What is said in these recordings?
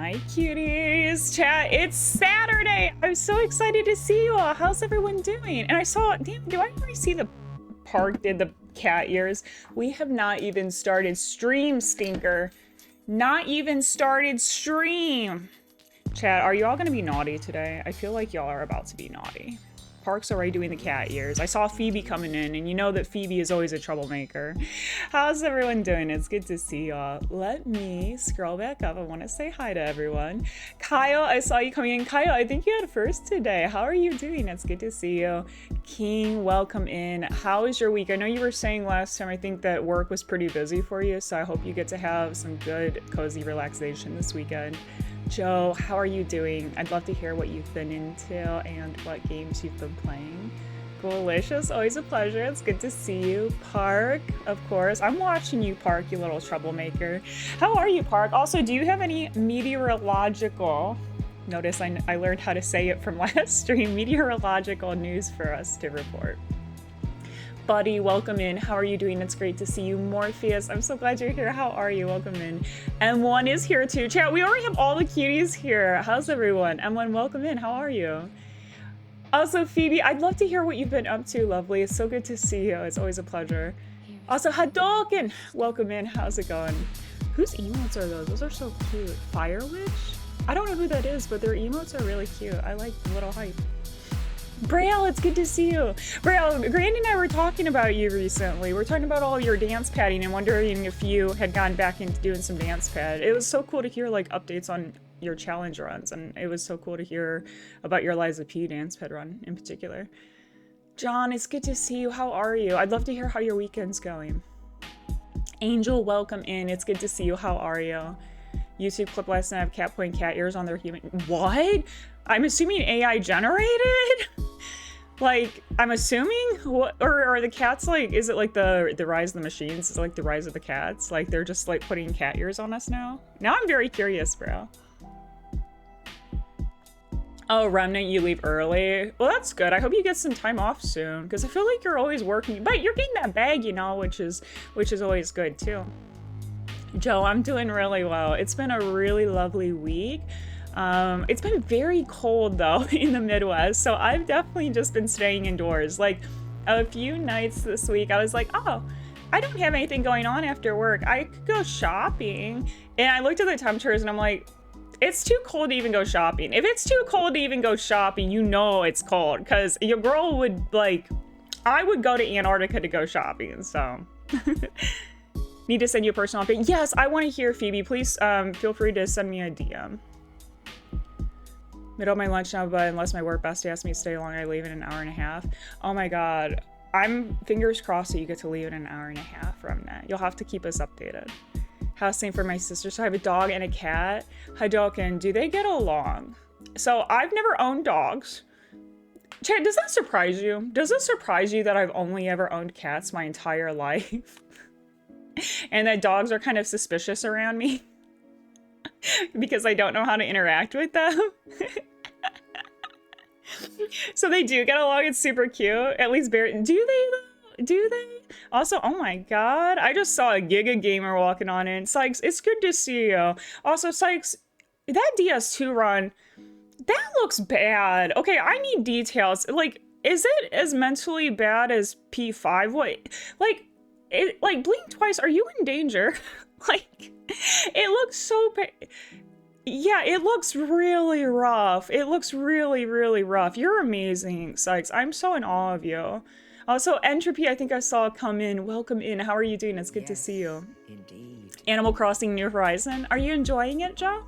Hi, cuties. Chat, it's Saturday. I'm so excited to see you all. How's everyone doing? And I saw, damn, do I already see the Park did the cat ears? We have not even started stream, stinker. Not even started stream. Chat, are you all gonna be naughty today? I feel like y'all are about to be naughty. Park's already doing the cat ears. I saw Phoebe coming in, and you know that Phoebe is always a troublemaker. How's everyone doing? It's good to see y'all. Let me scroll back up. I want to say hi to everyone. Kyle, I saw you coming in. Kyle, I think you had first today. How are you doing? It's good to see you. King, welcome in. How is your week? I know you were saying last time, I think that work was pretty busy for you, so I hope you get to have some good, cozy relaxation this weekend. Joe, how are you doing? I'd love to hear what you've been into and what games you've been playing. Delicious, always a pleasure. It's good to see you. Park, of course. I'm watching you, Park, you little troublemaker. How are you, Park? Also, do you have any meteorological, notice I learned how to say it from last stream, meteorological news for us to report? Buddy, welcome in. How are you doing? It's great to see you. Morpheus, I'm so glad you're here. How are you? Welcome in. M1 is here too. Chat, we already have all the cuties here. How's everyone? M1, welcome in. How are you? Also, Phoebe, I'd love to hear what you've been up to, lovely. It's so good to see you. It's always a pleasure. Also, Hadouken, welcome in. How's it going? Whose emotes are those? Those are so cute. Fire Witch? I don't know who that is, but their emotes are really cute. I like the little hype. Braille, it's good to see you. Braille, Grandy and I were talking about you recently. We're talking about all your dance padding and wondering if you had gone back into doing some dance pad. It was so cool to hear like updates on your challenge runs, and it was so cool to hear about your Liza P dance pad run in particular. John, it's good to see you. How are you? I'd love to hear how your weekend's going. Angel, welcome in. It's good to see you. How are you? YouTube clip last night of cat putting cat ears on their human. What? I'm assuming AI generated? Like, I'm assuming? What, or are the cats like, is it like the rise of the machines? Is it like the rise of the cats? Like, they're just like putting cat ears on us now? Now I'm very curious, bro. Oh, Remnant, you leave early? Well, that's good. I hope you get some time off soon, because I feel like you're always working. But you're getting that bag, you know, which is always good, too. Joe, I'm doing really well. It's been a really lovely week. It's been very cold though in the Midwest, so I've definitely just been staying indoors. Like a few nights this week, I was like, oh, I don't have anything going on after work. I could go shopping. And I looked at the temperatures and I'm like, it's too cold to even go shopping. If it's too cold to even go shopping, you know it's cold, because your girl would like, I would go to Antarctica to go shopping, so. Need to send you a personal update. Yes, I want to hear, Phoebe. Please feel free to send me a DM. Middle of my lunch now, but unless my work bestie asks me to stay long, I leave in an hour and a half. Oh my god. I'm fingers crossed that you get to leave in an hour and a half from that. You'll have to keep us updated. House same for my sister. So I have a dog and a cat. Hadoken, do they get along? So I've never owned dogs. Chad, does that surprise you? Does it surprise you that I've only ever owned cats my entire life? And that dogs are kind of suspicious around me because I don't know how to interact with them. So they do get along. It's super cute. At least Bear. Do they though? Do they? Also, oh my god, I just saw a Giga Gamer walking on in. Sykes, it's good to see you. Also, Sykes, that DS2 run, that looks bad. Okay, I need details. Like, is it as mentally bad as P5? What? Like, blink twice, are you in danger? Like, it looks so bad. Yeah, it looks really rough. It looks really, really rough. You're amazing, Sykes. I'm so in awe of you. Also, Entropy, I think I saw come in. Welcome in. How are you doing? It's good to see you. Indeed. Animal Crossing New Horizon. Are you enjoying it, Joe?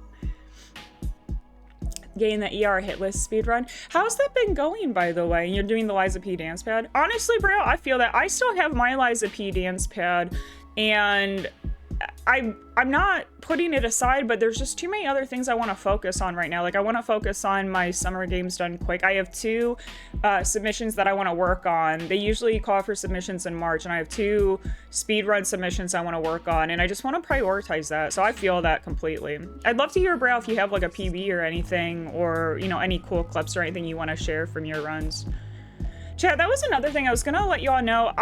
Getting the ER hit list speedrun. How's that been going, by the way? You're doing the Liza P dance pad? Honestly, bro, I feel that I still have my Liza P dance pad, and I'm not putting it aside, but there's just too many other things I want to focus on right now. Like, I want to focus on my summer games done quick. I have 2 submissions that I want to work on. They usually call for submissions in March, and I have 2 speedrun submissions I want to work on, and I just want to prioritize that. So I feel that completely. I'd love to hear, Brow, if you have like a PB or anything, or, you know, any cool clips or anything you want to share from your runs. Chad, that was another thing I was going to let you all know.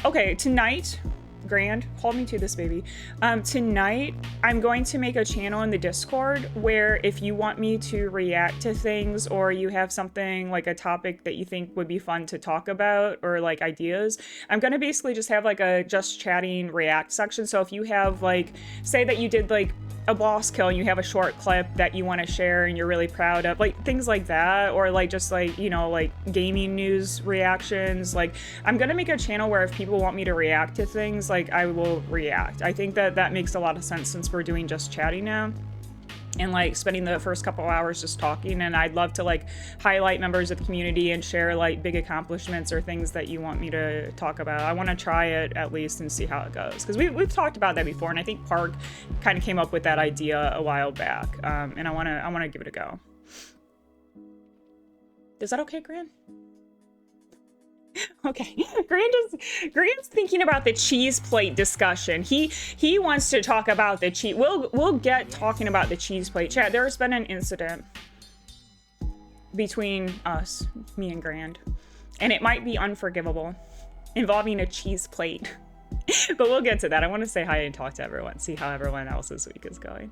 Okay, tonight, Grand, hold me to this, baby. Tonight, I'm going to make a channel in the Discord where if you want me to react to things or you have something like a topic that you think would be fun to talk about or like ideas, I'm going to basically just have like a just chatting react section. So if you have like, say that you did like a boss kill and you have a short clip that you want to share and you're really proud of, like things like that, or like just like, you know, like gaming news reactions, like I'm gonna make a channel where if people want me to react to things, like I will react. I think that that makes a lot of sense since we're doing just chatting now and like spending the first couple hours just talking, and I'd love to like highlight members of the community and share like big accomplishments or things that you want me to talk about. I want to try it at least and see how it goes, because we've talked about that before, and I think Park kind of came up with that idea a while back, and I want to give it a go. Is that okay, Gran? Okay, Grant's thinking about the cheese plate discussion. He wants to talk about the cheese. We'll get talking about the cheese plate. Chat, there's been an incident between us, me and Grand, and it might be unforgivable, involving a cheese plate. But we'll get to that. I want to say hi and talk to everyone, see how everyone else's week is going.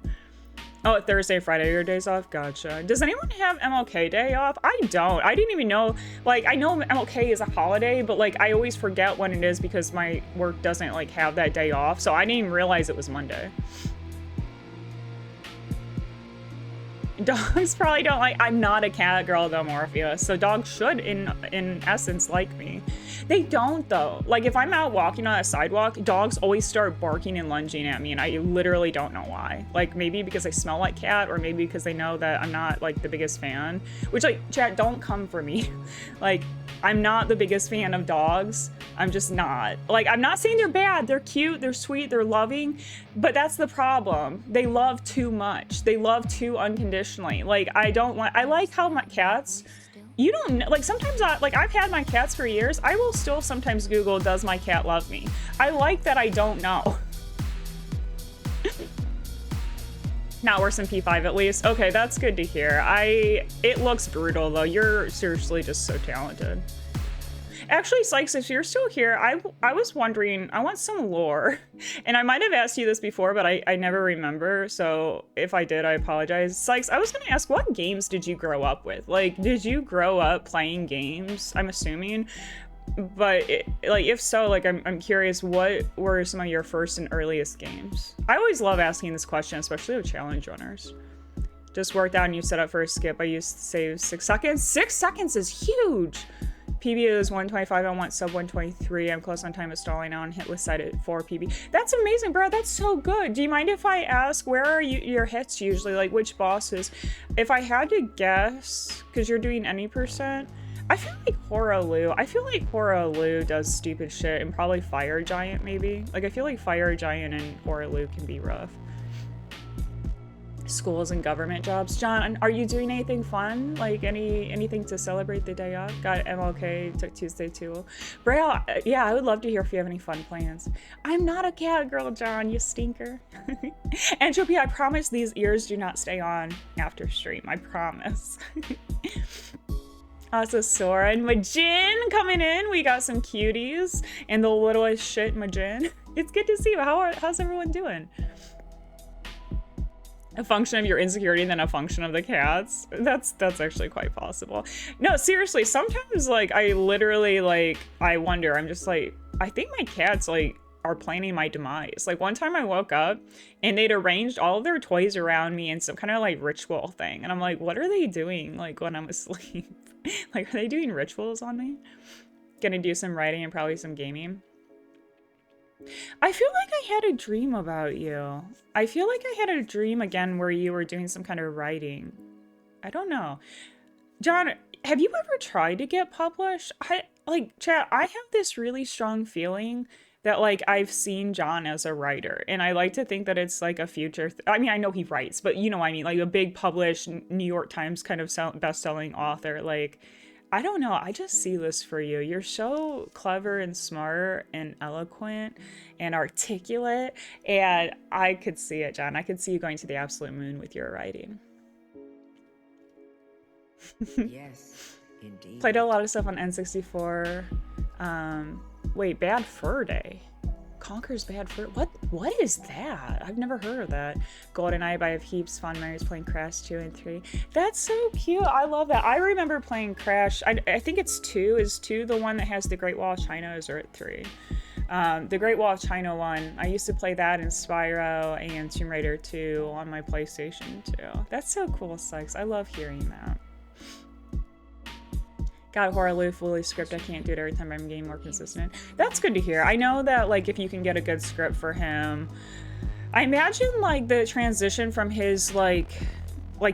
Oh, Thursday, Friday, your days off? Gotcha. Does anyone have MLK Day off? I don't. I didn't even know, like, I know MLK is a holiday, but like, I always forget when it is because my work doesn't like have that day off. So I didn't even realize it was Monday. Dogs probably don't like, I'm not a cat girl though, Morpheus. So dogs should in essence like me. They don't though. Like if I'm out walking on a sidewalk, dogs always start barking and lunging at me and I literally don't know why. Like maybe because I smell like cat, or maybe because they know that I'm not like the biggest fan, which like chat, don't come for me. Like I'm not the biggest fan of dogs. I'm just not. Like I'm not saying they're bad. They're cute, they're sweet, they're loving, but that's the problem. They love too much. They love too unconditionally. Like I like how my cats, you don't like sometimes I've had my cats for years. I will still sometimes Google, does my cat love me? I like that I don't know. Not worse than P5 at least. Okay, that's good to hear. It looks brutal though. You're seriously just so talented. Actually, Sykes, if you're still here, I was wondering, I want some lore. And I might have asked you this before, but I never remember. So if I did, I apologize. Sykes, I was gonna ask, what games did you grow up with? Like, did you grow up playing games? I'm assuming. But like, if so, like, I'm curious, what were some of your first and earliest games? I always love asking this question, especially with challenge runners. Just worked out and you set up for a skip. I used to save 6 seconds. 6 seconds is huge. PB is 125, I want sub 123. I'm close on time of stalling now and hit with side at 4 PB. That's amazing, bro. That's so good. Do you mind if I ask, where are your hits usually? Like which bosses? If I had to guess, because you're doing any percent, I feel like Horaloo. I feel like Horaloo does stupid shit, and probably Fire Giant maybe. Like I feel like Fire Giant and Horaloo can be rough. Schools and government jobs. John, are you doing anything fun? Like anything to celebrate the day off? Got MLK, took Tuesday too. Braille, yeah, I would love to hear if you have any fun plans. I'm not a cat girl, John, you stinker. Entropy, I promise these ears do not stay on after stream, I promise. Also, Sora and Majin coming in. We got some cuties and the littlest shit Majin. It's good to see you. How's everyone doing? A function of your insecurity than a function of the cats. That's actually quite possible. No, seriously, sometimes like I literally like I wonder, I'm just like, I think my cats like are planning my demise. Like one time I woke up and they'd arranged all of their toys around me in some kind of like ritual thing, and I'm like, what are they doing like when I'm asleep? Like, are they doing rituals on me? Gonna do some writing and probably some gaming. I feel like I had a dream about you. I feel like I had a dream again where you were doing some kind of writing. I don't know. John, have you ever tried to get published? Chat, I have this really strong feeling that like I've seen John as a writer, and I like to think that it's like a future I mean, I know he writes, but you know what I mean, like a big published New York Times kind of best-selling author. Like I don't know, I just see this for you. You're so clever and smart and eloquent and articulate, and I could see it, John. I could see you going to the absolute moon with your writing. Yes, indeed. Played a lot of stuff on N64. Wait, Bad Fur Day. Conker's Bad Fruit. What is that? I've never heard of that. GoldenEye, I have heaps fond memories playing Crash 2 and 3. That's so cute. I love that. I remember playing Crash. I think it's 2. Is 2 the one that has the Great Wall of China, or is it 3? The Great Wall of China one. I used to play that in Spyro and Tomb Raider 2 on my PlayStation 2. That's so cool, Sykes. I love hearing that. Got horror aloof, Woolly script. I can't do it every time I'm getting more consistent. That's good to hear. I know that, like, if you can get a good script for him, I imagine, like, the transition from his, like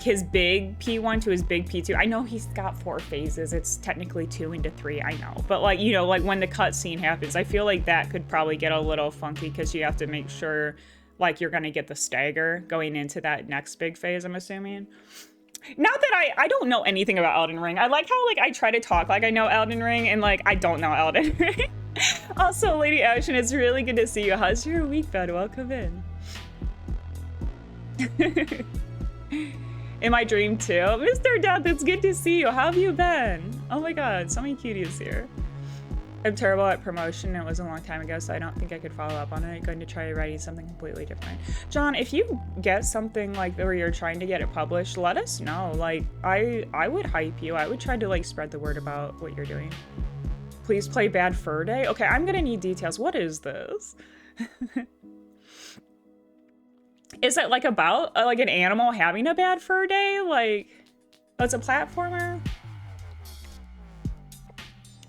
his big P1 to his big P2. I know he's got 4 phases. It's technically 2 into 3, I know. But, like, you know, like, when the cutscene happens, I feel like that could probably get a little funky because you have to make sure, like, you're gonna get the stagger going into that next big phase, I'm assuming. Not that I don't know anything about Elden Ring. I like how, like, I try to talk like I know Elden Ring and, like, I don't know Elden Ring. Also, Lady Ocean, it's really good to see you. How's your week been? Welcome in. In my dream too. Mr. Death, it's good to see you. How have you been? Oh my god, so many cuties here. I'm terrible at promotion. It was a long time ago, so I don't think I could follow up on it. I'm going to try writing something completely different. John, if you get something like where you're trying to get it published, let us know. Like, I would hype you. I would try to, like, spread the word about what you're doing. Please play Bad Fur Day. Okay, I'm gonna need details. What is this? Is it like about like an animal having a bad fur day? Like, oh, it's a platformer?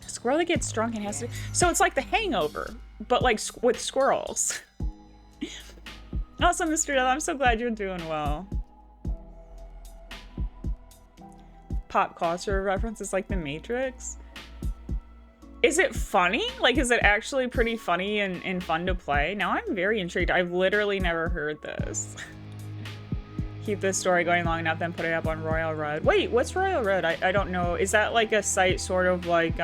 A squirrel that gets drunk and has to... So it's like The Hangover, but like with squirrels. Awesome, Mr. Dell. I'm so glad you're doing well. Pop culture references like The Matrix. Is it funny? Like, is it actually pretty funny and fun to play? Now I'm very intrigued. I've literally never heard this. Keep this story going long enough, then put it up on Royal Road. Wait, what's Royal Road? I don't know. Is that like a site sort of like,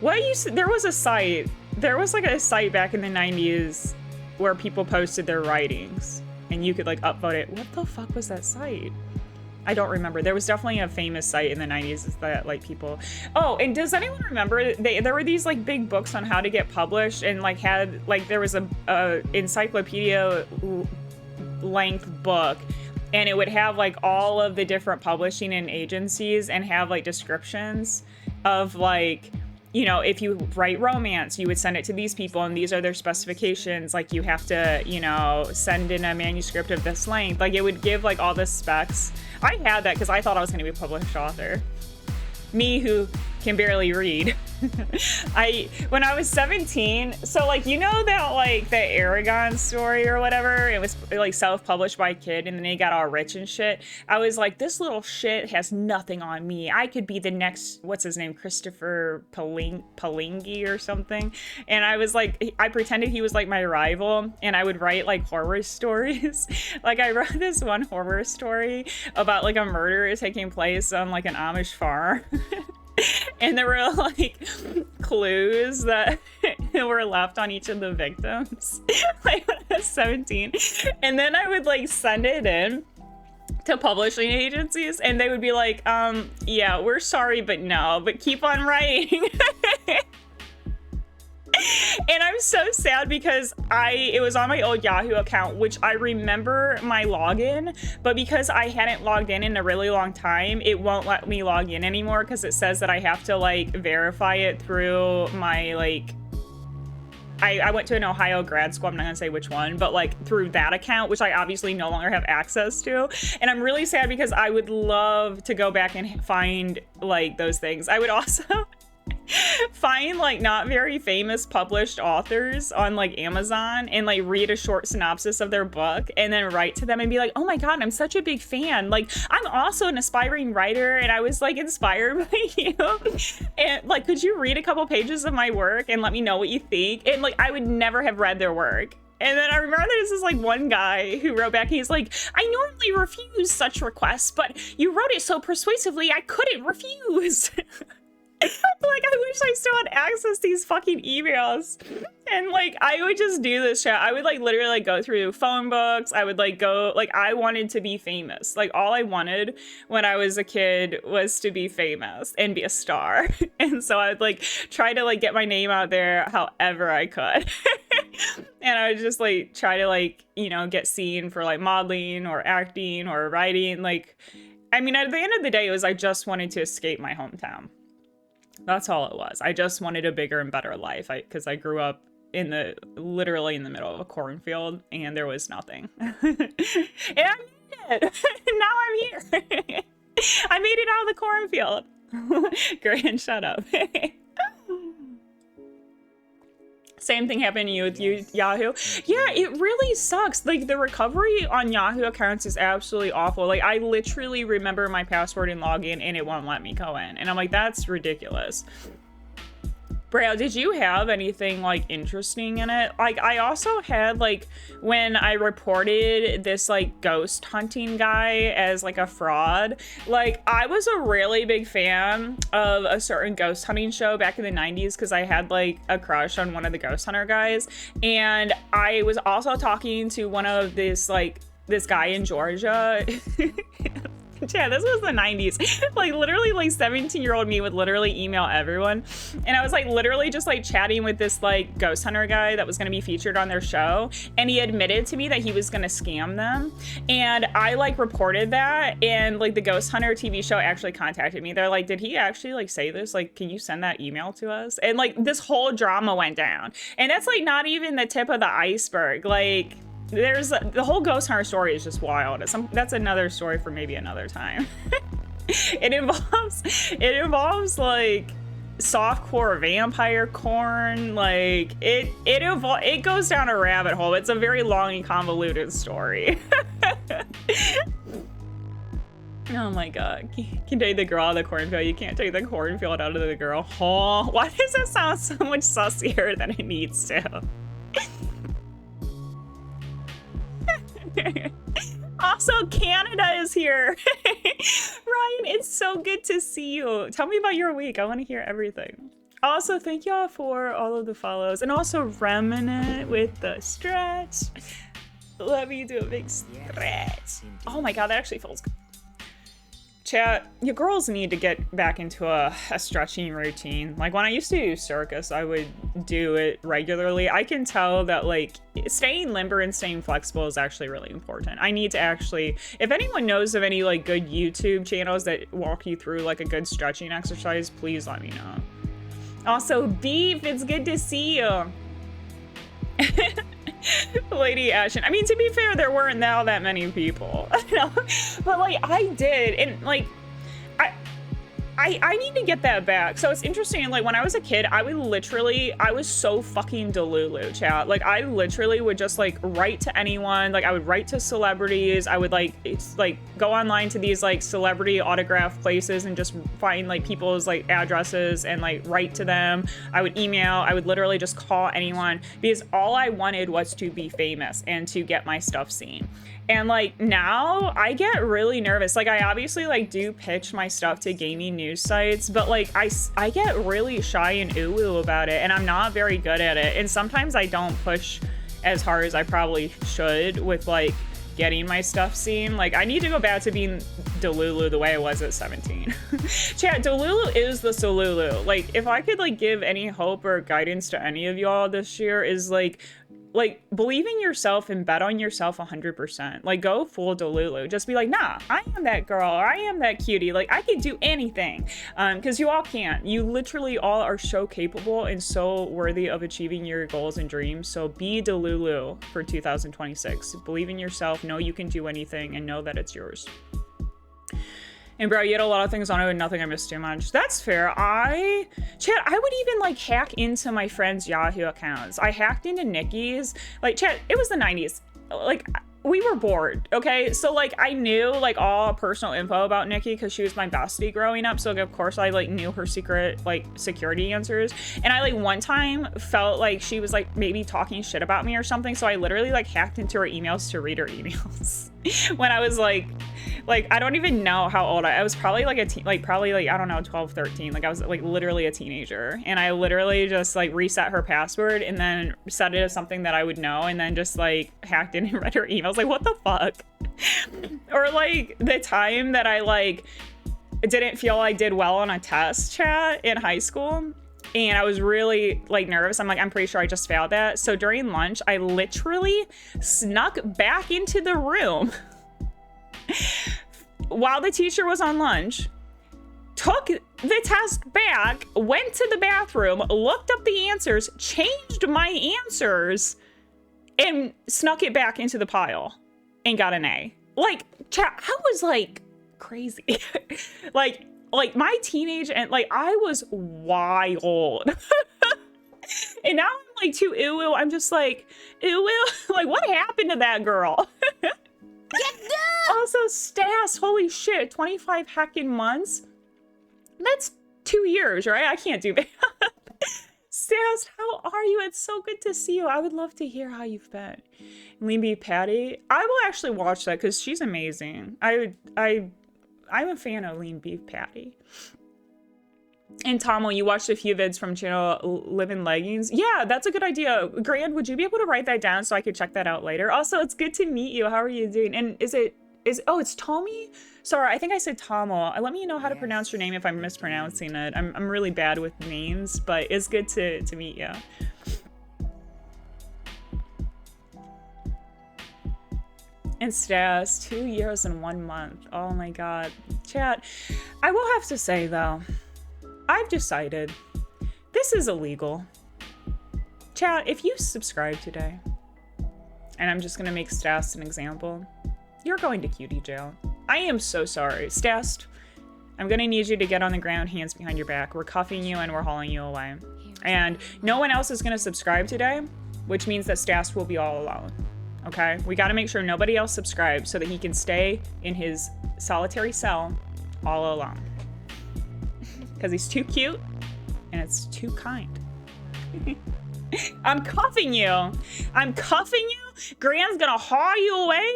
what used to, there was a site. There was like a site back in the 90s where people posted their writings and you could like upvote it. What the fuck was that site? I don't remember. There was definitely a famous site in the 90s that like people... Oh, and does anyone remember there were these like big books on how to get published and like had like there was a encyclopedia length book and it would have like all of the different publishing and agencies and have like descriptions of like, you know, if you write romance, you would send it to these people and these are their specifications. Like you have to, you know, send in a manuscript of this length. Like it would give like all the specs. I had that because I thought I was going to be a published author. Me who can barely read. When I was 17, so like, you know that like the Aragon story or whatever, it was like self-published by a kid and then he got all rich and shit. I was like, this little shit has nothing on me. I could be the next, what's his name? Christopher Palingi or something. And I was like, I pretended he was like my rival and I would write like horror stories. Like I wrote this one horror story about like a murder taking place on like an Amish farm. And there were like clues that were left on each of the victims. Like when I was 17. And then I would like send it in to publishing agencies and they would be like, yeah, we're sorry, but no, but keep on writing. And I'm so sad because it was on my old Yahoo account, which I remember my login, but because I hadn't logged in a really long time, it won't let me log in anymore because it says that I have to like verify it through my like, I went to an Ohio grad school, I'm not gonna say which one, but like through that account, which I obviously no longer have access to. And I'm really sad because I would love to go back and find like those things. I would also find like not very famous published authors on like Amazon and like read a short synopsis of their book and then write to them and be like, oh my god, I'm such a big fan, like I'm also an aspiring writer and I was like inspired by you and like could you read a couple pages of my work and let me know what you think. And like I would never have read their work. And then I remember there's this like one guy who wrote back and he's like, I normally refuse such requests, but you wrote it so persuasively I couldn't refuse. Like, I wish I still had access to these fucking emails. And like, I would just do this shit. I would like literally like go through phone books. I would like go, like, I wanted to be famous. Like, all I wanted when I was a kid was to be famous and be a star. And so I would like try to like get my name out there however I could. And I would just like try to like, you know, get seen for like modeling or acting or writing. Like, I mean, at the end of the day, it was I just wanted to escape my hometown. That's all it was. I just wanted a bigger and better life. Because I grew up literally in the middle of a cornfield, and there was nothing. And I made it. Now I'm here. I made it out of the cornfield. Grant, shut up. Same thing happened to you with Yahoo. Yeah, it really sucks. Like, the recovery on Yahoo accounts is absolutely awful. Like, I literally remember my password and login, and it won't let me go in. And I'm like, that's ridiculous. Braille, did you have anything like interesting in it? Like, I also had like, when I reported this like ghost hunting guy as like a fraud, like I was a really big fan of a certain ghost hunting show back in the 90s because I had like a crush on one of the ghost hunter guys. And I was also talking to one of this guy in Georgia. Yeah, this was the 90s. Like, literally, like, 17-year-old me would literally email everyone. And I was, like, literally just, like, chatting with this, like, ghost hunter guy that was going to be featured on their show. And he admitted to me that he was going to scam them. And I, like, reported that. And, like, the ghost hunter TV show actually contacted me. They're like, did he actually, like, say this? Like, can you send that email to us? And, like, this whole drama went down. And that's, like, not even the tip of the iceberg. Like, there's the whole ghost hunter story is just wild. That's another story for maybe another time. It involves like softcore vampire corn. Like it goes down a rabbit hole. It's a very long and convoluted story. Oh my god. Can take the girl out of the cornfield. You can't take the cornfield out of the girl. Oh, why does it sound so much sussier than it needs to? Also, Canada is here. Ryan, it's so good to see you. Tell me about your week. I want to hear everything. Also, thank y'all for all of the follows. And also, Remnant with the stretch. Let me do a big stretch. Oh my god, that actually feels good. Chat, you girls need to get back into a stretching routine. Like, when I used to do circus, I would do it regularly. I can tell that, like, staying limber and staying flexible is actually really important. I need to actually, if anyone knows of any, like, good YouTube channels that walk you through, like, a good stretching exercise, please let me know. Also, Beef, it's good to see you. Lady Ashen. I mean, to be fair, there weren't now that many people. But like, I did, and like, I need to get that back. So it's interesting, like when I was a kid, I was so fucking delulu, chat. Like I literally would just like write to anyone. Like I would write to celebrities. I would like go online to these like celebrity autograph places and just find like people's like addresses and like write to them. I would email, I would literally just call anyone because all I wanted was to be famous and to get my stuff seen. And like now I get really nervous. Like I obviously like do pitch my stuff to gaming news sites, but like I get really shy and ooh about it, and I'm not very good at it. And sometimes I don't push as hard as I probably should with like getting my stuff seen. Like I need to go back to being Delulu the way I was at 17. Chat, Delulu is the Solulu. Like if I could like give any hope or guidance to any of y'all this year is like believe in yourself and bet on yourself 100%. Like go full Delulu. Just be like, nah, I am that girl or I am that cutie. Like I can do anything. Because you all can't. You literally all are so capable and so worthy of achieving your goals and dreams. So be Delulu for 2026. Believe in yourself, know you can do anything, and know that it's yours. And bro, you had a lot of things on it and nothing I missed too much. That's fair. I would even like hack into my friends' Yahoo accounts. I hacked into Nikki's. Like, chat, it was the 90s. Like, we were bored, okay? So like I knew like all personal info about Nikki because she was my bestie growing up. So like, of course I like knew her secret like security answers. And I like one time felt like she was like maybe talking shit about me or something. So I literally like hacked into her emails to read her emails when I was like Like, I don't even know how old I was. Probably like probably like, I don't know, 12, 13. Like, I was like literally a teenager, and I literally just like reset her password and then set it as something that I would know, and then just like hacked in and read her emails. Like, what the fuck? Or like the time that I like didn't feel I did well on a test, chat, in high school, and I was really like nervous. I'm like, I'm pretty sure I just failed that. So during lunch, I literally snuck back into the room while the teacher was on lunch, took the test back, went to the bathroom, looked up the answers, changed my answers, and snuck it back into the pile and got an A. Like, chat, I was like crazy. like my teenage, and like I was wild. And now I'm like too ew. I'm just like, ew. Like, what happened to that girl? Also, Stas, holy shit, 25 heckin' months? That's 2 years, right? I can't do that. Stas, how are you? It's so good to see you. I would love to hear how you've been. Lean Beef Patty, I will actually watch that because she's amazing. I'm a fan of Lean Beef Patty. And Tomo, you watched a few vids from channel Live in Leggings. Yeah, that's a good idea. Grand, would you be able to write that down so I could check that out later? Also, it's good to meet you. How are you doing? And oh, it's Tommy? Sorry, I think I said Tomo. Let me know how to pronounce your name if I'm mispronouncing it. I'm really bad with names, but it's good to meet you. And Stas, 2 years and 1 month. Oh my God. Chat, I will have to say though, I've decided this is illegal. Chat, if you subscribe today, and I'm just gonna make Stas an example, you're going to cutie jail. I am so sorry. Stas, I'm gonna need you to get on the ground, hands behind your back. We're cuffing you and we're hauling you away. And no one else is gonna subscribe today, which means that Stas will be all alone. Okay? We gotta make sure nobody else subscribes so that he can stay in his solitary cell all alone. Because he's too cute and it's too kind. I'm cuffing you. I'm cuffing you. Grand's gonna haul you away.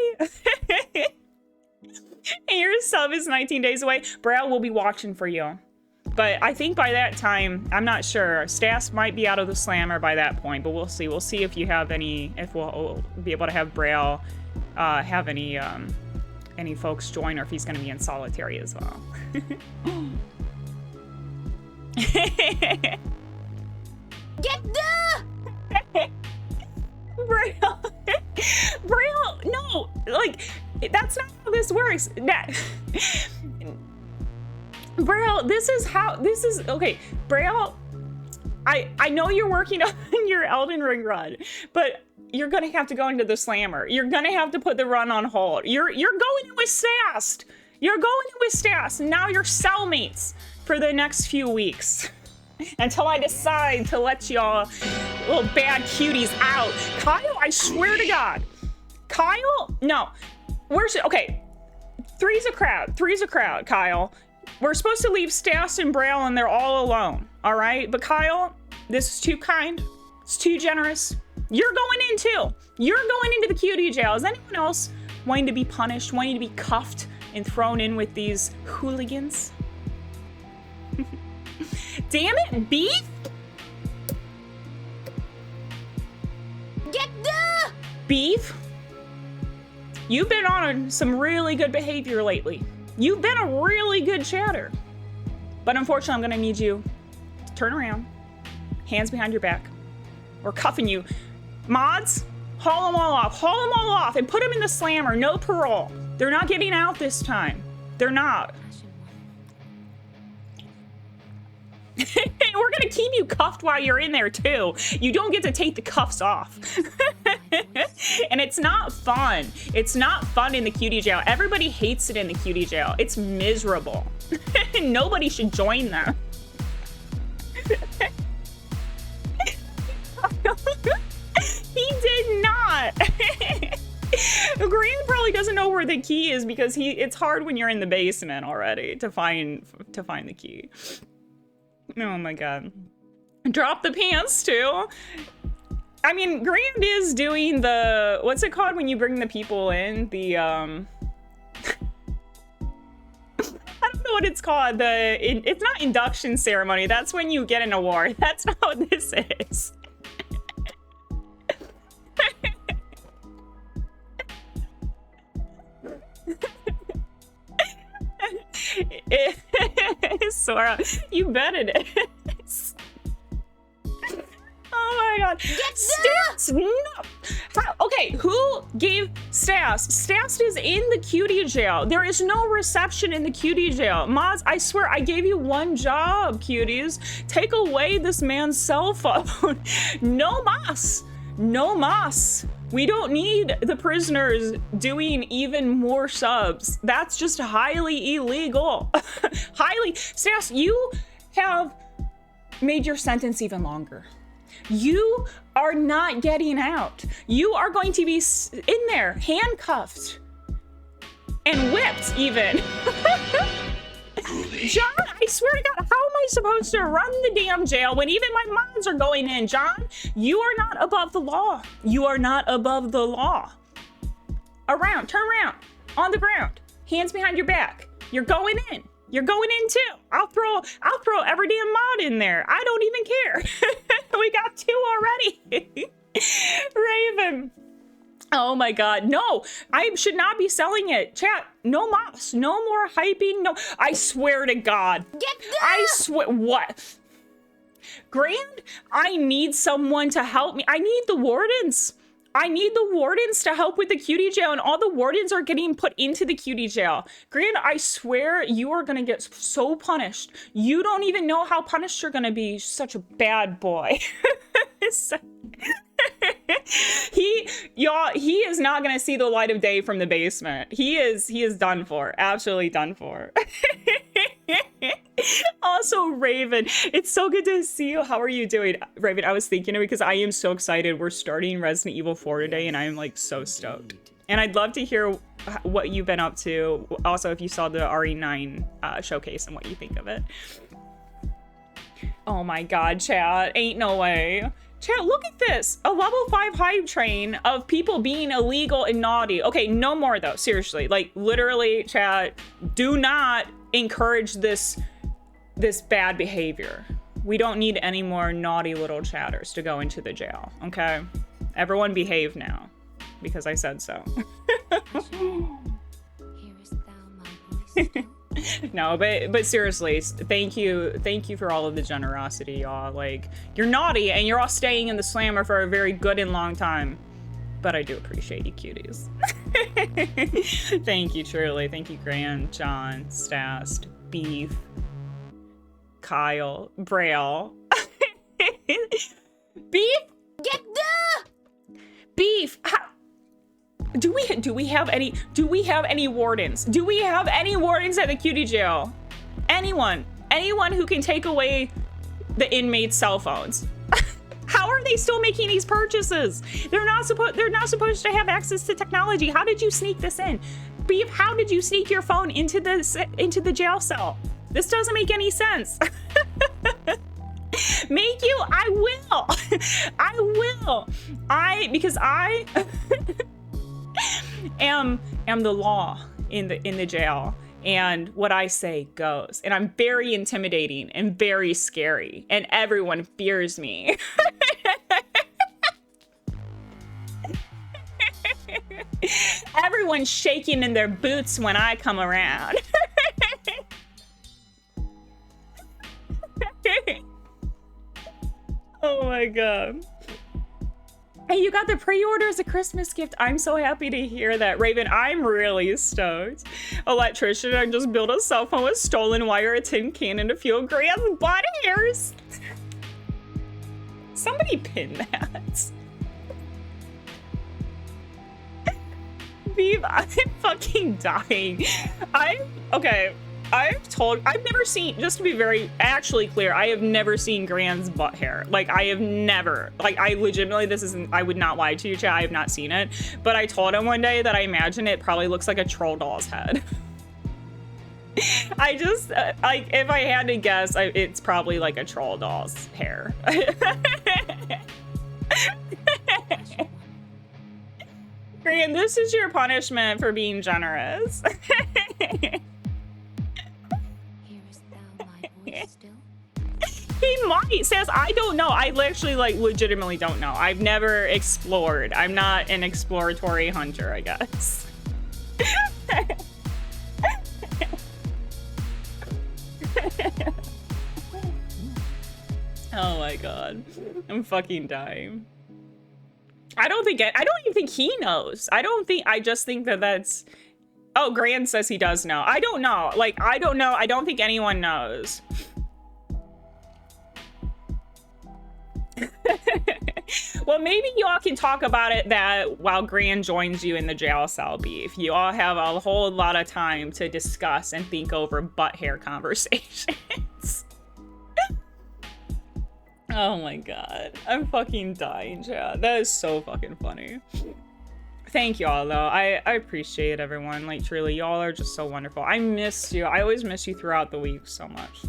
And your sub is 19 days away. Braille will be watching for you. But I think by that time, I'm not sure. Stas might be out of the slammer by that point, but we'll see. We'll see if you have any, if we'll be able to have Braille have any folks join, or if he's gonna be in solitary as well. Get the Braille. Braille, no, like, that's not how this works. Braille, this is, okay, Braille, I know you're working on your Elden Ring run, but you're gonna have to go into the slammer. You're gonna have to put the run on hold. You're going in with Stas. You're going in with Stas. Now you're cellmates for the next few weeks. Until I decide to let y'all little bad cuties out. Kyle, I swear to God. Kyle, no. Okay. Three's a crowd, Kyle. We're supposed to leave Stas and Braille and they're all alone, all right? But Kyle, this is too kind. It's too generous. You're going in too. You're going into the cutie jail. Is anyone else wanting to be punished, wanting to be cuffed and thrown in with these hooligans? Damn it, Beef! Get the Beef, you've been on some really good behavior lately. You've been a really good chatter. But unfortunately, I'm gonna need you to turn around, hands behind your back. We're cuffing you. Mods, haul them all off and put them in the slammer, no parole. They're not getting out this time. They're not. We're gonna keep you cuffed while you're in there too. You don't get to take the cuffs off. And it's not fun. It's not fun in the cutie jail. Everybody hates it in the cutie jail. It's miserable. Nobody should join them. He did not. Green probably doesn't know where the key is because it's hard when you're in the basement already to find the key. Oh my God. Drop the pants too. I mean, Grand is doing the, what's it called when you bring the people in? The, what it's called. It's not induction ceremony. That's when you get an award. That's not what this is. Sora, you bet it is. Oh my god. Stas! No! Okay, who gave Stas? Stas is in the cutie jail. There is no reception in the cutie jail. Maz, I swear, I gave you one job, cuties. Take away this man's cell phone. No mas. No mas. We don't need the prisoners doing even more subs. That's just highly illegal. Highly. Stas, you have made your sentence even longer. You are not getting out. You are going to be in there, handcuffed and whipped even. John, I swear to God, how am I supposed to run the damn jail when even my mods are going in? John, you are not above the law. You are not above the law. Around, turn around, on the ground, hands behind your back. You're going in. You're going in too. I'll throw every damn mod in there. I don't even care. We got 2 already. Raven. Oh my god, no, I should not be selling it. Chat, no moss, no more hyping, no, I swear to God. Get down! I swear, what? Grand, I need someone to help me. I need the wardens. I need the wardens to help with the cutie jail, and all the wardens are getting put into the cutie jail. Grand, I swear you are gonna get so punished. You don't even know how punished you're gonna be. Such a bad boy. He is not gonna see the light of day from the basement. He is done for. Absolutely done for. Also, Raven, it's so good to see you. How are you doing? Raven, I was thinking of it because I am so excited. We're starting Resident Evil 4 today, and I am like so stoked. And I'd love to hear what you've been up to. Also, if you saw the RE9 showcase and what you think of it. Oh my god, chat. Ain't no way. Chat, look at this. A level 5 hype train of people being illegal and naughty. Okay, no more though. Seriously. Like, literally, chat, do not encourage this bad behavior. We don't need any more naughty little chatters to go into the jail, okay? Everyone behave now, because I said so. Hearest thou my voice still? No, but seriously, thank you for all of the generosity, y'all. Like, you're naughty and you're all staying in the slammer for a very good and long time, but I do appreciate you, cuties. Thank you, truly. Thank you, Grant, John, Stast, Beef, Kyle, Braille. Beef, Get the! Beef. Do we have any wardens? Do we have any wardens at the cutie jail? Anyone who can take away the inmates' cell phones? How are they still making these purchases? They're not supposed to have access to technology. How did you sneak this in? Beef, how did you sneak your phone into the jail cell? This doesn't make any sense. Make you? I will. Because I am the law in the jail, and what I say goes, and I'm very intimidating and very scary, and everyone fears me. Everyone's shaking in their boots when I come around. Oh my god. Hey, you got the pre-order as a Christmas gift. I'm so happy to hear that. Raven, I'm really stoked. Electrician, I just built a cell phone with stolen wire, a tin can, and a few grand butt hairs. Somebody pin that. Beef, I'm fucking dying. I've never seen, just to be very actually clear, I have never seen Grand's butt hair. Like, I have never, like, I legitimately, I would not lie to you, chat, I have not seen it. But I told him one day that I imagine it probably looks like a troll doll's head. I just, like, if I had to guess, it's probably like a troll doll's hair. Grand, this is your punishment for being generous. He might. Says, I don't know. I actually, like, legitimately don't know. I've never explored. I'm not an exploratory hunter, I guess. Oh my god. I'm fucking dying. I don't even think he knows. I just think that that's... Oh, Gran says he does know. I don't know. Like, I don't know. I don't think anyone knows. Well, maybe y'all can talk about it that while Gran joins you in the jail cell beef. You all have a whole lot of time to discuss and think over butt hair conversations. Oh my god. I'm fucking dying, chat. That is so fucking funny. Thank y'all, though. I appreciate everyone. Like, truly, y'all are just so wonderful. I miss you. I always miss you throughout the week so much.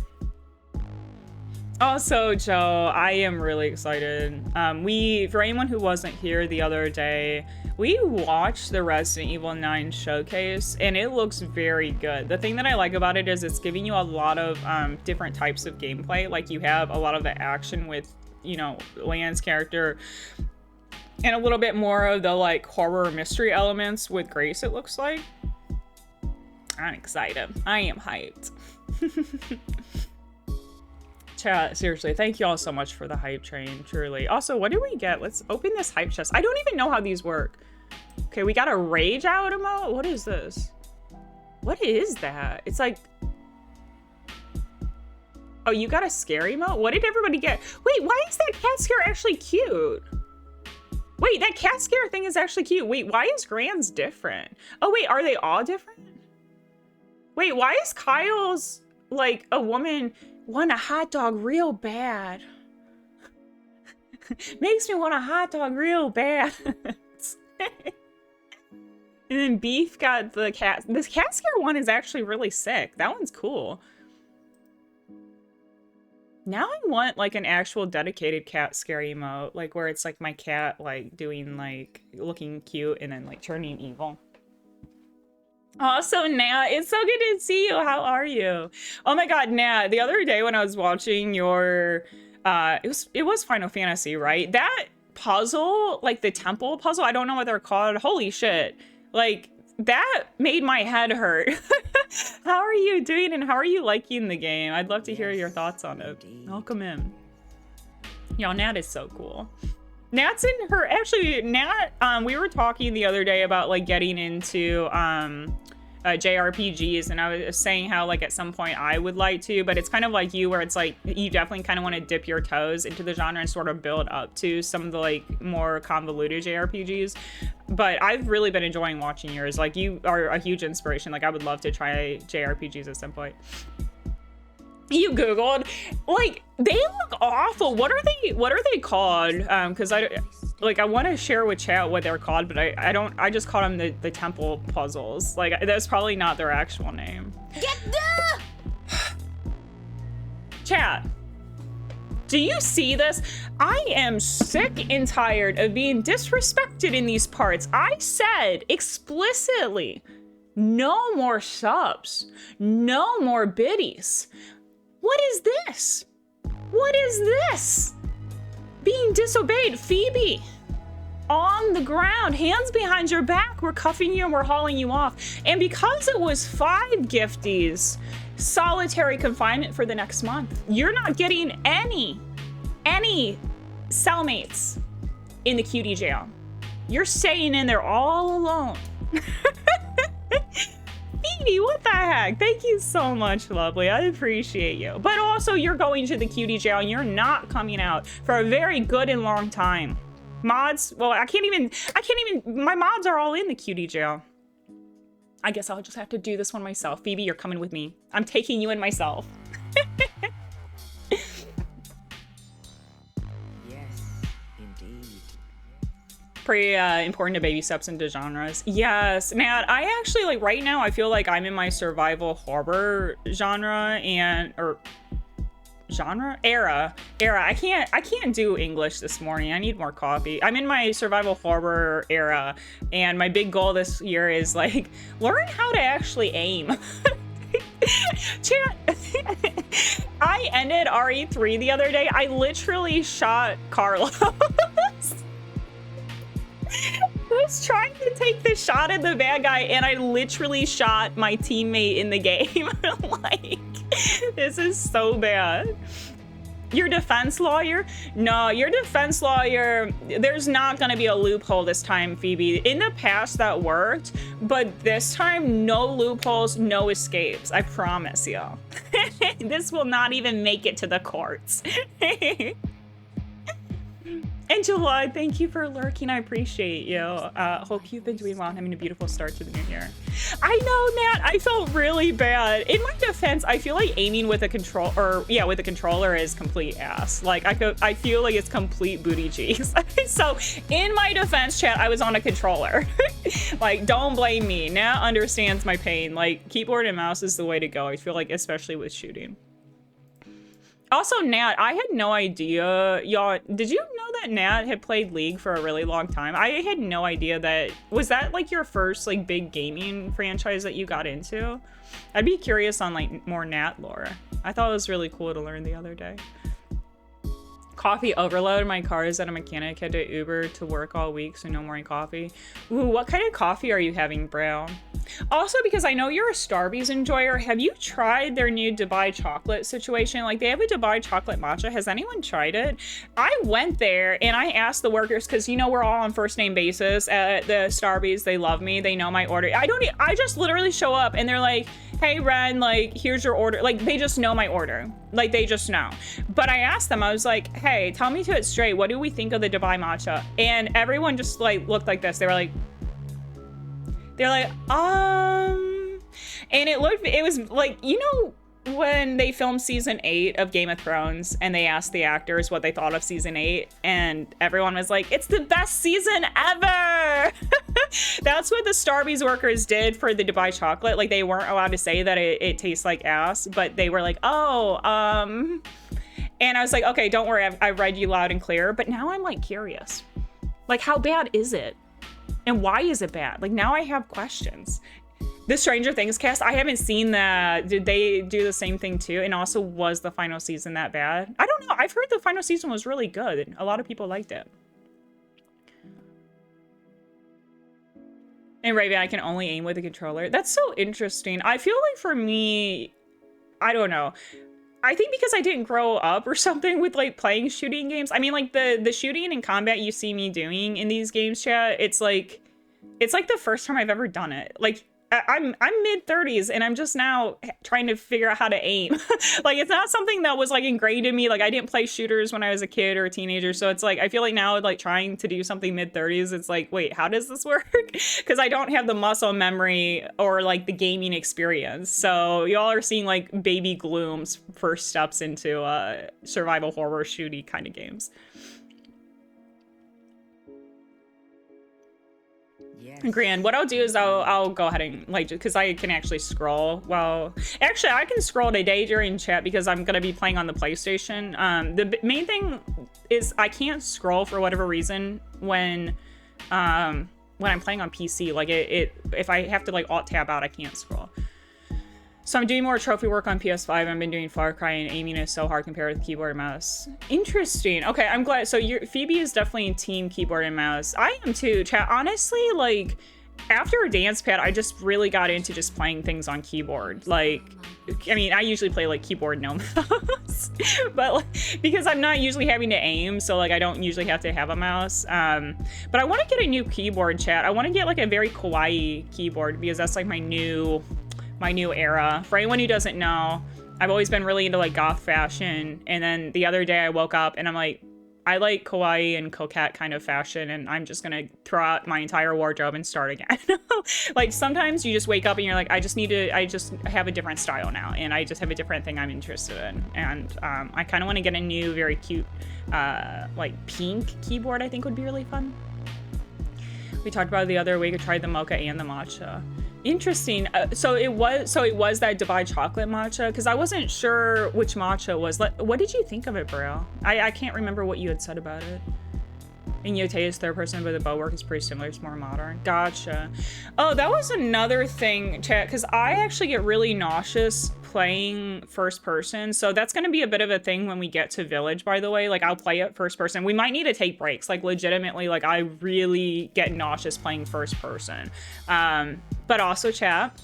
Also, Joe, I am really excited. For anyone who wasn't here the other day, we watched the Resident Evil 9 showcase, and it looks very good. The thing that I like about it is it's giving you a lot of different types of gameplay. Like, you have a lot of the action with, you know, Lance's character, and a little bit more of the, like, horror mystery elements with Grace, it looks like. I'm excited. I am hyped. Chat, seriously, thank you all so much for the hype train, truly. Also, what did we get? Let's open this hype chest. I don't even know how these work. Okay, we got a rage out emote. What is this? What is that? It's like... Oh, you got a scary emote? What did everybody get? Wait, why is that cat scare actually cute? Wait, that cat scare thing is actually cute. Wait, why is Gran's different? Oh, wait, are they all different? Wait, why is Kyle's, like, a woman... want a hot dog real bad. Makes me want a hot dog real bad. And then Beef got the cat. This cat scare one is actually really sick. That one's cool. Now I want like an actual dedicated cat scare emote, like where it's like my cat like doing like looking cute and then like turning evil. Also, Nat, it's so good to see you. How are you? Oh my god, Nat, the other day when I was watching your it was Final Fantasy, right? That puzzle, like the temple puzzle, I don't know what they're called. Holy shit. Like that made my head hurt. How are you doing and how are you liking the game? I'd love to hear your thoughts on it. Welcome in. Y'all, Nat is so cool. Nat's in her, actually, Nat, we were talking the other day about like getting into JRPGs, and I was saying how like at some point I would like to, but it's kind of like you where it's like you definitely kind of want to dip your toes into the genre and sort of build up to some of the like more convoluted JRPGs. But I've really been enjoying watching yours. Like you are a huge inspiration. Like I would love to try JRPGs at some point. You Googled, like they look awful. What are they called? Because I want to share with chat what they're called, but I just call them the temple puzzles. Like that's probably not their actual name. Get the Chat, do you see this? I am sick and tired of being disrespected in these parts. I said explicitly, no more subs, no more biddies. What is this? What is this? Being disobeyed. Phoebe, on the ground, hands behind your back. We're cuffing you and we're hauling you off. And because it was 5 gifties, solitary confinement for the next month, you're not getting any cellmates in the cutie jail. You're staying in there all alone. Phoebe, what the heck? Thank you so much, lovely. I appreciate you. But also, you're going to the cutie jail and you're not coming out for a very good and long time. Mods, well, I can't even, my mods are all in the cutie jail. I guess I'll just have to do this one myself. Phoebe, you're coming with me. I'm taking you in myself. Pretty important to baby steps into genres. Yes, Nat, I actually, like, right now, I feel like I'm in my survival horror genre era. I can't do English this morning. I need more coffee. I'm in my survival horror era, and my big goal this year is, like, learn how to actually aim. Chat, I ended RE3 the other day. I literally shot Carlos. I was trying to take the shot at the bad guy, and I literally shot my teammate in the game. Like, this is so bad. Your defense lawyer? No, your defense lawyer, there's not gonna be a loophole this time, Phoebe. In the past, that worked, but this time, no loopholes, no escapes. I promise you. This will not even make it to the courts. Angela, thank you for lurking. I appreciate you. Hope you've been doing well and having a beautiful start to the new year. I know, Nat. I felt really bad. In my defense, I feel like aiming with a controller is complete ass. Like I feel like it's complete booty cheeks. So in my defense, chat, I was on a controller. Like, don't blame me. Nat understands my pain. Like, keyboard and mouse is the way to go. I feel like, especially with shooting. Also, Nat, I had no idea, y'all, did you know that Nat had played League for a really long time? I had no idea that, was that like your first like big gaming franchise that you got into? I'd be curious on like more Nat lore. I thought it was really cool to learn the other day. Coffee overload. My car is at a mechanic. Had to Uber to work all week, so no more coffee. Ooh, what kind of coffee are you having, Brown? Also, because I know you're a Starbucks enjoyer, have you tried their new Dubai chocolate situation? Like, they have a Dubai chocolate matcha. Has anyone tried it? I went there and I asked the workers, because, you know, we're all on first name basis at the Starbucks. They love me. They know my order. I just literally show up and they're like, hey, Ren, like, here's your order. Like, they just know my order. Like, they just know. But I asked them, I was like, hey, tell me to it straight. What do we think of the Dubai matcha? And everyone just, like, looked like this. They were like, and it was like, you know, when they filmed season 8 of Game of Thrones and they asked the actors what they thought of season 8 and everyone was like, it's the best season ever. That's what the Starbucks workers did for the Dubai chocolate. Like, they weren't allowed to say that it tastes like ass, but they were like, and I was like, okay, don't worry, I read you loud and clear. But now I'm like curious, like, how bad is it? And why is it bad? Like, now I have questions. The Stranger Things cast, I haven't seen that. Did they do the same thing too? And also, was the final season that bad? I don't know. I've heard the final season was really good. A lot of people liked it. And Raven, I can only aim with a controller. That's so interesting. I feel like for me, I don't know. I think because I didn't grow up or something with like playing shooting games. I mean, like the shooting and combat you see me doing in these games, chat, it's like the first time I've ever done it. Like, I'm mid-30s and I'm just now trying to figure out how to aim. Like, it's not something that was like ingrained in me. Like, I didn't play shooters when I was a kid or a teenager. So it's like, I feel like now, like, trying to do something mid-30s, it's like, wait, how does this work? Because I don't have the muscle memory or like the gaming experience. So y'all are seeing like baby Gloom's first steps into survival horror shooty kind of games. Grand. What I'll do is I'll go ahead and like, because I can actually scroll. Well, actually, I can scroll today during chat because I'm gonna be playing on the PlayStation. The main thing is I can't scroll for whatever reason when I'm playing on PC. Like if I have to like alt tab out, I can't scroll. So I'm doing more trophy work on PS5. I've been doing Far Cry, and aiming is so hard compared with keyboard and mouse. Interesting. Okay, I'm glad. So Phoebe is definitely in team keyboard and mouse. I am too, chat. Honestly, like, after Dance Pad, I just really got into just playing things on keyboard. Like, I mean, I usually play like keyboard, no mouse, but like, because I'm not usually having to aim, so like I don't usually have to have a mouse. But I want to get a new keyboard, chat. I want to get like a very kawaii keyboard because that's like my new era. For anyone who doesn't know, I've always been really into like goth fashion, and then the other day I woke up and I'm like, I like kawaii and coquette kind of fashion, and I'm just gonna throw out my entire wardrobe and start again. Like, sometimes you just wake up and you're like, I just have a different style now, and I just have a different thing I'm interested in. And I kind of want to get a new, very cute, like pink keyboard. I think would be really fun. We talked about it the other week. I tried the mocha and the matcha. Interesting. So it was that Dubai chocolate matcha, because I wasn't sure which matcha was. What did you think of it, bro? I can't remember what you had said about it. And Yote's third person, but the bow work is pretty similar. It's more modern. Gotcha. Oh, that was another thing, chat, because I actually get really nauseous playing first person, so that's going to be a bit of a thing when we get to Village, by the way. Like, I'll play it first person. We might need to take breaks. Like, legitimately, like, I really get nauseous playing first person. But also, chat,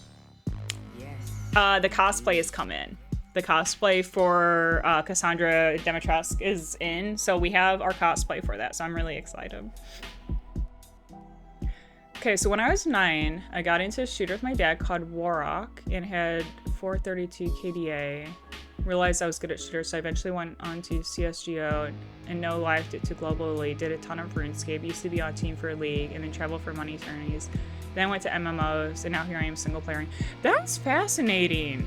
the cosplay has come in. The cosplay for Cassandra Dimitrescu is in, so we have our cosplay for that, so I'm really excited. Okay, so when I was 9, I got into a shooter with my dad called Warrock and had 432 KDA. Realized I was good at shooters, so I eventually went on to CSGO and no lived it to Global Elite. Did a ton of RuneScape, used to be on team for League, and then traveled for money tourneys. Then went to MMOs, and now here I am single playing. That's fascinating.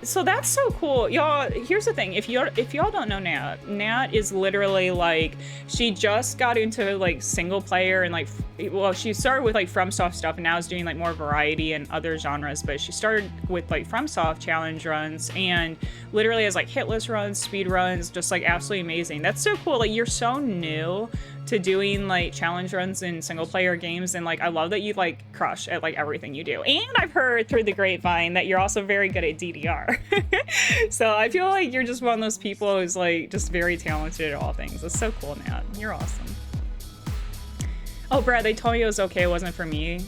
So that's so cool. Y'all, here's the thing. If y'all don't know Nat is literally like, she just got into like single player and like, well, she started with like FromSoft stuff and now is doing like more variety and other genres, but she started with like FromSoft challenge runs and literally has like hitless runs, speed runs, just like absolutely amazing. That's so cool. Like, you're so new to doing like challenge runs in single player games, and like I love that you like crush at like everything you do. And I've heard through the grapevine that you're also very good at DDR. So I feel like you're just one of those people who's like just very talented at all things. That's so cool, Nat. You're awesome. Oh, Brad, they told me it was okay. It wasn't for me.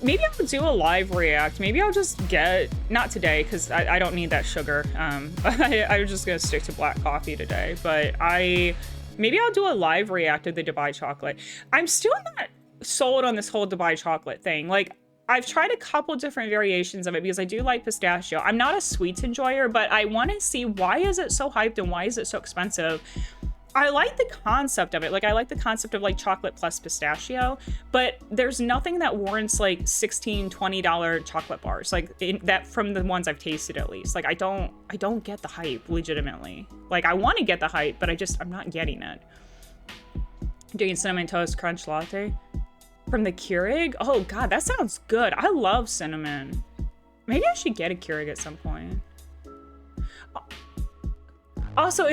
Maybe I'll do a live react. Maybe I'll just get, not today because I don't need that sugar. I'm just gonna stick to black coffee today, but maybe I'll do a live react of the Dubai chocolate. I'm still not sold on this whole Dubai chocolate thing. Like, I've tried a couple different variations of it because I do like pistachio. I'm not a sweets enjoyer, but I want to see why is it so hyped and why is it so expensive? I like the concept of it. Like, I like the concept of like chocolate plus pistachio, but there's nothing that warrants like $16, $20 chocolate bars. Like that from the ones I've tasted, at least. Like, I don't get the hype legitimately. Like, I want to get the hype, but I'm not getting it. Doing cinnamon toast crunch latte from the Keurig. Oh God, that sounds good. I love cinnamon. Maybe I should get a Keurig at some point. Also,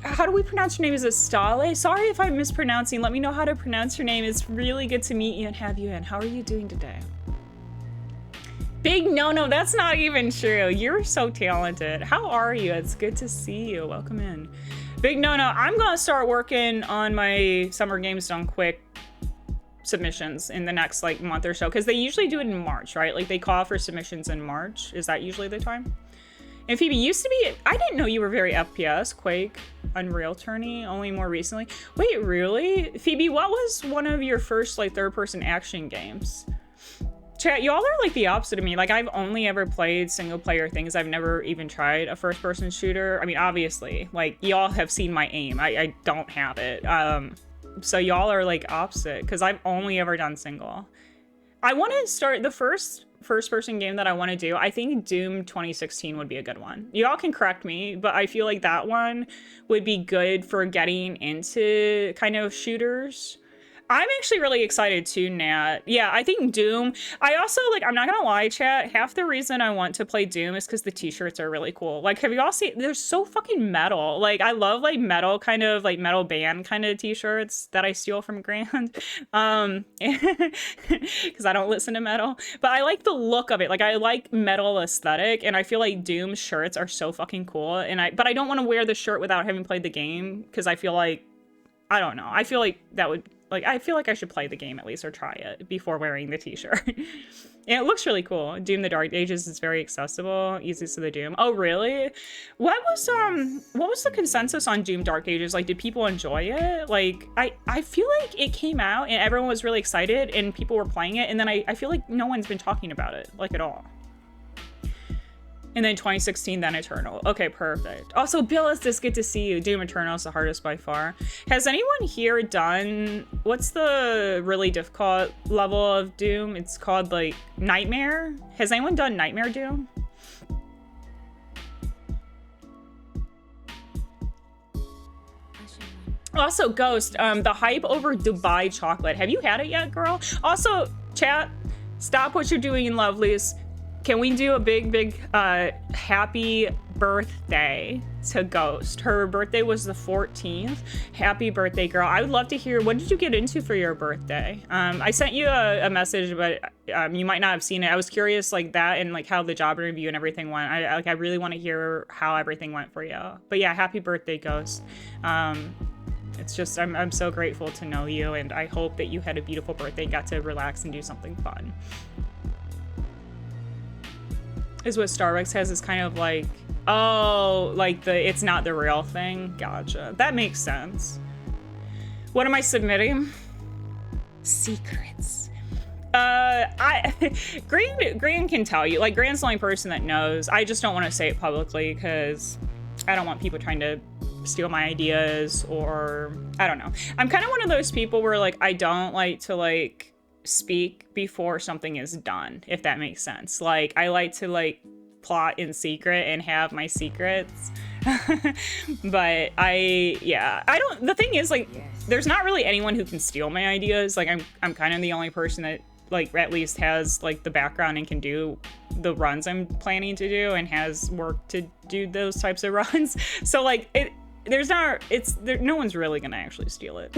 how do we pronounce your name? Is it Stale? Sorry if I'm mispronouncing. Let me know how to pronounce your name. It's really good to meet you and have you in. How are you doing today? Big no, that's not even true. You're so talented. How are you? It's good to see you. Welcome in. Big no, I'm gonna start working on my Summer Games Done Quick submissions in the next like month or so, because they usually do it in March, right? Like, they call for submissions in March. Is that usually the time? And Phoebe, used to be, I didn't know you were very FPS, Quake, Unreal tourney, only more recently. Wait, really? Phoebe, what was one of your first like third-person action games? Chat, y'all are like the opposite of me. Like, I've only ever played single-player things. I've never even tried a first-person shooter. I mean, obviously, like, y'all have seen my aim. I don't have it. So y'all are like opposite, because I've only ever done single. I want to start the first-person game that I want to do. I think Doom 2016 would be a good one. Y'all can correct me, but I feel like that one would be good for getting into kind of shooters. I'm actually really excited too, Nat. Yeah, I think Doom. I also, like, I'm not gonna lie, chat, half the reason I want to play Doom is because the t-shirts are really cool. Like, have you all seen, they're so fucking metal. Like, I love, like, metal kind of, like, metal band kind of t-shirts that I steal from Grand. Because I don't listen to metal. But I like the look of it. Like, I like metal aesthetic, and I feel like Doom shirts are so fucking cool. But I don't want to wear the shirt without having played the game, because I feel like, I don't know. I feel like that would, like, I feel like I should play the game at least, or try it before wearing the t-shirt. And it looks really cool. Doom the Dark Ages is very accessible, easy to the Doom. Oh, really? What was the consensus on Doom Dark Ages? Like, did people enjoy it? Like, I feel like it came out and everyone was really excited and people were playing it, and then I feel like no one's been talking about it, like, at all. And then 2016, then Eternal. Okay, perfect. Also, Bill, it's just good to see you. Doom Eternal is the hardest by far. Has anyone here done, what's the really difficult level of Doom? It's called, like, Nightmare? Has anyone done Nightmare Doom? Also, Ghost, the hype over Dubai chocolate. Have you had it yet, girl? Also, chat, stop what you're doing in Lovelies. Can we do a big, happy birthday to Ghost. Her birthday was the 14th. Happy birthday, girl. I would love to hear, what did you get into for your birthday? I sent you a message, but you might not have seen it. I was curious like that and like how the job interview and everything went. I really want to hear how everything went for you. But yeah, happy birthday, Ghost. It's just, I'm so grateful to know you, and I hope that you had a beautiful birthday and got to relax and do something fun. Is what Starbucks has is kind of like, oh, like it's not the real thing. Gotcha. That makes sense. What am I submitting? Secrets. Gran can tell you. Like, Gran's the only person that knows. I just don't want to say it publicly because I don't want people trying to steal my ideas, or I don't know. I'm kind of one of those people where like I don't like to like speak before something is done, if that makes sense. Like, I like to like plot in secret and have my secrets. But the thing is, like, there's not really anyone who can steal my ideas. Like, I'm kind of the only person that like at least has like the background and can do the runs I'm planning to do and has work to do those types of runs. So like no one's really gonna actually steal it.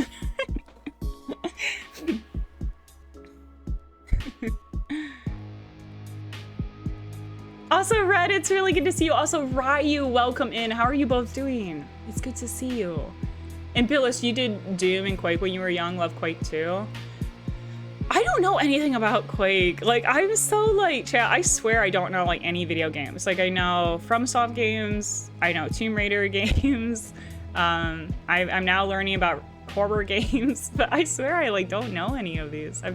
Also, Red, it's really good to see you. Also, Ryu, welcome in. How are you both doing? It's good to see you. And Billis, you did Doom and Quake when you were young. Love Quake too. I don't know anything about Quake. Like, I'm so like, chat, I swear I don't know like any video games. Like, I know FromSoft games, I know Tomb Raider games. I'm now learning about horror games, but I swear I like don't know any of these. I've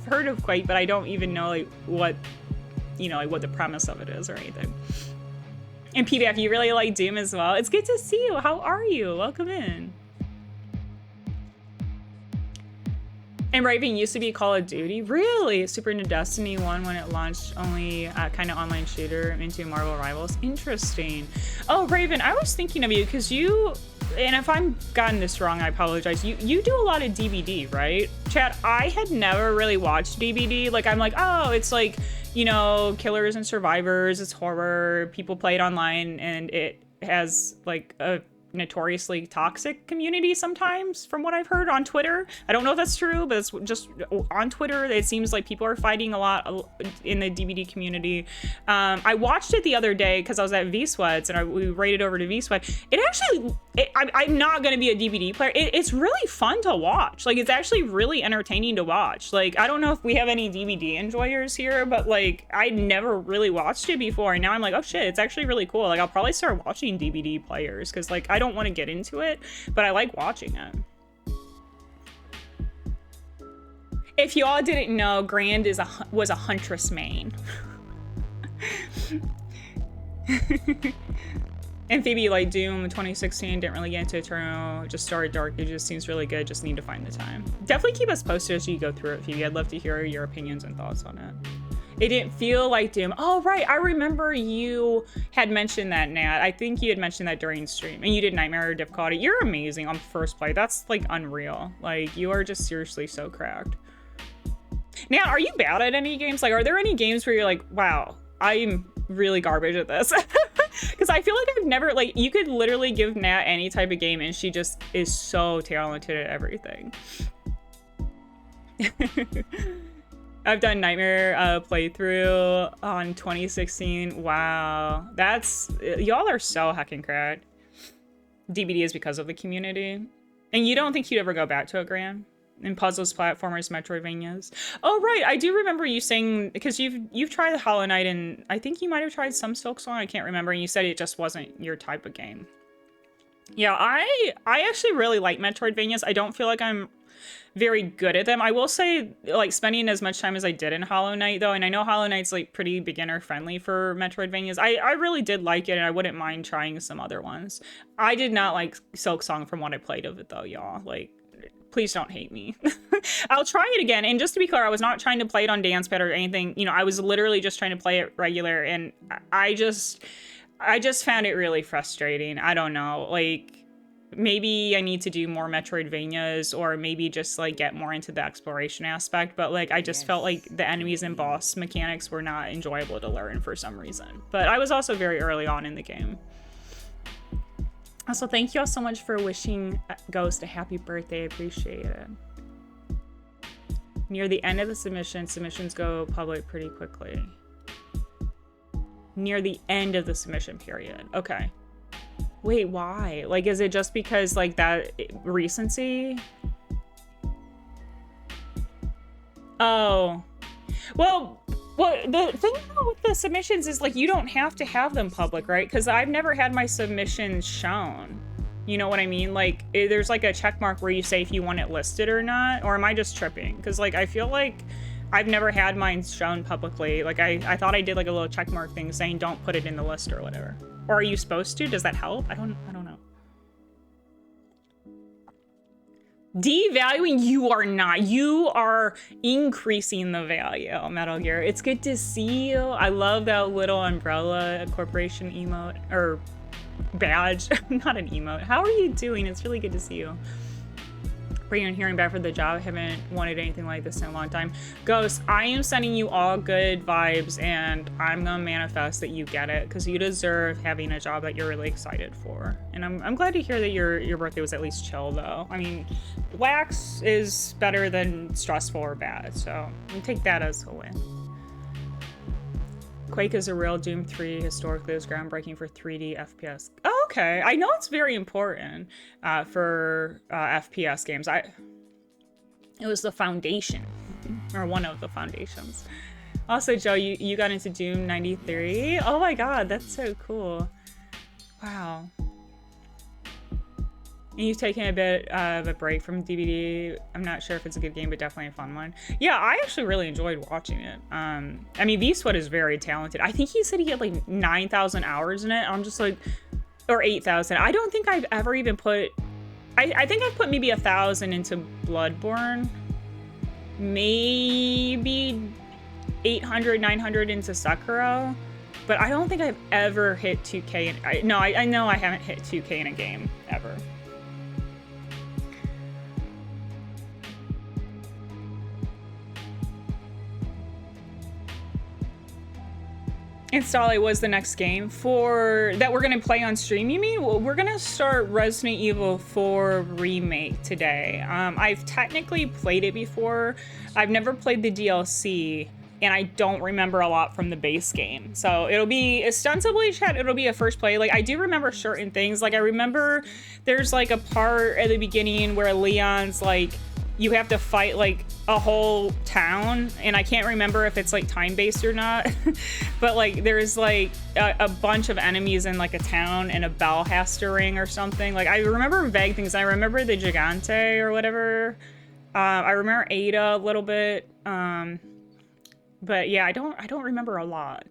heard of Quake, but I don't even know like what, like what the premise of it is or anything. And PBF, you really like Doom as well. It's good to see you. How are you? Welcome in. And Raven used to be Call of Duty. Really? Super into Destiny 1 when it launched, only kind of online shooter into Marvel Rivals. Interesting. Oh, Raven, I was thinking of you because you, and if I'm gotten this wrong, I apologize. You do a lot of DVD, right? Chat, I had never really watched DVD. Like, I'm like, oh, it's like, killers and survivors, it's horror, people play it online, and it has like a notoriously toxic community sometimes, from what I've heard on Twitter. I don't know if that's true, but it's just on Twitter, it seems like people are fighting a lot in the DVD community. I watched it the other day because I was at V-Sweats and we raided over to V-Sweat. I'm not going to be a DVD player. It's really fun to watch. Like, it's actually really entertaining to watch. Like, I don't know if we have any DVD enjoyers here, but like, I never really watched it before, and now I'm like, oh shit, it's actually really cool. Like, I'll probably start watching DVD players because like, I don't want to get into it, but I like watching it. If y'all didn't know, Grand was a Huntress main. And Phoebe, like Doom 2016, didn't really get into Eternal, just started Dark Ages, seems really good, just need to find the time. Definitely keep us posted as you go through it, Phoebe. I'd love to hear your opinions and thoughts on it. It didn't feel like Doom. Oh, right. I remember you had mentioned that, Nat. I think you had mentioned that during stream. And you did Nightmare difficulty. You're amazing on first play. That's, like, unreal. Like, you are just seriously so cracked. Nat, are you bad at any games? Like, are there any games where you're like, wow, I'm really garbage at this? Because I feel like I've never, like, you could literally give Nat any type of game and she just is so talented at everything. I've done Nightmare playthrough on 2016. Wow, y'all are so heckin' cracked. DVD is because of the community. And you don't think you'd ever go back to it, Graham? In puzzles, platformers, Metroidvanias. Oh right, I do remember you saying, because you've tried the Hollow Knight, and I think you might have tried some Silksong, I can't remember, and you said it just wasn't your type of game. Yeah, I actually really like Metroidvanias. I don't feel like I'm very good at them. I will say, like, spending as much time as I did in Hollow Knight, though, and I know Hollow Knight's, like, pretty beginner-friendly for Metroidvanias, I really did like it, and I wouldn't mind trying some other ones. I did not like Silksong from what I played of it, though, y'all. Like, please don't hate me. I'll try it again, and just to be clear, I was not trying to play it on Dancepad or anything. You know, I was literally just trying to play it regular, and I just found it really frustrating. I don't know, like, maybe I need to do more Metroidvanias, or maybe just like get more into the exploration aspect. But like I just felt like the enemies and boss mechanics were not enjoyable to learn for some reason. But I was also very early on in the game. Also, thank you all so much for wishing Ghost a happy birthday. I appreciate it. Near the end of the submission, submissions go public pretty quickly. Near the end of the submission period. Okay. Wait, why? Like, is it just because, like, that recency? Oh. Well, the thing with the submissions is, like, you don't have to have them public, right? Because I've never had my submissions shown. You know what I mean? Like, there's, like, a check mark where you say if you want it listed or not. Or am I just tripping? Because, like, I feel like I've never had mine shown publicly. Like, I thought I did, like, a little check mark thing saying don't put it in the list or whatever. Or are you supposed to? Does that help? I don't know. Devaluing? You are not. You are increasing the value, Metal Gear. It's good to see you. I love that little umbrella corporation emote, or badge. Not an emote. How are you doing? It's really good to see you. Bring on hearing back for the job. I haven't wanted anything like this in a long time. Ghost, I am sending you all good vibes, and I'm gonna manifest that you get it, because you deserve having a job that you're really excited for. And I'm glad to hear that your birthday was at least chill, though. I mean, lax is better than stressful or bad, so you take that as a win. Quake is a real. Doom 3 historically is groundbreaking for 3D FPS. Oh, okay. I know it's very important for FPS games. It was the foundation, or one of the foundations. Also, Joe, you got into Doom 93. Oh my god, that's so cool. Wow. And you've taken a bit of a break from DVD. I'm not sure if it's a good game, but definitely a fun one. Yeah, I actually really enjoyed watching it. I mean, V-Sweat is very talented. I think he said he had like 9,000 hours in it. I'm just like, or 8,000. I don't think I've ever even put, I think I've put maybe 1,000 into Bloodborne. Maybe 800, 900 into Sekiro. But I don't think I've ever hit 2K. I know I haven't hit 2K in a game, ever. Installe was the next game for that we're gonna play on stream, you mean? Well, we're gonna start Resident Evil 4 Remake today. I've technically played it before. I've never played the DLC, and I don't remember a lot from the base game. So it'll be ostensibly, chat, it'll be a first play. Like, I do remember certain things. Like, I remember there's like a part at the beginning where Leon's like, you have to fight like a whole town, and I can't remember if it's like time-based or not. But like there's like a bunch of enemies in like a town, and a bell has to ring or something. Like, I remember vague things. I remember the Gigante or whatever. I remember Ada a little bit. But yeah, I don't remember a lot.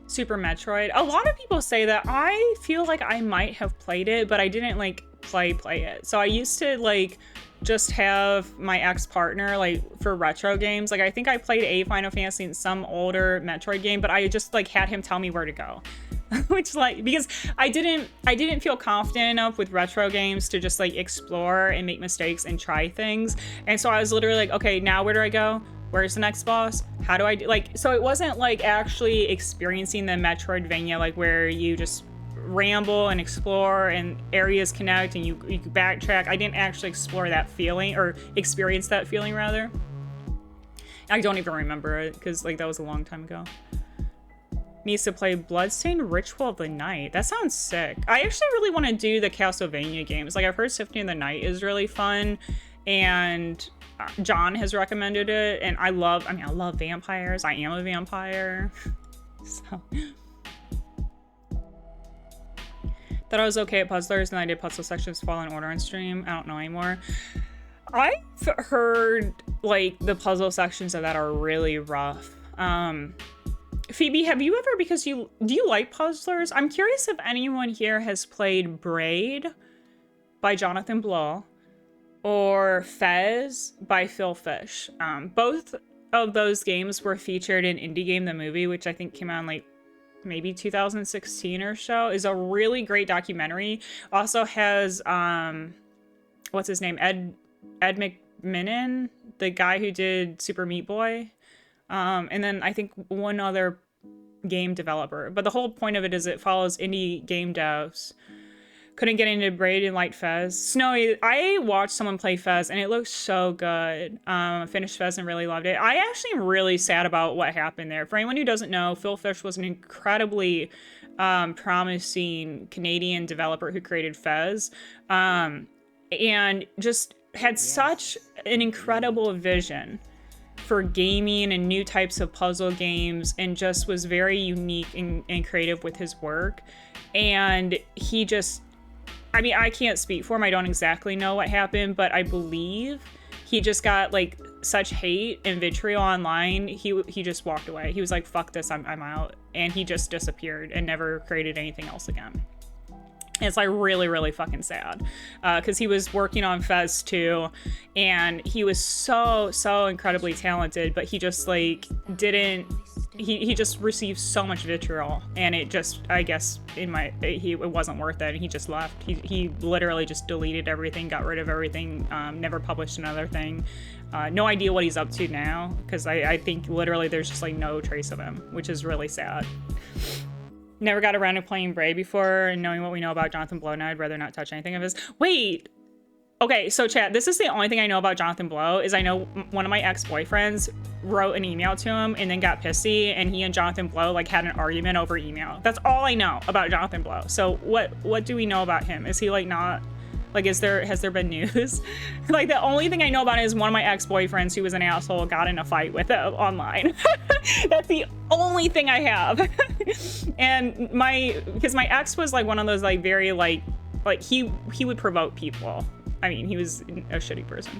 Super Metroid. A lot of people say that. I feel like I might have played it, but I didn't like play it. So I used to like just have my ex-partner like for retro games. Like, I think I played a Final Fantasy and some older Metroid game, but I just like had him tell me where to go. Which, like, because I didn't feel confident enough with retro games to just like explore and make mistakes and try things. And so I was literally like, okay, now where do I go? Where's the next boss? How do I do, like, so it wasn't like actually experiencing the Metroidvania, like where you just ramble and explore and areas connect and you backtrack. I didn't actually explore that feeling, or experience that feeling rather. I don't even remember it because like that was a long time ago. Needs to play Bloodstained Ritual of the Night. That sounds sick. I actually really want to do the Castlevania games. Like, I've heard Symphony of the Night is really fun, and John has recommended it, and I love vampires. I am a vampire. So thought I was okay at puzzlers, and I did puzzle sections fall in order on stream. I don't know anymore. I've heard like the puzzle sections of that are really rough. Phoebe, have you ever, because do you like puzzlers? I'm curious if anyone here has played Braid by Jonathan Blow. or Fez by Phil Fish. Both of those games were featured in Indie Game the Movie, which I think came out in like maybe 2016 or so. Is a really great documentary. Also has what's his name? Ed McMillan, the guy who did Super Meat Boy. And then I think one other game developer. But the whole point of it is it follows indie game devs. Couldn't get into Braid and Light Fez. Snowy, I watched someone play Fez and it looked so good. Finished Fez and really loved it. I actually am really sad about what happened there. For anyone who doesn't know, Phil Fish was an incredibly promising Canadian developer who created Fez. And just had such an incredible vision for gaming and new types of puzzle games, and just was very unique and creative with his work. And he just, I mean, I can't speak for him. I don't exactly know what happened, but I believe he just got like such hate and vitriol online. He just walked away. He was like, fuck this, I'm out. And he just disappeared and never created anything else again. And it's like really, really fucking sad, because he was working on Fez 2 and he was so incredibly talented, but he just like didn't, he just received so much vitriol, and it just, I guess it wasn't worth it, and he just left. He literally just deleted everything, got rid of everything, never published another thing. No idea what he's up to now, because I think literally there's just like no trace of him, which is really sad. Never got around to playing Bray before, and knowing what we know about Jonathan Blow now, I'd rather not touch anything of his. Wait! Okay, so chat, this is the only thing I know about Jonathan Blow, is I know one of my ex-boyfriends wrote an email to him and then got pissy, and he and Jonathan Blow like had an argument over email. That's all I know about Jonathan Blow. So what do we know about him? Is he like not, like, has there been news? Like, the only thing I know about it is one of my ex-boyfriends who was an asshole got in a fight with it online. That's the only thing I have. And because my ex was like one of those like very like he would provoke people. I mean, he was a shitty person.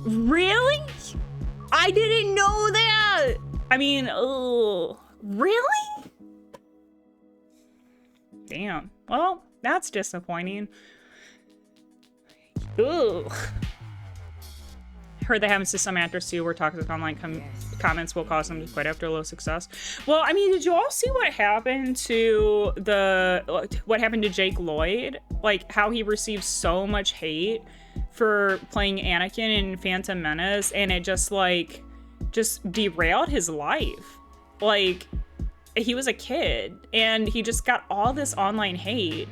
Really? I didn't know that. I mean, really? Damn. Well, that's disappointing. Ugh. Heard that happens to some actors too, where toxic online comments will cause them to quit after low success. Well, I mean, did you all see what happened to Jake Lloyd? Like, how he received so much hate for playing Anakin in Phantom Menace, and it just derailed his life. Like, he was a kid and he just got all this online hate.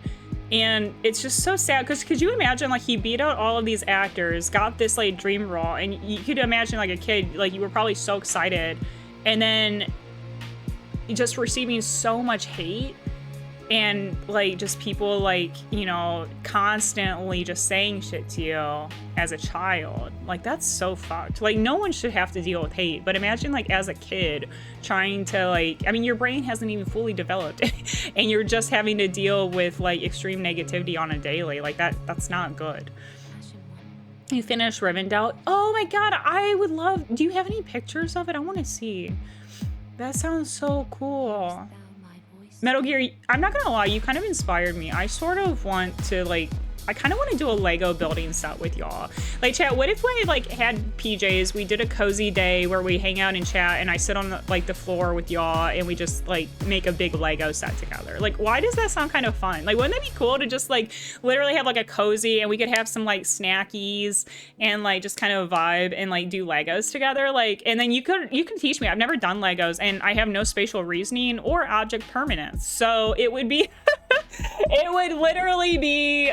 And it's just so sad, because could you imagine, like, he beat out all of these actors, got this like dream role, and you could imagine like a kid, like, you were probably so excited, and then just receiving so much hate, and like just people like, you know, constantly just saying shit to you as a child. Like, that's so fucked. Like, no one should have to deal with hate, but imagine like as a kid trying to like, I mean, your brain hasn't even fully developed and you're just having to deal with like extreme negativity on a daily. Like, that's not good. You finished Rivendell? Oh my god, I would love, do you have any pictures of it? I want to see. That sounds so cool. Metal Gear, I'm not gonna lie, you kind of inspired me. I sort of want to like, I kind of want to do a Lego building set with y'all. Like, chat, what if we like had PJs, we did a cozy day where we hang out and chat, and I sit on the floor with y'all and we just like make a big Lego set together? Like, why does that sound kind of fun? Like, wouldn't that be cool to just like literally have like a cozy, and we could have some like snackies and like just kind of vibe and like do Legos together? Like, and then you can teach me. I've never done Legos and I have no spatial reasoning or object permanence. So it would be it would literally be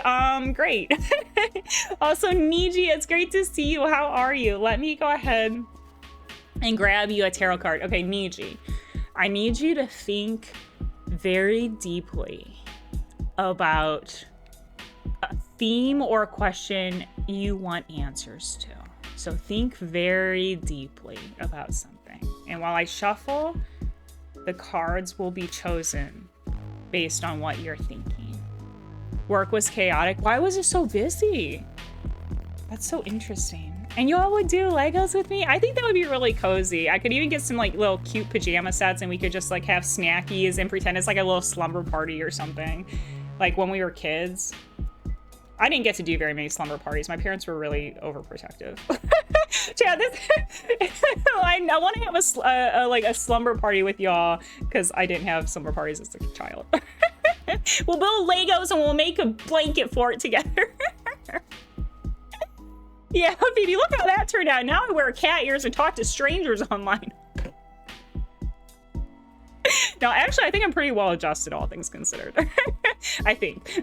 great. Also, Niji, it's great to see you. How are you? Let me go ahead and grab you a tarot card. Okay, Niji, I need you to think very deeply about a theme or a question you want answers to. So think very deeply about something. And while I shuffle, the cards will be chosen based on what you're thinking. Work was chaotic. Why was it so busy? That's so interesting. And you all would do Legos with me? I think that would be really cozy. I could even get some like little cute pajama sets, and we could just like have snackies and pretend it's like a little slumber party or something, like when we were kids. I didn't get to do very many slumber parties. My parents were really overprotective. Chad, this I want to have like a slumber party with y'all because I didn't have slumber parties as a child. We'll build Legos and we'll make a blanket for it together. Yeah, Phoebe, look how that turned out. Now I wear cat ears and talk to strangers online. No, actually, I think I'm pretty well adjusted, all things considered. I think.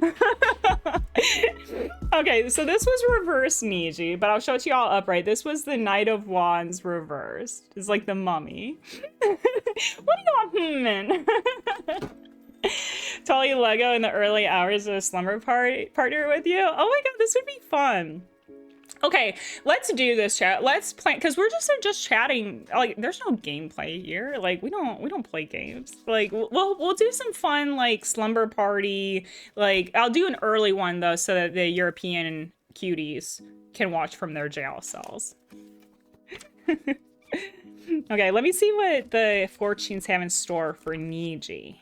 Okay, so this was reverse Niji, but I'll show it to y'all upright. This was the Knight of Wands reversed. It's like the mummy. What are y'all humming? Tolly Lego in the early hours of a slumber partner with you. Oh my god, this would be fun. Okay, let's do this, chat. Let's play, because we're just chatting. Like, there's no gameplay here. Like, we don't play games. Like, we'll do some fun like slumber party. Like, I'll do an early one though, so that the European cuties can watch from their jail cells. Okay, let me see what the fortunes have in store for Niji.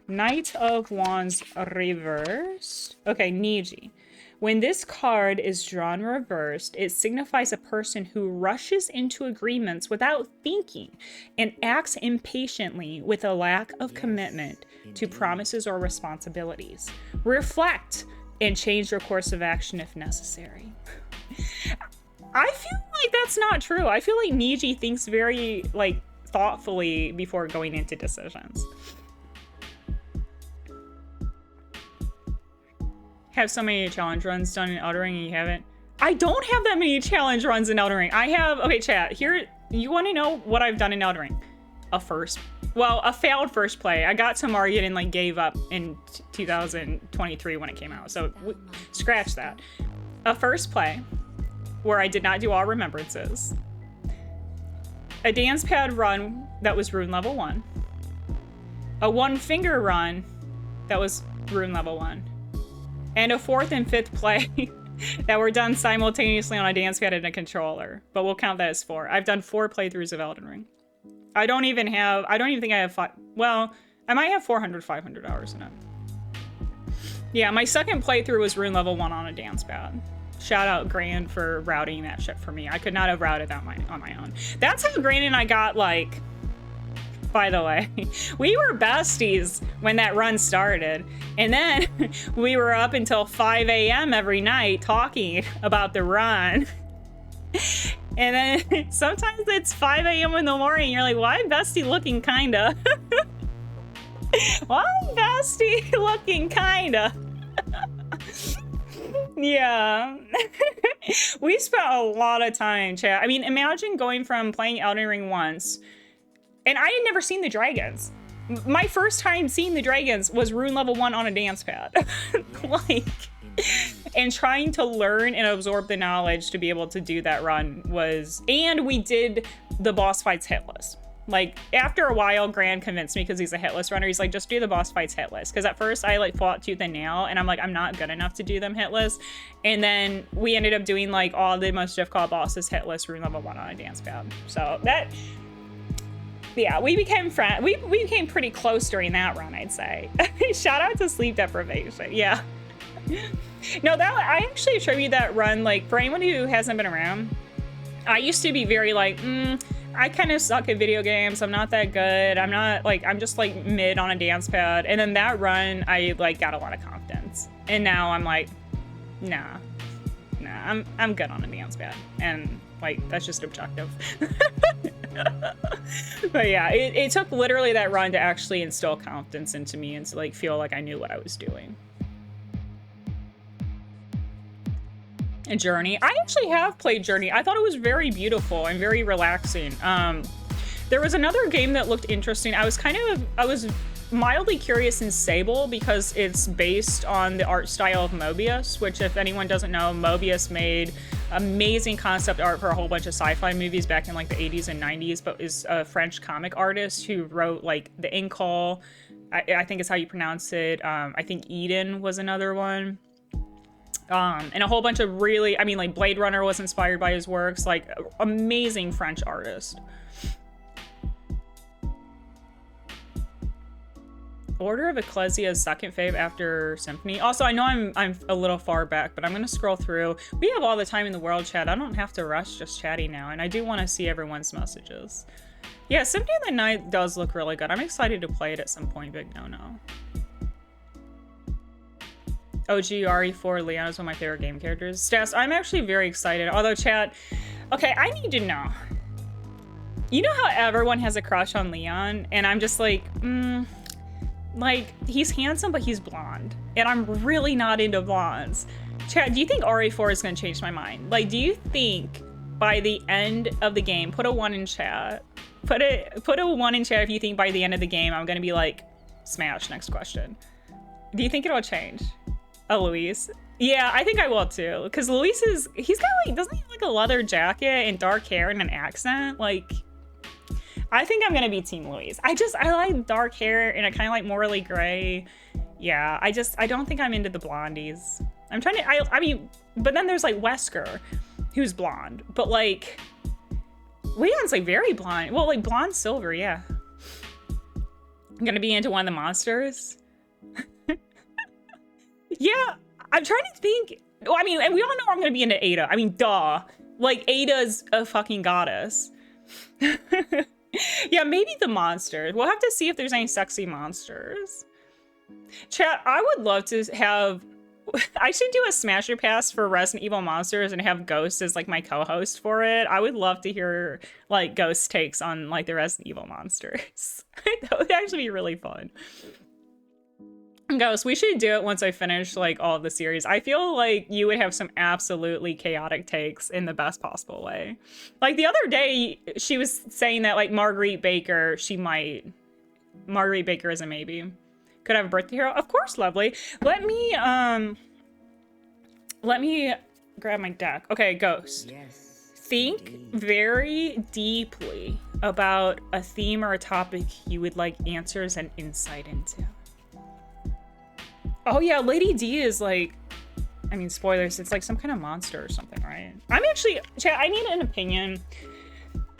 Knight of Wands reversed. Okay, Niji. When this card is drawn reversed, it signifies a person who rushes into agreements without thinking and acts impatiently with a lack of commitment to promises or responsibilities. Reflect and change your course of action if necessary. I feel like that's not true. I feel like Niji thinks very like thoughtfully before going into decisions. Have so many challenge runs done in Elden Ring and you haven't? I don't have that many challenge runs in Elden Ring. I have, okay, chat, here, you want to know what I've done in Elden Ring? A failed first play. I got to Margit and like gave up in 2023 when it came out. So scratch that. A first play where I did not do all remembrances. A dance pad run that was rune level 1. A one finger run that was rune level 1. And a 4th and 5th play that were done simultaneously on a dance pad and a controller. But we'll count that as 4. I've done 4 playthroughs of Elden Ring. I don't even think I have 5. Well, I might have 500 hours in it. Yeah, my second playthrough was rune level 1 on a dance pad. Shout out Grand for routing that shit for me. I could not have routed that on my own. That's how Grand and I got, like... By the way, we were besties when that run started. And then we were up until 5 a.m. every night talking about the run. And then sometimes it's 5 a.m. in the morning. You're like, why bestie looking kinda? Why bestie looking kinda? Yeah. We spent a lot of time, chat. I mean, imagine going from playing Elden Ring once. And I had never seen the dragons. My first time seeing the dragons was rune level 1 on a dance pad. Like, and trying to learn and absorb the knowledge to be able to do that run was, and we did the boss fights hitless. Like, after a while, Gran convinced me because he's a hitless runner. He's like, just do the boss fights hitless. Because at first I like fought tooth and nail and I'm like, I'm not good enough to do them hitless. And then we ended up doing like all the most difficult bosses hitless rune level 1 on a dance pad. So that, yeah, we became friends. We became pretty close during that run, I'd say. Shout out to sleep deprivation. Yeah. No, that I actually attribute that run, like, for anyone who hasn't been around, I used to be very like, I kind of suck at video games. I'm not that good. I'm not like, I'm just like mid on a dance pad. And then that run, I like got a lot of confidence. And now I'm like, nah, I'm good on a dance pad. And like, that's just objective. But yeah, it took literally that run to actually instill confidence into me and to like feel like I knew what I was doing. And Journey, I actually have played Journey. I thought it was very beautiful and very relaxing. There was another game that looked interesting. I was mildly curious in Sable because it's based on the art style of Mobius, which if anyone doesn't know, Mobius made amazing concept art for a whole bunch of sci-fi movies back in like the 80s and 90s, but is a French comic artist who wrote like The Inkle, I think is how you pronounce it. I think Eden was another one. And a whole bunch of really, I mean, like Blade Runner was inspired by his works, like amazing French artist. Order of Ecclesia's second fave after Symphony. Also, I know I'm a little far back, but I'm gonna scroll through. We have all the time in the world, chat. I don't have to rush just chatting now, and I do want to see everyone's messages. Yeah, Symphony of the Night does look really good. I'm excited to play it at some point, Big No. OG RE4 Leon is one of my favorite game characters. Stas, I'm actually very excited. Although, chat, okay, I need to know. You know how everyone has a crush on Leon, and I'm just like, like, he's handsome, but he's blonde. And I'm really not into blondes. Chat, do you think RE4 is going to change my mind? Like, do you think by the end of the game, put a 1 in chat. Put a 1 in chat if you think by the end of the game I'm going to be like, smash, next question. Do you think it'll change? Oh, Luis. Yeah, I think I will too. Because Luis he's got like, doesn't he have like a leather jacket and dark hair and an accent? Like, I think I'm gonna be Team Luis. I like dark hair and I kind of like morally gray. Yeah, I don't think I'm into the blondies. I'm trying to, I mean, but then there's like Wesker, who's blonde. But like, Leon's like very blonde. Well, like blonde silver, yeah. I'm gonna be into one of the monsters. Yeah, I'm trying to think. Well, I mean, and we all know I'm gonna be into Ada. I mean, duh. Like, Ada's a fucking goddess. Yeah, maybe the monsters. We'll have to see if there's any sexy monsters. Chat, I would love to have... I should do a Smasher Pass for Resident Evil Monsters and have Ghost as, like, my co-host for it. I would love to hear, like, Ghost takes on, like, the Resident Evil monsters. That would actually be really fun. Ghost, we should do it once I finish, like, all of the series. I feel like you would have some absolutely chaotic takes in the best possible way. Like, the other day, she was saying that, like, Marguerite Baker, Marguerite Baker is a maybe. Could have a birthday hero? Of course, lovely. Let me grab my deck. Okay, Ghost. Yes. Think indeed. very deeply about a theme or a topic you would like answers and insight into. Oh yeah, Lady D is like, I mean, spoilers, it's like some kind of monster or something, right? I'm actually, chat, I need an opinion.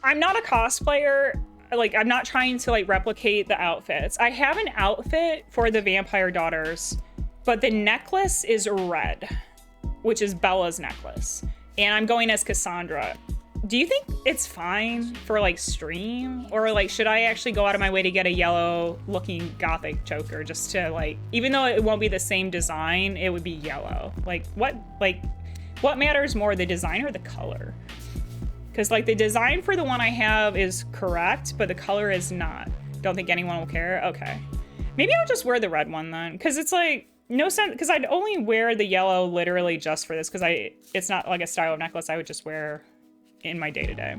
I'm not a cosplayer. Like, I'm not trying to like replicate the outfits. I have an outfit for the Vampire Daughters, but the necklace is red, which is Bella's necklace. And I'm going as Cassandra. Do you think it's fine for like stream? Or like, should I actually go out of my way to get a yellow looking gothic choker just to like, even though it won't be the same design, it would be yellow. Like what matters more, the design or the color? Because like the design for the one I have is correct, but the color is not. Don't think anyone will care? Okay. Maybe I'll just wear the red one then. Because it's like, no sense, because I'd only wear the yellow literally just for this, because it's not like a style of necklace I would just wear in my day-to-day.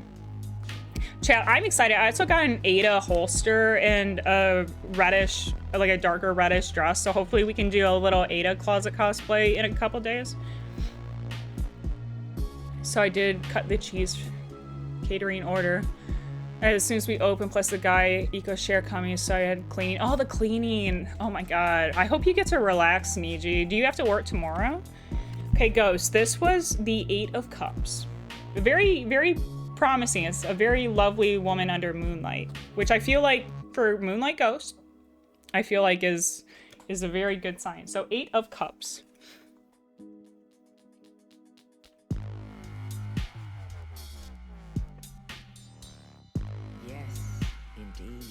Chat, I'm excited. I also got an Ada holster and a reddish, like a darker reddish dress, so hopefully we can do a little Ada closet cosplay in a couple days. So I did cut the cheese catering order as soon as we open, plus the guy eco share coming, so I had clean. Oh, the cleaning. Oh my god. I hope you get to relax, Niji. Do you have to work tomorrow? Okay, Ghost, this was the 8 of Cups. Very, very promising. It's a very lovely woman under moonlight, which I feel like for Moonlight Ghost, I feel like is a very good sign. So 8 of Cups. Yes, indeed.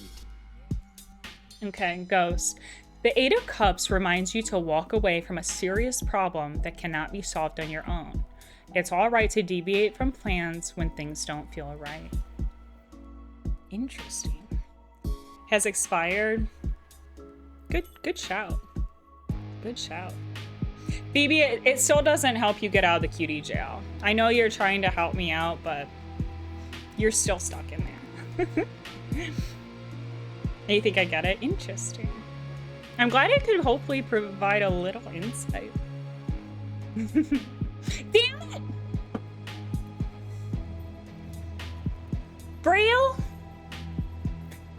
Okay, Ghost. The 8 of Cups reminds you to walk away from a serious problem that cannot be solved on your own. It's all right to deviate from plans when things don't feel right. Interesting. Has expired. Good shout. Good shout. Phoebe, it still doesn't help you get out of the cutie jail. I know you're trying to help me out, but you're still stuck in there. You think I get it? Interesting. I'm glad it could hopefully provide a little insight. Damn it! Braille?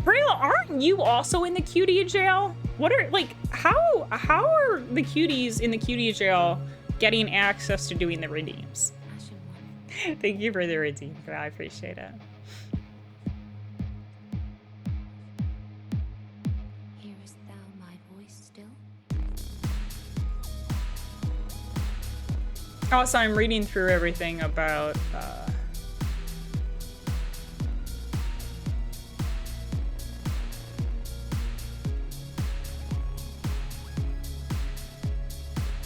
Braille, aren't you also in the cutie jail? What are, like, how are the cuties in the cutie jail getting access to doing the redeems? Thank you for the redeem. I appreciate it. Hearest thou my Also, I'm reading through everything about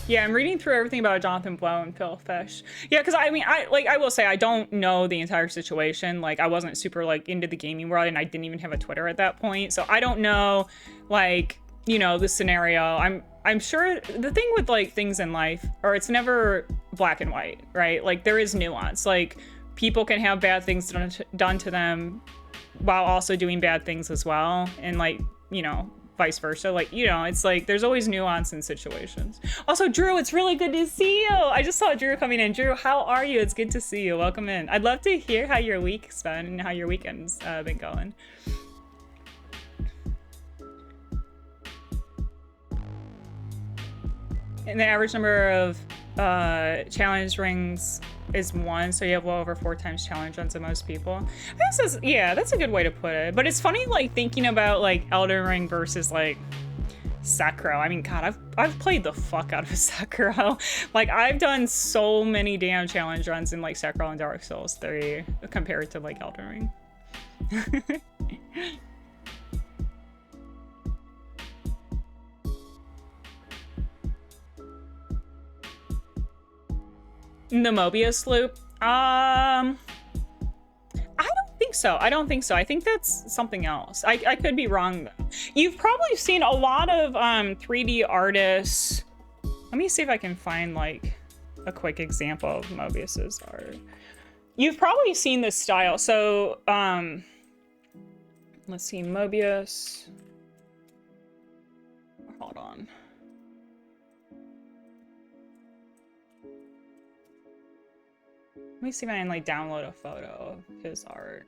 yeah, I'm reading through everything about Jonathan Blow and Phil Fish. Yeah, because I mean, I will say I don't know the entire situation. Like, I wasn't super like into the gaming world, and I didn't even have a Twitter at that point, so I don't know, like, you know, the scenario. I'm sure the thing with like things in life, or it's never black and white, right? Like, there is nuance. Like, people can have bad things done to them while also doing bad things as well, and like, you know, vice versa. Like, you know, it's like there's always nuance in situations. Also, Drew, it's really good to see you. I just saw Drew coming in. Drew, how are you? It's good to see you. Welcome in. I'd love to hear how your week's been and how your weekend's been going. And the average number of challenge rings is 1, so you have well over 4 times challenge runs than most people. This is, yeah, that's a good way to put it. But it's funny, like, thinking about like Elden Ring versus like Sekiro. I mean, God, I've played the fuck out of Sekiro. Like, I've done so many damn challenge runs in like Sekiro and Dark Souls 3 compared to like Elden Ring. The Mobius loop? I don't think so. I don't think so. I think that's something else. I could be wrong though. You've probably seen a lot of 3D artists. Let me see if I can find like a quick example of Mobius's art. You've probably seen this style. So let's see, Mobius. Hold on. Let me see if I can like download a photo of his art.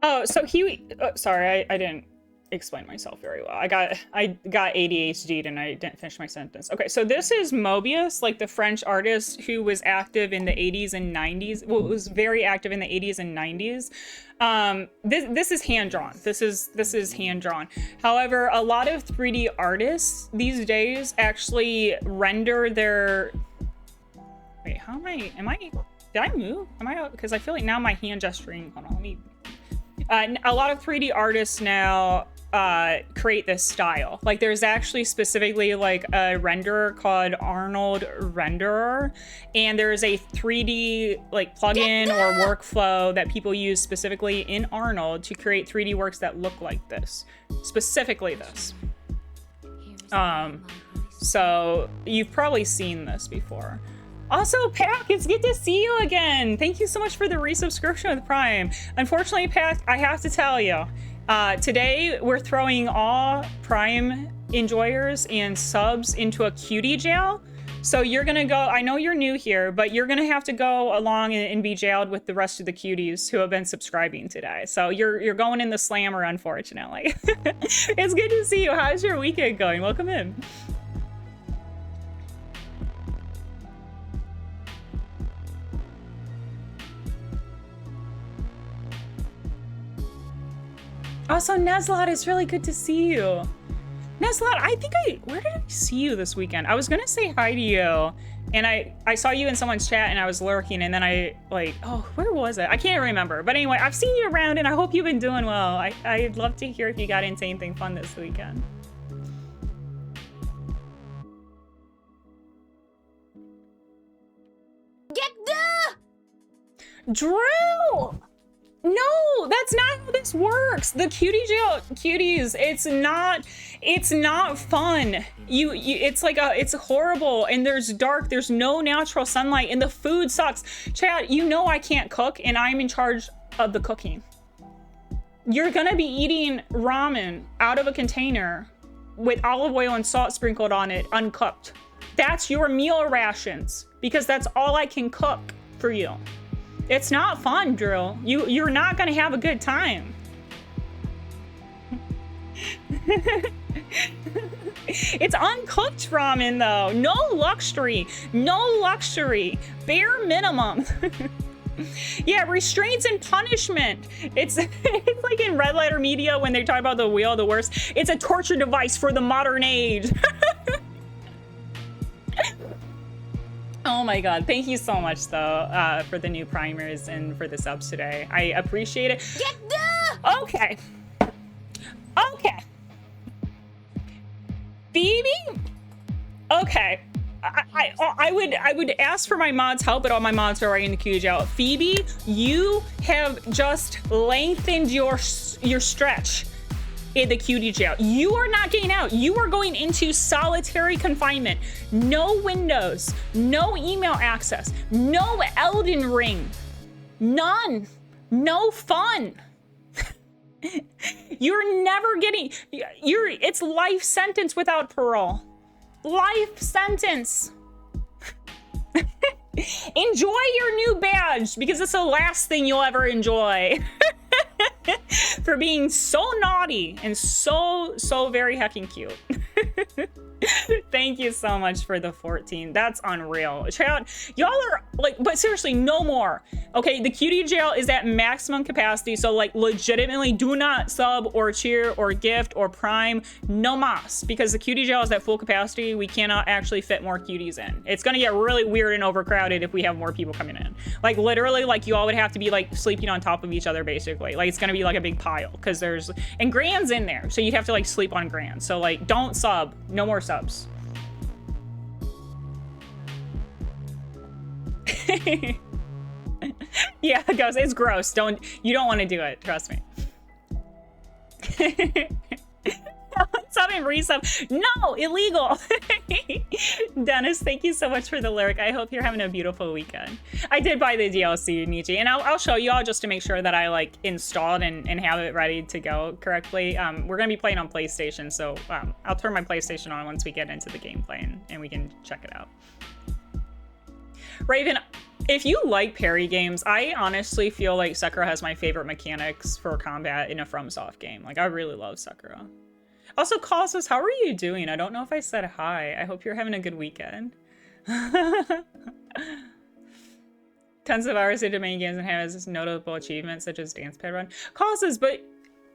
Oh, so sorry, I didn't explain myself very well. I got ADHD'd and I didn't finish my sentence. Okay, so this is Mobius, like the French artist who was active in the 80s and 90s. Well, was very active in the 80s and 90s. This is hand drawn. This is hand drawn. However, a lot of 3D artists these days actually render their. Wait, how am I? Did I move? Am I? Because I feel like now my hand gesturing. Hold on, let me. A lot of 3D artists now create this style. Like, there's actually specifically like a renderer called Arnold Renderer, and there's a 3D like plugin or workflow that people use specifically in Arnold to create 3D works that look like this, specifically this. So you've probably seen this before. Also, Pack, it's good to see you again. Thank you so much for the resubscription with Prime. Unfortunately, Pack, I have to tell you, today we're throwing all Prime enjoyers and subs into a cutie jail. So you're gonna go, I know you're new here, but you're gonna have to go along and be jailed with the rest of the cuties who have been subscribing today. So you're going in the slammer, unfortunately. It's good to see you. How's your weekend going? Welcome in. Also, Nezlot, it's really good to see you. Nezlot, where did I see you this weekend? I was gonna say hi to you, and I saw you in someone's chat and I was lurking, and then where was it? I can't remember. But anyway, I've seen you around and I hope you've been doing well. I'd love to hear if you got into anything fun this weekend. Get the Drew! No, that's not how this works. The cutie jail, cuties, it's not fun. It's horrible, and there's dark, there's no natural sunlight, and the food sucks. Chat, you know I can't cook, and I'm in charge of the cooking. You're gonna be eating ramen out of a container with olive oil and salt sprinkled on it, uncooked. That's your meal rations, because that's all I can cook for you. It's not fun, Drill. You're not gonna have a good time. It's uncooked ramen though. No luxury. No luxury. Bare minimum. Yeah, restraints and punishment. It's it's like in Red Letter Media when they talk about the wheel of the worst. It's a torture device for the modern age. Oh my god, thank you so much though for the new primers and for the subs today. I appreciate it. Get the... Okay. Okay. Phoebe? Okay. I would ask for my mods' help, but all my mods are already in the queue jail. Phoebe, you have just lengthened your stretch in the cutie jail. You are not getting out. You are going into solitary confinement. No windows, no email access, no Elden Ring, none, no fun. You're never getting, it's life sentence without parole. Life sentence. Enjoy your new badge because it's the last thing you'll ever enjoy. For being so naughty and so very heckin' cute. Thank you so much for the 14. That's unreal. Chat, y'all are like, but seriously, no more. Okay, the cutie jail is at maximum capacity, so like legitimately do not sub or cheer or gift or prime, no mas, because the cutie jail is at full capacity. We cannot actually fit more cuties in. It's gonna get really weird and overcrowded if we have more people coming in. Like literally, like you all would have to be like sleeping on top of each other basically. Like it's gonna be like a big pile because there's, and Gran's in there, so you'd have to like sleep on Gran. So like don't sub, no more subs. Yeah, it goes. It's gross. You don't want to do it. Trust me. Sub and resub. No, illegal. Dennis, thank you so much for the lyric. I hope you're having a beautiful weekend. I did buy the DLC, Nietzsche, and I'll show you all just to make sure that I like installed and have it ready to go correctly. We're gonna be playing on PlayStation, so I'll turn my PlayStation on once we get into the gameplay and we can check it out. Raven, if you like parry games, I honestly feel like Sekiro has my favorite mechanics for combat in a FromSoft game. Like, I really love Sekiro. Also, Causus, how are you doing? I don't know if I said hi. I hope you're having a good weekend. Tons of hours into main games and has notable achievements such as Dance Pad Run. Causus, but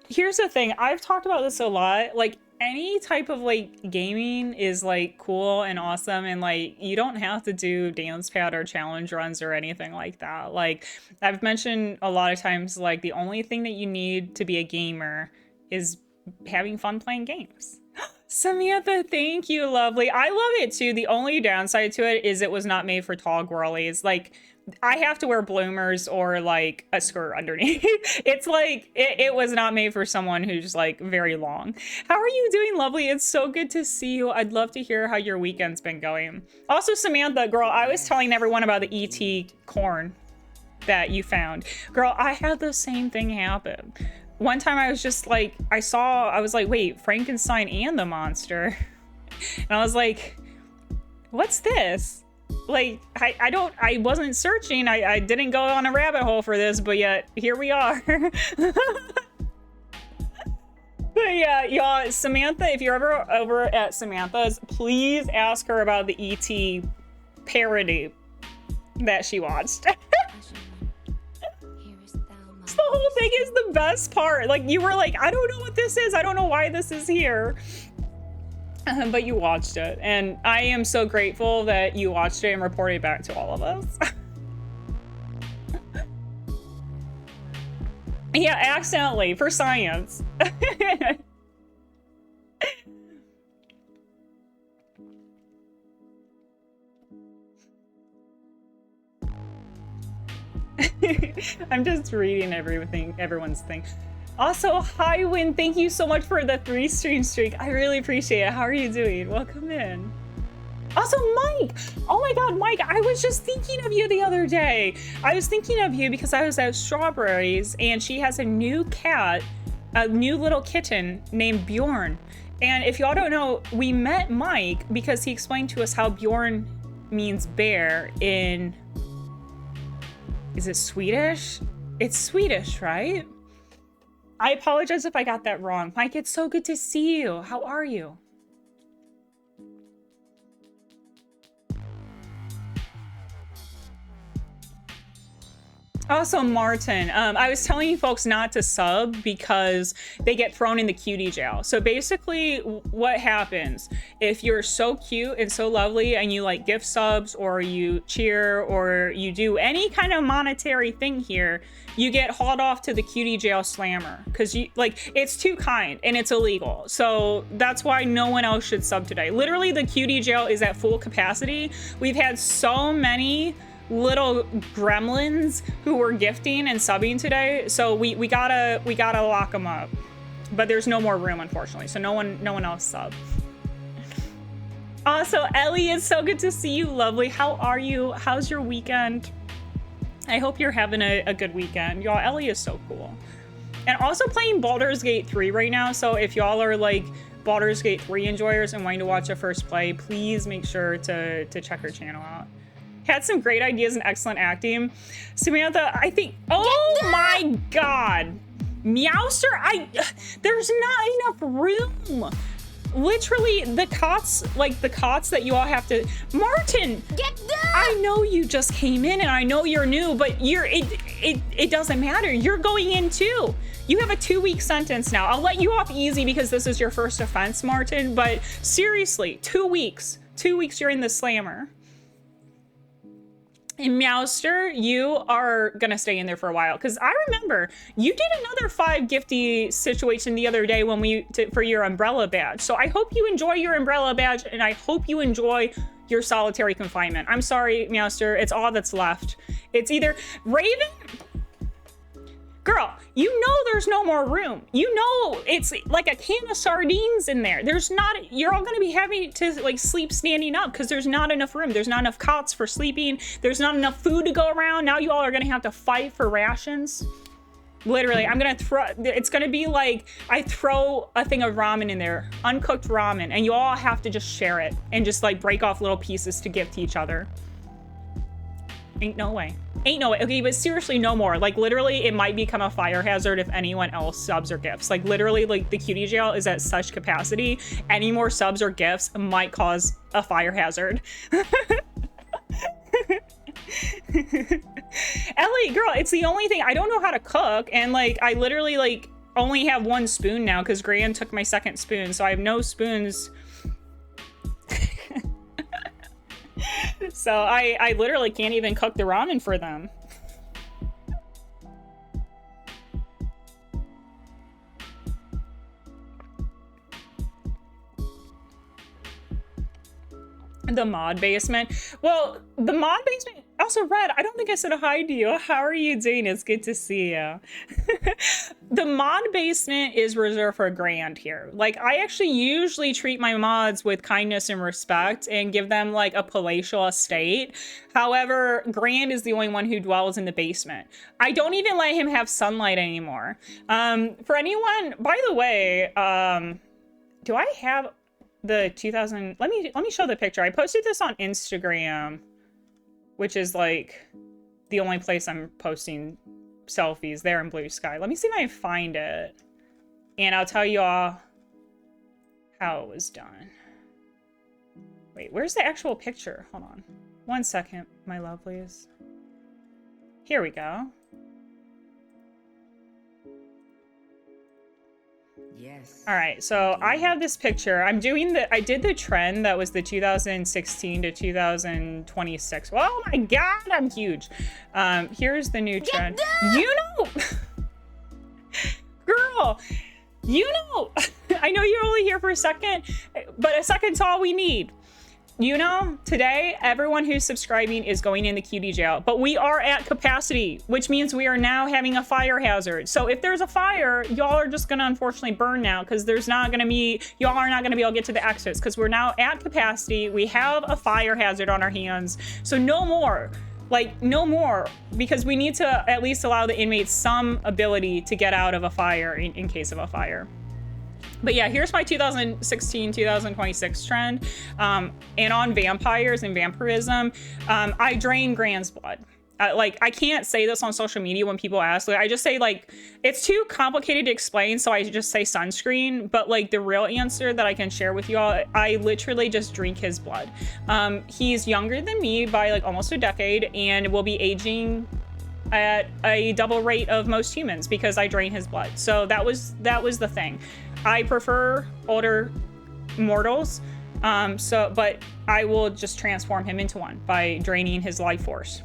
here's the thing. I've talked about this a lot. Like, any type of like gaming is like cool and awesome, and like you don't have to do dance pad or challenge runs or anything like that. Like I've mentioned a lot of times, like the only thing that you need to be a gamer is having fun playing games. Samantha, thank you, lovely. I love it too. The only downside to it is it was not made for tall girlies. Like I have to wear bloomers or like a skirt underneath. It's like, it was not made for someone who's like very long. How are you doing, lovely? It's so good to see you. I'd love to hear how your weekend's been going. Also, Samantha, girl, I was telling everyone about the ET corn that you found. Girl, I had the same thing happen. One time I was just like, I was like, wait, Frankenstein and the monster. And I was like, what's this? Like, I wasn't searching. I didn't go on a rabbit hole for this, but yet here we are. But yeah, y'all, Samantha, if you're ever over at Samantha's, please ask her about the ET parody that she watched. The whole thing is the best part. Like, you were like, I don't know what this is. I don't know why this is here. But you watched it, and I am so grateful that you watched it and reported back to all of us. Yeah, accidentally, for science. I'm just reading everyone's thing. Also, hi, Win. Thank you so much for the 3-stream streak. I really appreciate it. How are you doing? Welcome in. Also, Mike. Oh my God, Mike. I was just thinking of you the other day. I was thinking of you because I was at Strawberries and she has a new cat, a new little kitten named Bjorn. And if y'all don't know, we met Mike because he explained to us how Bjorn means bear in, is it Swedish? It's Swedish, right? I apologize if I got that wrong. Mike, it's so good to see you. How are you? Also, Martin, I was telling you folks not to sub because they get thrown in the cutie jail. So basically what happens if you're so cute and so lovely and you like gift subs or you cheer or you do any kind of monetary thing here, you get hauled off to the cutie jail slammer because you like it's too kind and it's illegal. So that's why no one else should sub today. Literally, the cutie jail is at full capacity. We've had so many little gremlins who were gifting and subbing today, so we gotta lock them up. But there's no more room, unfortunately, so no one else sub. Also, Ellie, it's so good to see you, lovely. How are you? How's your weekend? I hope you're having a good weekend. Y'all, Ellie is so cool. And also playing Baldur's Gate 3 right now, so if y'all are like Baldur's Gate 3 enjoyers and wanting to watch a first play, please make sure to check her channel out. Had some great ideas and excellent acting. Samantha, I think, oh my God. Meowster, there's not enough room. Literally the cots that you all have to, Martin, I know you just came in and I know you're new, but it doesn't matter. You're going in too. You have a 2-week sentence now. I'll let you off easy because this is your first offense, Martin, but seriously, 2 weeks. 2 weeks you're in the slammer. And Meowster, you are gonna stay in there for a while because I remember you did another 5 gifty situation the other day when for your umbrella badge. So I hope you enjoy your umbrella badge and I hope you enjoy your solitary confinement. I'm sorry, Meowster, it's all that's left. It's either Raven. Girl, you know there's no more room. You know it's like a can of sardines in there. You're all gonna be having to like sleep standing up because there's not enough room. There's not enough cots for sleeping. There's not enough food to go around. Now you all are gonna have to fight for rations. Literally, it's gonna be like I throw a thing of ramen in there, uncooked ramen, and you all have to just share it and just like break off little pieces to give to each other. Ain't no way. Ain't no way. Okay, but seriously, no more. Like, literally, it might become a fire hazard if anyone else subs or gifts. Like, literally, like, the cutie jail is at such capacity. Any more subs or gifts might cause a fire hazard. Ellie, girl, it's the only thing. I don't know how to cook. And, like, I literally, like, only have 1 spoon now because Gran took my 2nd spoon. So I have no spoons. So I literally can't even cook the ramen for them. The mod basement. Well, the mod basement, also Red, I don't think I said hi to you. How are you doing? It's good to see you. The mod basement is reserved for Grand here. Like, I actually usually treat my mods with kindness and respect and give them like a palatial estate. However, Grand is the only one who dwells in the basement. I don't even let him have sunlight anymore. For anyone, by the way, do I have the 2000, let me show the picture. I posted this on Instagram, which is like the only place I'm posting selfies, there in Blue Sky. Let me see if I can find it and I'll tell you all how it was done. Wait, where's the actual picture? Hold on 1 second, my lovelies. Here we go. Yes. All right, so I have this picture. I did the trend that was the 2016 to 2026. Oh my God, I'm huge. Here's the new trend. You know, girl, you know, I know you're only here for a second, but a second's all we need. You know, today, everyone who's subscribing is going in the cutie jail, but we are at capacity, which means we are now having a fire hazard. So if there's a fire, y'all are just gonna unfortunately burn now because y'all are not gonna be able to get to the exits because we're now at capacity. We have a fire hazard on our hands. So no more, like no more, because we need to at least allow the inmates some ability to get out of a fire in case of a fire. But yeah, here's my 2016, 2026 trend. And on vampires and vampirism, I drain Grand's blood. like, I can't say this on social media when people ask. Like, I just say, like, it's too complicated to explain, so I just say sunscreen. But, like, the real answer that I can share with you all, I literally just drink his blood. He's younger than me by, like, almost a decade, and will be aging at a double rate of most humans because I drain his blood. So that was the thing. I prefer older mortals, but I will just transform him into one by draining his life force.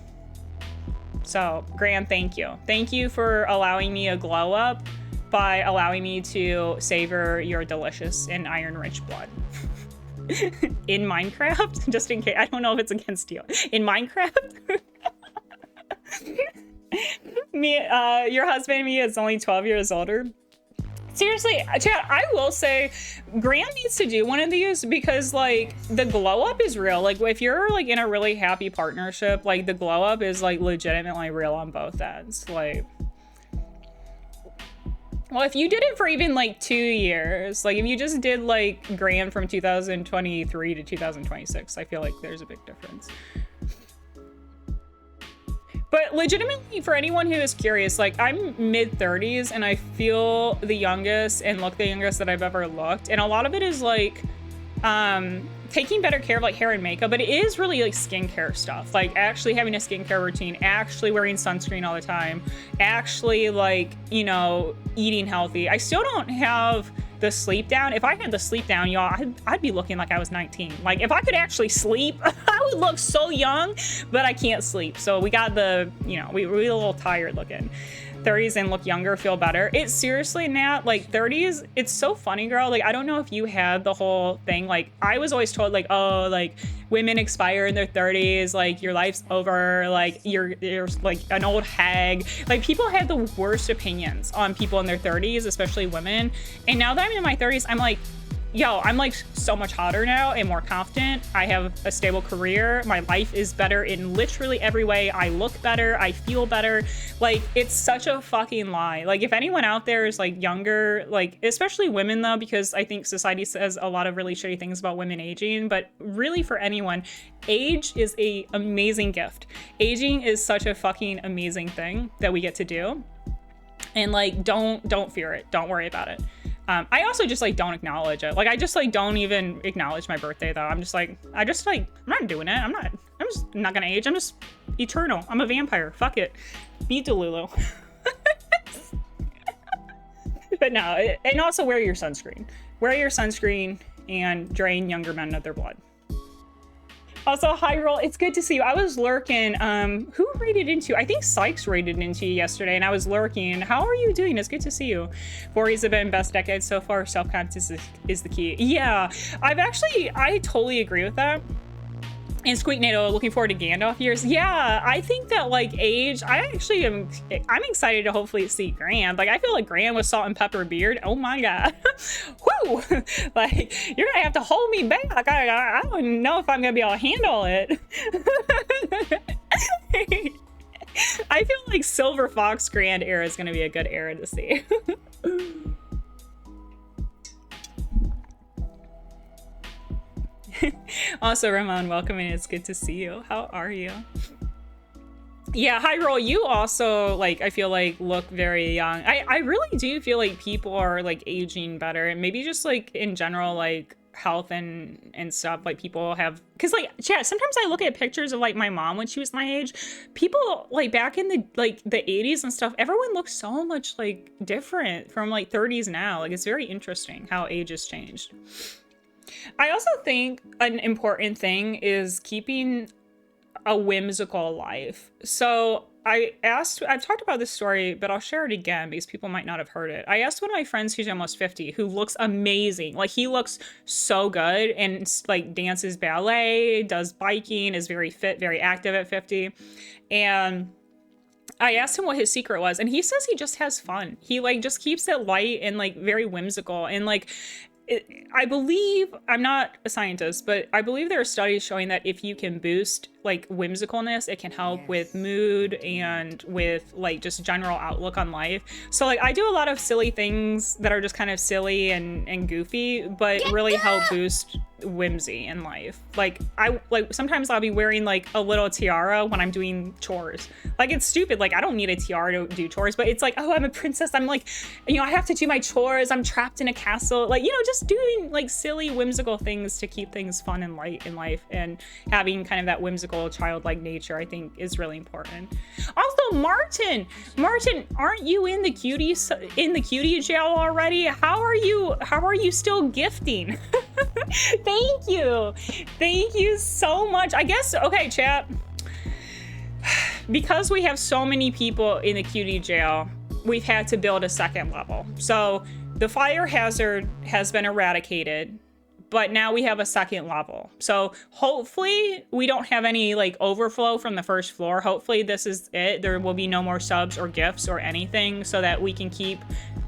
So, Graham, thank you. Thank you for allowing me a glow up by allowing me to savor your delicious and iron-rich blood. In Minecraft, just in case. I don't know if it's against you. In Minecraft? Your husband, me, is only 12 years older. Seriously, chat, I will say Graham needs to do one of these because, like, the glow up is real. Like, if you're, like, in a really happy partnership, like, the glow up is, like, legitimately real on both ends. Like, well, if you did it for even, like, 2 years, like, if you just did, like, Graham from 2023 to 2026, I feel like there's a big difference. But legitimately, for anyone who is curious, like, I'm mid-30s and I feel the youngest and look the youngest that I've ever looked. And a lot of it is, like, taking better care of, like, hair and makeup, but it is really, like, skincare stuff. Like, actually having a skincare routine, actually wearing sunscreen all the time, actually, like, you know, eating healthy. I still don't have the sleep down. If I had the sleep down, y'all, I'd be looking like I was 19. Like, if I could actually sleep, I would look so young, but I can't sleep. So we got the, you know, we're a little tired looking. 30s and look younger, feel better. It's seriously, Nat, like 30s, it's so funny, girl. Like, I don't know if you had the whole thing. Like, I was always told, like, oh, like, women expire in their 30s, like, your life's over, like, you're like an old hag. Like, people had the worst opinions on people in their 30s, especially women. And now that I'm in my 30s, I'm like, yo, I'm like so much hotter now and more confident. I have a stable career. My life is better in literally every way. I look better. I feel better. Like, it's such a fucking lie. Like, if anyone out there is like younger, like, especially women though, because I think society says a lot of really shitty things about women aging, but really for anyone, age is a amazing gift. Aging is such a fucking amazing thing that we get to do. And like, don't fear it. Don't worry about it. I also just like don't acknowledge it. Like, I just like don't even acknowledge my birthday though. I'm not doing it. I'm just not gonna age. I'm just eternal. I'm a vampire. Fuck it. Be Delulu. But no, and also wear your sunscreen. Wear your sunscreen and drain younger men of their blood. Also, hi, Roll. It's good to see you. I was lurking. Who raided into you? I think Sykes raided into you yesterday, and I was lurking. How are you doing? It's good to see you. 40s have been best decade so far. Self-confidence is the key. Yeah, I totally agree with that. And Squeaknado, looking forward to Gandalf years. Yeah, I think that, like, age, I'm excited to hopefully see Graham. Like, I feel like Graham with salt and pepper beard. Oh my God. Whoo! Like, you're gonna have to hold me back. I don't know if I'm gonna be able to handle it. I feel like Silver Fox Grand era is gonna be a good era to see. Also, Ramon, welcome in. It's good to see you. How are you? Yeah, hi, Roll. You also, like, I feel like look very young. I really do feel like people are like aging better, and maybe just like in general, like health and stuff. Like, people have, because like, chat, sometimes I look at pictures of like my mom when she was my age. People like back in the 80s and stuff, everyone looks so much like different from like 30s now. Like, it's very interesting how age has changed. I also think an important thing is keeping a whimsical life. So I've talked about this story, but I'll share it again because people might not have heard it. I asked one of my friends who's almost 50, who looks amazing. Like, he looks so good and like dances ballet, does biking, is very fit, very active at 50. And I asked him what his secret was, and he says he just has fun. He like just keeps it light and like very whimsical, and like, I believe, I'm not a scientist, but I believe there are studies showing that if you can boost like whimsicalness, it can help with mood and with like just general outlook on life. So like, I do a lot of silly things that are just kind of silly and goofy, but really help boost whimsy in life. Like sometimes I'll be wearing like a little tiara when I'm doing chores. Like it's stupid. Like I don't need a tiara to do chores, but it's like, oh, I'm a princess. I'm like, you know, I have to do my chores. I'm trapped in a castle. Like, you know, just doing like silly whimsical things to keep things fun and light in life, and having kind of that whimsical childlike nature, I think, is really important. Also, Martin, aren't you in the cutie jail already? How are you still gifting? Thank you so much. I guess, okay, chat, because we have so many people in the cutie jail, we've had to build a second level. So the fire hazard has been eradicated, but now we have a second level. So hopefully we don't have any like overflow from the first floor. Hopefully this is it. There will be no more subs or gifts or anything, so that we can keep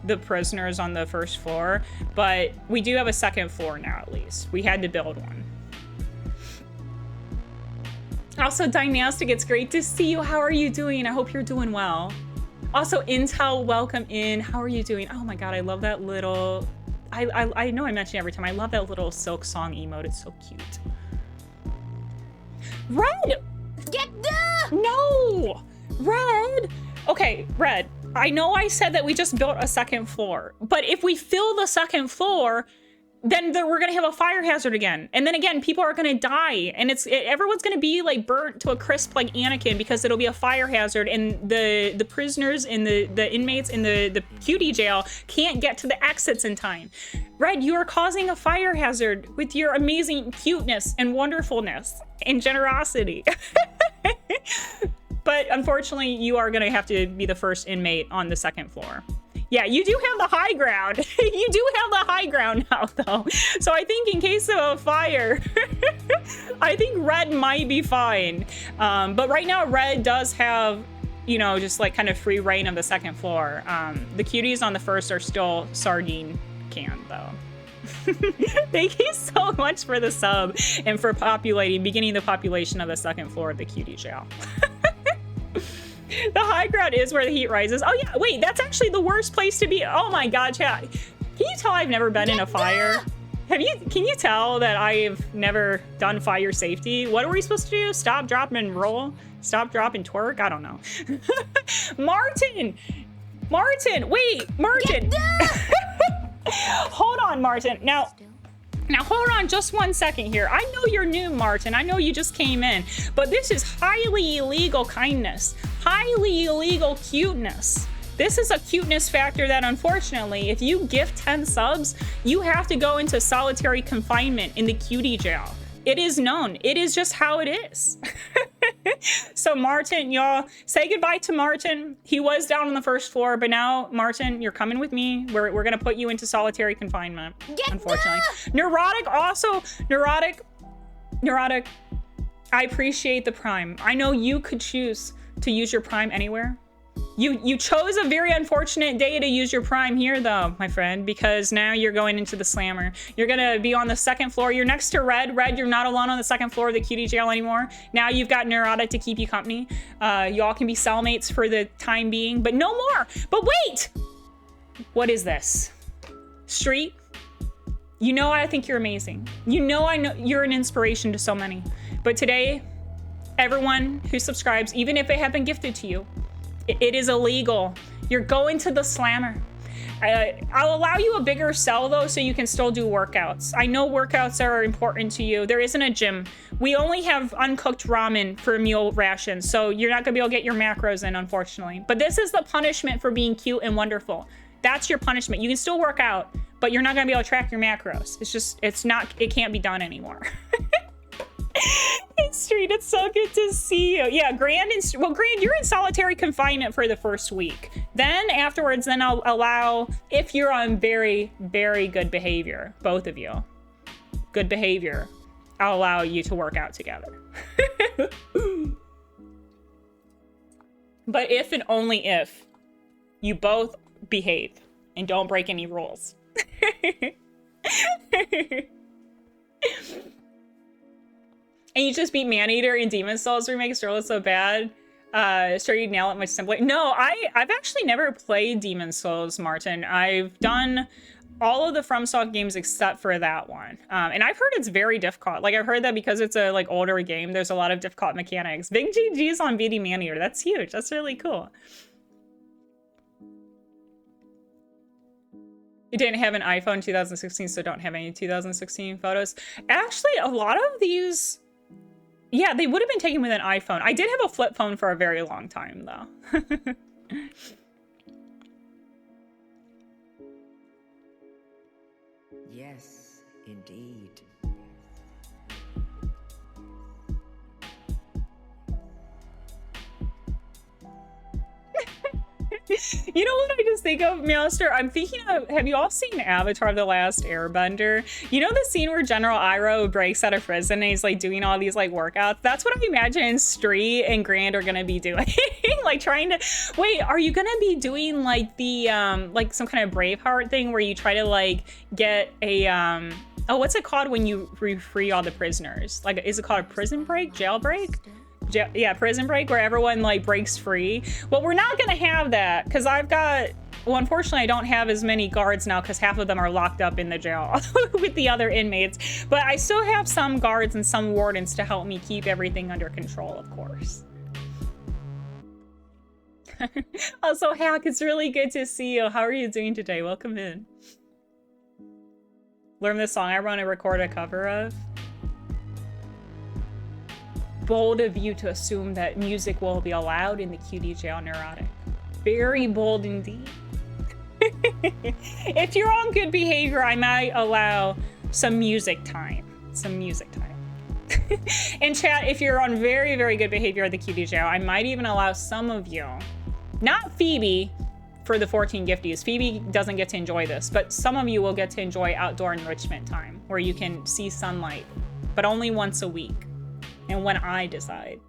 the prisoners on the first floor. But we do have a second floor now, at least. We had to build one. Also, Dynastic, it's great to see you. How are you doing? I hope you're doing well. Also, Intel, welcome in. How are you doing? Oh my God, I love that little... I know I mention it every time. I love that little Silk Song emote. It's so cute. Red! Get the... No! Red! Okay, Red. I know I said that we just built a second floor, but if we fill the second floor, then we're gonna have a fire hazard again. And then again, people are gonna die, and everyone's gonna be like burnt to a crisp like Anakin, because it'll be a fire hazard, and the prisoners and the inmates in the cutie jail can't get to the exits in time. Red, you are causing a fire hazard with your amazing cuteness and wonderfulness and generosity. But unfortunately, you are gonna have to be the first inmate on the second floor. Yeah, you do have the high ground. You do have the high ground now, though. So I think in case of a fire, I think Red might be fine. But right now, Red does have, you know, just like kind of free reign of the second floor. The cuties on the first are still sardine canned, though. Thank you so much for the sub and for beginning the population of the second floor of the cutie jail. The high ground is where the heat rises. Oh yeah, wait, that's actually the worst place to be. Oh my God, chat. Can you tell I've never been in a fire? Can you tell that I've never done fire safety? What are we supposed to do? Stop, drop, and roll? Stop, drop, and twerk? I don't know. Martin, wait, Martin. Hold on, Martin. Now hold on just 1 second here. I know you're new, Martin. I know you just came in, but this is highly illegal kindness, highly illegal cuteness. This is a cuteness factor that, unfortunately, if you gift 10 subs, you have to go into solitary confinement in the cutie jail. It is known. It is just how it is. So Martin, y'all, say goodbye to Martin. He was down on the first floor, but now, Martin, you're coming with me. We're gonna put you into solitary confinement, unfortunately. Neurotic, I appreciate the Prime. I know you could choose to use your Prime anywhere. You chose a very unfortunate day to use your Prime here, though, my friend, because now you're going into the slammer. You're gonna be on the second floor. You're next to Red. Red, you're not alone on the second floor of the cutie jail anymore. Now you've got Neurotic to keep you company. Y'all can be cellmates for the time being, but no more. But wait! What is this? Street? You know I think you're amazing. You know I know you're an inspiration to so many. But today, everyone who subscribes, even if they have been gifted to you, it is illegal. You're going to the slammer. I'll allow you a bigger cell though, so you can still do workouts. I know workouts are important to you. There isn't a gym. We only have uncooked ramen for meal rations, so you're not gonna be able to get your macros in, unfortunately. But this is the punishment for being cute and wonderful. That's your punishment. You can still work out, but you're not gonna be able to track your macros. It can't be done anymore. Street, it's so good to see you. Yeah, Grand, you're in solitary confinement for the first week. Then afterwards, I'll allow, if you're on very, very good behavior, both of you, good behavior, I'll allow you to work out together. But if and only if you both behave and don't break any rules. And you just beat Maneater in Demon Souls Remake. Sure, so bad. Sure, you'd nail it much simpler. No, I've actually never played Demon Souls, Martin. I've done all of the FromSoft games except for that one. And I've heard it's very difficult. Like I've heard that because it's a like older game, there's a lot of difficult mechanics. Big GG's on BD Maneater. That's huge. That's really cool. You didn't have an iPhone in 2016, so don't have any 2016 photos. Actually, a lot of these, yeah, they would have been taken with an iPhone. I did have a flip phone for a very long time, though. Yes, indeed. You know what I just think of, Meowster? I'm thinking of, have you all seen Avatar: The Last Airbender? You know the scene where General Iroh breaks out of prison and he's like doing all these like workouts? That's what I imagine Stree and Grand are gonna be doing. Like trying to, wait, are you gonna be doing like the, like some kind of Braveheart thing where you try to like get a, oh, what's it called when you free all the prisoners? Like, is it called a prison break? Jailbreak? Yeah, prison break, where everyone like breaks free. Well, we're not gonna have that because I've got, well, unfortunately I don't have as many guards now because half of them are locked up in the jail with the other inmates, but I still have some guards and some wardens to help me keep everything under control, of course. Also, Hack, it's really good to see you. How are you doing today? Welcome in. Learn this song I want to record a cover of. Bold of you to assume that music will be allowed in the QD jail, Neurotic. Very bold indeed. If you're on good behavior, I might allow some music time. Some music time. In chat, if you're on very, very good behavior at the QD jail, I might even allow some of you, not Phoebe for the 14 gifties. Phoebe doesn't get to enjoy this, but some of you will get to enjoy outdoor enrichment time where you can see sunlight, but only once a week. And when I decide.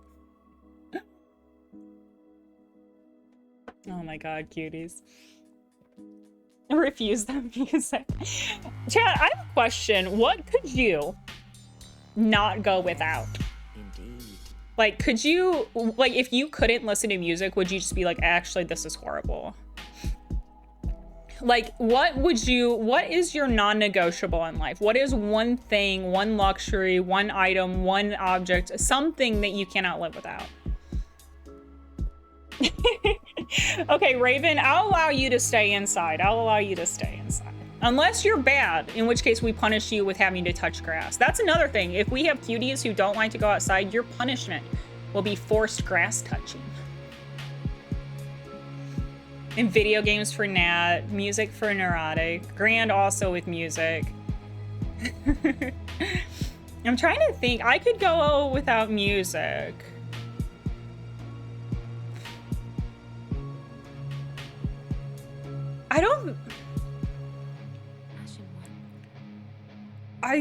Oh my god, cuties. Refuse the music. Chad, I have a question. What could you not go without? Indeed. Like, could you, like, if you couldn't listen to music, would you just be like, actually, this is horrible? Like, what is your non-negotiable in life? What is one thing, one luxury, one item, one object, something that you cannot live without? Okay, Raven, I'll allow you to stay inside. I'll allow you to stay inside. Unless you're bad, in which case we punish you with having to touch grass. That's another thing. If we have cuties who don't like to go outside, your punishment will be forced grass touching. And video games for Nat, music for Neurotic, Grand also with music. I'm trying to think. I could go without music. I'm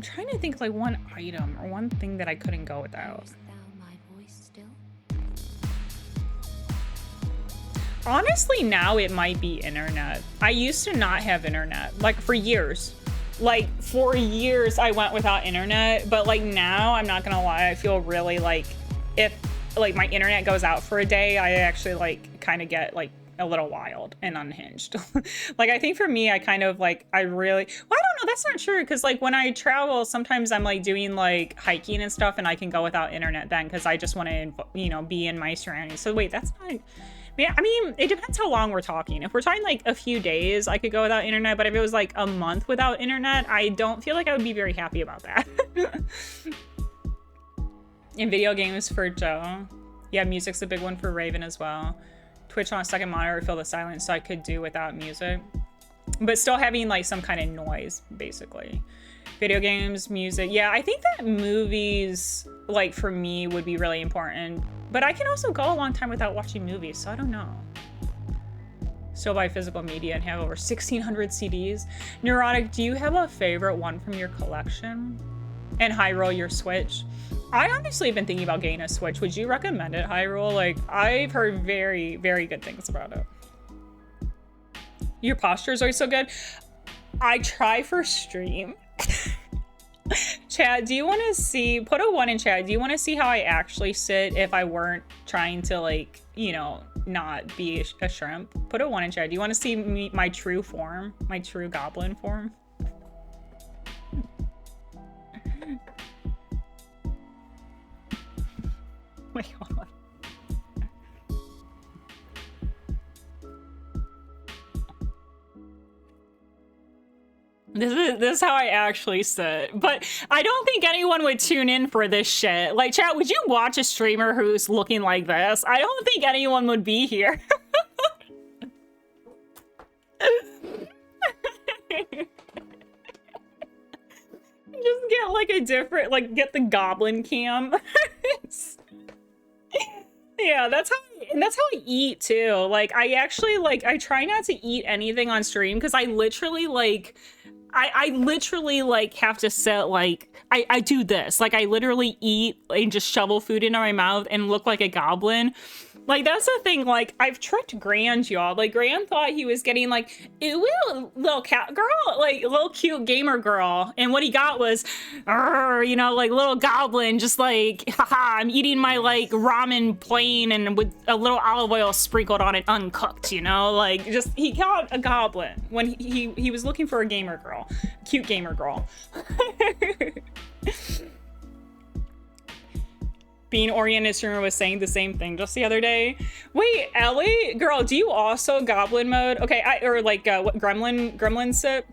trying to think like one item or one thing that I couldn't go without. Honestly, now it might be internet. I used to not have internet, like for years. Like for years I went without internet, but like now, I'm not gonna lie, I feel really like if like my internet goes out for a day, I actually like kind of get like a little wild and unhinged. Like I think for me, I kind of like, I really, well, I don't know, that's not true. Cause like when I travel, sometimes I'm like doing like hiking and stuff and I can go without internet then cause I just want to, you know, be in my surroundings. So wait, that's not, yeah, I mean, it depends how long we're talking. If we're talking like a few days, I could go without internet, but if it was like a month without internet, I don't feel like I would be very happy about that. In video games for Joe. Yeah, music's a big one for Raven as well. Twitch on a second monitor to fill the silence, so I could do without music. But still having like some kind of noise, basically. Video games, music. Yeah, I think that movies, like for me, would be really important. But I can also go a long time without watching movies, so I don't know. Still buy physical media and have over 1,600 CDs. Neurotic, do you have a favorite one from your collection? And Hyrule, your Switch? I honestly have been thinking about getting a Switch. Would you recommend it, Hyrule? Like, I've heard very, very good things about it. Your posture is always so good. I try for stream. Chad, do you want to see, put a 1 in chat, do you want to see how I actually sit if I weren't trying to, like, you know, not be a shrimp? Put a 1 in chat. Do you want to see me, my true form, my true goblin form? Wait, hold on. This is how I actually sit. But I don't think anyone would tune in for this shit. Like, chat, would you watch a streamer who's looking like this? I don't think anyone would be here. Just get like a different, like, get the goblin cam. Yeah, that's how I eat too. Like, I actually, like, I try not to eat anything on stream because I literally, like, I literally, like, have to sit, like, I do this. Like, I literally eat and just shovel food into my mouth and look like a goblin. Like, that's the thing. Like, I've tricked Grand, y'all. Like, Grand thought he was getting, like, ooh, little cat girl, like, little cute gamer girl. And what he got was, you know, like, little goblin, just like, haha, I'm eating my, like, ramen plain and with a little olive oil sprinkled on it, uncooked, you know? Like, just, he got a goblin when he was looking for a gamer girl. Cute gamer girl. Being oriented streamer was saying the same thing just the other day. Wait, Ellie, girl, do you also goblin mode? Okay, or like what gremlin sit?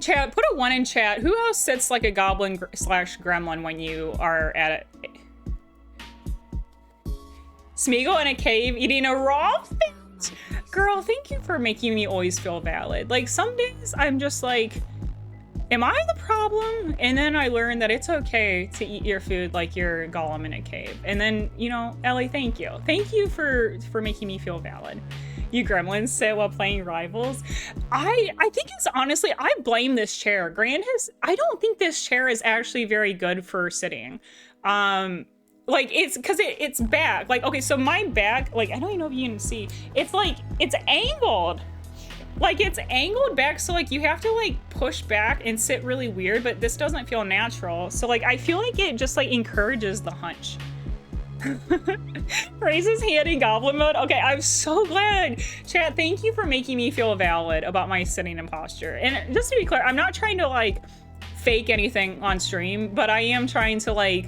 Chat, put a 1 in chat. Who else sits like a goblin slash gremlin when you are at it? Smeagol in a cave eating a raw fish. Girl, thank you for making me always feel valid. Like, some days I'm just like, am I the problem? And then I learned that it's okay to eat your food like you're Gollum in a cave. And then, you know, Ellie, thank you. Thank you for making me feel valid. You gremlins sit while playing Rivals. I think it's honestly, I blame this chair. I don't think this chair is actually very good for sitting. Like, it's because it's back. Like, okay, so my back, like, I don't even know if you can see. It's like, it's angled. Like, it's angled back, so, like, you have to, like, push back and sit really weird, but this doesn't feel natural. So, like, I feel like it just, like, encourages the hunch. Raises hand in goblin mode. Okay, I'm so glad. Chat, thank you for making me feel valid about my sitting and posture. And just to be clear, I'm not trying to, like, fake anything on stream, but I am trying to, like,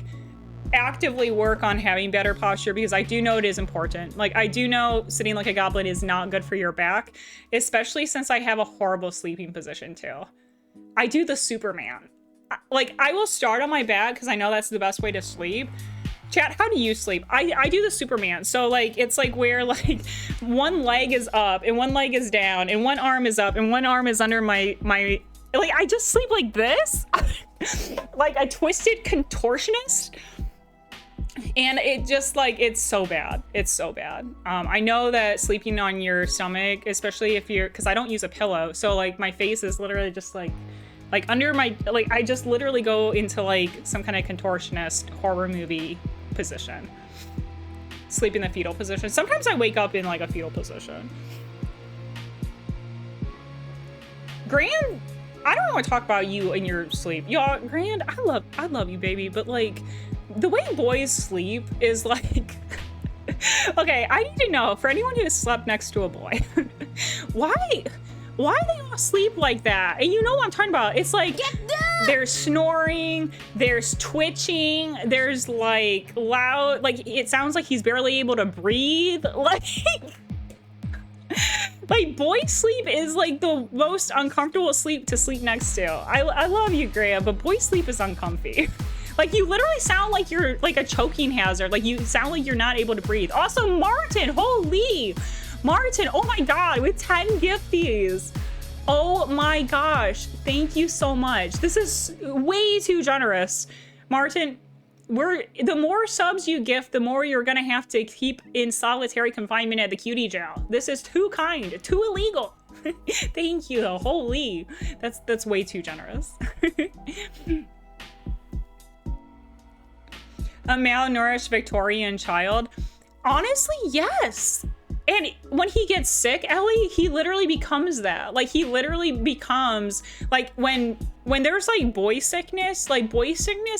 actively work on having better posture because I do know it is important. Like, I do know sitting like a goblin is not good for your back, especially since I have a horrible sleeping position too. I do the Superman. Like, I will start on my back because I know that's the best way to sleep. Chat, how do you sleep? I do the Superman. So, like, it's like where, like, one leg is up and one leg is down and one arm is up and one arm is under my like, I just sleep like this. Like a twisted contortionist. And it just, like, it's so bad. It's so bad. I know that sleeping on your stomach, especially if you're, because I don't use a pillow, so, like, my face is literally just, like under my, like, I just literally go into, like, some kind of contortionist horror movie position. Sleep in the fetal position. Sometimes I wake up in, like, a fetal position. Grand, I don't want to talk about you in your sleep. Y'all, Grand, I love you, baby, but, like, the way boys sleep is like, okay, I need to know, for anyone who has slept next to a boy, why they all sleep like that? And you know what I'm talking about. It's like, there's snoring, there's twitching, there's, like, loud, like, it sounds like he's barely able to breathe. Like, boy sleep is, like, the most uncomfortable sleep to sleep next to. I love you, Graham, but boy sleep is uncomfy. Like, you literally sound like you're, like, a choking hazard. Like, you sound like you're not able to breathe. Also, Martin, holy. Martin, oh my God, with 10 gifties. Oh my gosh, thank you so much. This is way too generous. Martin, the more subs you gift, the more you're gonna have to keep in solitary confinement at the cutie jail. This is too kind, too illegal. Thank you, holy. That's way too generous. A malnourished Victorian child? Honestly, yes. And when he gets sick, Ellie, he literally becomes that. Like, he literally becomes, like, when there's, like, boy sickness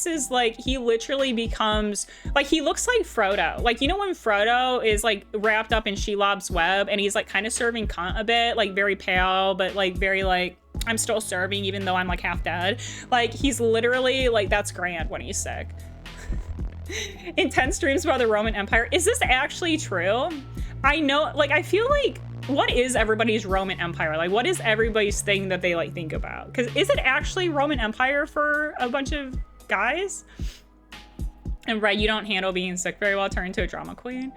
is, like, he literally becomes, like, he looks like Frodo. Like, you know when Frodo is, like, wrapped up in Shelob's web, and he's, like, kind of serving cunt a bit, like, very pale, but, like, very, like, I'm still serving even though I'm, like, half dead. Like, he's literally, like, that's Grant when he's sick. Intense dreams about the Roman Empire. Is this actually true? I know, like, I feel like, what is everybody's Roman Empire? Like, what is everybody's thing that they, like, think about? Because is it actually Roman Empire for a bunch of guys? And right, you don't handle being sick very well, turn into a drama queen.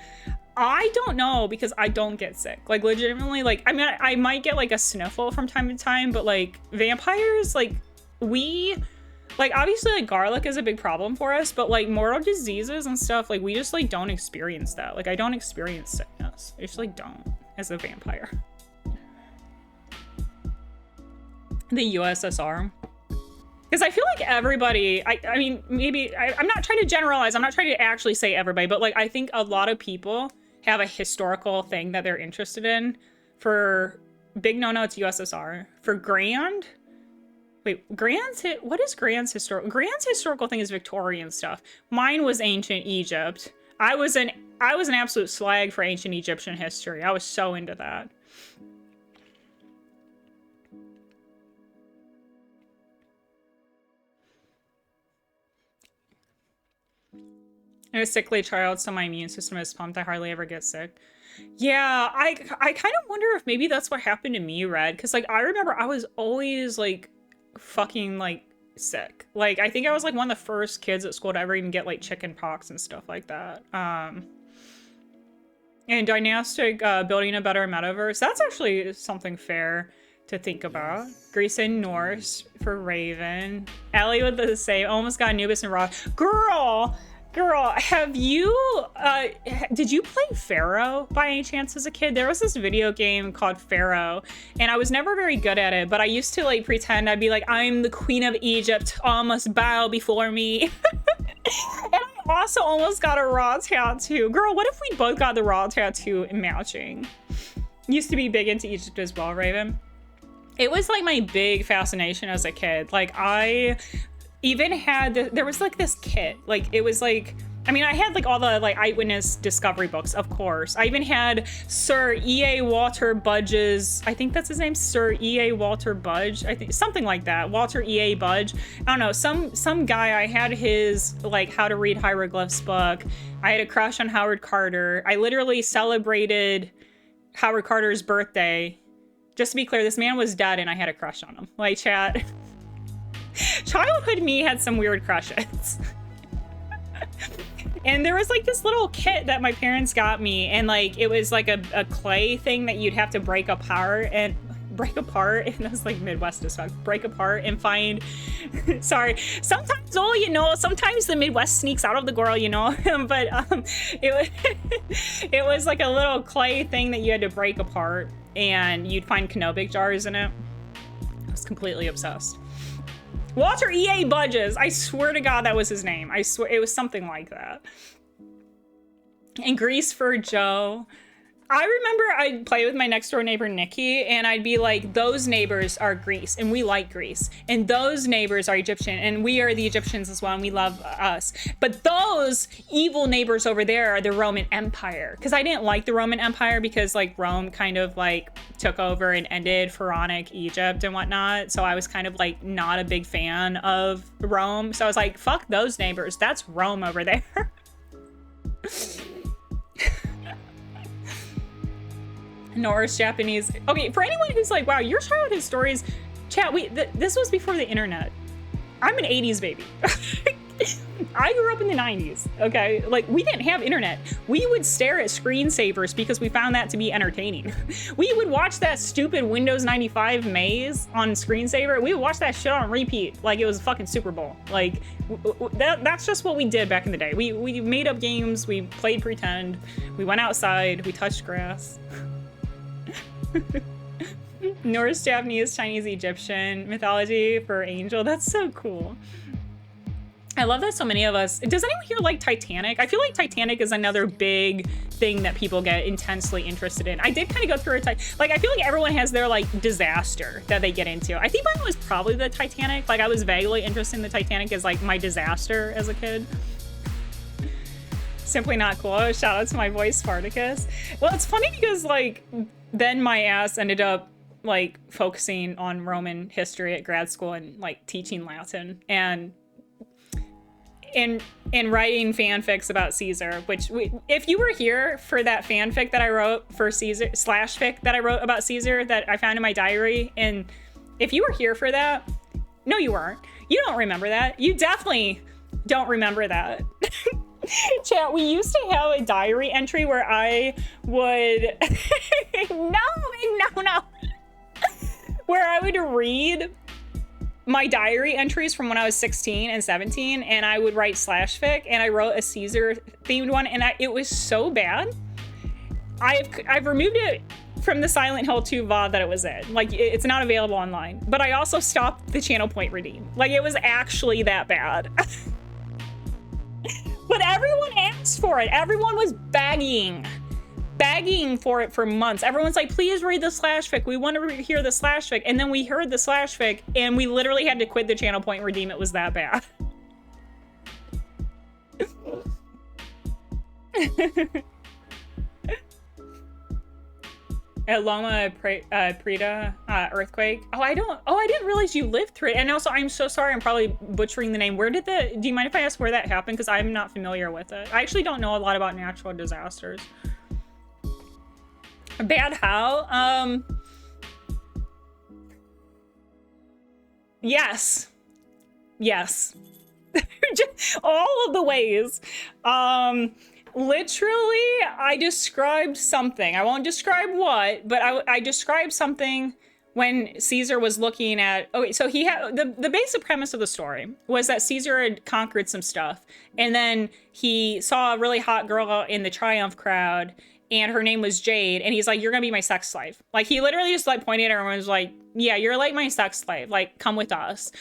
I don't know, because I don't get sick. Like, legitimately, like, I mean, I might get, like, a sniffle from time to time, but, like, vampires, like, like, obviously, like, garlic is a big problem for us, but, like, mortal diseases and stuff, like, we just, like, don't experience that. Like, I don't experience sickness. I just, like, don't as a vampire. The USSR. Because I feel like everybody, I mean, maybe, I'm not trying to generalize. I'm not trying to actually say everybody, but, like, I think a lot of people have a historical thing that they're interested in. For Big No, it's USSR. For Grand... Wait, what is Grand's historical? Grand's historical thing is Victorian stuff. Mine was ancient Egypt. I was an absolute slag for ancient Egyptian history. I was so into that. I'm a sickly child, so my immune system is pumped. I hardly ever get sick. Yeah, I kind of wonder if maybe that's what happened to me, Red. Because, like, I remember I was always, like, fucking, like, sick. Like, I think I was, like, one of the first kids at school to ever even get, like, chicken pox and stuff like that. And dynastic building a better metaverse. That's actually something fair to think about. Greece and Norse for Raven. Ellie with the same. Almost got Anubis and Raw. Girl, have you, did you play Pharaoh by any chance as a kid? There was this video game called Pharaoh, and I was never very good at it, but I used to, like, pretend I'd be like, I'm the queen of Egypt, all must bow before me. And I also almost got a Raw tattoo. Girl, what if we both got the Raw tattoo matching? Used to be big into Egypt as well, Raven. It was, like, my big fascination as a kid. Like, I even had, there was, like, this kit. Like, it was, like, I mean, I had, like, all the, like, eyewitness discovery books, of course. I even had Sir E.A. Walter Budge's, I think that's his name, Sir E.A. Walter Budge, I think, something like that, Walter E.A. Budge. I don't know, some guy, I had his, like, How to Read Hieroglyphs book. I had a crush on Howard Carter. I literally celebrated Howard Carter's birthday. Just to be clear, this man was dead and I had a crush on him. Like, chat. Childhood me had some weird crushes. And there was, like, this little kit that my parents got me, and, like, it was like a clay thing that you'd have to break apart, and it was like Midwest as fuck. Break apart and find sorry, sometimes, oh, you know, sometimes the Midwest sneaks out of the girl, you know. But it was like a little clay thing that you had to break apart, and you'd find Kenobic jars in it. I was completely obsessed. Walter E.A. Budges. I swear to God that was his name. I swear it was something like that. And Grease for Joe. I remember I'd play with my next door neighbor, Nikki, and I'd be like, those neighbors are Greece, and we like Greece. And those neighbors are Egyptian, and we are the Egyptians as well, and we love us. But those evil neighbors over there are the Roman Empire. Because I didn't like the Roman Empire because, like, Rome kind of, like, took over and ended Pharaonic Egypt and whatnot. So I was kind of, like, not a big fan of Rome. So I was like, fuck those neighbors. That's Rome over there. Norse, Japanese. Okay, for anyone who's like, wow, your childhood stories, chat, this was before the internet. I'm an 80s baby. I grew up in the 90s, okay? Like, we didn't have internet. We would stare at screensavers because we found that to be entertaining. We would watch that stupid Windows 95 maze on screensaver. We would watch that shit on repeat like it was fucking Super Bowl. Like, that's just what we did back in the day. We made up games, we played pretend, we went outside, we touched grass. Norse, Japanese, Chinese, Egyptian mythology for Angel. That's so cool. I love that so many of us. Does anyone here like Titanic? I feel like Titanic is another big thing that people get intensely interested in. I did kind of go through like I feel like everyone has their like disaster that they get into. I think mine was probably the Titanic. Like I was vaguely interested in the Titanic as like my disaster as a kid. Simply not cool. Shout out to my voice Spartacus. Well, it's funny because like then my ass ended up like focusing on Roman history at grad school and like teaching Latin and writing fanfics about Caesar, which if you were here for that fanfic that I wrote for Caesar /fic that I wrote about Caesar that I found in my diary, and if you were here for that, no, you weren't. You don't remember that. You definitely don't remember that. Chat, we used to have a diary entry where I would no, where I would read my diary entries from when I was 16 and 17, and I would write /fic, and I wrote a Caesar themed one, and it was so bad. I've removed it from the Silent Hill 2 VOD that it was in. Like, it's not available online. But I also stopped the channel point redeem. Like, it was actually that bad. But everyone asked for it. Everyone was begging for it for months. Everyone's like, please read the /fic. We want to hear the /fic. And then we heard the /fic, and we literally had to quit the channel point redeem. It was that bad. At Loma Prieta earthquake. Oh, I didn't realize you lived through it. And also, I'm so sorry. I'm probably butchering the name. Do you mind if I ask where that happened? Because I'm not familiar with it. I actually don't know a lot about natural disasters. Bad how? Yes. All of the ways. Literally, I described something. I won't describe what, but I described something when Caesar was looking at, okay, so he had, the basic premise of the story was that Caesar had conquered some stuff, and then he saw a really hot girl in the Triumph crowd, and her name was Jade, and he's like, you're gonna be my sex slave. Like, he literally just like pointed at her and was like, yeah, you're like my sex slave, like, come with us.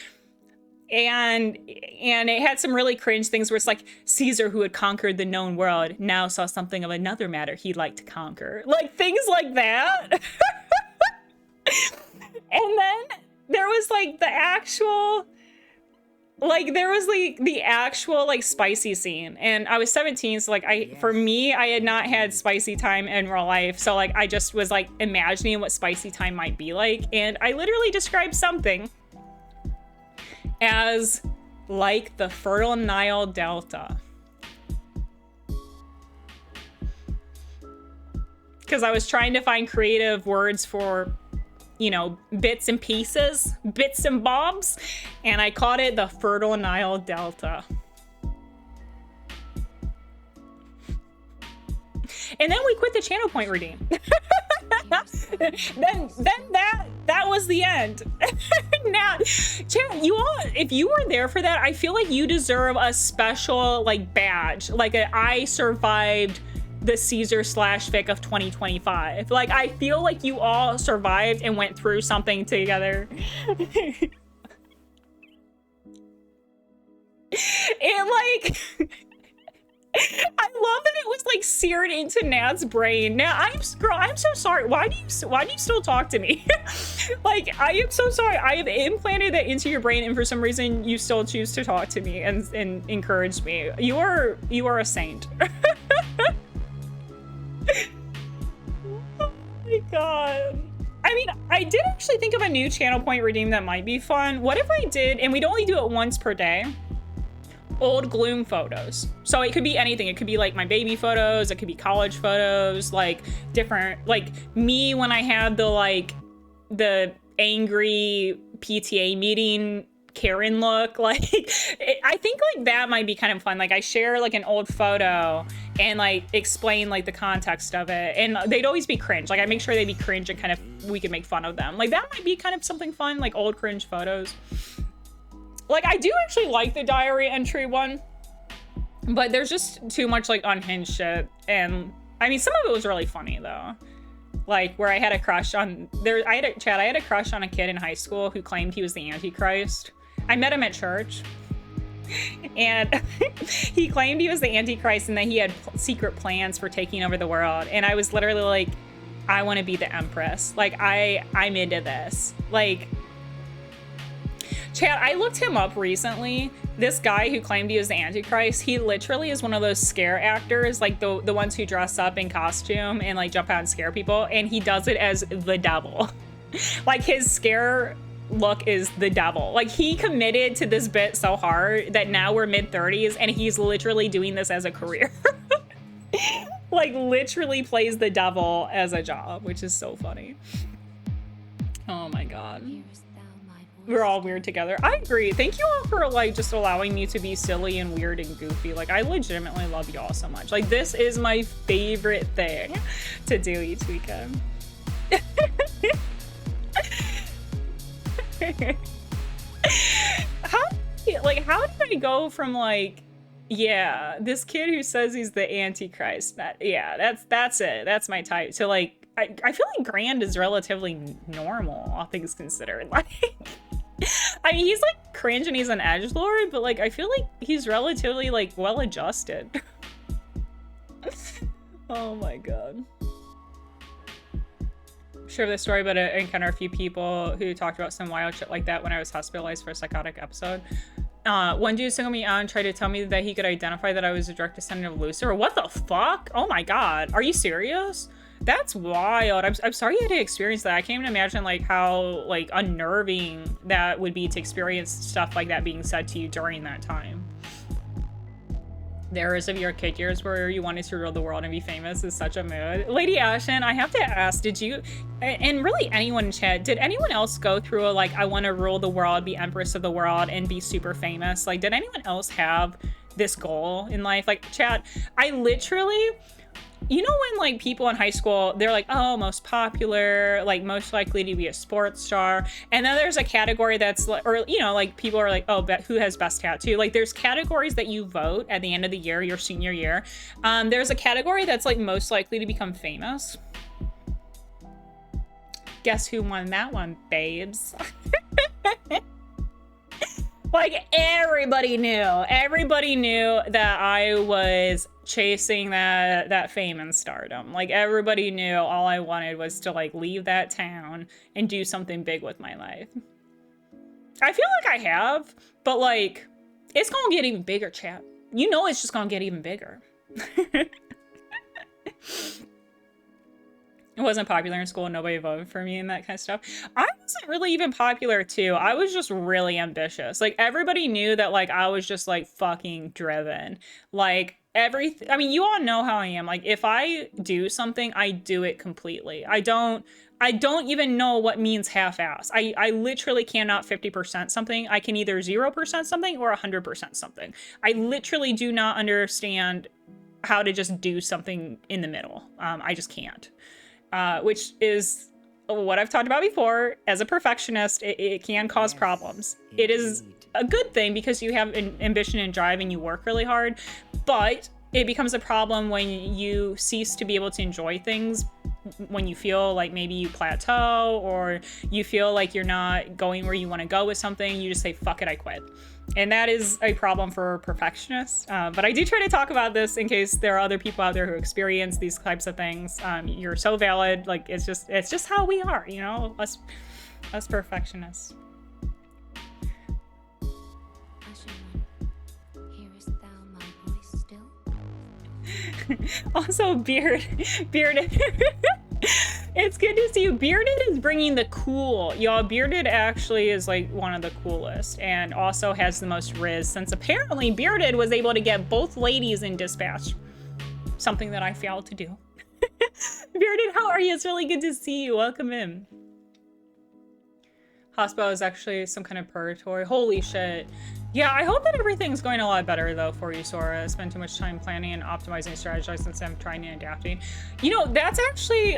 And it had some really cringe things where it's like, Caesar, who had conquered the known world, now saw something of another matter he'd like to conquer. Like, things like that. And then there was like the actual, like, there was like the actual like spicy scene. And I was 17, so like for me, I had not had spicy time in real life. So like, I just was like imagining what spicy time might be like. And I literally described something as like the fertile Nile Delta. Because I was trying to find creative words for, you know, bits and pieces, bits and bobs, and I called it the fertile Nile Delta. And then we quit the channel point redeem. then that was the end. Now, chat, you all, if you were there for that, I feel like you deserve a special like badge, like a I survived the Caesar /fic of 2025. Like, I feel like you all survived and went through something together. And like, I love that it was like seared into Nat's brain. Now I'm so sorry. Why do you still talk to me? Like, I am so sorry. I have implanted that into your brain, and for some reason you still choose to talk to me and encourage me. You are a saint. Oh my god. I mean, I did actually think of a new channel point redeem that might be fun. What if I did, and we'd only do it once per day, old gloom photos. So it could be anything. It could be like my baby photos, it could be college photos, like different, like me when I had the angry PTA meeting Karen look. Like, I think like that might be kind of fun. Like, I share like an old photo and like explain like the context of it, and they'd always be cringe. Like, I make sure they'd be cringe and kind of we could make fun of them. Like, that might be kind of something fun, like old cringe photos. Like, I do actually like the diary entry one, but there's just too much like unhinged shit. And I mean, some of it was really funny though. Like, where I had a crush on I had a crush on a kid in high school who claimed he was the Antichrist. I met him at church. And he claimed he was the Antichrist and that he had secret plans for taking over the world. And I was literally like, I want to be the Empress. Like, I'm into this. Like, Chad, I looked him up recently. This guy who claimed he was the Antichrist, he literally is one of those scare actors, like the ones who dress up in costume and like jump out and scare people. And he does it as the devil. Like, his scare look is the devil. Like, he committed to this bit so hard that now we're mid-30s and he's literally doing this as a career. Like, literally plays the devil as a job, which is so funny. Oh my god. We're all weird together. I agree. Thank you all for like just allowing me to be silly and weird and goofy. Like, I legitimately love y'all so much. Like, this is my favorite thing to do each weekend. How did I go from like, yeah, this kid who says he's the Antichrist, that's it, that's my type, to like, I feel like Grand is relatively normal, all things considered. Like, I mean, he's like cringe and he's an edgelord, but like, I feel like he's relatively like well adjusted. Oh my god. Share this story, but I encountered a few people who talked about some wild shit like that when I was hospitalized for a psychotic episode. One dude singled me out and tried to tell me that he could identify that I was a direct descendant of Lucifer. What the fuck? Oh my god. Are you serious? That's wild. I'm sorry you had to experience that. I can't even imagine like how like unnerving that would be to experience stuff like that being said to you during that time. The eras of your kid years where you wanted to rule the world and be famous is such a mood. Lady Ashen, I have to ask, did you, and really anyone in chat, did anyone else go through a like, I want to rule the world, be empress of the world, and be super famous? Like, did anyone else have this goal in life? Like, chat, I literally, you know when like people in high school, they're like, oh, most popular, like most likely to be a sports star. And then there's a category that's like, or, you know, like people are like, oh, who has best tattoo? Like there's categories that you vote at the end of the year, your senior year. There's a category that's like most likely to become famous. Guess who won that one, babes? Like everybody knew that I was chasing that fame and stardom. Like everybody knew all I wanted was to like leave that town and do something big with my life. I feel like I have, but like it's gonna get even bigger, chat. You know it's just gonna get even bigger. It wasn't popular in school, nobody voted for me and that kind of stuff. I wasn't really even popular too. I was just really ambitious. Like everybody knew that like I was just like fucking driven. Like I mean, you all know how I am. Like if I do something, I do it completely. I don't even know what means half-ass. I literally cannot 50% something. I can either 0% something or 100% something. I literally do not understand how to just do something in the middle. I just can't. Which is what I've talked about before. As a perfectionist, it can cause problems. Indeed. It is a good thing because you have ambition and drive and you work really hard, but it becomes a problem when you cease to be able to enjoy things, when you feel like maybe you plateau or you feel like you're not going where you want to go with something. You just say, fuck it, I quit. And that is a problem for perfectionists. But I do try to talk about this in case there are other people out there who experience these types of things. You're so valid. Like it's just how we are, you know, us perfectionists. Hearest thou my voice still? Also, Bearded. It's good to see you. Bearded is bringing the cool. Y'all, Bearded actually is like one of the coolest and also has the most riz, since apparently Bearded was able to get both ladies in dispatch. Something that I failed to do. Bearded, how are you? It's really good to see you. Welcome in. Hospital is actually some kind of purgatory. Holy shit. Yeah, I hope that everything's going a lot better though for you, Sora. I spend too much time planning and optimizing, strategizing instead of trying and adapting. You know, that's actually,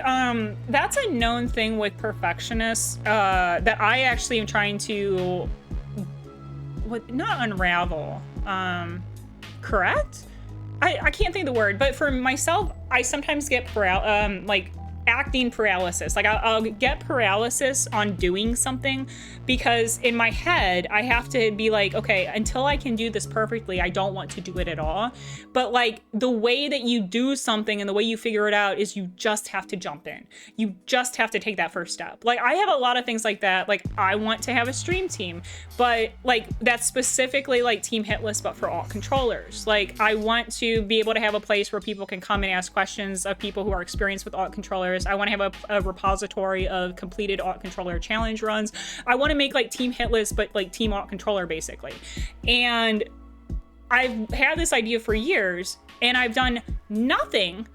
that's a known thing with perfectionists that I actually am trying to, not unravel, correct? I can't think of the word, but for myself, I sometimes get like acting paralysis. Like I'll get paralysis on doing something because in my head I have to be like, okay, until I can do this perfectly, I don't want to do it at all. But like the way that you do something and the way you figure it out is you just have to jump in. You just have to take that first step. Like I have a lot of things like that. Like I want to have a stream team, but like that's specifically like Team Hitless, but for all controllers. Like I want to be able to have a place where people can come and ask questions of people who are experienced with alt controllers. I want to have a repository of completed alt controller challenge runs. I want to make like Team Hitless, but like Team alt controller basically. And I've had this idea for years and I've done nothing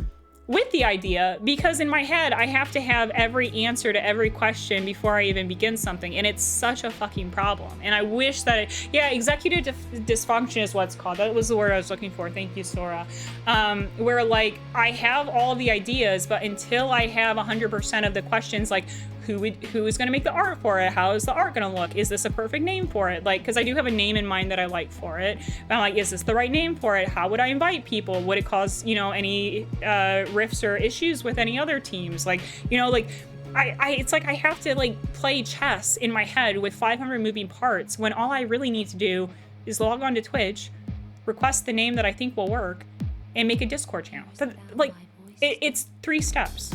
with the idea because in my head I have to have every answer to every question before I even begin something, and it's such a fucking problem. And I wish that executive dysfunction is what it's called. That was the word I was looking for. Thank you, Sora. Where like I have all the ideas, but until I have 100% of the questions, like who is going to make the art for it? How is the art going to look? Is this a perfect name for it? Like, because I do have a name in mind that I like for it. I'm like, is this the right name for it? How would I invite people? Would it cause, you know, any rifts or issues with any other teams? Like, you know, like it's like I have to like play chess in my head with 500 moving parts when all I really need to do is log on to Twitch, request the name that I think will work, and make a Discord channel. So, like, it's 3 steps.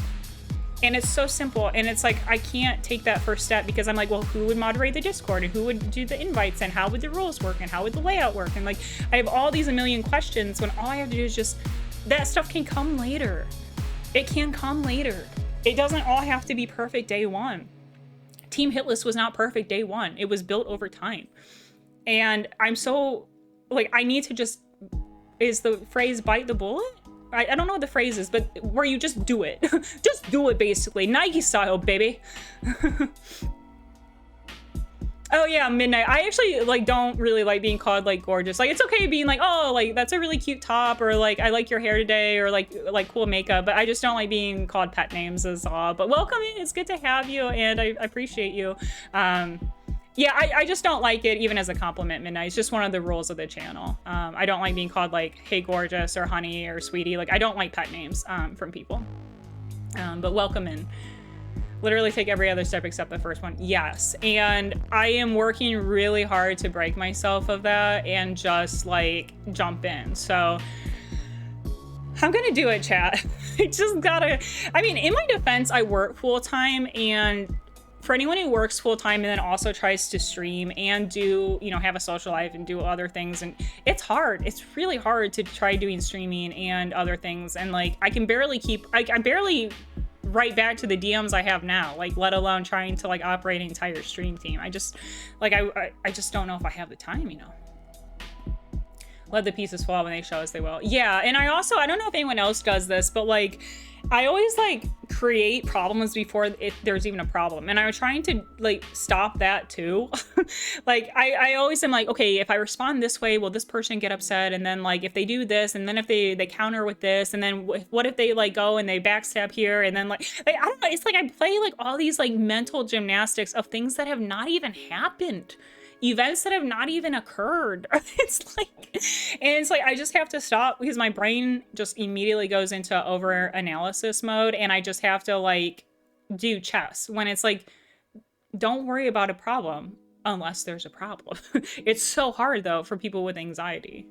And it's so simple, and it's like I can't take that first step because I'm like, well, who would moderate the Discord, and who would do the invites, and how would the rules work, and how would the layout work? And like I have all these a million questions when all I have to do is just, that stuff can come later. It can come later. It doesn't all have to be perfect day one. Team Hitless was not perfect day one. It was built over time. And I'm so like, I need to just, is the phrase bite the bullet? I don't know what the phrase is, but where you just do it. Just do it, basically. Nike style, baby. Oh yeah, Midnight. I actually like don't really like being called like gorgeous. Like it's okay being like, oh, like that's a really cute top, or like I like your hair today, or like cool makeup, but I just don't like being called pet names is all. But welcome in. It's good to have you, and I appreciate you. Yeah, I just don't like it even as a compliment, Midnight. It's just one of the rules of the channel. I don't like being called like, hey, gorgeous, or honey, or sweetie. Like, I don't like pet names from people. But welcome in. Literally take every other step except the first one. Yes, and I am working really hard to break myself of that and just like jump in. So I'm gonna do it, chat. I just gotta, I mean, in my defense, I work full time, and for anyone who works full time and then also tries to stream and do, you know, have a social life and do other things, and it's hard. It's really hard to try doing streaming and other things. And like, I can barely keep, I barely write back to the DMs I have now, like, let alone trying to like operate an entire stream team. I just, like, I just don't know if I have the time, you know. Let the pieces fall when they show us they will. Yeah, and I also, I don't know if anyone else does this, but like, I always like create problems before there's even a problem. And I'm trying to like stop that too. Like I always am like, okay, if I respond this way, will this person get upset? And then like, if they do this, and then if they counter with this, and then what if they like go and they backstab here? And then like I don't know, it's like I play like all these like mental gymnastics of things that have not even happened. Events that have not even occurred. It's like, and it's like, I just have to stop because my brain just immediately goes into over analysis mode, and I just have to like do chess when it's like, don't worry about a problem unless there's a problem. It's so hard though for people with anxiety.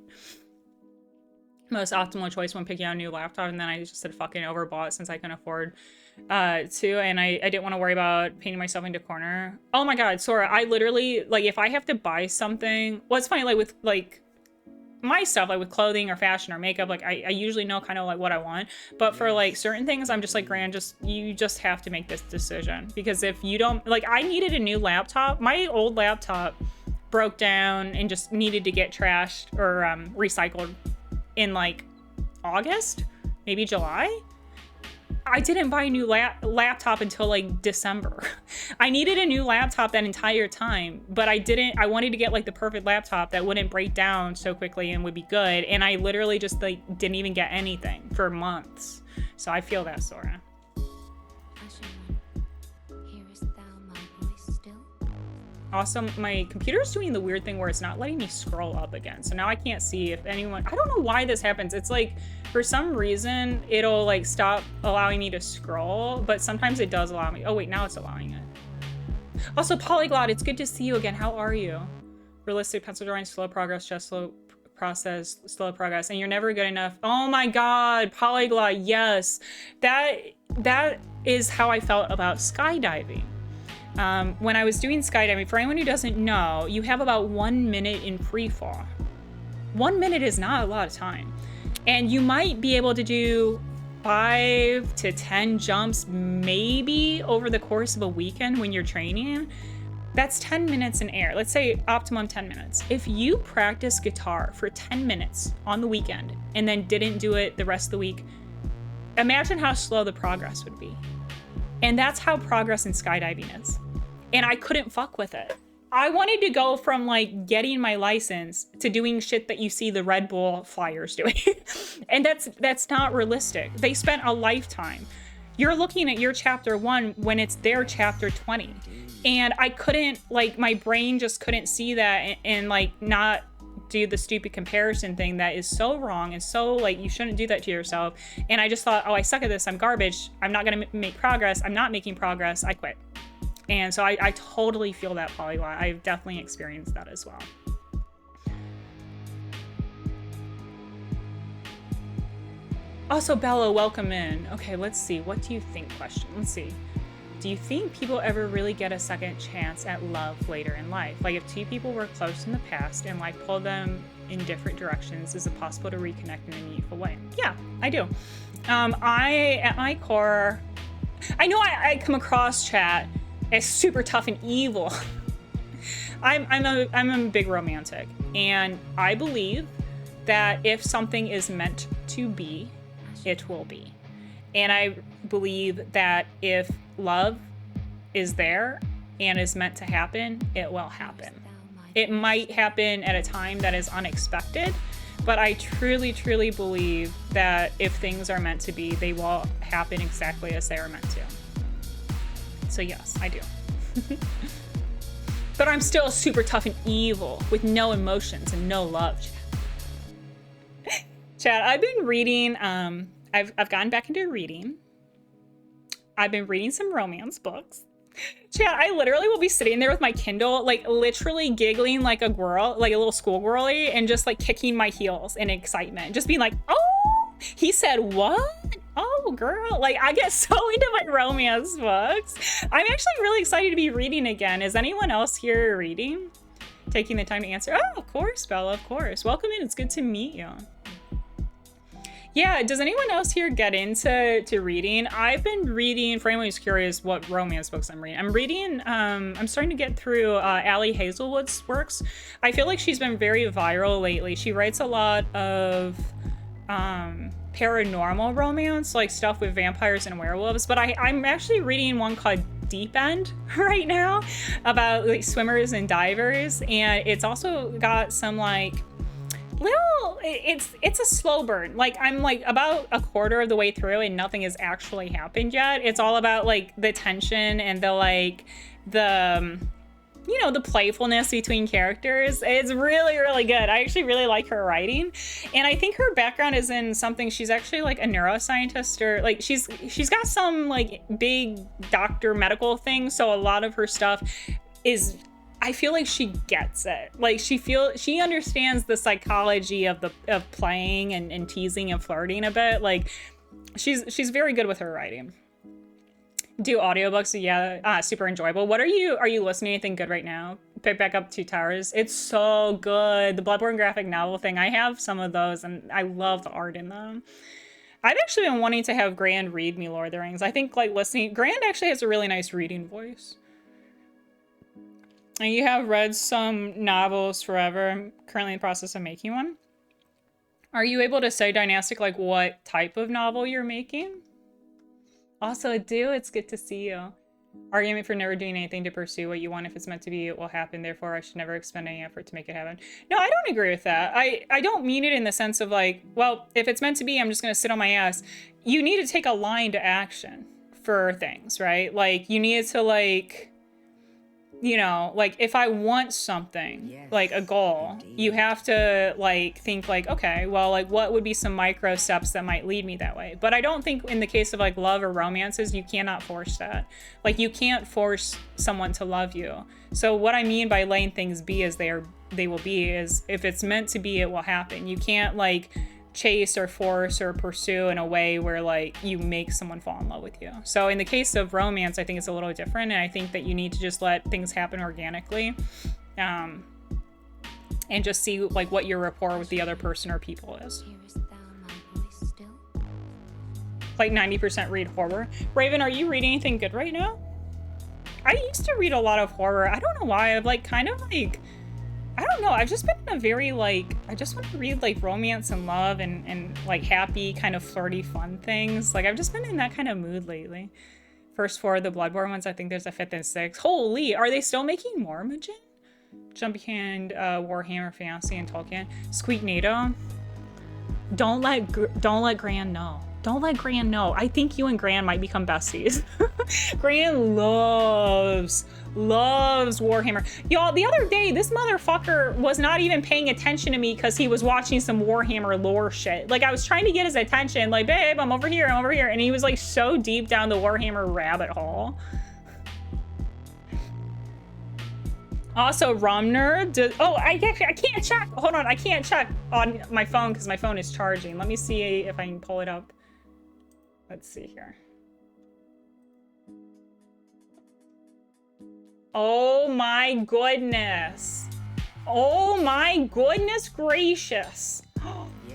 Most optimal choice when picking out a new laptop, and then I just said fucking overbought since I can afford to, and I didn't want to worry about painting myself into a corner. Oh my god, Sora, I literally, like, if I have to buy something, well, it's funny, like with like my stuff, like with clothing or fashion or makeup, like I usually know kind of like what I want, but for like certain things, I'm just like, Gran, you just have to make this decision, because if you don't, like, I needed a new laptop. My old laptop broke down and just needed to get trashed or recycled in like August, maybe July. I didn't buy a new laptop until like December. I needed a new laptop that entire time, but I wanted to get like the perfect laptop that wouldn't break down so quickly and would be good. And I literally just like didn't even get anything for months. So I feel that, Sora. Ashen one, hearest thou my voice still? Also, my computer's doing the weird thing where it's not letting me scroll up again. So now I can't see if anyone, I don't know why this happens. It's like, for some reason, it'll like stop allowing me to scroll, but sometimes it does allow me. Oh wait, now it's allowing it. Also, Polyglot, it's good to see you again. How are you? Realistic pencil drawing, slow progress, just slow process, slow progress, and you're never good enough. Oh my God, Polyglot, yes. That is how I felt about skydiving. When I was doing skydiving, for anyone who doesn't know, you have about 1 minute in free fall. 1 minute is not a lot of time. And you might be able to do 5 to 10 jumps, maybe over the course of a weekend when you're training. That's 10 minutes in air. Let's say optimum 10 minutes. If you practice guitar for 10 minutes on the weekend and then didn't do it the rest of the week, imagine how slow the progress would be. And that's how progress in skydiving is. And I couldn't fuck with it. I wanted to go from like getting my license to doing shit that you see the Red Bull flyers doing. And that's not realistic. They spent a lifetime. You're looking at your chapter 1 when it's their chapter 20. And I couldn't, like, my brain just couldn't see that and like not do the stupid comparison thing that is so wrong and so like, you shouldn't do that to yourself. And I just thought, oh, I suck at this. I'm garbage. I'm not going to make progress. I'm not making progress. I quit. And so I totally feel that, Polyglot. I've definitely experienced that as well. Also, Bella, welcome in. Okay, let's see. What do you think? Question. Let's see. Do you think people ever really get a second chance at love later in life? Like if two people were close in the past and like pulled them in different directions, is it possible to reconnect in a meaningful way? Yeah, I do. At my core, I know I come across chat as super tough and evil. I'm a big romantic, and I believe that if something is meant to be, it will be. And I believe that if love is there and is meant to happen, it will happen. It might happen at a time that is unexpected, but I truly, truly believe that if things are meant to be, they will happen exactly as they are meant to. So yes, I do. But I'm still super tough and evil with no emotions and no love. Chad, I've been reading, I've gotten back into reading. I've been reading some romance books. Chad, I literally will be sitting there with my Kindle, like literally giggling like a girl, like a little schoolgirly, and just like kicking my heels in excitement. Just being like, oh, he said what? Oh, girl. Like, I get so into my romance books. I'm actually really excited to be reading again. Is anyone else here reading? Taking the time to answer? Oh, of course, Bella, of course. Welcome in. It's good to meet you. Yeah, does anyone else here get into reading? I've been reading, for anyone who's curious what romance books I'm reading. I'm starting to get through Allie Hazelwood's works. I feel like she's been very viral lately. She writes a lot of paranormal romance, like stuff with vampires and werewolves, but I'm actually reading one called Deep End right now about like swimmers and divers, and it's also got some like it's a slow burn. Like I'm like about a quarter of the way through and nothing has actually happened yet. It's all about like the tension and the like the the playfulness between characters. It's really, really good. I actually really like her writing. And I think her background is in something, she's actually like a neuroscientist, or like she's got some like big doctor medical thing. So a lot of her stuff is, I feel like she gets it. Like she understands the psychology of playing and teasing and flirting a bit. Like she's very good with her writing. Do audiobooks, yeah, super enjoyable. What are you listening to anything good right now? Pick back up Two Towers. It's so good. The Bloodborne graphic novel thing. I have some of those and I love the art in them. I've actually been wanting to have Grand read me Lord of the Rings. I think like Grand actually has a really nice reading voice. And you have read some novels forever. I'm currently in the process of making one. Are you able to say, Dynastic, like what type of novel you're making? Also, do. It's good to see you. Argument for never doing anything to pursue what you want. If it's meant to be, it will happen. Therefore, I should never expend any effort to make it happen. No, I don't agree with that. I don't mean it in the sense of like, well, if it's meant to be, I'm just going to sit on my ass. You need to take a line to action for things, right? Like, you need to like... you know, like if I want something, Yes, like a goal, indeed. you have to like think like, okay, well, like what would be some micro steps that might lead me that way? But I don't think in the case of like love or romances, you cannot force that. Like you can't force someone to love you. So what I mean by letting things be as they will be is if it's meant to be, it will happen. You can't like chase or force or pursue in a way where like you make someone fall in love with you. So in the case of romance, I think it's a little different, and I think that you need to just let things happen organically, and just see like what your rapport with the other person or people is. Hearest thou my voice still? Like 90% read horror. Raven, are you reading anything good right now? I used to read a lot of horror. I don't know why. I've like kind of like, I don't know. I've just been in a very like, I just want to read like romance and love and like happy kind of flirty fun things. Like I've just been in that kind of mood lately. First four of the Bloodborne ones, I think there's a fifth and sixth. Holy, are they still making more, Majin? Jumping Hand, Warhammer Fantasy, and Tolkien. Squeaknado. Don't let Gran know. Don't let Gran know. I think you and Gran might become besties. Gran loves Warhammer. Y'all, the other day, this motherfucker was not even paying attention to me because he was watching some Warhammer lore shit. Like, I was trying to get his attention. Like, babe, I'm over here. And he was, like, so deep down the Warhammer rabbit hole. Also, Romner, I can't check. Hold on, I can't check on my phone because my phone is charging. Let me see if I can pull it up. Let's see here. Oh my goodness. Oh my goodness gracious.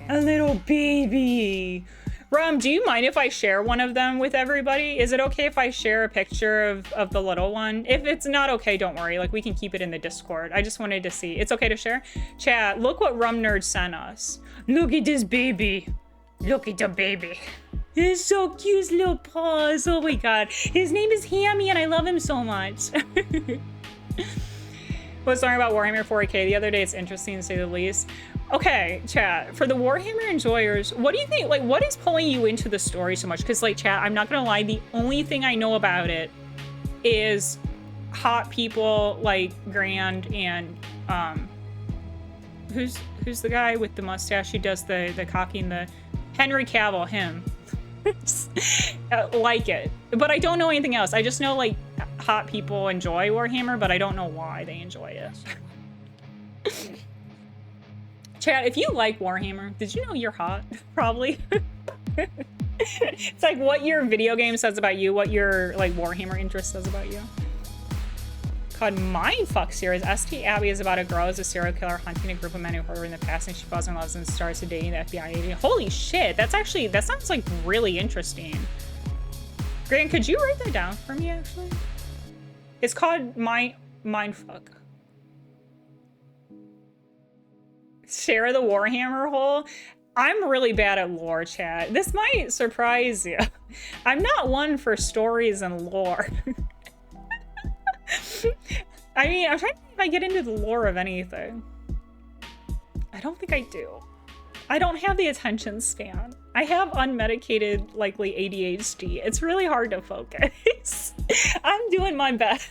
A little baby. Rum, do you mind if I share one of them with everybody? Is it okay if I share a picture of the little one? If it's not okay, don't worry. Like, we can keep it in the Discord. I just wanted to see. It's okay to share? Chat, look what Rum Nerd sent us. Look at this baby. Look at the baby. He's so cute, his little paws. Oh my god. His name is Hammy and I love him so much. Was talking about Warhammer 40k the other day. It's interesting to say the least. Okay, chat, for the Warhammer enjoyers, what do you think, like, what is pulling you into the story so much? Because, like, chat, I'm not gonna lie, the only thing I know about it is hot people like Grand and, who's the guy with the mustache who does the cocking, the Henry Cavill, him. Like it. But I don't know anything else. I just know, like, hot people enjoy Warhammer, but I don't know why they enjoy it. Chat, if you like Warhammer, did you know you're hot? Probably. It's like what your video game says about you, what your like Warhammer interest says about you. Called Mindfuck series. ST Abby is about a girl as a serial killer hunting a group of men who hurt her in the past, and she falls in love and starts to dating the FBI agent. Holy shit, that sounds like really interesting. Grant, could you write that down for me actually? It's called Mindfuck. Share the Warhammer hole. I'm really bad at lore, chat. This might surprise you. I'm not one for stories and lore. I mean, I'm trying to think if I get into the lore of anything. I don't think I do. I don't have the attention span. I have unmedicated, likely ADHD. It's really hard to focus. I'm doing my best.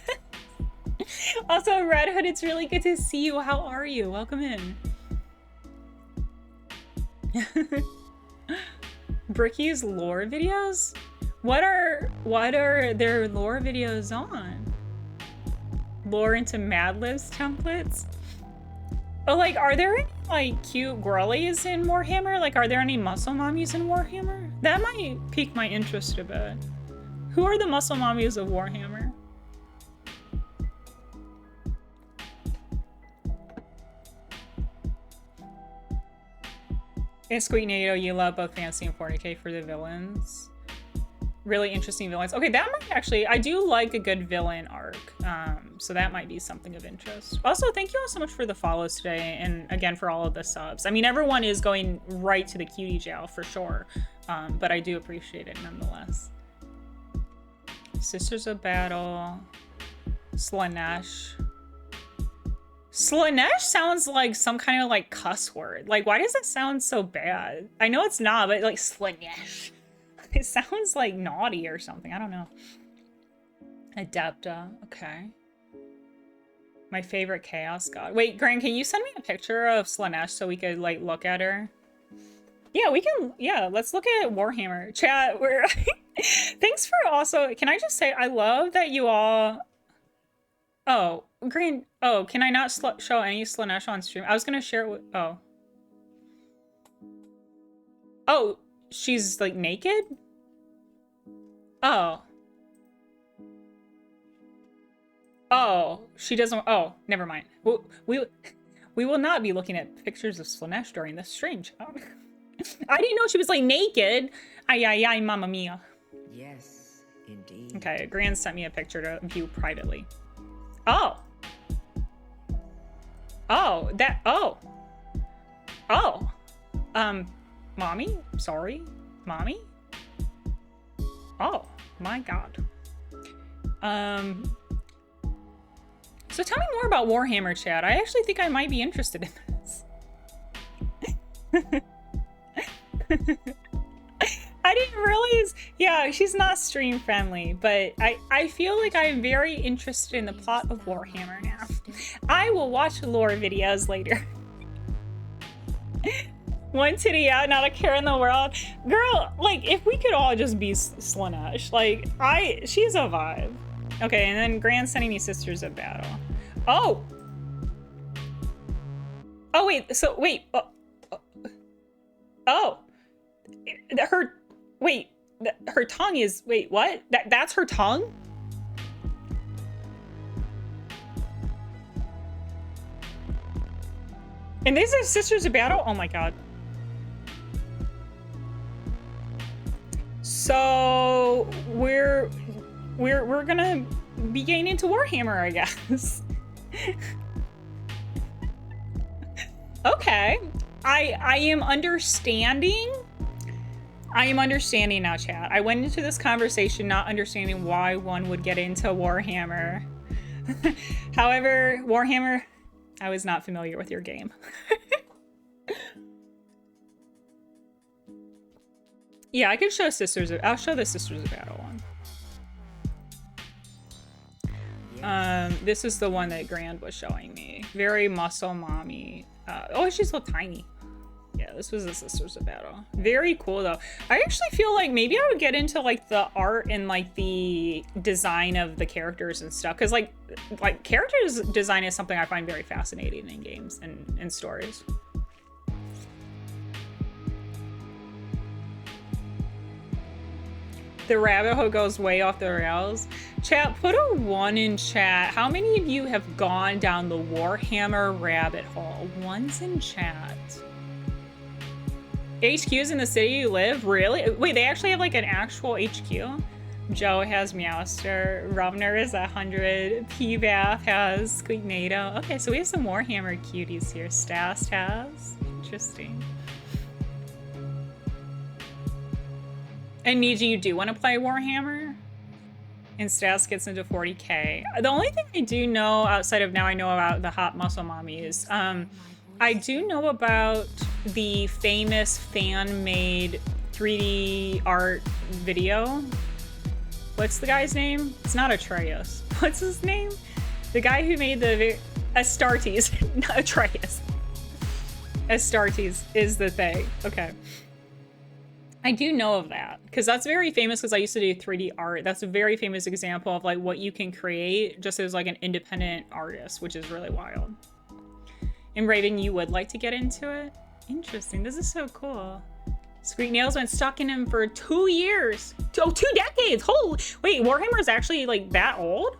Also, Red Hood, it's really good to see you. How are you? Welcome in. Bricky's lore videos? What are their lore videos on? Lore into Mad Libs templates? Oh, like, are there any, like, cute girlies in Warhammer? Like, are there any muscle mommies in Warhammer? That might pique my interest a bit. Who are the muscle mommies of Warhammer? In Squeaknado, you love both Fantasy and 40k for the villains. Really interesting villains. Okay, that might actually, I do like a good villain arc. So that might be something of interest. Also, thank you all so much for the follows today. And again, for all of the subs. I mean, everyone is going right to the cutie jail for sure. But I do appreciate it nonetheless. Sisters of Battle. Slanesh. Slanesh sounds like some kind of like cuss word. Like, why does it sound so bad? I know it's not, but like Slanesh. It sounds like naughty or something. I don't know. Adepta. Okay. My favorite chaos god. Wait, Gran, can you send me a picture of Slanesh so we could like look at her? Yeah, we can. Yeah, let's look at Warhammer. Chat, we're thanks for also. Can I just say I love that you all. Oh, Green. Oh, can I not show any Slanesh on stream? I was gonna share it with. Oh. Oh, she's like naked? Oh. Oh, she doesn't. Oh, never mind. We will not be looking at pictures of Slanesh during this stream. I didn't know she was like naked. Ay, ay, ay, mamma mia. Yes, indeed. Okay, Gran sent me a picture to view privately. Oh. Oh, that. Oh. Oh. Mommy? Sorry? Mommy? Oh, my God. So tell me more about Warhammer, chat. I actually think I might be interested in this. I didn't realize. Yeah, she's not stream friendly, but I feel like I'm very interested in the plot of Warhammer now. I will watch lore videos later. One titty out, not a care in the world. Girl, like, if we could all just be Slanesh, like, she's a vibe. Okay, and then Gran sending me Sisters of Battle. Oh! Oh, wait, so, wait. Oh. Her tongue is, wait, what? That's her tongue? And these are Sisters of Battle? Oh my God. So we're gonna be getting into Warhammer, I guess. Okay. I am understanding. I am understanding now, chat. I went into this conversation not understanding why one would get into Warhammer. However, Warhammer, I was not familiar with your game. Yeah, I could show Sisters of... I'll show the Sisters of Battle one. Yes. This is the one that Grand was showing me. Very muscle mommy. Oh, she's so tiny. Yeah, this was the Sisters of Battle. Very cool, though. I actually feel like maybe I would get into, like, the art and, like, the design of the characters and stuff. Because, like characters design is something I find very fascinating in games and stories. The rabbit hole goes way off the rails. Chat, put a 1 in chat. How many of you have gone down the Warhammer rabbit hole? 1's in chat. HQ's in the city you live? Really? Wait, they actually have like an actual HQ? Joe has Meowster. Rovner is 100. PBAF has Squeaknado. Okay, so we have some Warhammer cuties here. Stas has. Interesting. And Niji, you do want to play Warhammer? And Stas gets into 40k. The only thing I do know outside of now I know about the hot muscle mommies, I do know about the famous fan-made 3D art video. What's the guy's name? It's not Atreus. What's his name? The guy who made the Astartes, not Atreus. Astartes is the thing. Okay. I do know of that because that's very famous because I used to do 3D art. That's a very famous example of like what you can create just as like an independent artist, which is really wild. And Raven, you would like to get into it? Interesting. This is so cool. Squeak Nails been stalking him for 2 years. Oh, 2 decades. Holy, wait, Warhammer is actually like that old?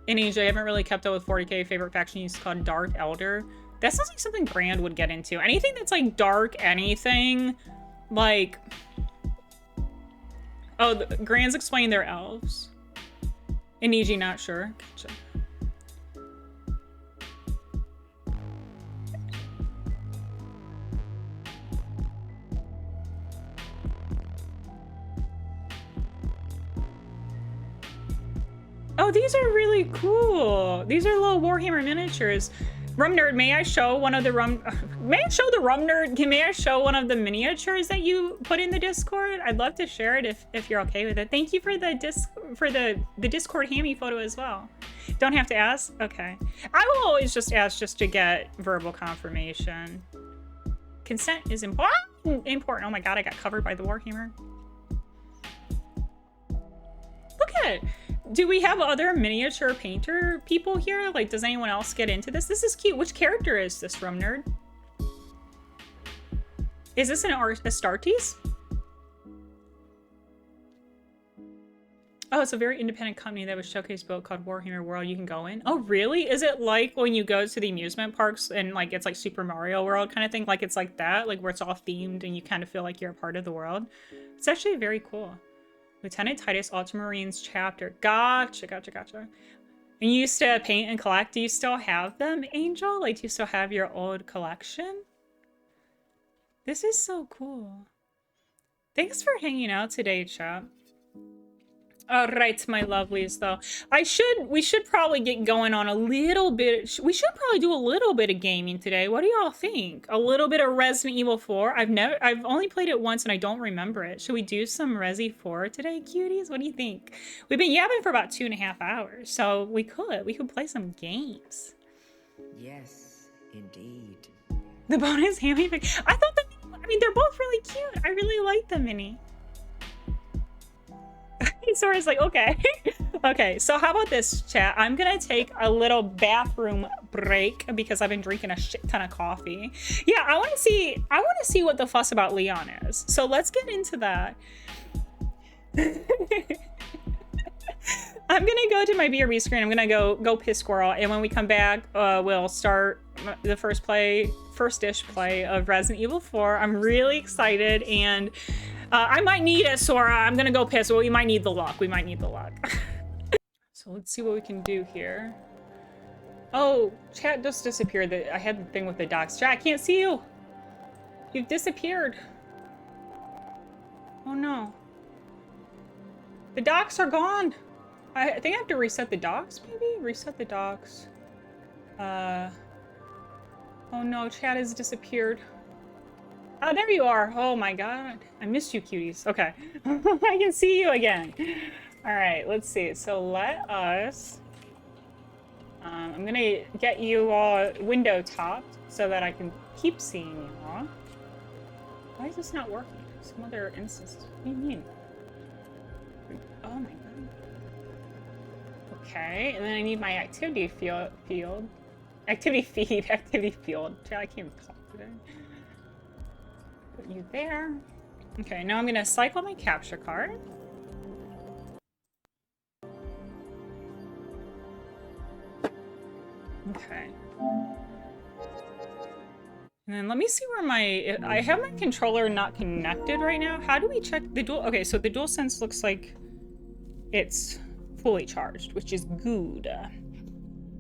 In Asia, I haven't really kept up with 40k. Favorite faction used to call Dark Elder. That sounds like something Grand would get into. Anything that's like dark, anything like... Oh, Grand's explaining their elves. Iniji, not sure. Gotcha. Oh, these are really cool. These are little Warhammer miniatures. Rum Nerd, may I show one of the may I show the Rum Nerd? May I show one of the miniatures that you put in the Discord? I'd love to share it if you're okay with it. Thank you for the Discord hammy photo as well. Don't have to ask? Okay. I will always just ask just to get verbal confirmation. Consent is important. Oh my god, I got covered by the Warhammer. Look at it. Do we have other miniature painter people here? Like, does anyone else get into this? This is cute. Which character is this, Rum Nerd? Is this an Astartes? Oh, it's a very independent company that was showcased built called Warhammer World. You can go in. Oh, really? Is it like when you go to the amusement parks and like it's like Super Mario World kind of thing? Like it's like that, like where it's all themed and you kind of feel like you're a part of the world. It's actually very cool. Lieutenant Titus Ultramarines chapter. Gotcha. And you used to paint and collect. Do you still have them, Angel? Like, do you still have your old collection? This is so cool. Thanks for hanging out today, chat. All right, my lovelies, though. We should probably get going on a little bit. We should probably do a little bit of gaming today. What do y'all think? A little bit of Resident Evil 4. I've only played it once and I don't remember it. Should we do some Resi 4 today, cuties? What do you think? We've been yapping for about 2.5 hours, so we could play some games. Yes, indeed. The bonus hammy. I thought they're both really cute. I really like the mini. Sora's like, okay. Okay, so how about this, chat? I'm gonna take a little bathroom break because I've been drinking a shit ton of coffee. Yeah, I want to see what the fuss about Leon is. So let's get into that. I'm gonna go to my BRB screen. I'm gonna go piss squirrel, and when we come back, we'll start the first-ish play of Resident Evil 4. I'm really excited, and I might need it, Sora. I'm gonna go piss. Well, we might need the luck. So let's see what we can do here. Oh, chat just disappeared. I had the thing with the docs. Chat, I can't see you. You've disappeared. Oh no. The docs are gone. I think I have to reset the docs, maybe? Reset the docs. Oh no, chat has disappeared. Oh, there you are. Oh my god. I missed you, cuties. Okay. I can see you again. All right, let's see. So let us... I'm gonna get you all window topped so that I can keep seeing you all. Why is this not working? Some other instances. What do you mean? Oh my god. Okay, and then I need my activity field. Activity feed. Activity field. I can't even talk today. Put you there. Okay, now I'm gonna cycle my capture card. Okay. And then let me see where I have my controller not connected right now. How do we check the dual? Okay, so the DualSense looks like it's fully charged, which is good.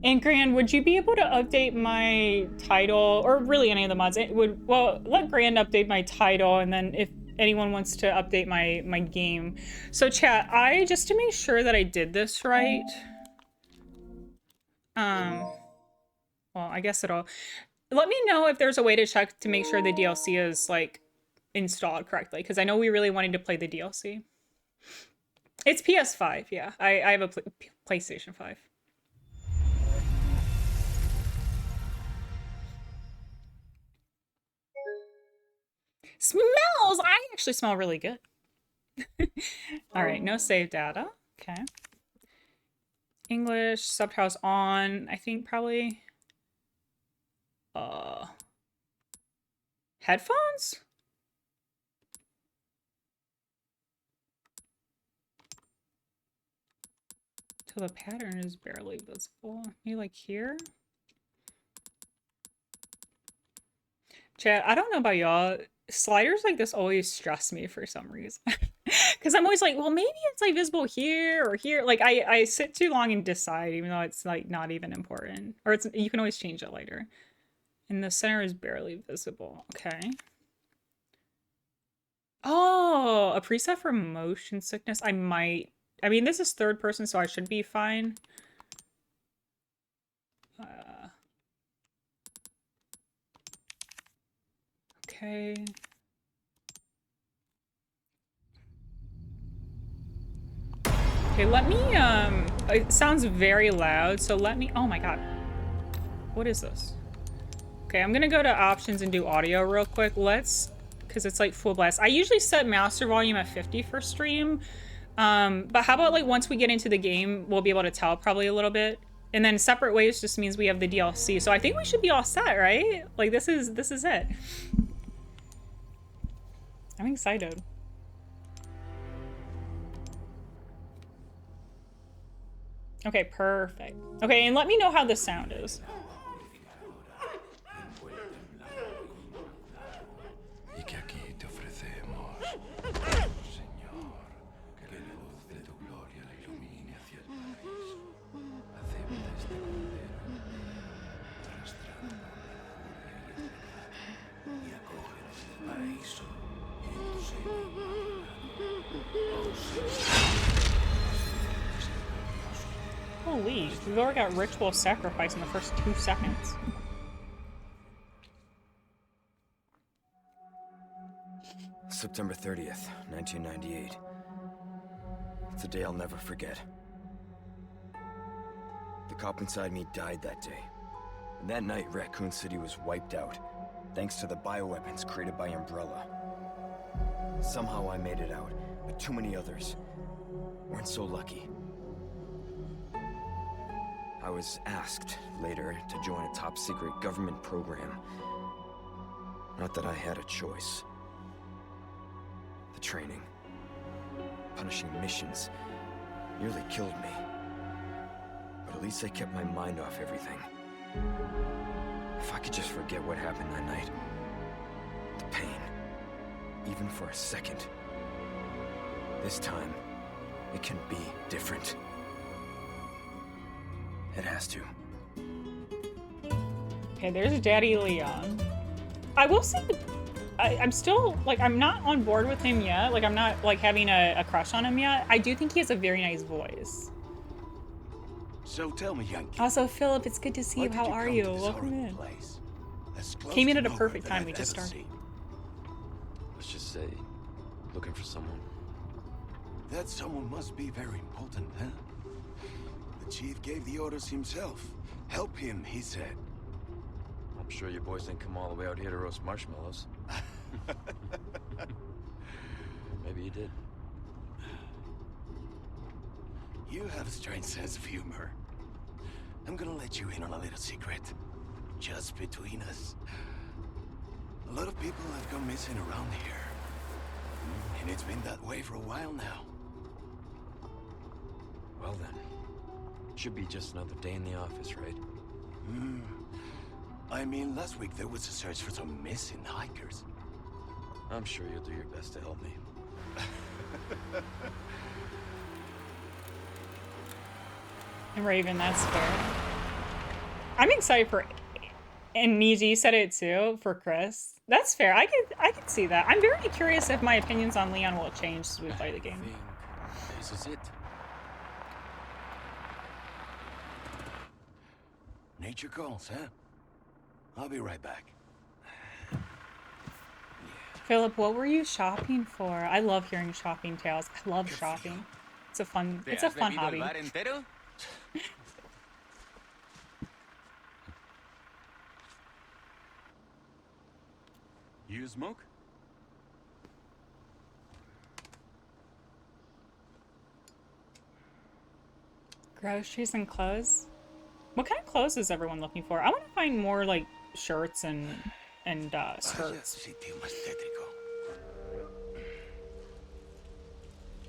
And Grand, would you be able to update my title, or really any of the mods? Well, let Grand update my title, and then if anyone wants to update my game. So chat, just to make sure that I did this right. Well, I guess let me know if there's a way to check to make sure the DLC is like installed correctly, because I know we really wanted to play the DLC. It's PS5, yeah. I have a PlayStation 5. Smells! I actually smell really good. All right, no save data. Okay. English, subtitles on, I think probably. Headphones? Till the pattern is barely visible. Maybe like here? Chat, I don't know about y'all. Sliders like this always stress me for some reason. Because I'm always like, well, maybe it's like visible here or here. Like I sit too long and decide, even though it's like not even important. Or you can always change it later. And the center is barely visible. Okay. Oh, a preset for motion sickness. I might I mean, this is third person, so I should be fine. Okay. Okay, let me, it sounds very loud, so let me, oh my god. What is this? Okay, I'm gonna go to options and do audio real quick. Let's, because it's like full blast. I usually set master volume at 50 for stream. But how about like once we get into the game, we'll be able to tell probably a little bit. And then separate ways just means we have the DLC. So I think we should be all set, right? Like this is it. I'm excited. Okay, perfect. Okay, and let me know how the sound is. Holy, we've already got ritual sacrifice in the first 2 seconds. September 30th, 1998. It's a day I'll never forget. The cop inside me died that day. And that night, Raccoon City was wiped out, thanks to the bioweapons created by Umbrella. Somehow I made it out, but too many others weren't so lucky. I was asked later to join a top-secret government program. Not that I had a choice. The training, punishing missions, nearly killed me. But at least I kept my mind off everything. If I could just forget what happened that night, the pain, even for a second. This time, it can be different. It has to. Okay, there's Daddy Leon. I will say, I'm still, like, I'm not on board with him yet. Like, I'm not, like, having a crush on him yet. I do think he has a very nice voice. So tell me, Yankee. Also, Philip, it's good to see you. How are you? Welcome in. Came in at a perfect time. We just started. Let's just say, looking for someone. That someone must be very important, huh? The chief gave the orders himself. Help him, he said. I'm sure your boys didn't come all the way out here to roast marshmallows. Maybe you did. You have a strange sense of humor. I'm gonna let you in on a little secret. Just between us. A lot of people have gone missing around here. And it's been that way for a while now. Well then, should be just another day in the office, right? I mean, last week there was a search for some missing hikers. I'm sure you'll do your best to help me. And Raven, that's fair. I'm excited for, and Niji said it too, for Chris. That's fair. I could see that. I'm very curious if my opinions on Leon will change as we play the game. I think this is it. Nature calls, huh? I'll be right back. Philip, what were you shopping for? I love hearing shopping tales. I love shopping. It's a fun hobby. You smoke? Groceries and clothes. What kind of clothes is everyone looking for? I want to find more like shirts and skirts.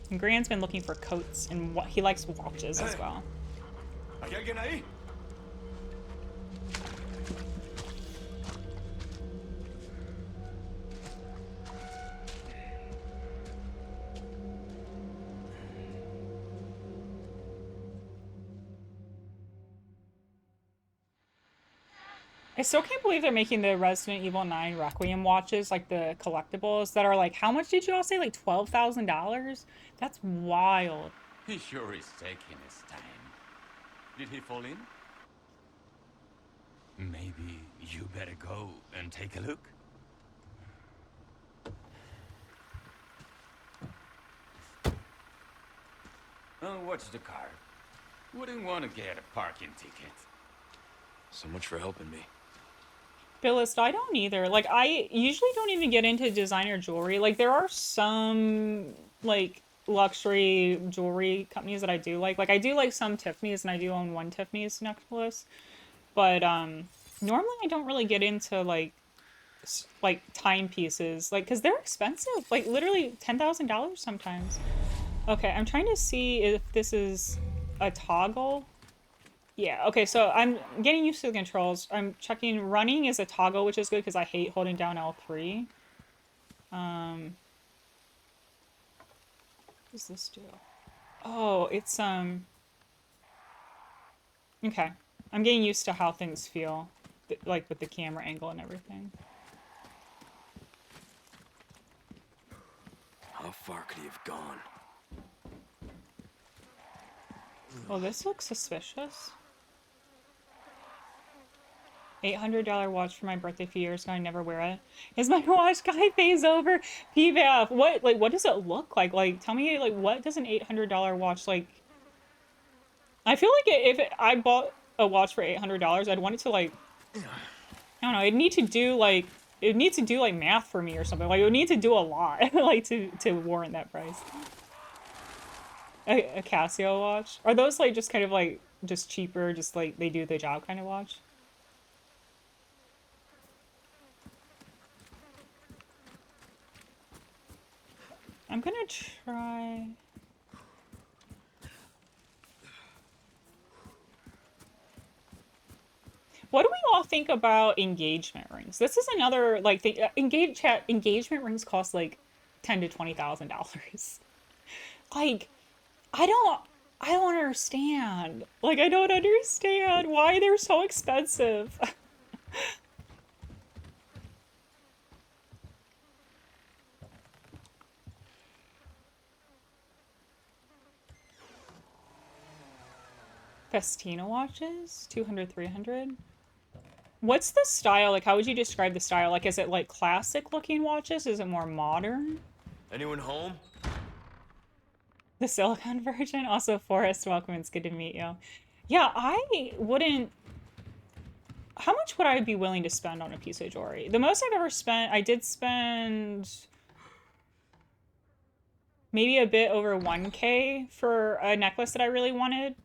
And Grant's been looking for coats and what he likes watches as well. ¿Hay alguien ahí? I still can't believe they're making the Resident Evil 9 Requiem watches, like the collectibles that are like, how much did you all say? Like $12,000? That's wild. He sure is taking his time. Did he fall in? Maybe you better go and take a look. Oh, watch the car. Wouldn't want to get a parking ticket. So much for helping me. Billist, I don't either. Like, I usually don't even get into designer jewelry. Like, there are some, like, luxury jewelry companies that I do like. Like, I do like some Tiffany's, and I do own one Tiffany's necklace. But, normally I don't really get into, like timepieces. Like, because they're expensive. Like, literally $10,000 sometimes. Okay, I'm trying to see if this is a toggle. Yeah, okay, so I'm getting used to the controls. I'm checking running is a toggle, which is good because I hate holding down L3. What does this do? Oh, it's, okay. I'm getting used to how things feel, like with the camera angle and everything. How far could he have gone? Oh, this looks suspicious. $800 watch for my birthday a few years ago. I never wear it. Is my watch guy phase over? PVF. What does it look like? Like, tell me, like, what does an $800 watch, like... I feel like if I bought a watch for $800, I'd want it to, like... I don't know, it'd need to do, like... It needs to do, like, math for me or something. Like, it would need to do a lot, like, to warrant that price. A Casio watch? Are those, like, just kind of, like, just cheaper, just, like, they do the job kind of watch? I'm gonna try... What do we all think about engagement rings? This is another, like, the engagement rings cost, like, $10,000 to $20,000. Like, I don't understand. Like, I don't understand why they're so expensive. Festina watches? 200, 300? What's the style? Like, how would you describe the style? Like, is it, like, classic looking watches? Is it more modern? Anyone home? The silicone version? Also, Forrest, welcome. It's good to meet you. Yeah, I wouldn't... How much would I be willing to spend on a piece of jewelry? The most I've ever spent, I did spend maybe a bit over 1K for a necklace that I really wanted.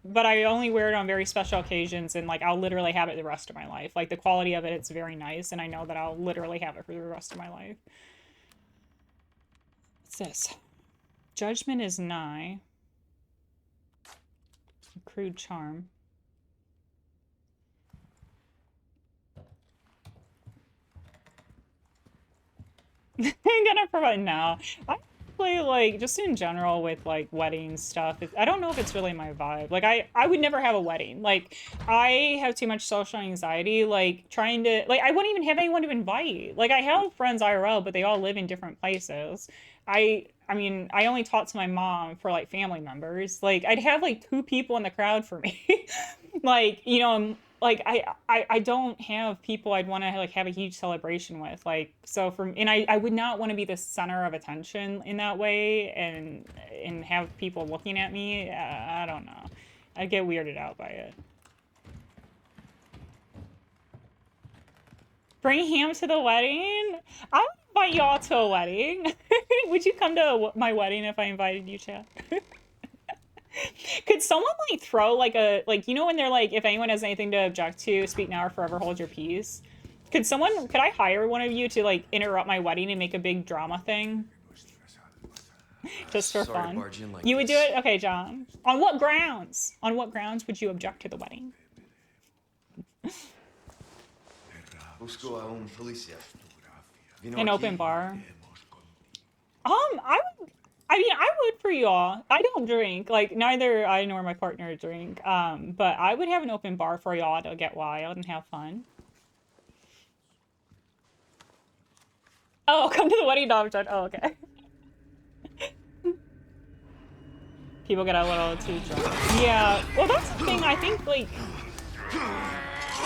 But I only wear it on very special occasions, and, like, I'll literally have it the rest of my life. Like, the quality of it, it's very nice, and I know that I'll literally have it for the rest of my life. What's this? Judgment is nigh. Crude charm. I'm gonna provide now. I play, like, just in general with, like, wedding stuff. I don't know if it's really my vibe. Like, I would never have a wedding. Like, I have too much social anxiety. Like, trying to, like, I wouldn't even have anyone to invite. Like, I have friends IRL, but they all live in different places. I mean, I only talk to my mom for, like, family members. Like, I'd have, like, 2 people in the crowd for me. Like, you know, like, I don't have people I'd want to, like, have a huge celebration with. Like, so and I would not want to be the center of attention in that way and have people looking at me. I don't know. I'd get weirded out by it. Bring ham to the wedding? I would invite y'all to a wedding. Would you come to my wedding if I invited you, Chad? Could someone, like, throw, like, you know when they're like, if anyone has anything to object to, speak now or forever hold your peace? Could I hire one of you to, like, interrupt my wedding and make a big drama thing? Just for Sorry to fun. barge in like You would do this. it? Okay, John. On what grounds? On what grounds would you object to the wedding? Busco a un policía. An open bar? I would for y'all. I don't drink. Like, neither I nor my partner drink. But I would have an open bar for y'all to get wild and have fun. Oh, come to the wedding, Dom. Oh, okay. People get a little too drunk. Yeah, well, that's the thing. I think, like,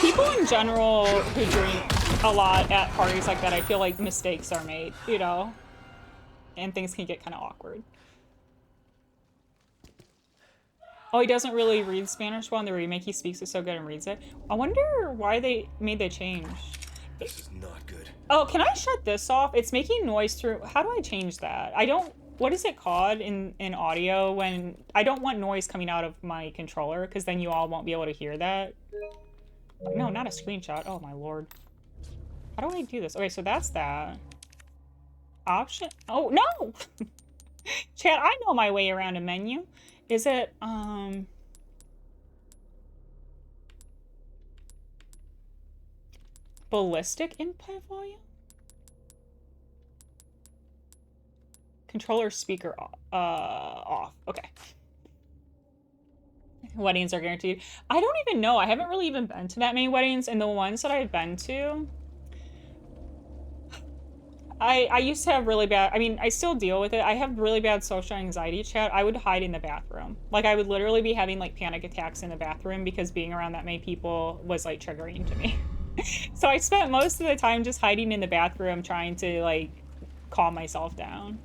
people in general who drink a lot at parties like that, I feel like mistakes are made, you know? And things can get kind of awkward. Oh, he doesn't really read Spanish well in the remake. He speaks it so good and reads it. I wonder why they made the change. This is not good. Oh, can I shut this off? It's making noise through... How do I change that? I don't... What is it called in audio when... I don't want noise coming out of my controller, because then you all won't be able to hear that. No, not a screenshot. Oh, my lord. How do I do this? Okay, so that's that. Option... Oh, no! Chat, I know my way around a menu. Is it, ballistic input volume? Controller speaker off. Okay. Weddings are guaranteed. I don't even know. I haven't really even been to that many weddings, and the ones that I've been to, I used to have really bad, I mean, I still deal with it. I have really bad social anxiety, chat. I would hide in the bathroom. Like, I would literally be having, like, panic attacks in the bathroom because being around that many people was, like, triggering to me. So I spent most of the time just hiding in the bathroom trying to, like, calm myself down.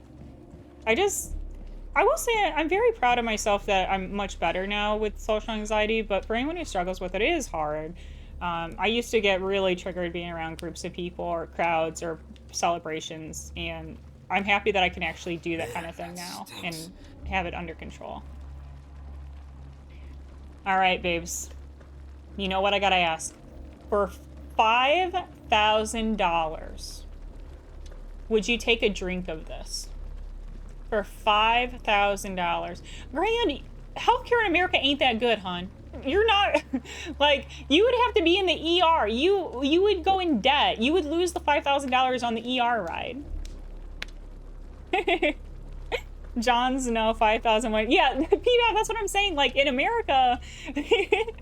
I will say I'm very proud of myself that I'm much better now with social anxiety, but for anyone who struggles with it, it is hard. I used to get really triggered being around groups of people or crowds or celebrations, and I'm happy that I can actually do that kind of thing now and have it under control. All right, babes. You know what I gotta ask? For $5,000, would you take a drink of this? For $5,000. Granted, healthcare in America ain't that good, hon. You're not, like, you would have to be in the ER. You would go in debt. You would lose the $5,000 on the ER ride. John's no 5,000. Yeah, P-Back, that's what I'm saying. Like, in America, he'd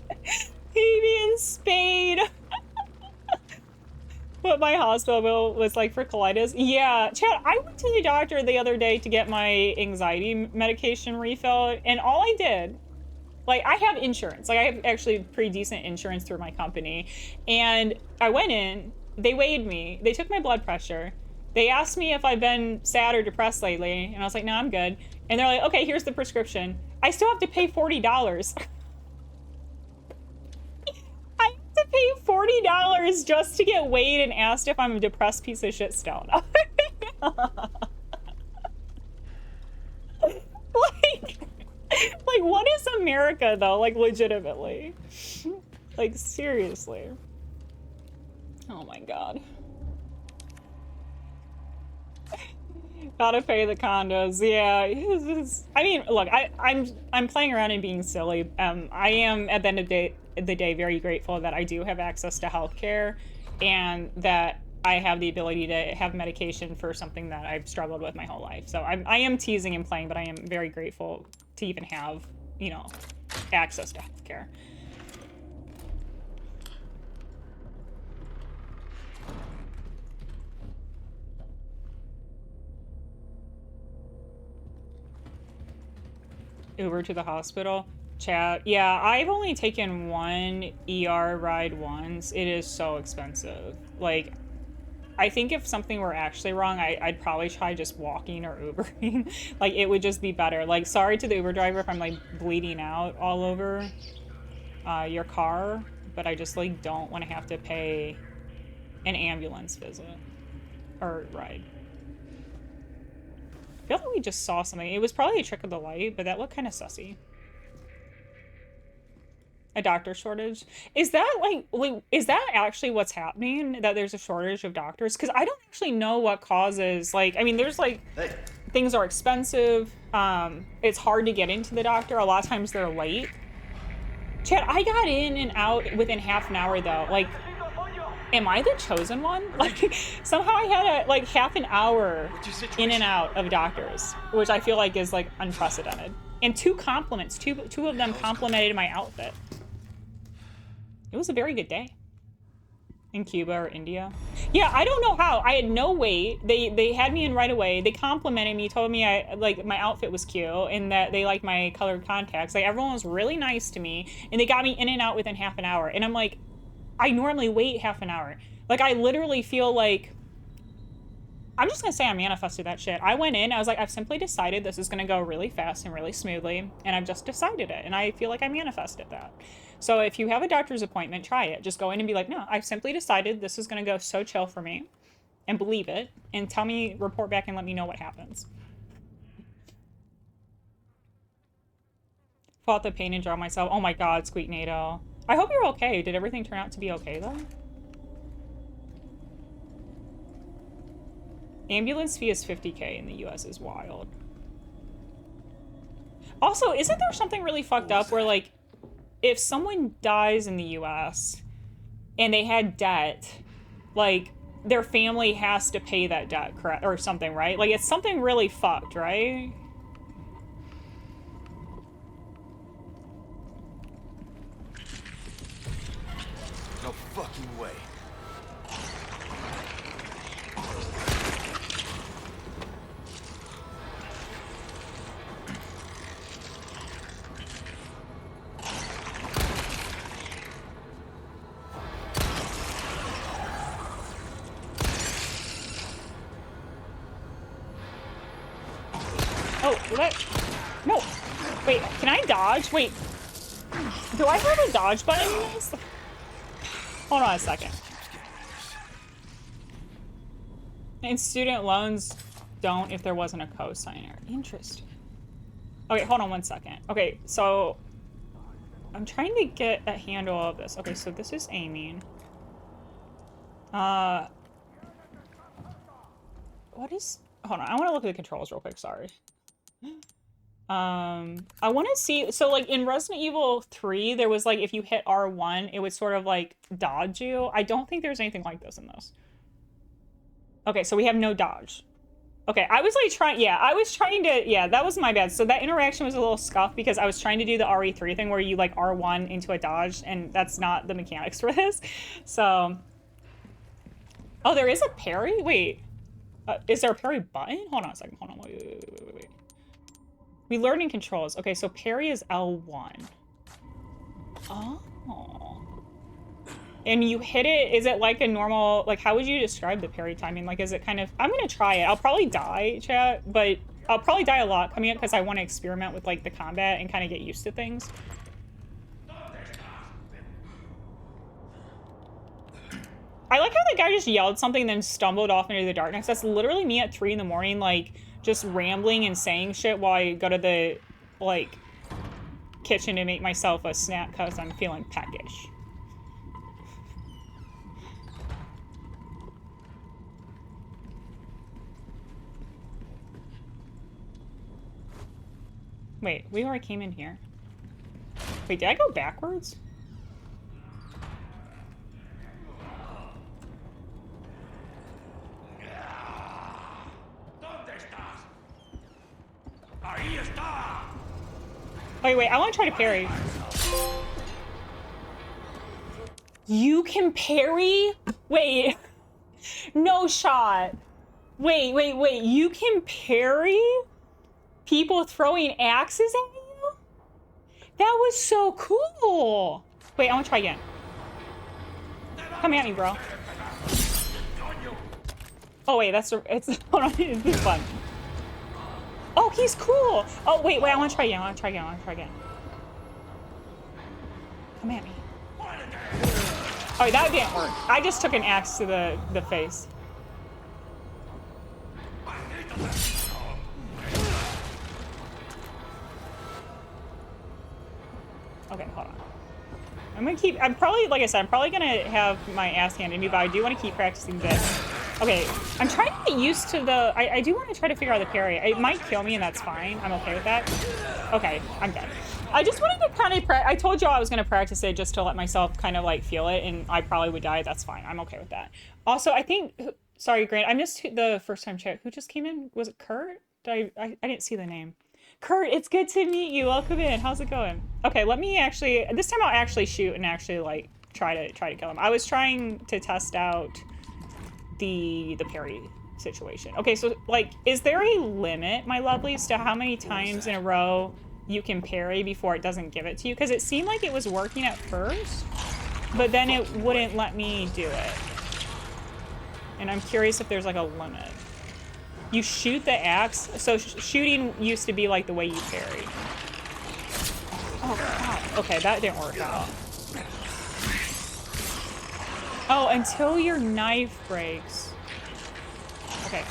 be in Spain. What my hospital bill was like for colitis. Yeah, Chad, I went to the doctor the other day to get my anxiety medication refilled, and all I did, like, I have insurance. Like, I have actually pretty decent insurance through my company. And I went in, they weighed me, they took my blood pressure. They asked me if I've been sad or depressed lately, and I was like, no, I'm good. And they're like, okay, here's the prescription. I still have to pay $40. I have to pay $40 just to get weighed and asked if I'm a depressed piece of shit still. Like, what is America, though? Like, legitimately. Like, seriously. Oh, my God. Gotta pay the condos. Yeah. I mean, look, I'm playing around and being silly. I am, at the end of the day, very grateful that I do have access to healthcare and that I have the ability to have medication for something that I've struggled with my whole life. So I am teasing and playing, but I am very grateful to even have, you know, access to healthcare. Uber to the hospital. Chat. Yeah, I've only taken one ER ride once. It is so expensive. Like, I think if something were actually wrong, I'd probably try just walking or Ubering. Like, it would just be better. Like, sorry to the Uber driver if I'm, like, bleeding out all over your car, but I just, like, don't want to have to pay an ambulance visit or ride. I feel like we just saw something. It was probably a trick of the light, but that looked kind of sussy. A doctor shortage. Is that like is that actually what's happening? That there's a shortage of doctors? Because I don't actually know what causes, like, I mean, there's like, things are expensive. It's hard to get into the doctor. A lot of times they're late. Chad, I got in and out within half an hour though. Like, am I the chosen one? Like, somehow I had like half an hour in and out of doctors, which I feel like is like unprecedented. And two compliments, two of them complimented my outfit. It was a very good day. In Cuba or India. Yeah, I don't know how. I had no weight. They had me in right away. They complimented me, told me I like my outfit was cute and that they liked my colored contacts. Like everyone was really nice to me and they got me in and out within half an hour. And I'm like, I normally wait half an hour. Like I literally feel like I'm just gonna say I manifested that shit. I went in, I was like, I've simply decided this is gonna go really fast and really smoothly, and I've just decided it, and I feel like I manifested that. So if you have a doctor's appointment, try it. Just go in and be like, no, I've simply decided this is gonna go so chill for me, and believe it, and tell me, report back and let me know what happens. Fought the pain and draw myself. Oh my god, Squeaknado. I hope you're okay. Did everything turn out to be okay, though? Ambulance fee is 50K in the US is wild. Also, isn't there something really fucked up where, like, if someone dies in the US and they had debt, like, their family has to pay that debt, correct? Or something, right? Like, it's something really fucked, right? No fucking way. Oh, did I? No. Wait, can I dodge? Wait. Do I have a dodge button in this? Hold on a second. And student loans don't if there wasn't a cosigner. Interesting. Okay, hold on one second. Okay, so I'm trying to get a handle of this. Okay, so this is aiming. What is... Hold on, I want to look at the controls real quick, sorry. I want to see, so like in Resident Evil 3, there was like, if you hit R1, it would sort of like dodge you. I don't think there's anything like this in this. Okay, so we have no dodge. Okay, I was like trying, yeah, I was trying to, yeah, that was my bad. So that interaction was a little scuffed because I was trying to do the RE3 thing where you like R1 into a dodge, and that's not the mechanics for this. So, oh, there is a parry? Wait, is there a parry button? Hold on a second, hold on, wait. We learn in controls. Okay, so parry is L1. Oh. And you hit it, is it like a normal, like how would you describe the parry timing? Like is it kind of, I'm gonna try it. I'll probably die, chat, but I'll probably die a lot coming up because I want to experiment with like the combat and kind of get used to things. I like how the guy just yelled something then stumbled off into the darkness. That's literally me at 3 in the morning, like just rambling and saying shit while I go to the like kitchen to make myself a snack because I'm feeling peckish. Wait, we already came in here. Wait, did I go backwards? Wait, I want to try to parry. You can parry? Wait. No shot. Wait. You can parry people throwing axes at you? That was so cool. Wait, I want to try again. Come at me, bro. Oh, wait, it's, hold on, it's fun. Oh, he's cool. Oh, wait, I want to try again. Come at me. Oh, that didn't work. I just took an axe to the face. Okay, hold on. I'm probably, like I said, I'm probably gonna have my ass handed to me, but I do want to keep practicing this. Okay, I'm trying to get used to the, I do want to try to figure out the parry. It might kill me and that's fine. I'm okay with that. Okay, I'm done. I just wanted to kind of, I told you I was going to practice it just to let myself kind of like feel it, and I probably would die. That's fine. I'm okay with that. Also, I think, sorry, Grant, I missed the first time chat. Who just came in? Was it Kurt? I didn't see the name. Kurt, it's good to meet you. Welcome in. How's it going? Okay, let me actually, this time I'll actually shoot and actually like try to kill him. I was trying to test out the parry situation. Okay, so like, is there a limit, my lovelies, to how many times in a row you can parry before it doesn't give it to you? Because it seemed like it was working at first, but then it wouldn't let me do it. And I'm curious if there's like a limit. You shoot the axe. So shooting used to be like the way you parry. Oh, God. Okay, that didn't work out. Oh, until your knife breaks. Okay.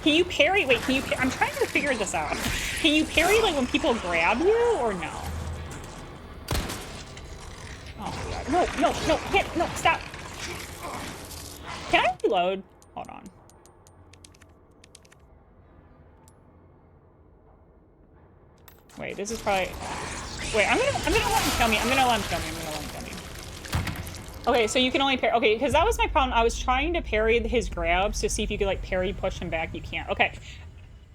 Can you parry? Wait, can you? I'm trying to figure this out. Can you parry like when people grab you or no? Oh my God. No, no, no, hit, no, stop. Can I reload? Hold on. Wait, this is probably. Wait, I'm gonna let him kill me. I'm gonna let him kill me. Okay, so you can only parry. Okay, because that was my problem. I was trying to parry his grabs to see if you could like parry push him back. You can't. Okay,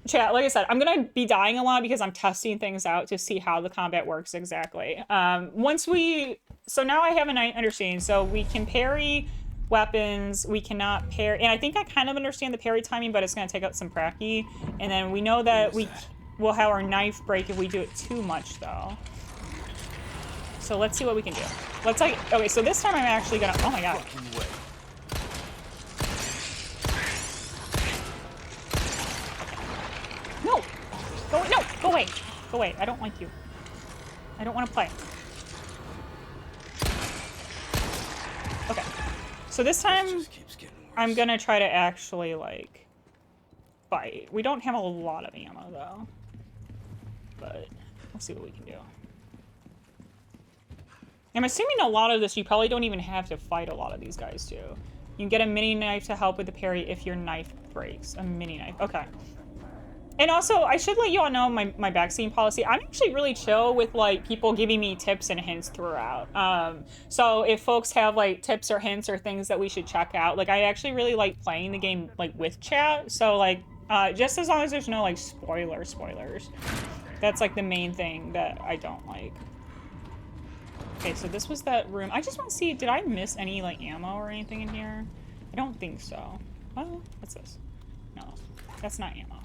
chat. Like I said, I'm gonna be dying a lot because I'm testing things out to see how the combat works exactly. So now I have a understanding. So we can parry weapons. We cannot parry, and I think I kind of understand the parry timing, but it's gonna take up some pracky. And then we know that we will have our knife break if we do it too much, though. So let's see what we can do. Let's like, okay, so this time I'm actually gonna, oh my God. No, go away. Go away, I don't like you. I don't want to play. Okay, so this time I'm gonna try to actually like fight. We don't have a lot of ammo though, but we'll see what we can do. I'm assuming a lot of this, you probably don't even have to fight a lot of these guys, too. You can get a mini knife to help with the parry if your knife breaks. A mini knife. Okay. And also, I should let you all know my backseating policy. I'm actually really chill with, like, people giving me tips and hints throughout. So if folks have, like, tips or hints or things that we should check out, like, I actually really like playing the game, like, with chat. So, like, just as long as there's no, like, spoilers. That's, like, the main thing that I don't like. Okay, so this was that room. I just want to see, did I miss any, like, ammo or anything in here? I don't think so. Oh, what's this? No, that's not ammo.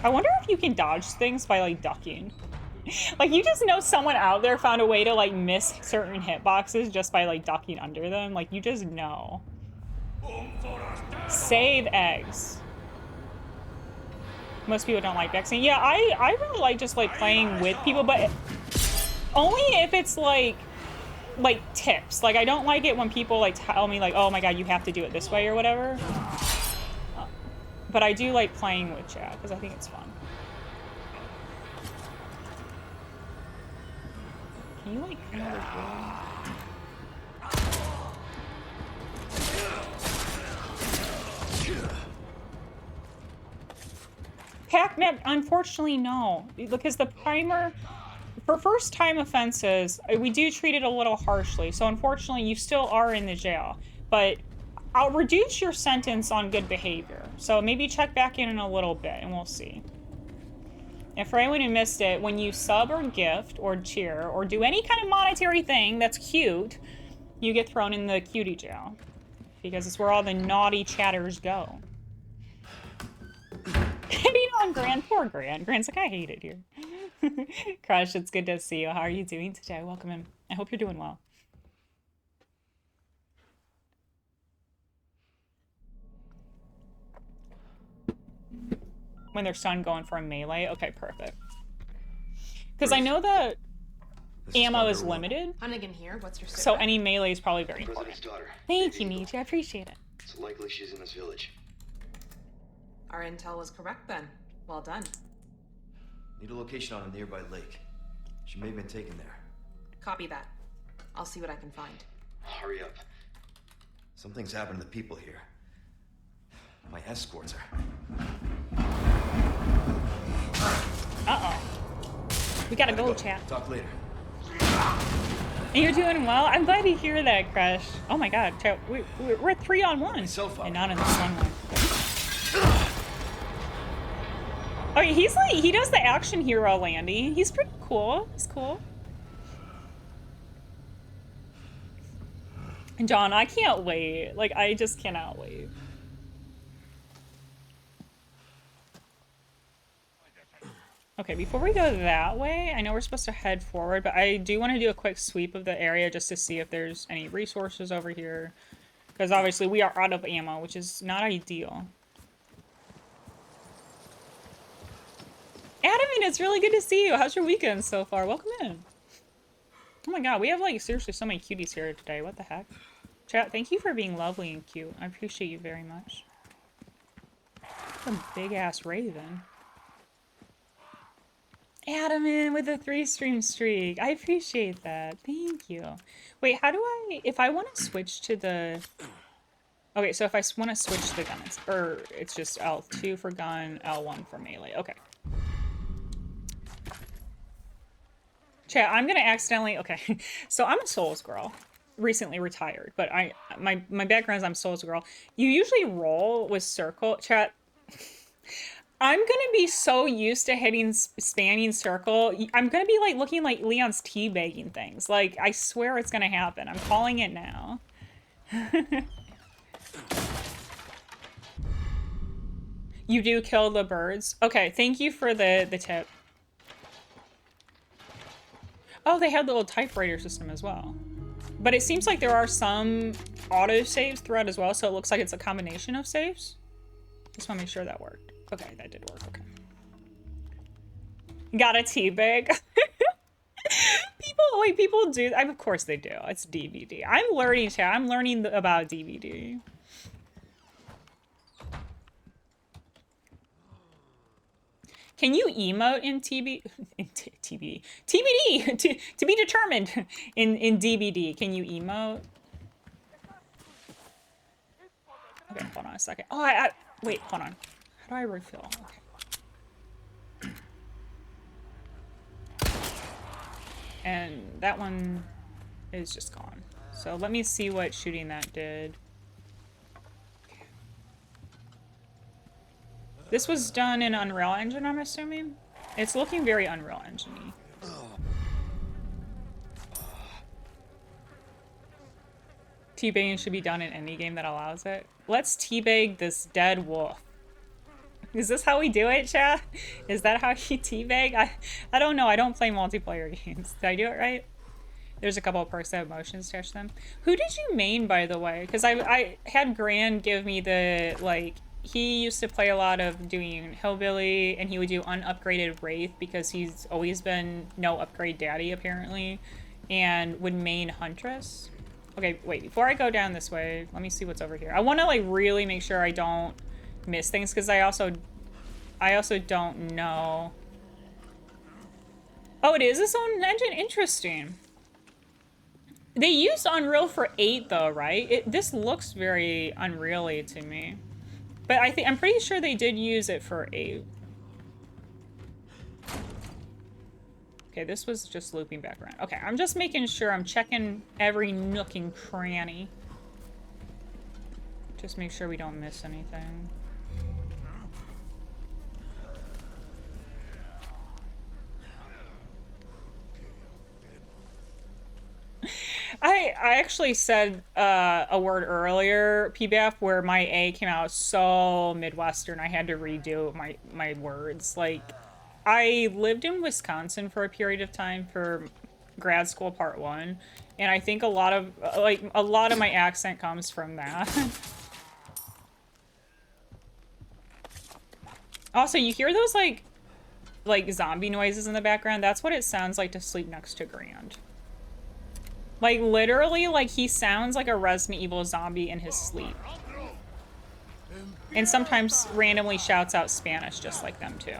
I wonder if you can dodge things by, like, ducking. Like, you just know someone out there found a way to, like, miss certain hitboxes just by, like, ducking under them. Like, you just know. Save eggs. Most people don't like backseating. Yeah, I really like just like playing with people, but only if it's like tips. Like I don't like it when people like tell me like, oh my God, you have to do it this way or whatever. But I do like playing with chat because I think it's fun. Can you like come over here? Pac-Man, unfortunately, no. Because the primer, for first-time offenses, we do treat it a little harshly. So unfortunately, you still are in the jail. But I'll reduce your sentence on good behavior. So maybe check back in a little bit, and we'll see. And for anyone who missed it, when you sub or gift or cheer or do any kind of monetary thing that's cute, you get thrown in the cutie jail. Because it's where all the naughty chatters go. Being on Gran, poor Gran. Gran's like, I hate it here. Crush, it's good to see you. How are you doing today? Welcome in. I hope you're doing well. When their son going for a melee? Okay, perfect. Because I know that ammo is limited. Hunnigan here. What's your secret? So any melee is probably very important. President's daughter. Thank you, Nietzsche. I appreciate it. It's likely she's in this village. Our intel was correct then. Well done. Need a location on a nearby lake. She may have been taken there. Copy that. I'll see what I can find. Hurry up. Something's happened to the people here. My escorts are. Uh-oh. We gotta go, chat. Talk later. And you're doing well? I'm glad to hear that, Crush. Oh my God, chat, we're 3-on-1. And not in this 1-1. Okay, he's like, he does the action hero landing. He's pretty cool. He's cool. John, I can't wait. Like, I just cannot wait. Okay, before we go that way, I know we're supposed to head forward, but I do want to do a quick sweep of the area just to see if there's any resources over here. Because obviously we are out of ammo, which is not ideal. Adamin, it's really good to see you. How's your weekend so far? Welcome in. Oh my god, we have like seriously so many cuties here today. What the heck? Chat, thank you for being lovely and cute. I appreciate you very much. What a big ass raven. Adamin with a 3-stream streak. I appreciate that. Thank you. Wait, how do I... If I want to switch to the... Okay, so if I want to switch the gun, it's just L2 for gun, L1 for melee. Okay. Chat, I'm gonna accidentally... Okay, so I'm a Souls girl. Recently retired, but my background is I'm Souls girl. You usually roll with circle. Chat... I'm gonna be so used to hitting spanning circle. I'm gonna be like looking like Leon's teabagging things. Like, I swear it's gonna happen. I'm calling it now. You do kill the birds? Okay, thank you for the tip. Oh, they have the little typewriter system as well. But it seems like there are some auto saves throughout as well, so it looks like it's a combination of saves. Just want to make sure that worked. Okay, that did work. Okay. Got a teabag. People do. Of course they do. It's DVD. I'm learning, chat. I'm learning about DVD. Can you emote in TBD? TBD! To be determined in DVD. Can you emote? Okay, hold on a second. Oh, wait, hold on. How do I refill? Okay. And that one is just gone. So let me see what shooting that did. This was done in Unreal Engine, I'm assuming? It's looking very Unreal Engine-y. Teabagging should be done in any game that allows it. Let's teabag this dead wolf. Is this how we do it, chat? Is that how you teabag? I don't know. I don't play multiplayer games. Did I do it right? There's a couple of perks that have motion attached to them. Who did you main, by the way? Because I had Gran give me the, like... He used to play a lot of doing Hillbilly, and he would do unupgraded Wraith because he's always been no upgrade daddy, apparently, and would main Huntress. Okay, wait, before I go down this way, let me see what's over here. I want to, like, really make sure I don't miss things, because I also don't know. Oh, it is its own engine? Interesting. They used Unreal for 8, though, right? This looks very Unreal-y to me. But I'm pretty sure they did use it for 8. Okay, this was just looping back around. Okay, I'm just making sure I'm checking every nook and cranny. Just make sure we don't miss anything. I actually said a word earlier, PBF, where my A came out so Midwestern, I had to redo my words. Like, I lived in Wisconsin for a period of time for grad school part 1, and I think a lot of my accent comes from that. Also, you hear those like zombie noises in the background? That's what it sounds like to sleep next to Grand. Like, literally, like, he sounds like a Resident Evil zombie in his sleep. And sometimes randomly shouts out Spanish just like them, too.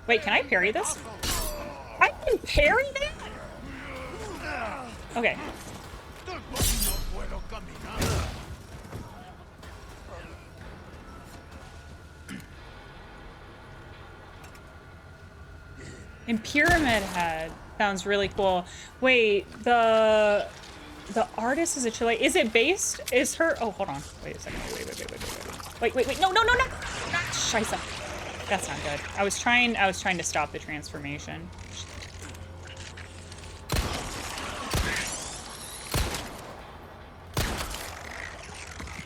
Wait, can I parry this? I can parry that? Okay. And Pyramid Head sounds really cool. Wait, the artist is a Chile. Is it based? Is her? Oh, hold on. Wait a second. Wait. No. Scheisse. That's not good. I was trying to stop the transformation.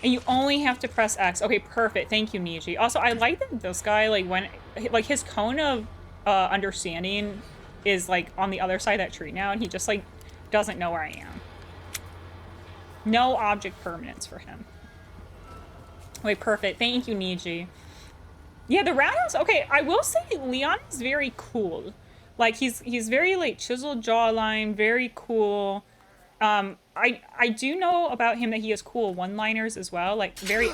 And you only have to press X. Okay, perfect. Thank you, Niji. Also, I like that this guy, like, when, like, his cone of understanding is, like, on the other side of that tree now, and he just, like, doesn't know where I am. No object permanence for him. Okay, perfect. Thank you, Niji. Yeah, the roundhouse. Okay, I will say Leon is very cool. Like, he's very, like, chiseled jawline, very cool. I do know about him that he has cool one-liners as well, like, very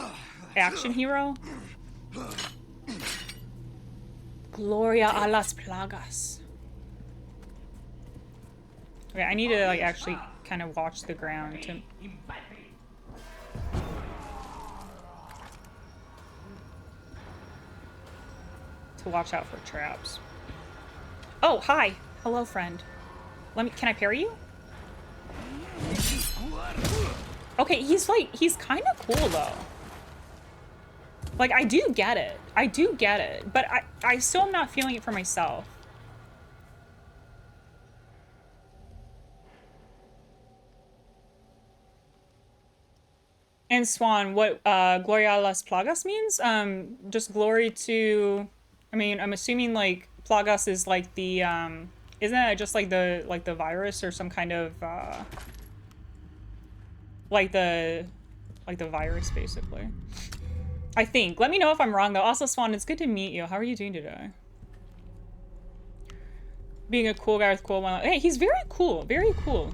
action hero. Gloria a las plagas. Okay, I need to, like, actually kind of watch the ground to... watch out for traps. Oh, hi. Hello, friend. Can I parry you? Okay, he's kind of cool, though. Like, I do get it. I do get it. But I still am not feeling it for myself. And Swan, what Gloria a las Plagas means? Just glory to... I mean, I'm assuming, like, Plagas is, like, the, isn't that just, like, the virus or some kind of, like the virus, basically. I think. Let me know if I'm wrong, though. Also, Swan, it's good to meet you. How are you doing today? Being a cool guy with cool one. Hey, he's very cool. Very cool.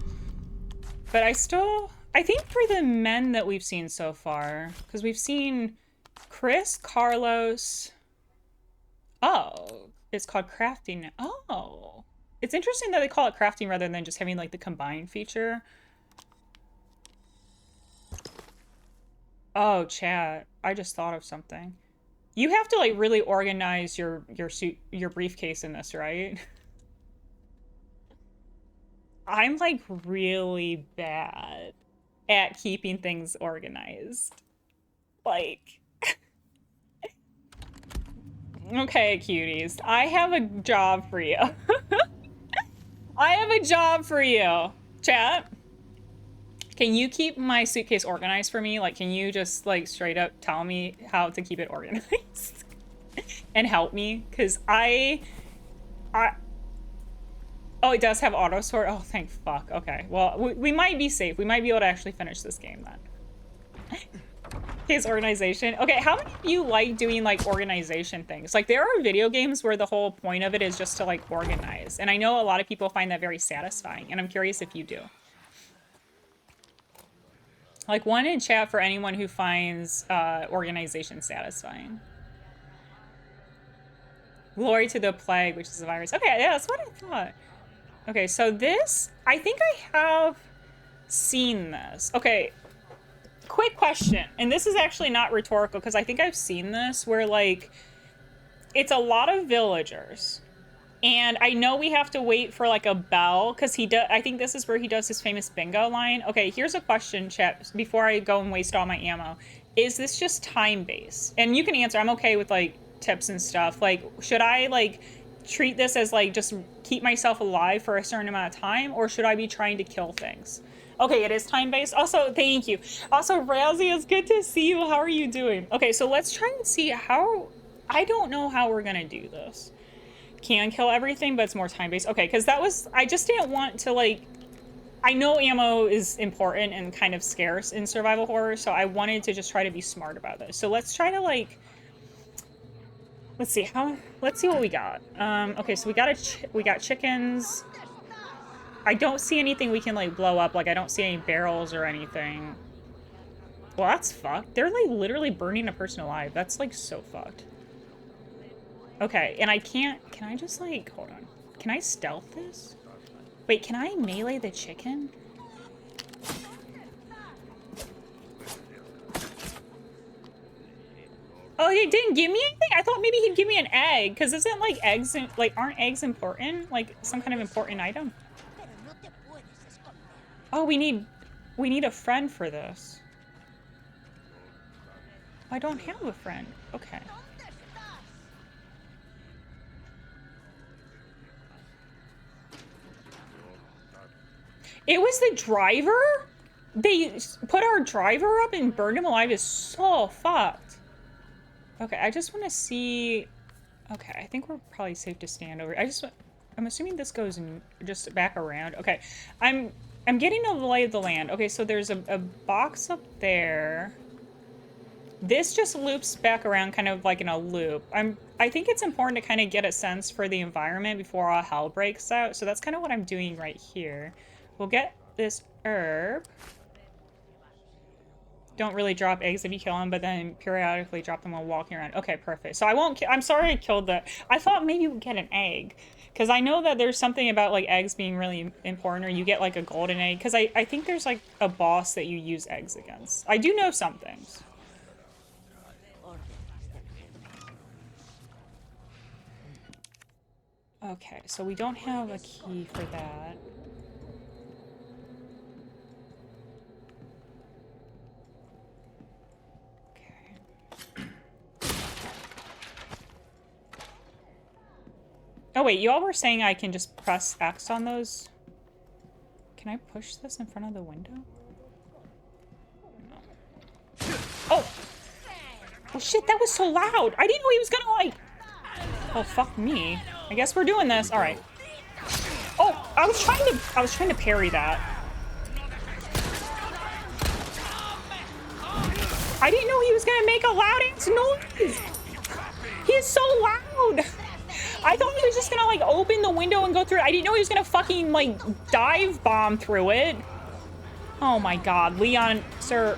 But I think for the men that we've seen so far, because we've seen Chris, Carlos... Oh, it's called crafting. Oh, it's interesting that they call it crafting rather than just having like the combined feature. Oh, chat. I just thought of something. You have to like really organize your briefcase in this, right? I'm like really bad at keeping things organized. Like... Okay, cuties. I have a job for you. I have a job for you. Chat, can you keep my suitcase organized for me? Like, can you just, like, straight up tell me how to keep it organized? And help me? Because I... Oh, it does have auto sort? Oh, thank fuck. Okay, well, we might be safe. We might be able to actually finish this game, then. His organization. Okay, how many of you like doing like organization things? Like there are video games where the whole point of it is just to like organize. And I know a lot of people find that very satisfying, and I'm curious if you do. Like one in chat for anyone who finds organization satisfying. Glory to the plague, which is a virus. Okay, yeah, that's what I thought. Okay, so this, I think I have seen this. Okay. Quick question, and this is actually not rhetorical because I think I've seen this where like it's a lot of villagers and I know we have to wait for like a bell because I think this is where he does his famous bingo line. Okay, here's a question, chat, before I go and waste all my ammo. Is this just time-based? And you can answer. I'm okay with like tips and stuff. Like, should I like treat this as like just keep myself alive for a certain amount of time, or should I be trying to kill things? Okay, it is time-based. Also, thank you. Also, Razzie, it's good to see you. How are you doing? Okay, so let's try and see how... I don't know how we're gonna do this. Can kill everything, but it's more time-based. Okay, because that was... I just didn't want to, like... I know ammo is important and kind of scarce in survival horror, so I wanted to just try to be smart about this. So let's try to, like... Let's see what we got. Okay, so we got chickens... I don't see anything we can, like, blow up. Like, I don't see any barrels or anything. Well, that's fucked. They're, like, literally burning a person alive. That's, like, so fucked. Okay, and I can't... Can I just, like... Hold on. Can I stealth this? Wait, can I melee the chicken? Oh, he didn't give me anything? I thought maybe he'd give me an egg. Because isn't, like, eggs... Like, aren't eggs important? Like, some kind of important item? Oh, we need a friend for this. I don't have a friend. Okay. It was the driver? They put our driver up and burned him alive is so fucked. Okay, I just want to see... Okay, I think we're probably safe to stand over. I'm assuming this goes in just back around. Okay, I'm getting a lay of the land. Okay, so there's a box up there. This just loops back around kind of like in a loop. I think it's important to kind of get a sense for the environment before all hell breaks out. So that's kind of what I'm doing right here. We'll get this herb. Don't really drop eggs if you kill them, but then periodically drop them while walking around. Okay, perfect. So I won't... I'm sorry I killed the... I thought maybe we'd get an egg. Because I know that there's something about, like, eggs being really important, or you get, like, a golden egg. Because I think there's, like, a boss that you use eggs against. I do know some things. Okay, so we don't have a key for that. Oh wait, y'all were saying I can just press X on those? Can I push this in front of the window? No. Oh! Oh shit, that was so loud! I didn't know he was gonna like... Oh, fuck me. I guess we're doing this. Alright. Oh, I was trying to parry that. I didn't know he was gonna make a loud ass noise! He is so loud! I thought he was just gonna, like, open the window and go through it. I didn't know he was gonna fucking, like, dive bomb through it. Oh my god, Leon, sir.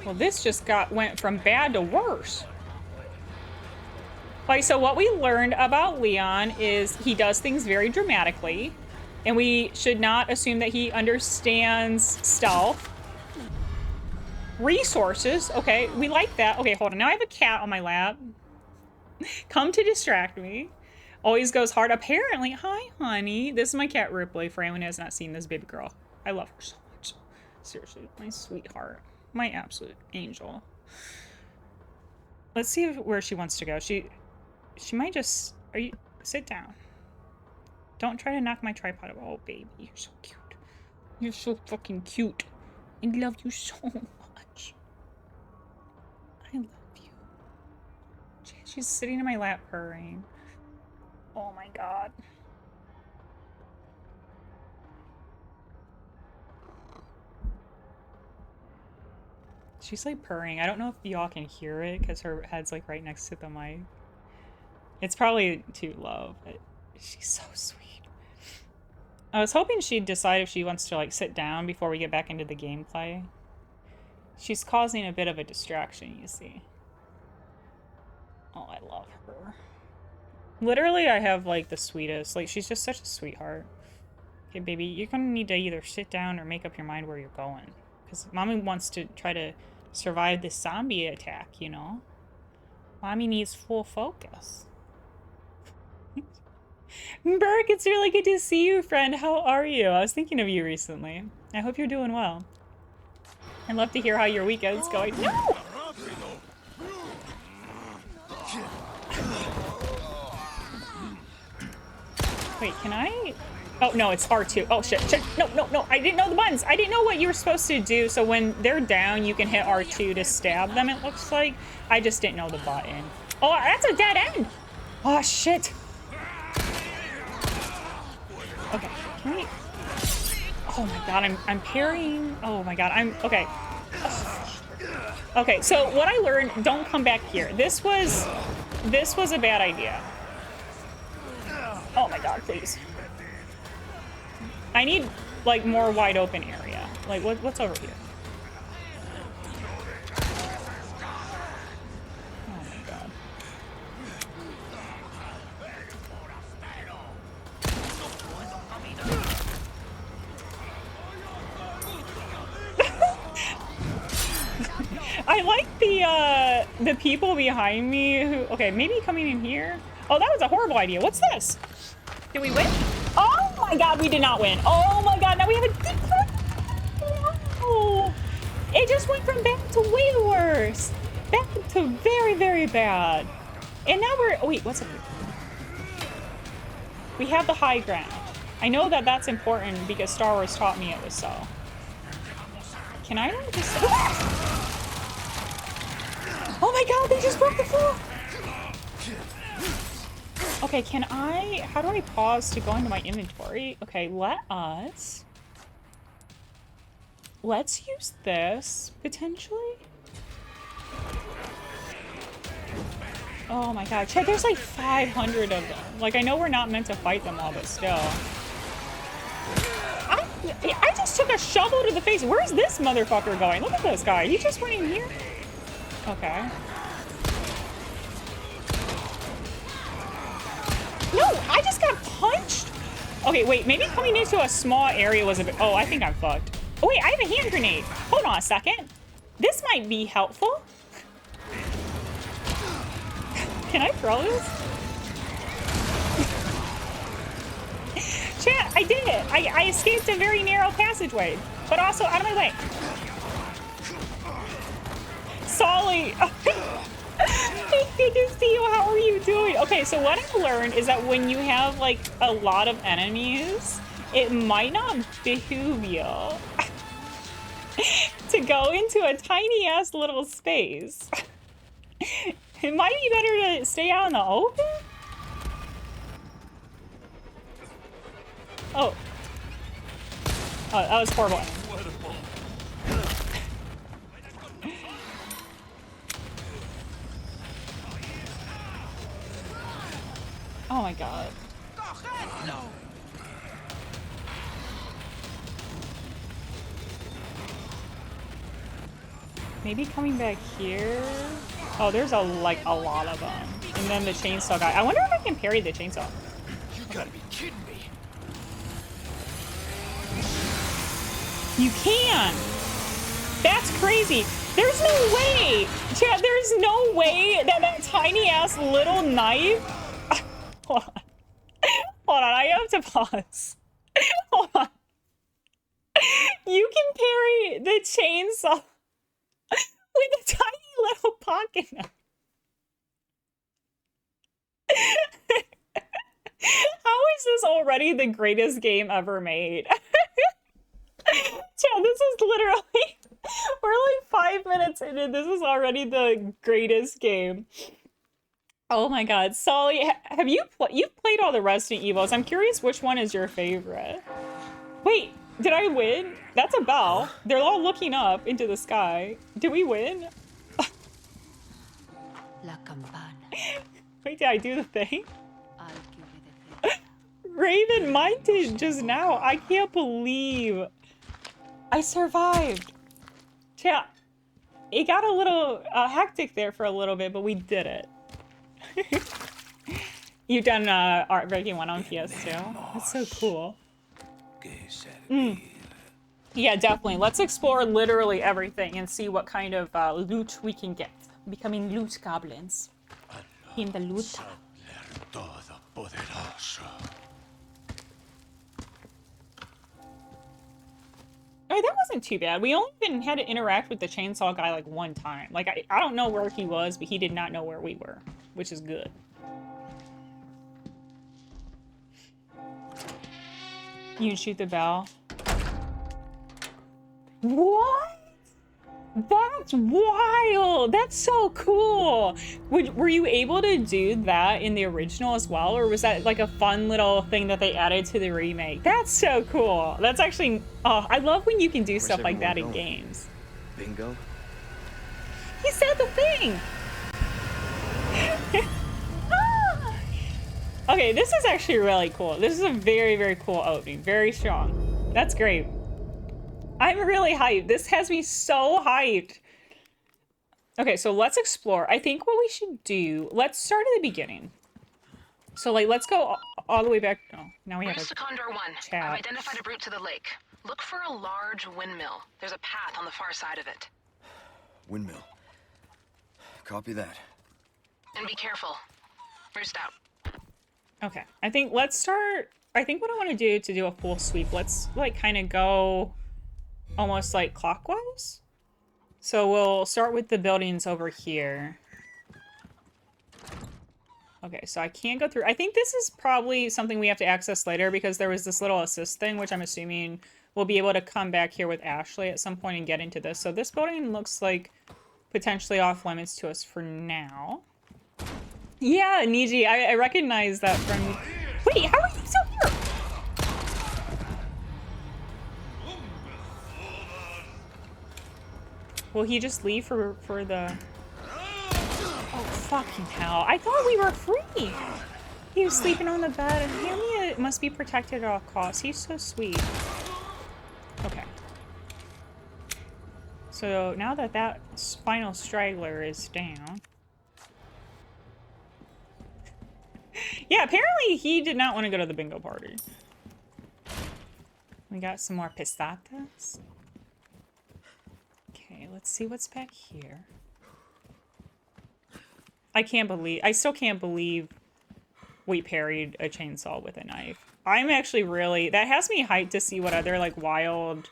Well, this just went from bad to worse. Like, so what we learned about Leon is he does things very dramatically, and we should not assume that he understands stealth. Resources, okay, we like that. Okay, hold on, now I have a cat on my lap. Come to distract me. Always goes hard. Apparently, hi, honey. This is my cat, Ripley, for anyone who has not seen this baby girl. I love her so much. Seriously, my sweetheart. My absolute angel. Let's see where she wants to go. She might just... Sit down. Don't try to knock my tripod over. Oh, baby, you're so cute. You're so fucking cute. I love you so much. I love you. She's sitting in my lap purring. Oh my god. She's like purring. I don't know if y'all can hear it because her head's like right next to the mic. It's probably too low, but she's so sweet. I was hoping she'd decide if she wants to like sit down before we get back into the gameplay. She's causing a bit of a distraction, you see. Oh, I love her. Literally, I have like the sweetest, like she's just such a sweetheart. Okay, baby, you're gonna need to either sit down or make up your mind where you're going. Because mommy wants to try to survive this zombie attack, you know? Mommy needs full focus. Burke, it's really good to see you, friend. How are you? I was thinking of you recently. I hope you're doing well. I'd love to hear how your weekend's going. No! Wait, can I? Oh, no, it's R2. Oh, shit. No. I didn't know the buttons. I didn't know what you were supposed to do. So when they're down, you can hit R2 to stab them, it looks like. I just didn't know the button. Oh, that's a dead end. Oh, shit. Okay, can we... Oh my god, I'm parrying. Oh my god, okay. Okay, so what I learned, don't come back here. This was a bad idea. Oh my god, please. I need, like, more wide open area. Like, what's over here? Oh my god. I like the people behind me who... Okay, maybe coming in here? Oh, that was a horrible idea. What's this? Did we win? Oh my god, we did not win. Oh my god, now we have a different... No! It just went from bad to way worse. Back to very, very bad. And now we're... Oh, wait, what's up here? We have the high ground. I know that that's important because Star Wars taught me it was so. Can I not just... Oh my god, they just broke the floor! Okay, can I... How do I pause to go into my inventory? Okay, let's use this, potentially. Oh my god, Chad, there's like 500 of them. Like, I know we're not meant to fight them all, but still. I just took a shovel to the face. Where's this motherfucker going? Look at this guy. He just went in here. Okay. No, I just got punched. Okay, wait, maybe coming into a small area was a bit... Oh, I think I'm fucked. Oh, wait, I have a hand grenade. Hold on a second. This might be helpful. Can I throw this? Chat, I did it. I escaped a very narrow passageway, but also out of my way. Solly. Good to see you. How are you doing? Okay, so what I learned is that when you have like a lot of enemies, it might not behoove you to go into a tiny ass little space. It might be better to stay out in the open. Oh. Oh, that was horrible. Oh my god. Maybe coming back here. Oh, there's a lot of them. And then the chainsaw guy. I wonder if I can parry the chainsaw. You gotta be kidding me. You can! That's crazy. There's no way! Chad, there's no way that that tiny ass little knife... Hold on. Hold on, I have to pause. Hold on. You can parry the chainsaw with a tiny little pocket knife. How is this already the greatest game ever made? Chad, this is literally... We're like 5 minutes into this is already the greatest game. Oh my god. Solly, have you've played all the Resident Evils. I'm curious which one is your favorite. Wait, did I win? That's a bell. They're all looking up into the sky. Did we win? La campana. Wait, did I do the thing? I'll give you the thing. Raven minded just now. I can't believe I survived. Yeah, it got a little hectic there for a little bit, but we did it. You've done Art Breaking 1 on PS2. That's so cool. Yeah, definitely. Let's explore literally everything and see what kind of loot we can get. Becoming loot goblins. In the loot. Oh, that wasn't too bad. We only even had to interact with the chainsaw guy like one time. Like, I don't know where he was, but he did not know where we were, which is good. You can shoot the bell. What? That's wild! That's so cool! Were you able to do that in the original as well, or was that like a fun little thing that they added to the remake? That's so cool! That's actually... Oh, I love when you can do stuff like that in games. Bingo? He said the thing! Ah! Okay, this is actually really cool. This is a very, very cool opening. Very strong. That's great. I'm really hyped. This has me so hyped. Okay, so let's explore. I think what we should do, let's start at the beginning. So, like, let's go all the way back. Oh, now we have a Condor 1. chat. I've identified a route to the lake. Look for a large windmill. There's a path on the far side of it. Windmill. Copy that. And be careful. Roost out. Okay, I think let's start. I think what I want to do a full sweep, let's, like, kind of go almost like clockwise. So we'll start with the buildings over here. Okay, so I can't go through. I think this is probably something we have to access later because there was this little assist thing, which I'm assuming we'll be able to come back here with Ashley at some point and get into this. So this building looks like potentially off limits to us for now. Yeah, Niji, I recognize that from... Wait, how are you still here? Will he just leave for the... Oh, fucking hell. I thought we were free. He was sleeping on the bed, and Hamia must be protected at all costs. He's so sweet. Okay. So now that that final straggler is down... Yeah, apparently he did not want to go to the bingo party. We got some more pistatas. Okay, let's see what's back here. I still can't believe we parried a chainsaw with a knife. I'm actually really, that has me hyped to see what other, like, wild,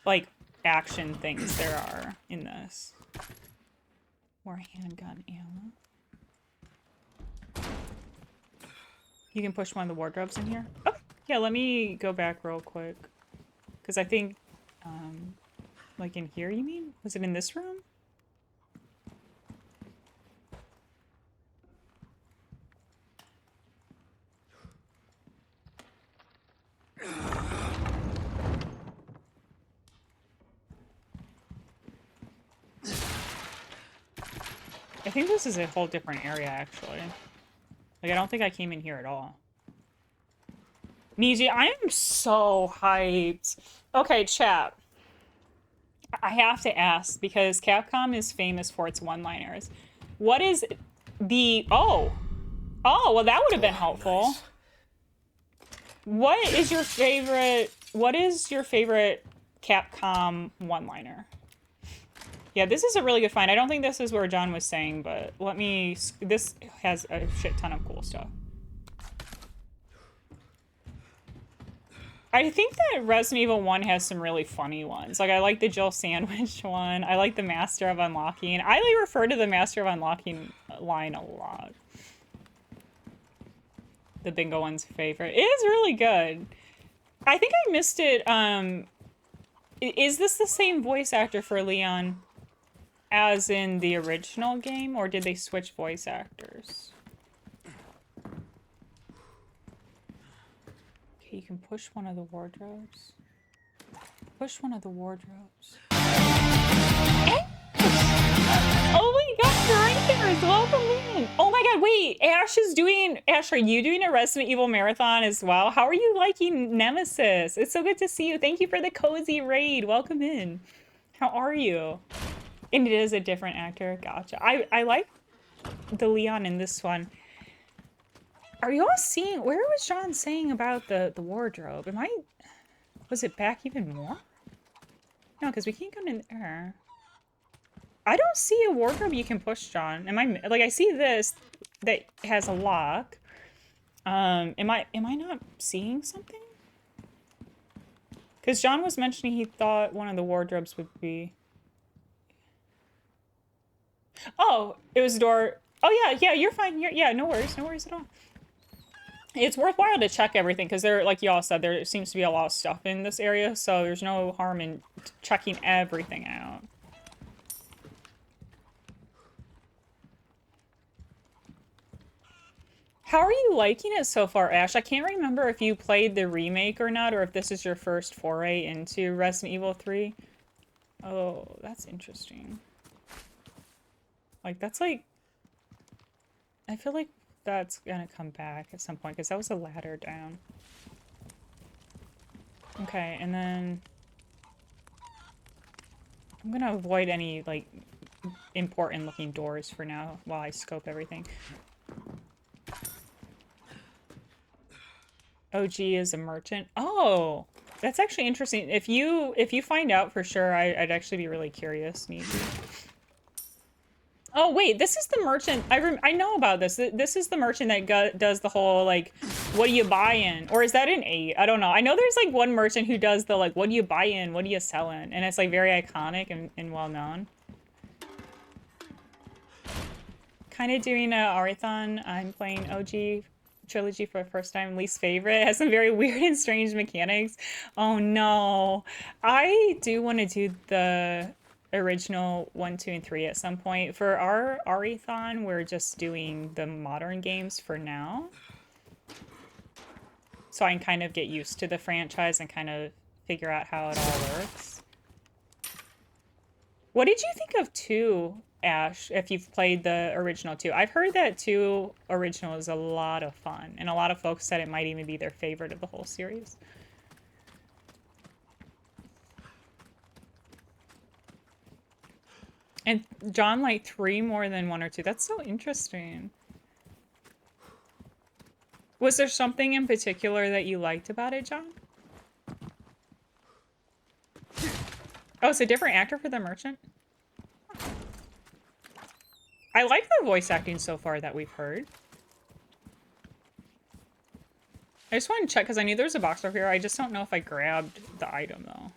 like, action things there are in this. More handgun ammo. You can push one of the wardrobes in here. Oh, yeah, let me go back real quick. Because I think, like in here, you mean? Was it in this room? I think this is a whole different area, actually. Like, I don't think I came in here at all. Niji, I am so hyped. Okay, chat. I have to ask, because Capcom is famous for its one-liners. What is the... Oh! Oh, well, that would have been helpful. Nice. What is your favorite Capcom one-liner? Yeah, this is a really good find. I don't think this is where John was saying, but let me... This has a shit ton of cool stuff. I think that Resident Evil 1 has some really funny ones. Like, I like the Jill Sandwich one. I like the Master of Unlocking. I like refer to the Master of Unlocking line a lot. The bingo one's favorite. It is really good. I think I missed it. Is this the same voice actor for Leon as in the original game, or did they switch voice actors? Okay, you can push one of the wardrobes. Push one of the wardrobes. Oh my god, Grinders, welcome in! Oh my god, wait, Ash, are you doing a Resident Evil marathon as well? How are you liking Nemesis? It's so good to see you. Thank you for the cozy raid. Welcome in. How are you? And it is a different actor. Gotcha. I like the Leon in this one. Are you all seeing... Where was John saying about the wardrobe? Was it back even more? No, because we can't go in there. I don't see a wardrobe you can push, John. Like, I see this that has a lock. Am I not seeing something? Because John was mentioning he thought one of the wardrobes would be... Oh, it was a door. Oh, yeah, you're fine. Yeah, no worries at all. It's worthwhile to check everything because there, like y'all said, there seems to be a lot of stuff in this area, so there's no harm in checking everything out. How are you liking it so far, Ash? I can't remember if you played the remake or not, or if this is your first foray into Resident Evil 3. Oh, that's interesting. Like, that's like... I feel like that's gonna come back at some point, because that was a ladder down. Okay, and then... I'm gonna avoid any, like, important-looking doors for now, while I scope everything. OG is a merchant. Oh! That's actually interesting. If you find out for sure, I'd actually be really curious. Oh wait, this is the merchant. I know about this. This is the merchant that does the whole like, what do you buy in? Or is that an 8? I don't know. I know there's like one merchant who does the like, what do you buy in? What do you sell in? And it's like very iconic and well known. kind of doing a Arathon. I'm playing OG trilogy for the first time. Least favorite. It has some very weird and strange mechanics. Oh no. I do want to do the original 1, 2, and 3 at some point. For our Arathon, we're just doing the modern games for now. So I can kind of get used to the franchise and kind of figure out how it all works. What did you think of 2, Ash, if you've played the original 2? I've heard that 2 original is a lot of fun, and a lot of folks said it might even be their favorite of the whole series. And John liked 3 more than 1 or 2. That's so interesting. Was there something in particular that you liked about it, John? Oh, it's a different actor for the merchant? I like the voice acting so far that we've heard. I just want to check because I knew there was a box over here. I just don't know if I grabbed the item though.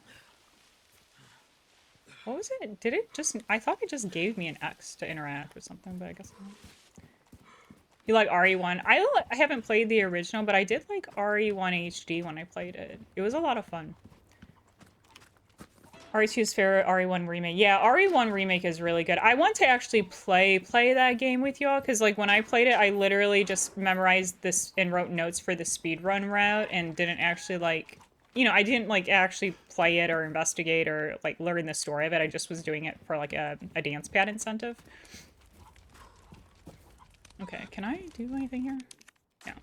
What was it? Did it just... I thought it just gave me an X to interact with something, but I guess not. You like RE1? I haven't played the original, but I did like RE1 HD when I played it. It was a lot of fun. RE2's favorite, RE1 Remake. Yeah, RE1 Remake is really good. I want to actually play that game with y'all, because like when I played it, I literally just memorized this and wrote notes for the speedrun route and didn't actually like, you know, I didn't like actually play it or investigate or like learn the story of it. I just was doing it for like a dance pad incentive. Okay, can I do anything here? No.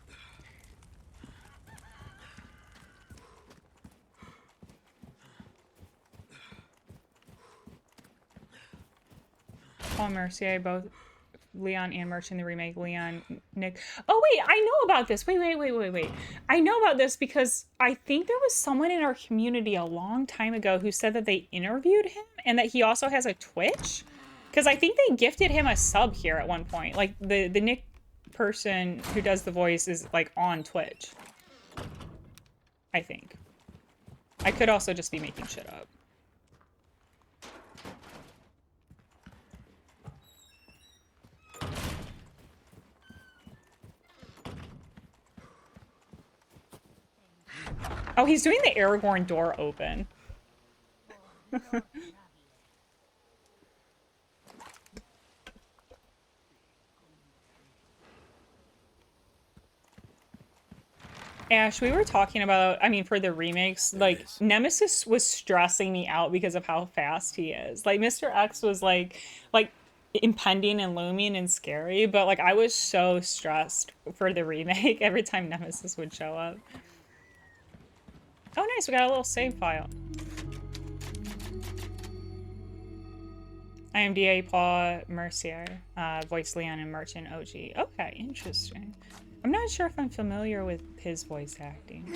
Paul Mercier, both Leon and Merch in the remake. Leon, Nick. Oh wait, I know about this. Wait. I know about this because I think there was someone in our community a long time ago who said that they interviewed him and that he also has a Twitch. Because I think they gifted him a sub here at one point. Like the Nick person who does the voice is like on Twitch. I think. I could also just be making shit up. Oh, he's doing the Aragorn door open. Ash, we were talking about, I mean, for the remakes, like, Nemesis was stressing me out because of how fast he is. Like, Mr. X was, like impending and looming and scary, but, like, I was so stressed for the remake every time Nemesis would show up. Oh, nice, we got a little save file. IMDA, Paul Mercier, voice Leon and Merchant OG. Okay, interesting. I'm not sure if I'm familiar with his voice acting.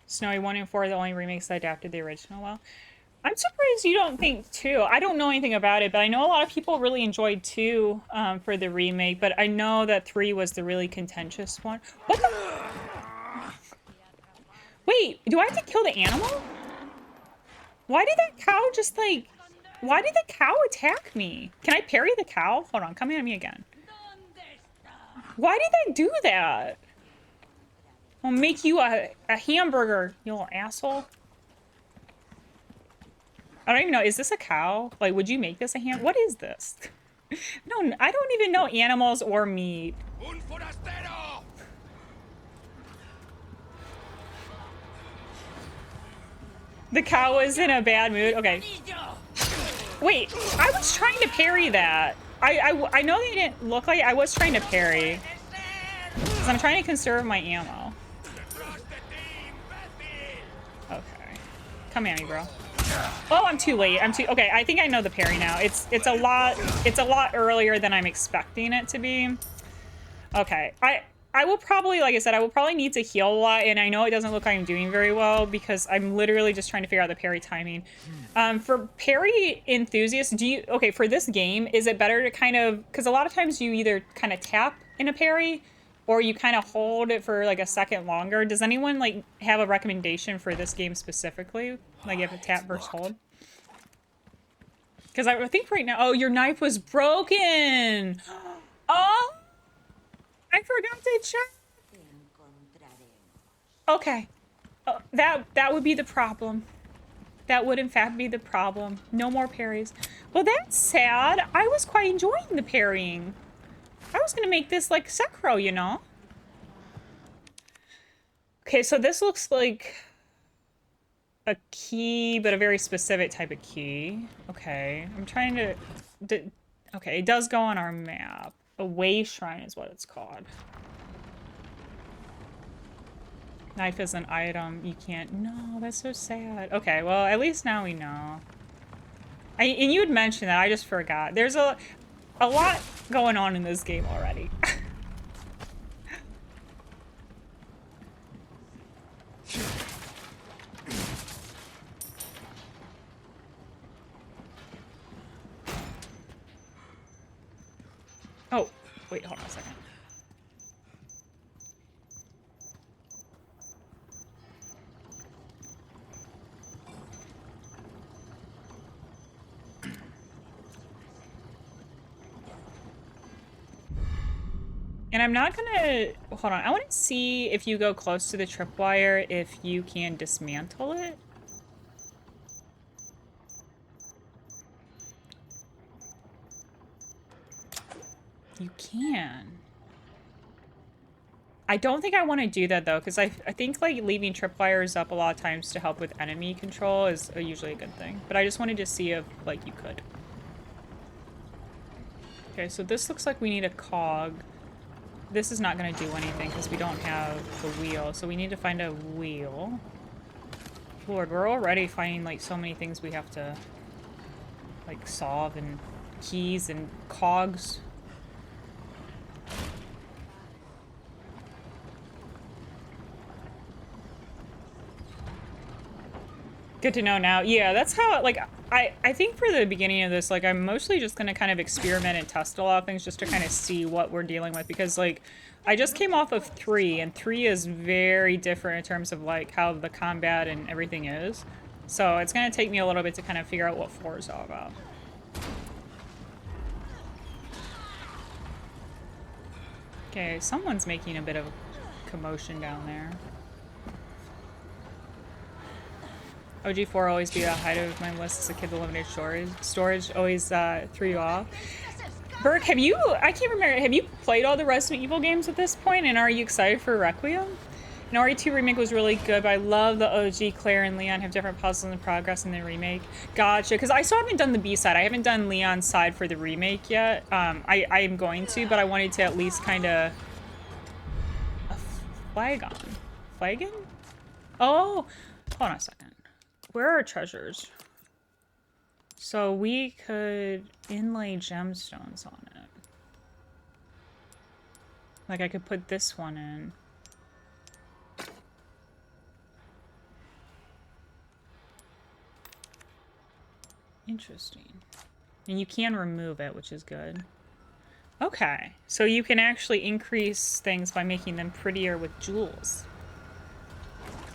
Snowy 1 and 4 are the only remakes that adapted the original well. I'm surprised you don't think 2. I don't know anything about it, but I know a lot of people really enjoyed 2 for the remake, but I know that 3 was the really contentious one. What the... Wait, do I have to kill the animal? Why did that cow just like... Why did the cow attack me? Can I parry the cow? Hold on, come at me again. Why did that do that? I'll make you a hamburger, you little asshole. I don't even know. Is this a cow? Like, would you make this a ham? What is this? No, I don't even know animals or meat. The cow was in a bad mood. Okay. Wait, I was trying to parry that. I know they didn't look like it. I was trying to parry. Because I'm trying to conserve my ammo. Okay. Come at me, bro. Oh, I'm too late. Okay, I think I know the parry now. It's a lot earlier than I'm expecting it to be. Okay. I will probably, like I said, I will probably need to heal a lot, and I know it doesn't look like I'm doing very well because I'm literally just trying to figure out the parry timing. For parry enthusiasts, okay, for this game, is it better to kind of, because a lot of times you either kind of tap in a parry or you kind of hold it for like a second longer. Does anyone like have a recommendation for this game specifically? Like you have to tap versus hold. Because I think right now, oh, your knife was broken. Oh, I forgot to check. Okay, that would be the problem. That would in fact be the problem. No more parries. Well, that's sad. I was quite enjoying the parrying. I was gonna make this like Sekiro, you know? Okay, so this looks like a key, but a very specific type of key. Okay, I'm trying to... Okay, it does go on our map. A way shrine is what it's called. Knife is an item. You can't... No, that's so sad. Okay, well, at least now we know. And you had mentioned that. I just forgot. There's a lot going on in this game already. Oh, wait, hold on a second. And I'm not gonna... Hold on. I want to see if you go close to the tripwire, if you can dismantle it. You can. I don't think I want to do that, though, because I think, like, leaving tripwires up a lot of times to help with enemy control is usually a good thing. But I just wanted to see if, like, you could. Okay, so this looks like we need a cog. This is not going to do anything because we don't have the wheel, so we need to find a wheel. Lord, we're already finding, like, so many things we have to, like, solve, and keys and cogs. Good to know now. Yeah, that's how, like, I think for the beginning of this, like, I'm mostly just going to kind of experiment and test a lot of things just to kind of see what we're dealing with. Because, like, I just came off of 3, and 3 is very different in terms of, like, how the combat and everything is. So it's going to take me a little bit to kind of figure out what 4 is all about. Okay, someone's making a bit of a commotion down there. OG4 always be the height of my list as a kid. The limited storage always threw you off. Burke, have you... I can't remember. Have you played all the Resident Evil games at this point? And are you excited for Requiem? And RE2 Remake was really good, but I love the OG. Claire and Leon have different puzzles and progress in the remake. Gotcha. Because I still haven't done the B-side. I haven't done Leon's side for the remake yet. I am going to, but I wanted to at least kind of... Flagon? Flagon? Oh! Hold on a second. Where are our treasures? So we could inlay gemstones on it. Like I could put this one in. Interesting. And you can remove it, which is good. Okay, so you can actually increase things by making them prettier with jewels.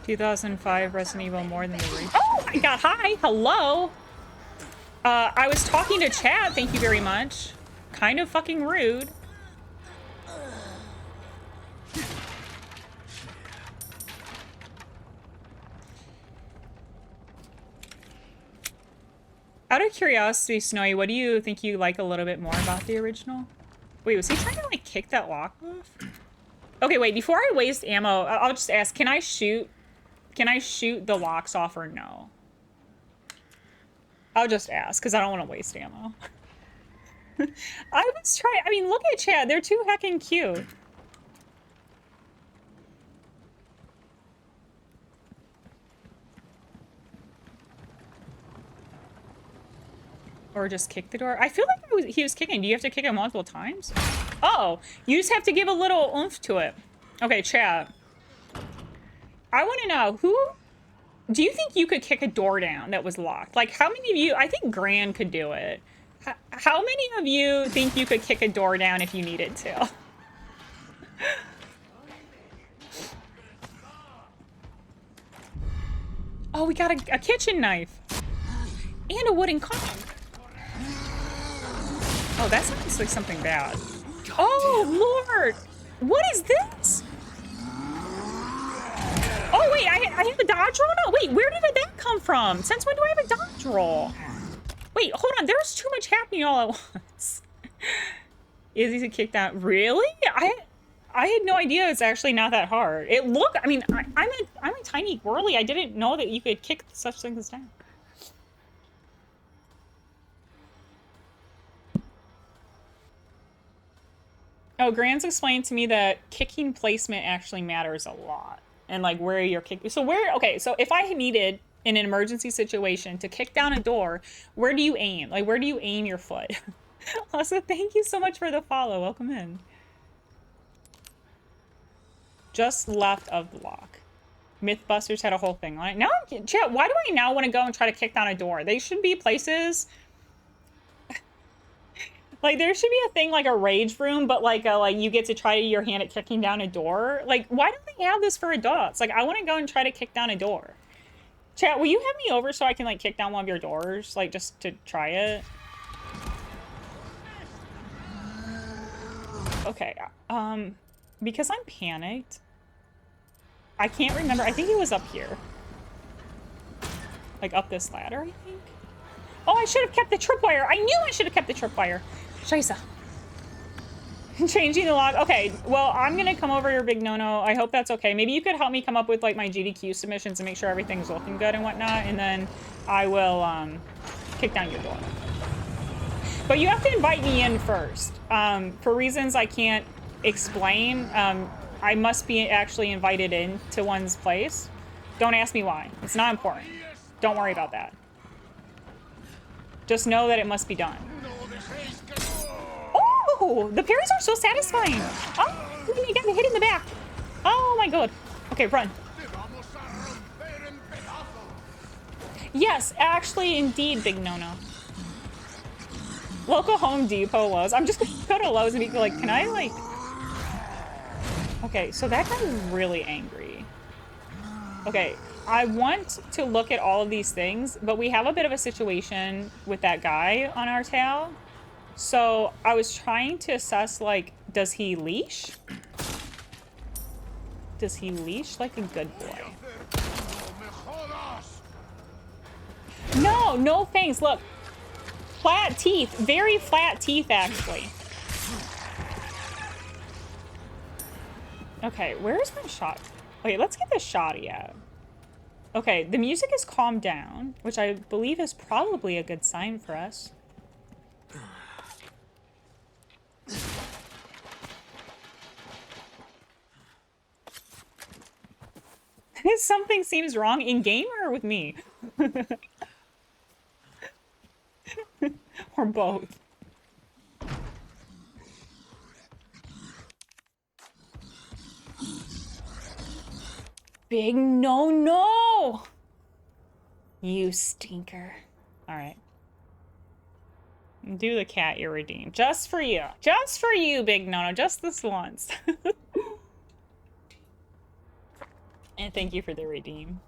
2005 Resident Evil more than the remake. Oh my god, hi, hello! I was talking to chat, thank you very much. Kind of fucking rude. Out of curiosity, Snowy, what do you think you like a little bit more about the original? Wait, was he trying to like kick that lock off? Okay, wait, before I waste ammo, I'll just ask, can I shoot the locks off or no? I'll just ask, because I don't want to waste ammo. I was trying, I mean, look at chat, they're too heckin' cute. Or just kick the door. I feel like he was kicking. Do you have to kick it multiple times? Oh, you just have to give a little oomph to it. Okay, chat. I want to know, do you think you could kick a door down that was locked? Like, how many of you, I think Gran could do it. How many of you think you could kick a door down if you needed to? Oh, we got a kitchen knife. And a wooden cog. Oh, that sounds like something bad. Oh, Lord. What is this? Oh, wait, I have a dodge roll now? Wait, where did that come from? Since when do I have a dodge roll? Wait, hold on. There's too much happening all at once. Is he kicked out? Really? I had no idea it's actually not that hard. I mean, I'm a tiny whirly. I didn't know that you could kick such things down. Oh, Grant's explained to me that kicking placement actually matters a lot. And like where you're kicking. So okay, so if I needed in an emergency situation to kick down a door, where do you aim? Like where do you aim your foot? Also, thank you so much for the follow. Welcome in. Just left of the lock. Mythbusters had a whole thing on it. Now, chat, why do I now want to go and try to kick down a door? They should be places... Like, there should be a thing like a rage room, but like you get to try your hand at kicking down a door. Like, why don't they have this for adults? Like, I want to go and try to kick down a door. Chat, will you have me over so I can like kick down one of your doors? Like, just to try it? Okay, because I'm panicked, I can't remember. I think it was up here. Like, up this ladder, I think? Oh, I should have kept the tripwire. I knew I should have kept the tripwire. Scheiße. Changing the log. Okay, well, I'm gonna come over here, Big No-No. I hope that's okay. Maybe you could help me come up with, like, my GDQ submissions and make sure everything's looking good and whatnot, and then I will, kick down your door. But you have to invite me in first. For reasons I can't explain, I must be actually invited in to one's place. Don't ask me why. It's not important. Don't worry about that. Just know that it must be done. Oh, the parries are so satisfying. Oh, you got me hit in the back. Oh my god. Okay, run. Yes, actually, indeed, Big No-No. Local Home Depot Lowe's. I'm just gonna go to Lowe's and be like, can I like... Okay, so that guy's really angry. Okay, I want to look at all of these things, but we have a bit of a situation with that guy on our tail. So I was trying to assess, like, does he leash? Does he leash like a good boy? No, no fangs. Look, flat teeth, very flat teeth, actually. Okay, where's my shot? Okay, let's get the shotty out. Okay, the music has calmed down, which I believe is probably a good sign for us. Something seems wrong in game or with me? Or both. Big no. You stinker. All right. Do the cat you're redeemed. Just for you. Just for you, Big No. Just this once. And thank you for the redeem.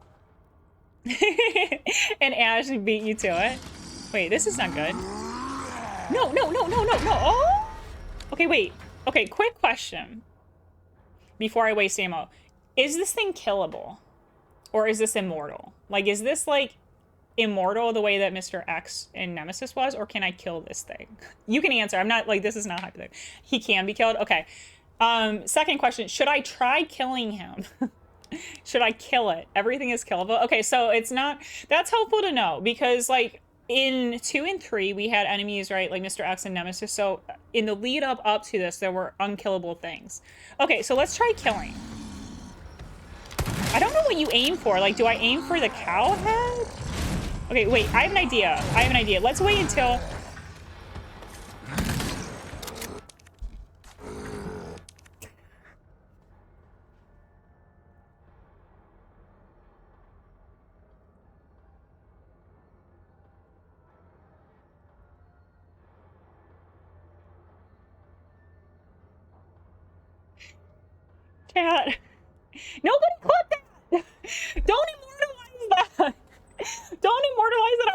And Ash beat you to it. Wait, this is not good. No. Oh! Okay, wait. Okay, quick question. Before I waste ammo. Is this thing killable? Or is this immortal? Like, is this, like, immortal the way that Mr. X in Nemesis was? Or can I kill this thing? You can answer. I'm not, like, this is not hypothetical. He can be killed? Okay. Second question. Should I try killing him? Should I kill it? Everything is killable? Okay, so it's not... That's helpful to know. Because, like, in 2 and 3, we had enemies, right? Like Mr. X and Nemesis. So in the lead up to this, there were unkillable things. Okay, so let's try killing. I don't know what you aim for. Like, do I aim for the cow head? Okay, wait, I have an idea. Let's wait until... Chat. Nobody clip that! Don't immortalize that!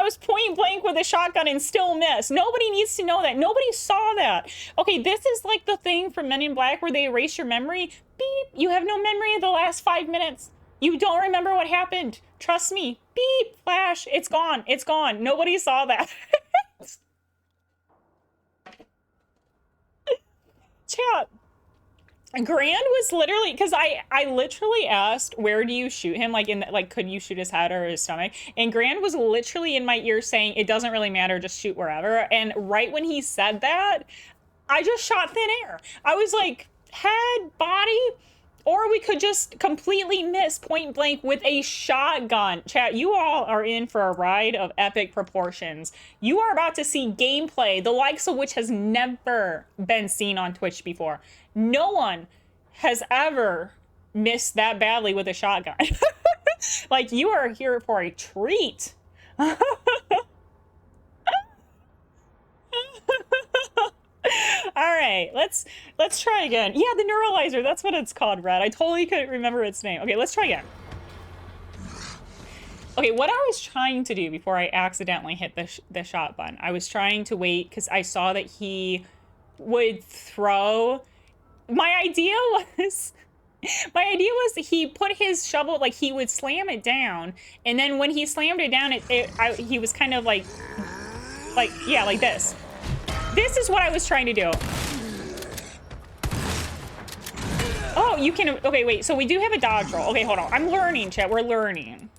was point blank with a shotgun and still missed. Nobody needs to know that. Nobody saw that. Okay, this is like the thing from Men in Black where they erase your memory. Beep. You have no memory of the last 5 minutes. You don't remember what happened. Trust me. Beep. Flash. It's gone. It's gone. Nobody saw that. Chat. Grand was literally, because I literally asked, where do you shoot him? Like, could you shoot his head or his stomach? And Grand was literally in my ear saying, it doesn't really matter, just shoot wherever. And right when he said that, I just shot thin air. I was like, head, body, or we could just completely miss point blank with a shotgun. Chat, you all are in for a ride of epic proportions. You are about to see gameplay, the likes of which has never been seen on Twitch before. No one has ever missed that badly with a shotgun. Like, you are here for a treat. All right, let's try again. Yeah, the neuralizer, that's what it's called, Red. I totally couldn't remember its name. Okay, let's try again. Okay, what I was trying to do before I accidentally hit the shot button, I was trying to wait because I saw that he would throw. My idea was that he put his shovel, like he would slam it down, and then when he slammed it down, he was kind of like yeah, like this. This is what I was trying to do. Oh, you can, okay, wait, so we do have a dodge roll. Okay, hold on, I'm learning, chat, we're learning.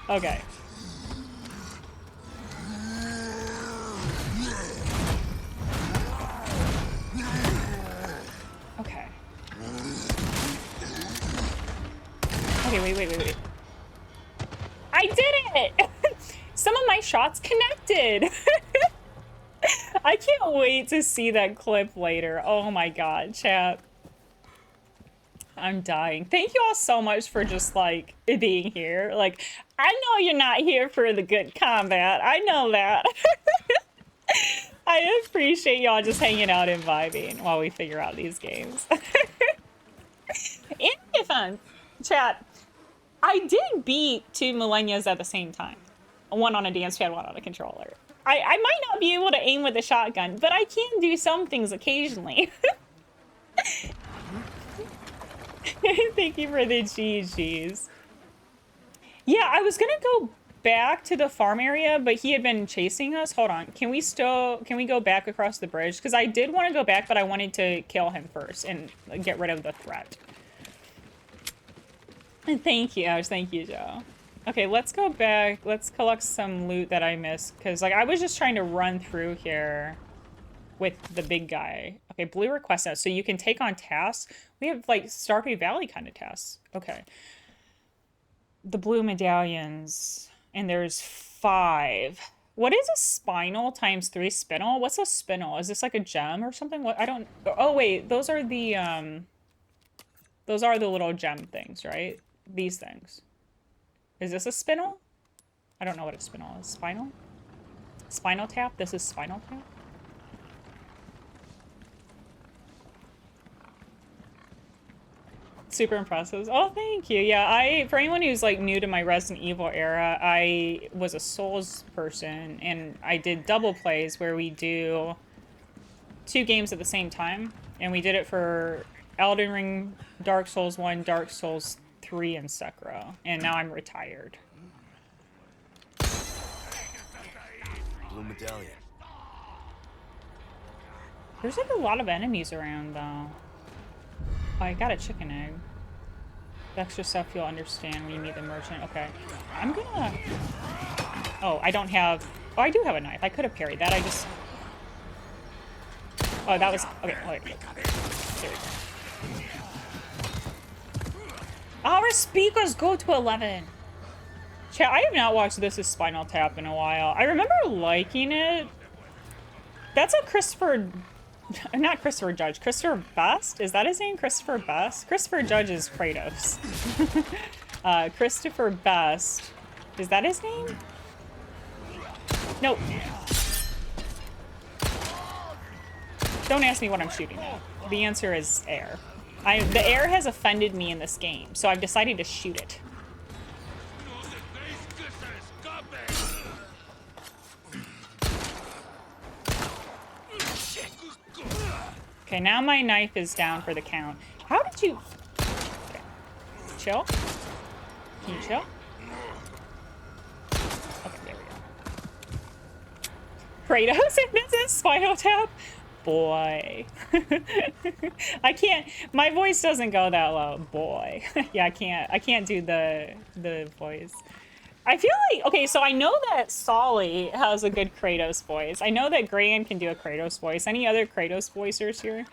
Okay. Okay. Okay, wait. I did it! Some of my shots connected. I can't wait to see that clip later. Oh my god, chat. I'm dying. Thank you all so much for just, like, being here. Like, I know you're not here for the good combat. I know that. I appreciate y'all just hanging out and vibing while we figure out these games. In defense, chat, I did beat 2 millennias at the same time. One on a dance pad, one on a controller. I might not be able to aim with a shotgun, but I can do some things occasionally. Thank you for the GGs. Yeah, I was gonna go back to the farm area, but he had been chasing us. Hold on, can we go back across the bridge? Because I did want to go back, but I wanted to kill him first and get rid of the threat. And thank you, Joe. Okay, let's go back. Let's collect some loot that I missed, because like I was just trying to run through here with the big guy. Okay, blue request note. So you can take on tasks. We have like Stardew Valley kind of tasks. Okay. The blue medallions. And there's 5. What is a spinal times 3 spinel? What's a spinel? Is this like a gem or something? What, I don't. Oh wait, those are the little gem things, right? These things. Is this a spinel? I don't know what a spinel is. Spinal? Spinal tap? This is spinal tap? Super impressive. Oh, thank you. Yeah, for anyone who's like new to my Resident Evil era, I was a Souls person and I did double plays where we do 2 games at the same time. And we did it for Elden Ring, Dark Souls 1, Dark Souls 3, and Sekiro. And now I'm retired. Blue medallion. There's like a lot of enemies around though. Oh, I got a chicken egg. The extra stuff you'll understand when you meet the merchant. Okay. I'm gonna... Oh, I don't have... Oh, I do have a knife. I could have parried that. I just... Oh, that was... Okay, there we go. Our speakers go to 11. Chat, I have not watched This Is Spinal Tap in a while. I remember liking it. That's a Christopher... Not Christopher Judge. Christopher Best? Is that his name? Christopher Best? Christopher Judge is Kratos. Christopher Best. Is that his name? Nope. Don't ask me what I'm shooting at. The answer is air. The air has offended me in this game, so I've decided to shoot it. Okay, now my knife is down for the count. How did you... Okay. Chill? Can you chill? Okay, there we go. Kratos and this is Spinal Tap? Boy. I can't... My voice doesn't go that low. Boy. Yeah, I can't do the voice. I feel like... Okay, so I know that Solly has a good Kratos voice. I know that Gran can do a Kratos voice. Any other Kratos voicers here?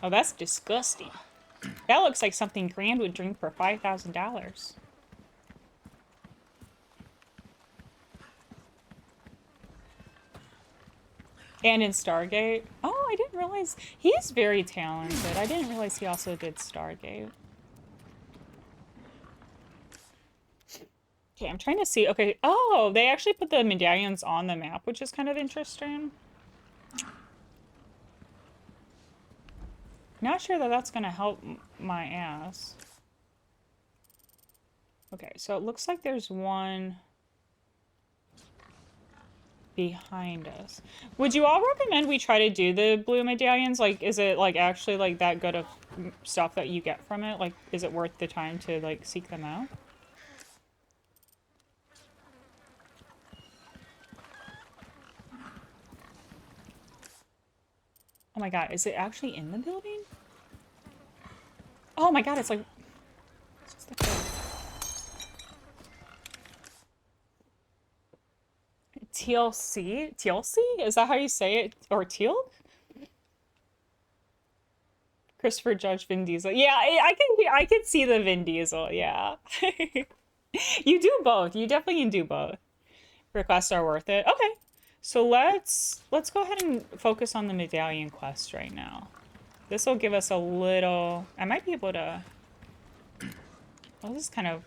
Oh, that's disgusting. That looks like something Gran would drink for $5,000. And in Stargate. Oh, I didn't realize. He's very talented. I didn't realize he also did Stargate. Okay, I'm trying to see. Okay. Oh, they actually put the medallions on the map, which is kind of interesting. Not sure that that's going to help my ass. Okay, so it looks like there's one behind us. Would you all recommend we try to do the blue medallions? Like, is it, like, actually, like, that good of stuff that you get from it? Like, is it worth the time to, like, seek them out? Oh my god, is it actually in the building? Oh my god, it's like... It's just like TLC? TLC? Is that how you say it? Or teal? Christopher Judge, Vin Diesel. Yeah, I can see the Vin Diesel, yeah. You do both. You definitely can do both. Requests are worth it. Okay. So let's go ahead and focus on the medallion quest right now. This will give us a little... I might be able to... Well, this is kind of...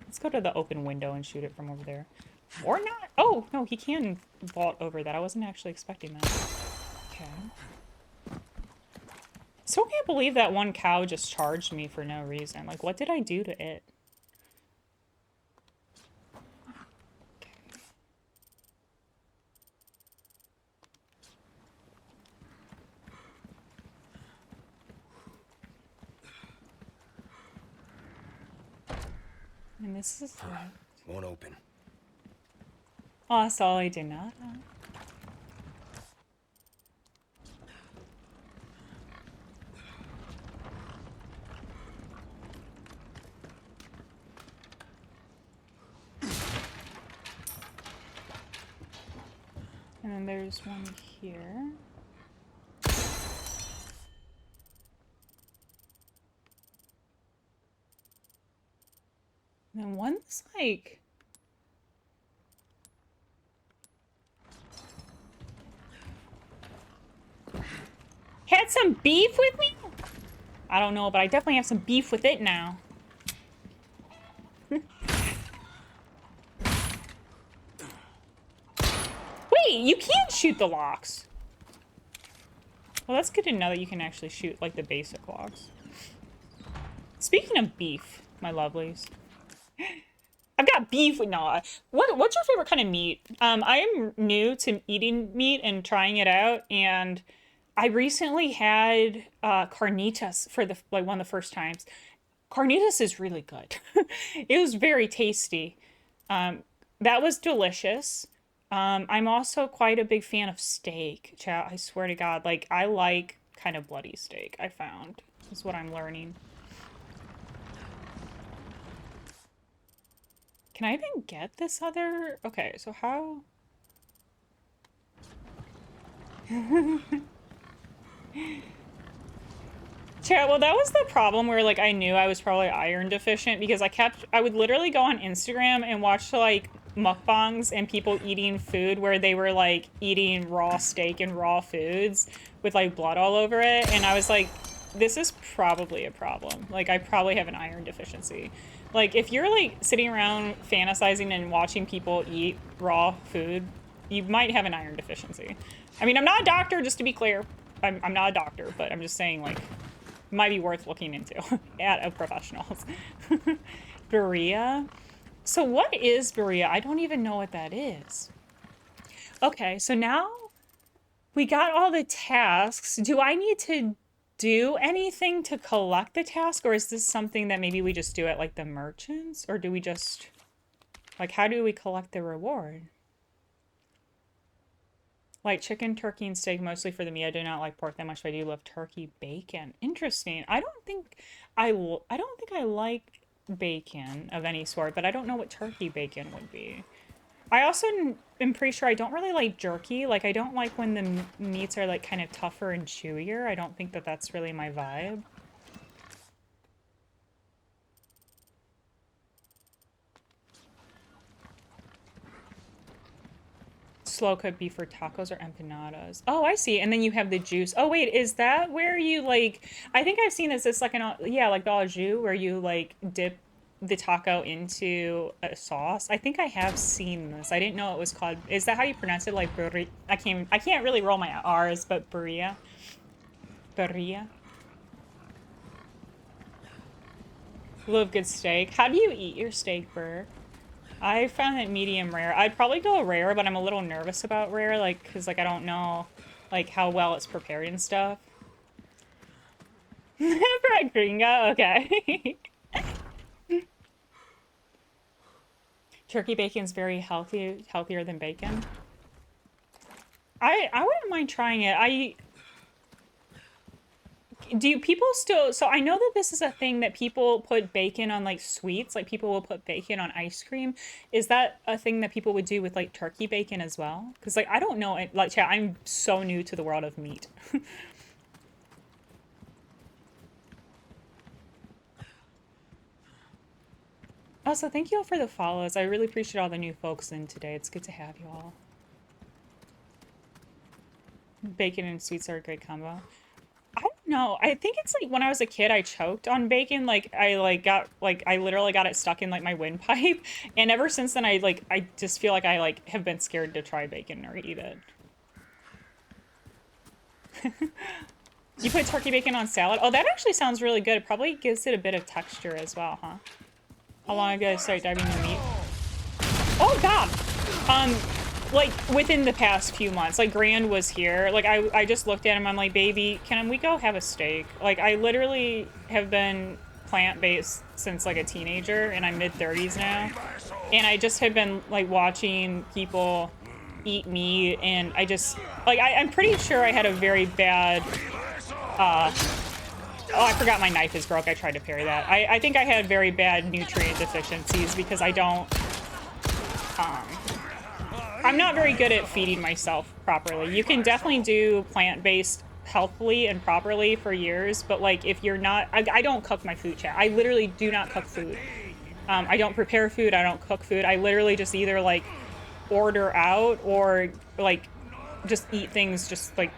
Let's go to the open window and shoot it from over there. Or not. Oh, no, he can vault over that. I wasn't actually expecting that. Okay. Still can't believe that one cow just charged me for no reason. Like, what did I do to it? And this is... Won't open. Oh, Solly did not. And then there's one here. And then one's like... Had some beef with me? I don't know, but I definitely have some beef with it now. Wait, you can't shoot the locks. Well, that's good to know that you can actually shoot, like, the basic locks. Speaking of beef, my lovelies. I've got beef with... No, what's your favorite kind of meat? I am new to eating meat and trying it out, and... I recently had carnitas for one of the first times. Carnitas is really good. It was very tasty. That was delicious. I'm also quite a big fan of steak. Chat, I swear to God, like I like kind of bloody steak. I found is what I'm learning. Can I even get this other? Okay, so how? Chat, well, that was the problem where, like, I knew I was probably iron deficient because I would literally go on Instagram and watch, like, mukbangs and people eating food where they were, like, eating raw steak and raw foods with, like, blood all over it. And I was like, this is probably a problem. Like, I probably have an iron deficiency. Like, if you're, like, sitting around fantasizing and watching people eat raw food, you might have an iron deficiency. I mean, I'm not a doctor, just to be clear. I'm not a doctor, but I'm just saying, like, might be worth looking into at a professional's. Berea? So what is Berea? I don't even know what that is. Okay, so now we got all the tasks. Do I need to do anything to collect the task, or is this something that maybe we just do at like the merchants, or do we just like how do we collect the reward? Like chicken, turkey, and steak mostly for the meat. I do not like pork that much, but I do love turkey bacon. Interesting. I don't think I like bacon of any sort, but I don't know what turkey bacon would be. I also am pretty sure I don't really like jerky. Like, I don't like when the meats are, like, kind of tougher and chewier. I don't think that that's really my vibe. Slow cooked beef for tacos or empanadas. Oh, I see. And then you have the juice. Oh, wait, is that where you, like... I think I've seen this. It's like an... Yeah, like the au jus, where you, like, dip the taco into a sauce. I think I have seen this. I didn't know it was called. Is that how you pronounce it? Like burri? I can't really roll my R's, but burria. Burria. Love good steak. How do you eat your steak, Burr? I found it medium rare. I'd probably go rare, but I'm a little nervous about rare, like, cause like I don't know, like how well it's prepared and stuff. Fried gringa, okay. Turkey bacon's very healthy, healthier than bacon. I wouldn't mind trying it. Do people still, so I know that this is a thing that people put bacon on like sweets, like people will put bacon on ice cream. Is that a thing that people would do with like turkey bacon as well? Because like, I don't know, like chat, I'm so new to the world of meat. Also, thank you all for the follows. I really appreciate all the new folks in today. It's good to have you all. Bacon and sweets are a great combo. I don't know. I think it's like when I was a kid, I choked on bacon. Like I literally got it stuck in like my windpipe. And ever since then, I just feel like I like have been scared to try bacon or eat it. You put turkey bacon on salad? Oh, that actually sounds really good. It probably gives it a bit of texture as well, huh? How long ago did I start diving into meat? Oh God! Like within the past few months. Like Grand was here. Like I just looked at him. I'm like, baby, can we go have a steak? Like I literally have been plant-based since like a teenager, and I'm mid-30s now. And I just have been like watching people eat meat, and I just like I'm pretty sure I had a very bad. Oh, I forgot my knife is broke. I tried to parry that. I think I had very bad nutrient deficiencies because I don't, I'm not very good at feeding myself properly. You can definitely do plant-based healthily and properly for years, but like if you're not, I don't cook my food, chat. I literally do not cook food. I don't prepare food. I don't cook food. I literally just either like order out or like just eat things just like,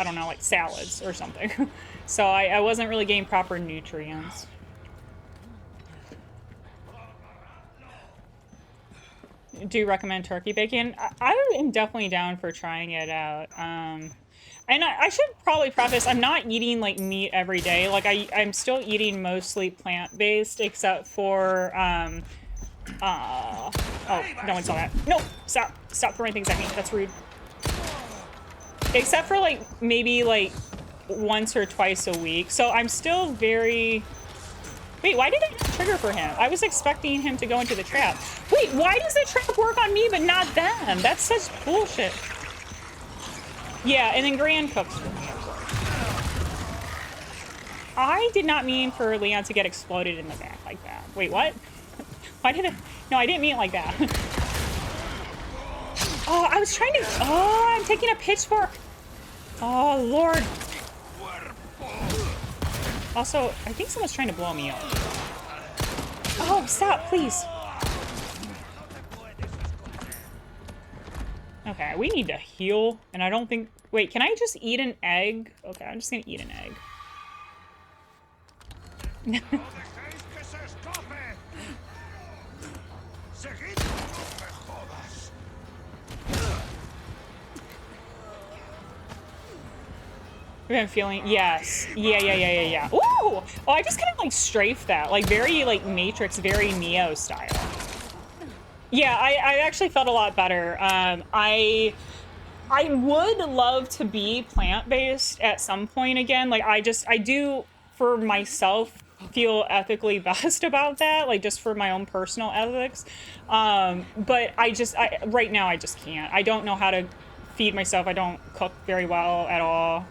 I don't know, like salads or something. So I wasn't really getting proper nutrients. Do you recommend turkey bacon? I am definitely down for trying it out. And I should probably preface, I'm not eating like meat every day. Like I'm still eating mostly plant-based, except for, oh, no one saw that. No, stop throwing things at me. That's rude. Except for like, maybe like once or twice a week. So I'm still very... Wait, why did I not trigger for him? I was expecting him to go into the trap. Wait, why does the trap work on me but not them? That's such bullshit. Yeah, and then Gran cooks for me. I did not mean for Leon to get exploded in the back like that. Wait, what? Why did it? No, I didn't mean it like that. Oh, I was trying to... Oh, I'm taking a pitchfork. Oh, Lord. Also, I think someone's trying to blow me up. Oh, stop, please. Okay, we need to heal, and I don't think... Wait, can I just eat an egg? Okay, I'm just gonna eat an egg. I'm feeling, yes. Yeah. Ooh! Oh, I just kind of like strafed that. Like very like Matrix, very Neo style. Yeah, I actually felt a lot better. I would love to be plant-based at some point again. Like I do for myself feel ethically best about that, like just for my own personal ethics. But right now I just can't. I don't know how to feed myself. I don't cook very well at all.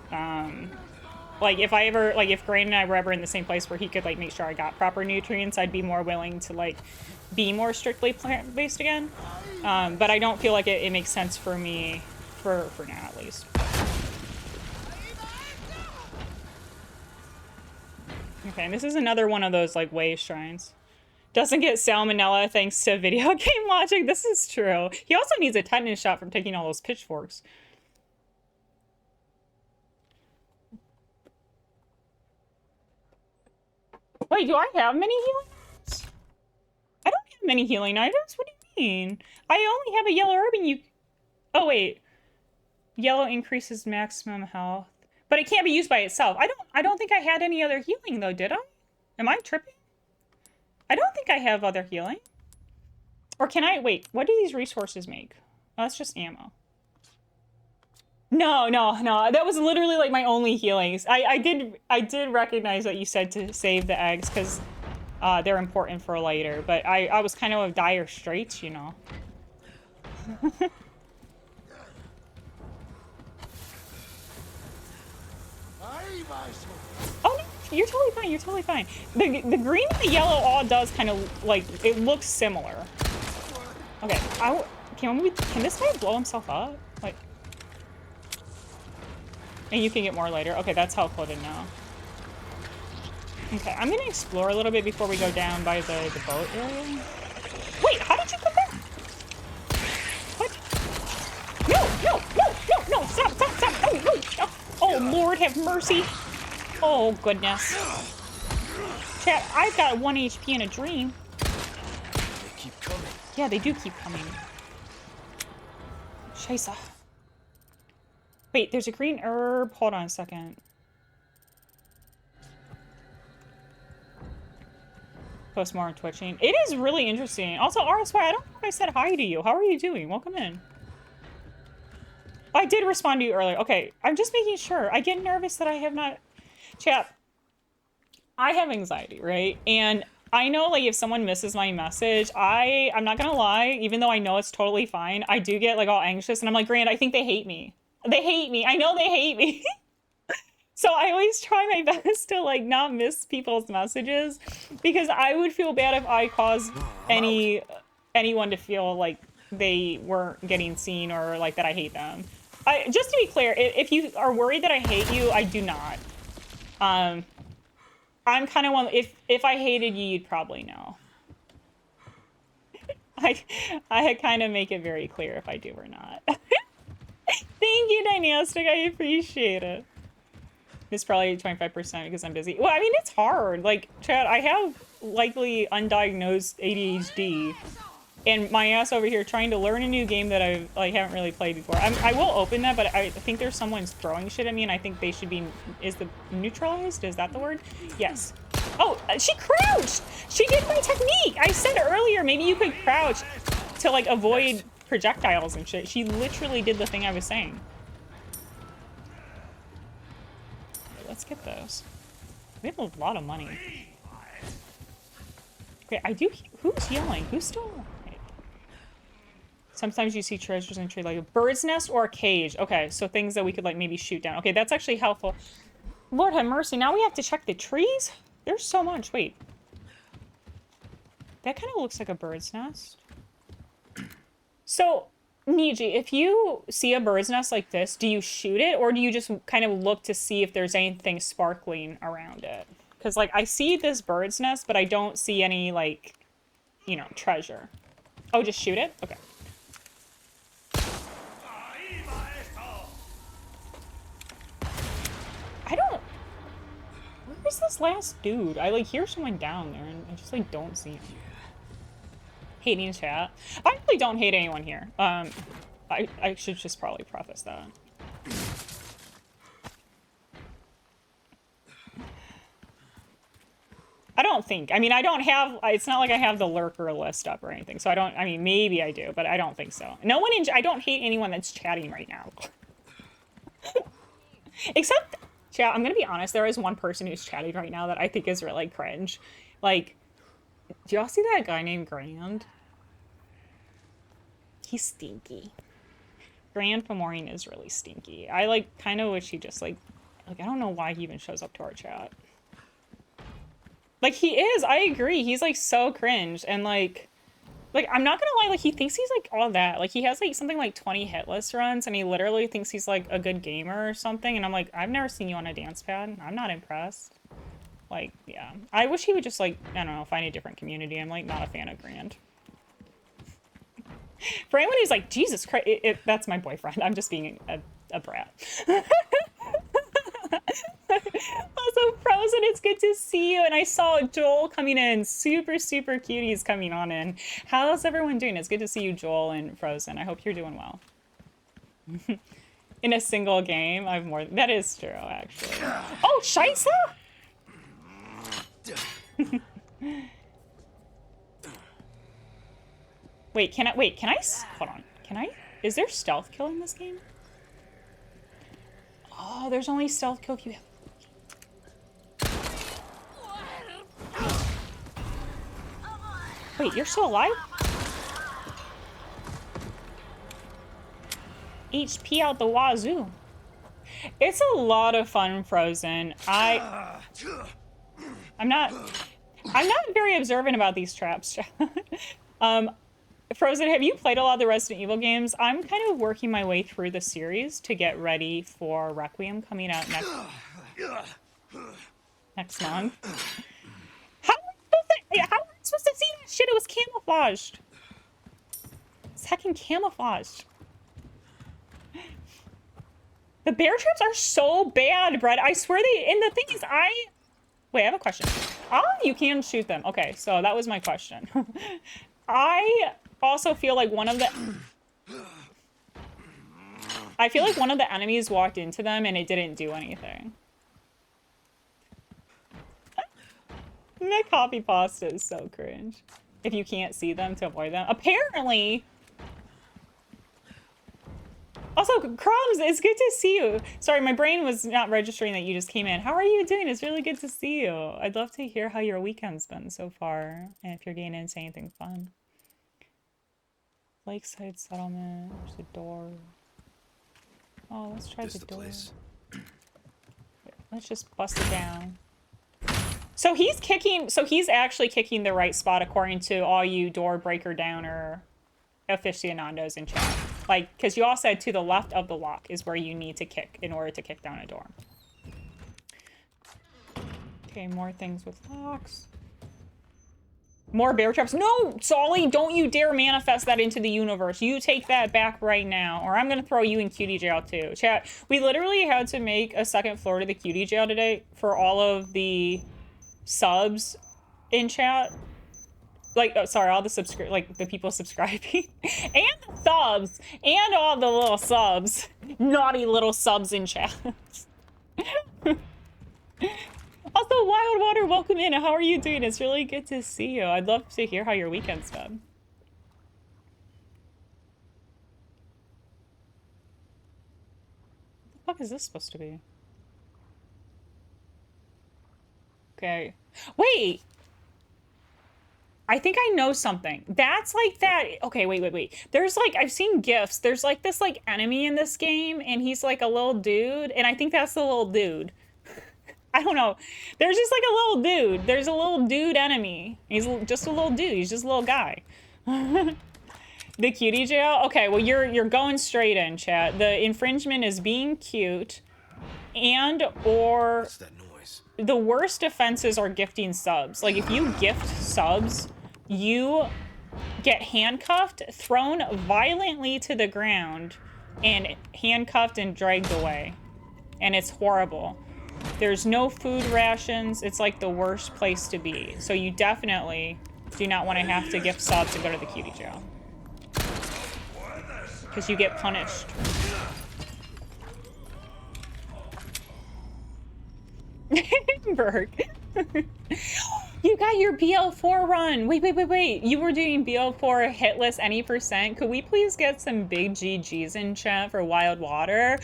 Like if Grain and I were ever in the same place where he could like make sure I got proper nutrients, I'd be more willing to like be more strictly plant-based again. But I don't feel like it makes sense for me for now at least. Okay, and this is another one of those like way shrines. Doesn't get salmonella thanks to video game logic. This is true. He also needs a tetanus shot from taking all those pitchforks. Wait, do I have many healing items? I don't have many healing items. What do you mean? I only have a yellow herb and you... Oh, wait. Yellow increases maximum health. But it can't be used by itself. I don't think I had any other healing, though, did I? Am I tripping? I don't think I have other healing. Or can I... Wait, what do these resources make? Oh, that's just ammo. No. That was literally, like, my only healings. I did recognize what you said to save the eggs, because they're important for later. But I was kind of dire straits, you know. Oh, no, you're totally fine. You're totally fine. The green and the yellow all does kind of, like, it looks similar. Okay, can this guy blow himself up? Like, and you can get more later. Okay, that's helpful to know. Okay, I'm gonna explore a little bit before we go down by the boat area. Wait, how did you come back? What? No, stop. Oh, Lord, have mercy. Oh, goodness. Chat, I've got 1 HP in a dream. They keep coming. Yeah, they do keep coming. Scheiße. Wait, there's a green herb. Hold on a second. Postmortem twitching. It is really interesting. Also, RSY, I don't know if I said hi to you. How are you doing? Welcome in. I did respond to you earlier. Okay, I'm just making sure. I get nervous that I have not... Chat, I have anxiety, right? And I know, like, if someone misses my message, I'm not gonna lie, even though I know it's totally fine, I do get, like, all anxious, and I'm like, Grant, I think they hate me. They hate me. I know they hate me. So I always try my best to, like, not miss people's messages, because I would feel bad if I caused anyone to feel like they weren't getting seen or, like, that I hate them. Just to be clear, if you are worried that I hate you, I do not. I'm kind of one... If I hated you, you'd probably know. I kind of make it very clear if I do or not. Thank you, Dynastic. I appreciate it. It's probably 25% because I'm busy. Well, I mean, it's hard. Like, Chad, I have likely undiagnosed ADHD. And my ass over here trying to learn a new game that I haven't really played before. I will open that, but I think there's someone's throwing shit at me, and I think they should be... Is the neutralized? Is that the word? Yes. Oh, she crouched! She did my technique! I said earlier, maybe you could crouch to, like, avoid projectiles and shit. She literally did the thing I was saying. Okay, let's get those. We have a lot of money. Okay, I do... Who's yelling? Who's still... Sometimes you see treasures in a tree, like a bird's nest or a cage. Okay, so things that we could, like, maybe shoot down. Okay, that's actually helpful. Lord have mercy. Now we have to check the trees? There's so much. Wait. That kind of looks like a bird's nest. So, Niji, if you see a bird's nest like this, do you shoot it? Or do you just kind of look to see if there's anything sparkling around it? Because, like, I see this bird's nest, but I don't see any, like, you know, treasure. Oh, just shoot it? Okay. I don't... Where's this last dude? I, like, hear someone down there, and I just, like, don't see him. Hating chat. I really don't hate anyone here. I should just probably preface that. don't think. I mean, I don't have, it's not like I have the lurker list up or anything. So I don't, I mean, maybe I do, but I don't think so. No one I don't hate anyone that's chatting right now. Except, chat, I'm going to be honest, there is one person who's chatting right now that I think is really cringe. Like, do y'all see that guy named Grand? He's stinky. Grand Fomorian is really stinky. I, like, kind of wish he just, like, I don't know why he even shows up to our chat. Like, he is, I agree. He's, like, so cringe. And, like, I'm not gonna lie, like, he thinks he's, like, all that. Like, he has, like, something like 20 hitless runs, and he literally thinks he's, like, a good gamer or something. And I'm like, I've never seen you on a dance pad. I'm not impressed. Like, yeah. I wish he would just, like, I don't know, find a different community. I'm, like, not a fan of Grand. For anyone who's like, Jesus Christ, that's my boyfriend. I'm just being a brat. Also, Frozen, it's good to see you. And I saw Joel coming in. Super, super cuties coming on in. How's everyone doing? It's good to see you, Joel and Frozen. I hope you're doing well. In a single game, I've more. That is true, actually. Oh, Scheisse! Wait, can I, hold on. Can I, is there stealth kill in this game? Oh, there's only stealth kill if you have. Wait, you're still alive? HP out the wazoo. It's a lot of fun, Frozen. I'm not very observant about these traps. Frozen, have you played a lot of the Resident Evil games? I'm kind of working my way through the series to get ready for Requiem coming out next month. How am I supposed to see that shit? It was camouflaged. It's heckin' camouflaged. The bear traps are so bad, Brett. I swear and the thing is, wait, I have a question. Oh, you can shoot them. Okay, so that was my question. I also feel like one of the enemies walked into them and it didn't do anything. That copy pasta is so cringe. If you can't see them, to avoid them. Apparently. Also, Crumbs, it's good to see you. Sorry, my brain was not registering that you just came in. How are you doing? It's really good to see you. I'd love to hear how your weekend's been so far, and if you're getting into anything fun. Lakeside Settlement, there's a door. Oh, let's try the door. Wait, let's just bust it down. So he's actually kicking the right spot according to all you door breaker downer aficionados in chat. Like, because you all said to the left of the lock is where you need to kick in order to kick down a door. Okay, more things with locks. More bear traps. No, Solly, don't you dare manifest that into the universe. You take that back right now, or I'm going to throw you in cutie jail too. Chat, we literally had to make a second floor to the cutie jail today for all of the subs in chat. Like, oh, sorry, all the the people subscribing. And the subs. And all the little subs. Naughty little subs in chat. Also, Wild Water, welcome in. How are you doing? It's really good to see you. I'd love to hear how your weekend's been. What the fuck is this supposed to be? Okay. Wait! I think I know something. That's like that. Okay, wait. There's like, I've seen GIFs. There's like this like enemy in this game, and he's like a little dude, and I think that's the little dude. I don't know. There's just like a little dude. There's a little dude enemy. He's just a little dude. He's just a little guy. The cutie jail? Okay, well, you're going straight in, chat. The infringement is being cute or... What's that noise? The worst offenses are gifting subs. Like, if you gift subs, you get handcuffed, thrown violently to the ground, and handcuffed and dragged away. And it's horrible. There's no food rations. It's like the worst place to be. So you definitely do not want to have to gift subs and go to the cutie jail. Because you get punished. Berg. You got your BL4 run. Wait. You were doing BL4 hitless any percent. Could we please get some big GGs in chat for Wild Water?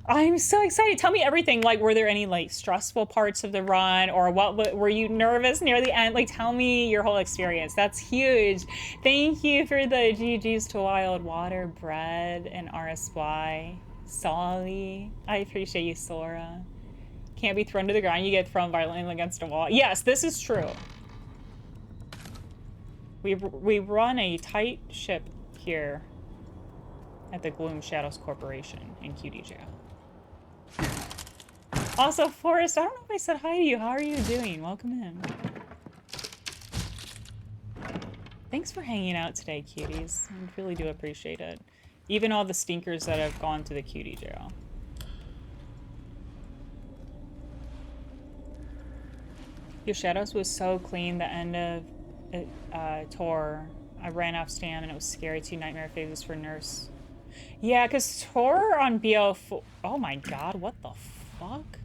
I'm so excited. Tell me everything. Like, were there any like stressful parts of the run, or what were you nervous near the end? Like, tell me your whole experience. That's huge. Thank you for the GGs to Wild Water, Bread, and RSY. Solly. I appreciate you, Sora. Can't be thrown to the ground. You get thrown violently against a wall. Yes, this is true. We run a tight ship here at the Gloom Shadows Corporation in QD Jail. Also, Forrest, I don't know if I said hi to you. How are you doing? Welcome in. Thanks for hanging out today, cuties. I really do appreciate it. Even all the stinkers that have gone to the QD Jail. Your Shadows was so clean. The end of it, Tor. I ran off stam and it was scary. 2 nightmare phases for Nurse. Yeah, because Tor on BO4... Oh my god, what the fuck?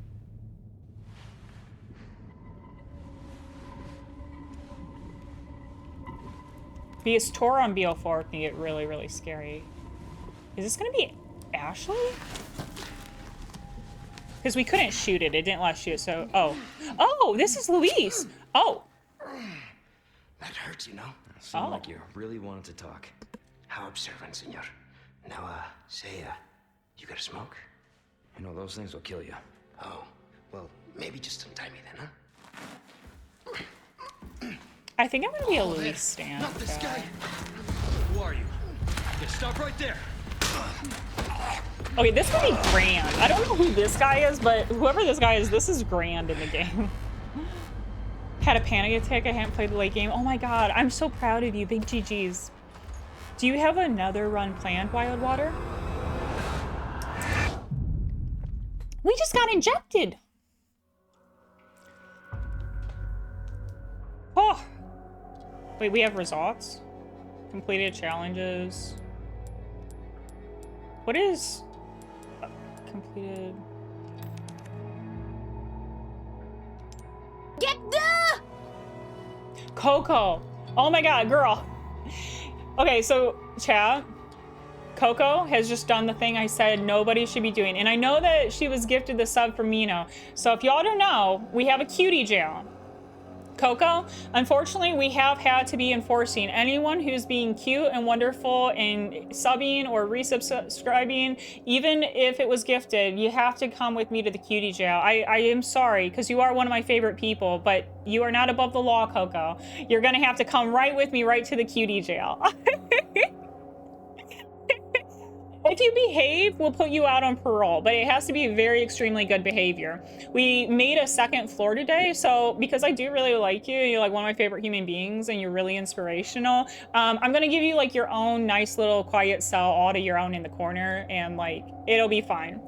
Because Tor on BO4 can get really, really scary. Is this gonna be Ashley? Because we couldn't shoot it. It didn't let us shoot it, so... Oh. Oh, this is Luis! Oh! That hurts, you know? Seemed like you really wanted to talk. How observant, senor. Now, say, you got a smoke? You know, those things will kill you. Oh, well, maybe just untie me then, huh? I think I'm gonna be a Luis stan. Not this guy! Who are you? Yeah, stop right there. Okay, this could be grand. I don't know who this guy is, but whoever this guy is, this is grand in the game. Had a panic attack. I haven't played the late game. Oh my god, I'm so proud of you. Big GGs. Do you have another run planned, Wild Water? We just got injected. Oh. Wait, we have results? Completed challenges. What is... completed... Get the Coco. Oh my god, girl. Okay, so chat. Coco has just done the thing I said nobody should be doing. And I know that she was gifted the sub from Mino. So if y'all don't know, we have a cutie jail. Coco, unfortunately, we have had to be enforcing anyone who's being cute and wonderful and subbing or resubscribing, even if it was gifted, you have to come with me to the cutie jail. I am sorry, because you are one of my favorite people, but you are not above the law, Coco. You're gonna have to come right with me right to the cutie jail. If you behave, we'll put you out on parole, but it has to be very extremely good behavior. We made a second floor today, so because I do really like you, you're like one of my favorite human beings and you're really inspirational, I'm gonna give you like your own nice little quiet cell all to your own in the corner, and like, it'll be fine.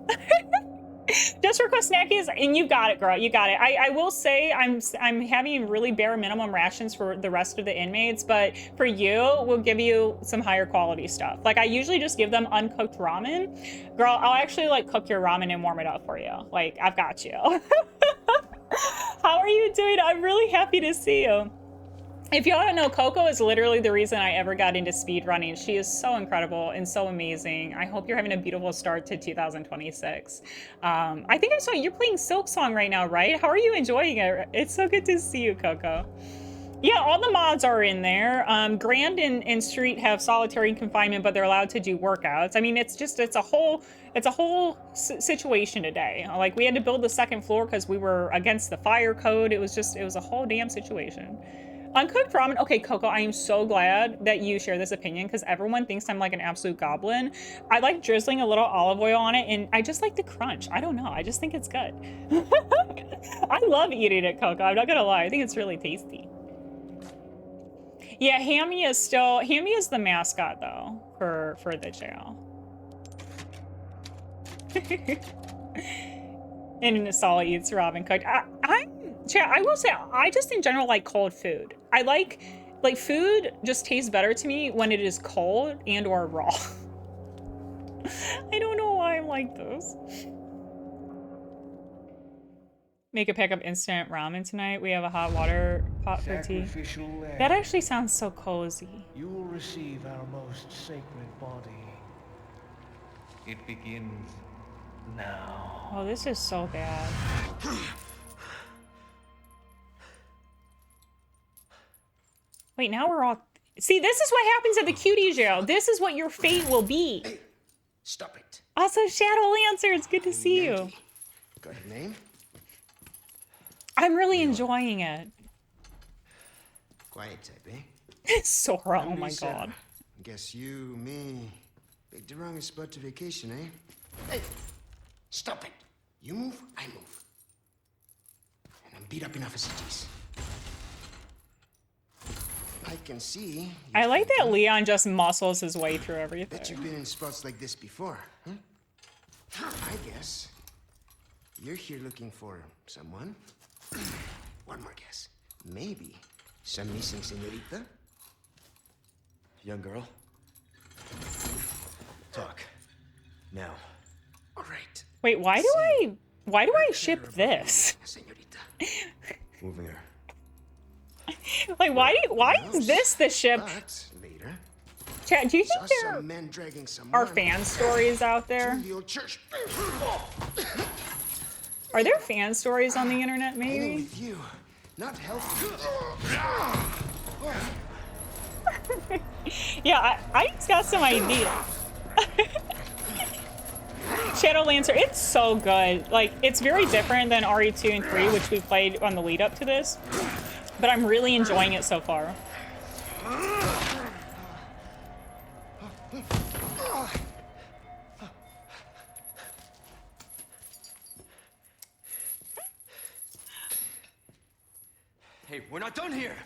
Just request snackies and you got it, girl. You got it. I will say I'm having really bare minimum rations for the rest of the inmates, but for you, we'll give you some higher quality stuff. Like I usually just give them uncooked ramen. Girl, I'll actually like cook your ramen and warm it up for you. Like I've got you. How are you doing? I'm really happy to see you. If y'all don't know, Coco is literally the reason I ever got into speedrunning. She is so incredible and so amazing. I hope you're having a beautiful start to 2026. I think I saw you're playing Silk Song right now, right? How are you enjoying it? It's so good to see you, Coco. Yeah, all the mods are in there. Grand and Street have solitary confinement, but they're allowed to do workouts. I mean, it's a whole situation today. Like we had to build the second floor because we were against the fire code. It was a whole damn situation. Uncooked ramen. Okay, Coco, I am so glad that you share this opinion because everyone thinks I'm like an absolute goblin. I like drizzling a little olive oil on it and I just like the crunch. I don't know. I just think it's good. I love eating it, Coco. I'm not gonna lie. I think it's really tasty. Yeah, Hammy is the mascot though for the jail. And Sala eats Robin cooked. I will say, I just in general like cold food. I like food just tastes better to me when it is cold and or raw. I don't know why I'm like this. Make a pick up instant ramen tonight. We have a hot water pot for tea. Sacrificial lamb. That actually sounds so cozy. You will receive our most sacred body. It begins now. Oh, this is so bad. Wait, now we're all... See, this is what happens at the cutie jail. This is what your fate will be. Hey, stop it. Also, Shadow Lancer, it's good to see you. Yankee. Got your name? I'm really enjoying it. Quiet type, eh? Sora, oh I'm my Lisa. god. Guess you, me, picked the wrong spot to vacation, eh? Hey, stop it. You move, I move. And I'm beat up enough as it is. I can see. I like that Leon just muscles his way through everything. Bet you've been in spots like this before, huh? I guess you're here looking for someone. One more guess. Maybe some missing señorita? Young girl? Talk. Now. All right. Wait, why do I ship this? Señorita. Moving her. Like, why is this the ship? But later, Chat, do you saw think there some men dragging someone are fan stories out there? to the old church. Are there fan stories on the internet, Hanging maybe? with you, not healthy. Yeah, I just got some ideas. Shadow Lancer, it's so good. Like, it's very different than RE2 and 3, which we played on the lead up to this. But I'm really enjoying it so far. Hey, we're not done here!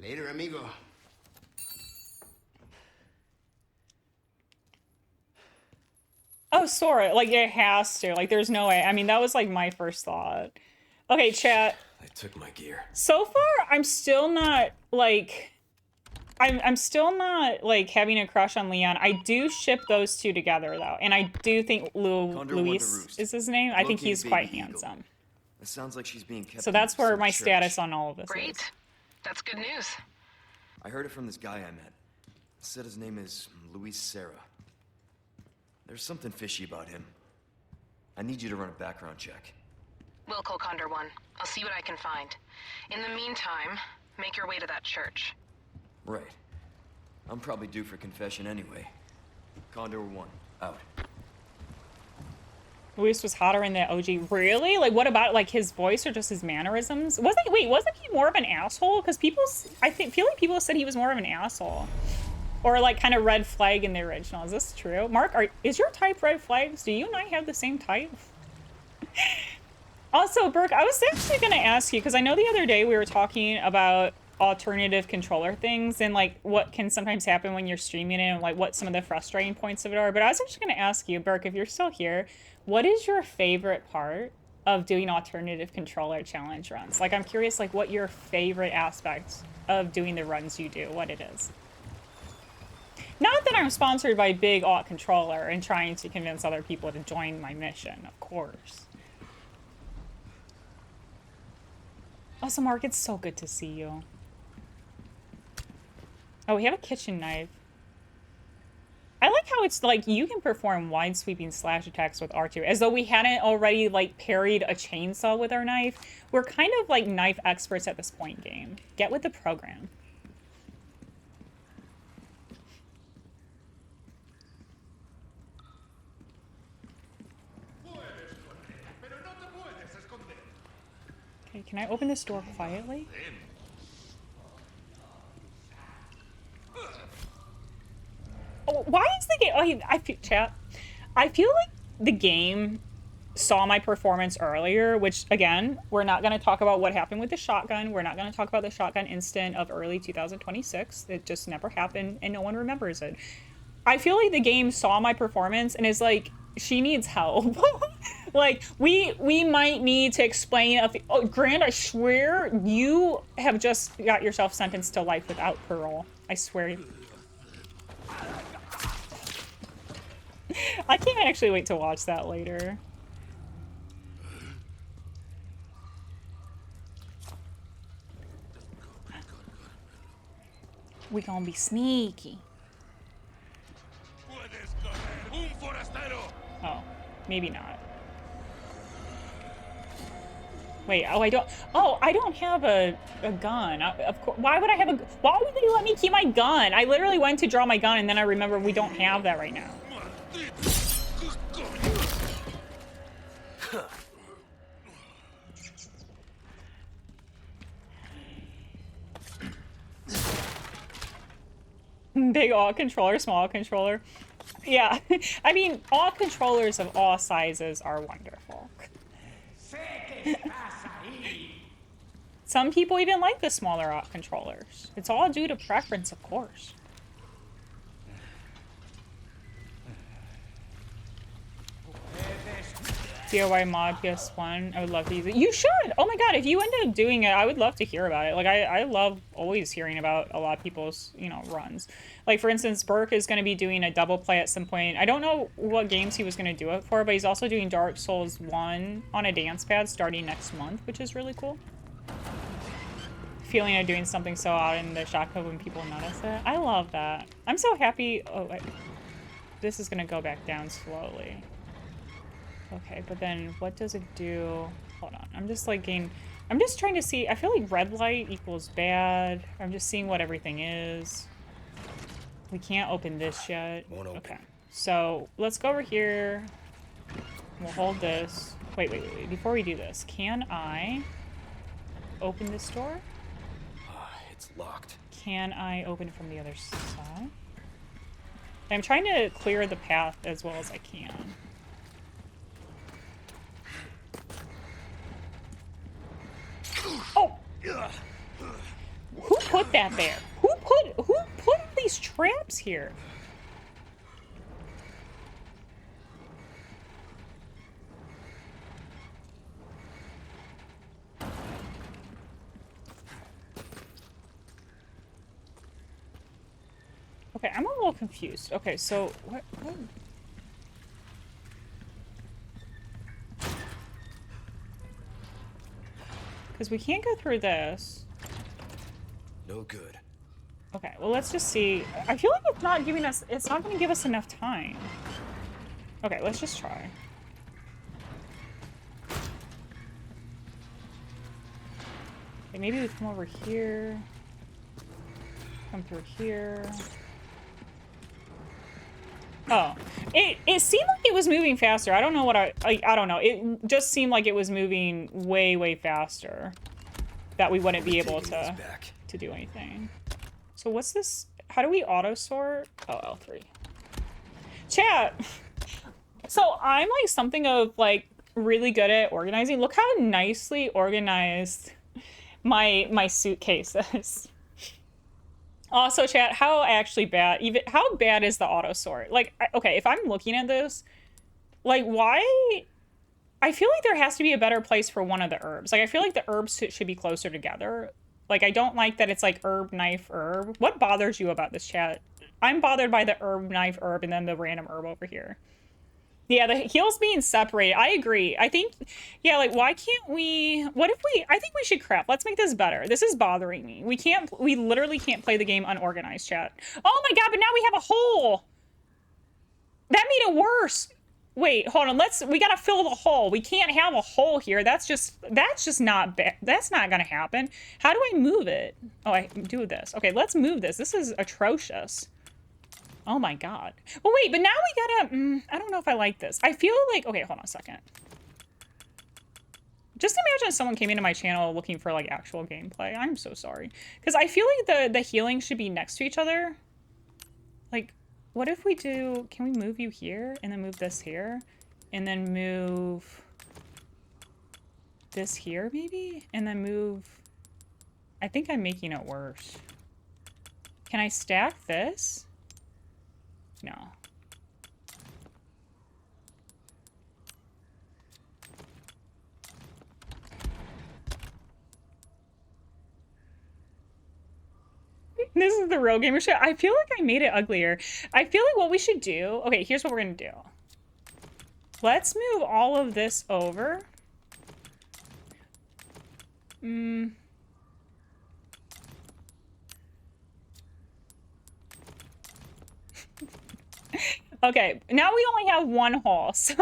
Later, amigo. Oh, Sora, like, it has to. Like, there's no way. I mean, that was, like, my first thought. Okay, chat. I took my gear. So far, I'm still not, like... I'm still not, like, having a crush on Leon. I do ship those two together, though. And I do think Luis is his name. I think he's quite handsome. It sounds like she's being kept. So that's where my church. status on all of this is. Great. That's good news. I heard it from this guy I met. Said his name is Luis Serra. There's something fishy about him. I need you to run a background check. Will call Condor 1. I'll see what I can find. In the meantime, make your way to that church. Right. I'm probably due for confession anyway. Condor 1, out. Luis was hotter in the OG. Really? Like, what about, like, his voice or just his mannerisms? Wasn't he more of an asshole? Because feel like people said he was more of an asshole. Or, like, kind of red flag in the original. Is this true? Mark, is your type red flags? Do you and I have the same type? Also, Burke, I was actually going to ask you, because I know the other day we were talking about alternative controller things and, like, what can sometimes happen when you're streaming it and, like, what some of the frustrating points of it are. But I was actually going to ask you, Burke, if you're still here, what is your favorite part of doing alternative controller challenge runs? Like, I'm curious, like, what your favorite aspect of doing the runs you do, what it is. Not that I'm sponsored by Big Alt Controller and trying to convince other people to join my mission, of course. Also, Mark, it's so good to see you. Oh, we have a kitchen knife. I like how it's like you can perform wide sweeping slash attacks with R2 as though we hadn't already like parried a chainsaw with our knife. We're kind of like knife experts at this point game. Get with the program. Okay, can I open this door quietly? Oh, why is the game... Oh, I feel like the game saw my performance earlier, which, again, we're not going to talk about what happened with the shotgun. We're not going to talk about the shotgun incident of early 2026. It just never happened, and no one remembers it. I feel like the game saw my performance and is like, she needs help. Like, we might need to explain... Oh, Grant, I swear you have just got yourself sentenced to life without parole. I swear. I can't actually wait to watch that later. We gonna be sneaky. Oh, maybe not. Wait, oh, I don't. Oh, I don't have a gun. Of course. Why would I have a? Why would they let me keep my gun? I literally went to draw my gun and then I remember we don't have that right now. Big all controller, small controller. Yeah, I mean, all controllers of all sizes are wonderful. Some people even like the smaller controllers. It's all due to preference, of course. DIY mod PS1, I would love to use it. You should! Oh my god, if you end up doing it, I would love to hear about it. Like, I love always hearing about a lot of people's, you know, runs. Like, for instance, Burke is going to be doing a double play at some point. I don't know what games he was going to do it for, but he's also doing Dark Souls 1 on a dance pad starting next month, which is really cool. Feeling of doing something so out in the shotgun when people notice it. I love that. I'm so happy. Oh, wait. This is going to go back down slowly. Okay, but then what does it do? Hold on. I'm just like I'm just trying to see. I feel like red light equals bad. I'm just seeing what everything is. We can't open this yet. Okay. So let's go over here. We'll hold this. Wait. Before we do this, can I open this door? It's locked. Can I open it from the other side? I'm trying to clear the path as well as I can. Oh! Who put that there? Who put these traps here? Okay, I'm a little confused. Okay, so what? Because we can't go through this. No good. Okay, well, let's just see. I feel like it's not giving us, it's not going to give us enough time. Okay, let's just try. Okay, maybe we come over here. Come through here. Oh, it seemed like it was moving faster. I don't know what I don't know. It just seemed like it was moving way faster. That we wouldn't be able to do anything. So what's this? How do we auto sort? Oh, L3. Chat. So I'm like something of like really good at organizing. Look how nicely organized my suitcase is. Also, chat, how bad is the auto sort? Like, okay, if I'm looking at this, like, why? I feel like there has to be a better place for one of the herbs. Like, I feel like the herbs should be closer together. Like, I don't like that it's like herb, knife, herb. What bothers you about this, chat? I'm bothered by the herb, knife, herb, and then the random herb over here. Yeah, the heals being separated. I agree. I think, yeah, like, why can't we, I think we should craft. Let's make this better. This is bothering me. We literally can't play the game unorganized, chat. Oh my god, but now we have a hole. That made it worse. Wait, hold on. We gotta fill the hole. We can't have a hole here. That's just not bad. That's not gonna happen. How do I move it? Oh, I do this. Okay, let's move this. This is atrocious. Oh my god. Well, wait, but now we gotta... I don't know if I like this. I feel like... Okay, hold on a second. Just imagine someone came into my channel looking for, like, actual gameplay. I'm so sorry. Because I feel like the healing should be next to each other. Like, what if we do... Can we move you here? And then move this here? And then move... this here, maybe? And then move... I think I'm making it worse. Can I stack this? No. This is the real gamer shit. I feel like I made it uglier. I feel like what we should do... Okay, here's what we're gonna do. Let's move all of this over. Okay, now we only have one hole, so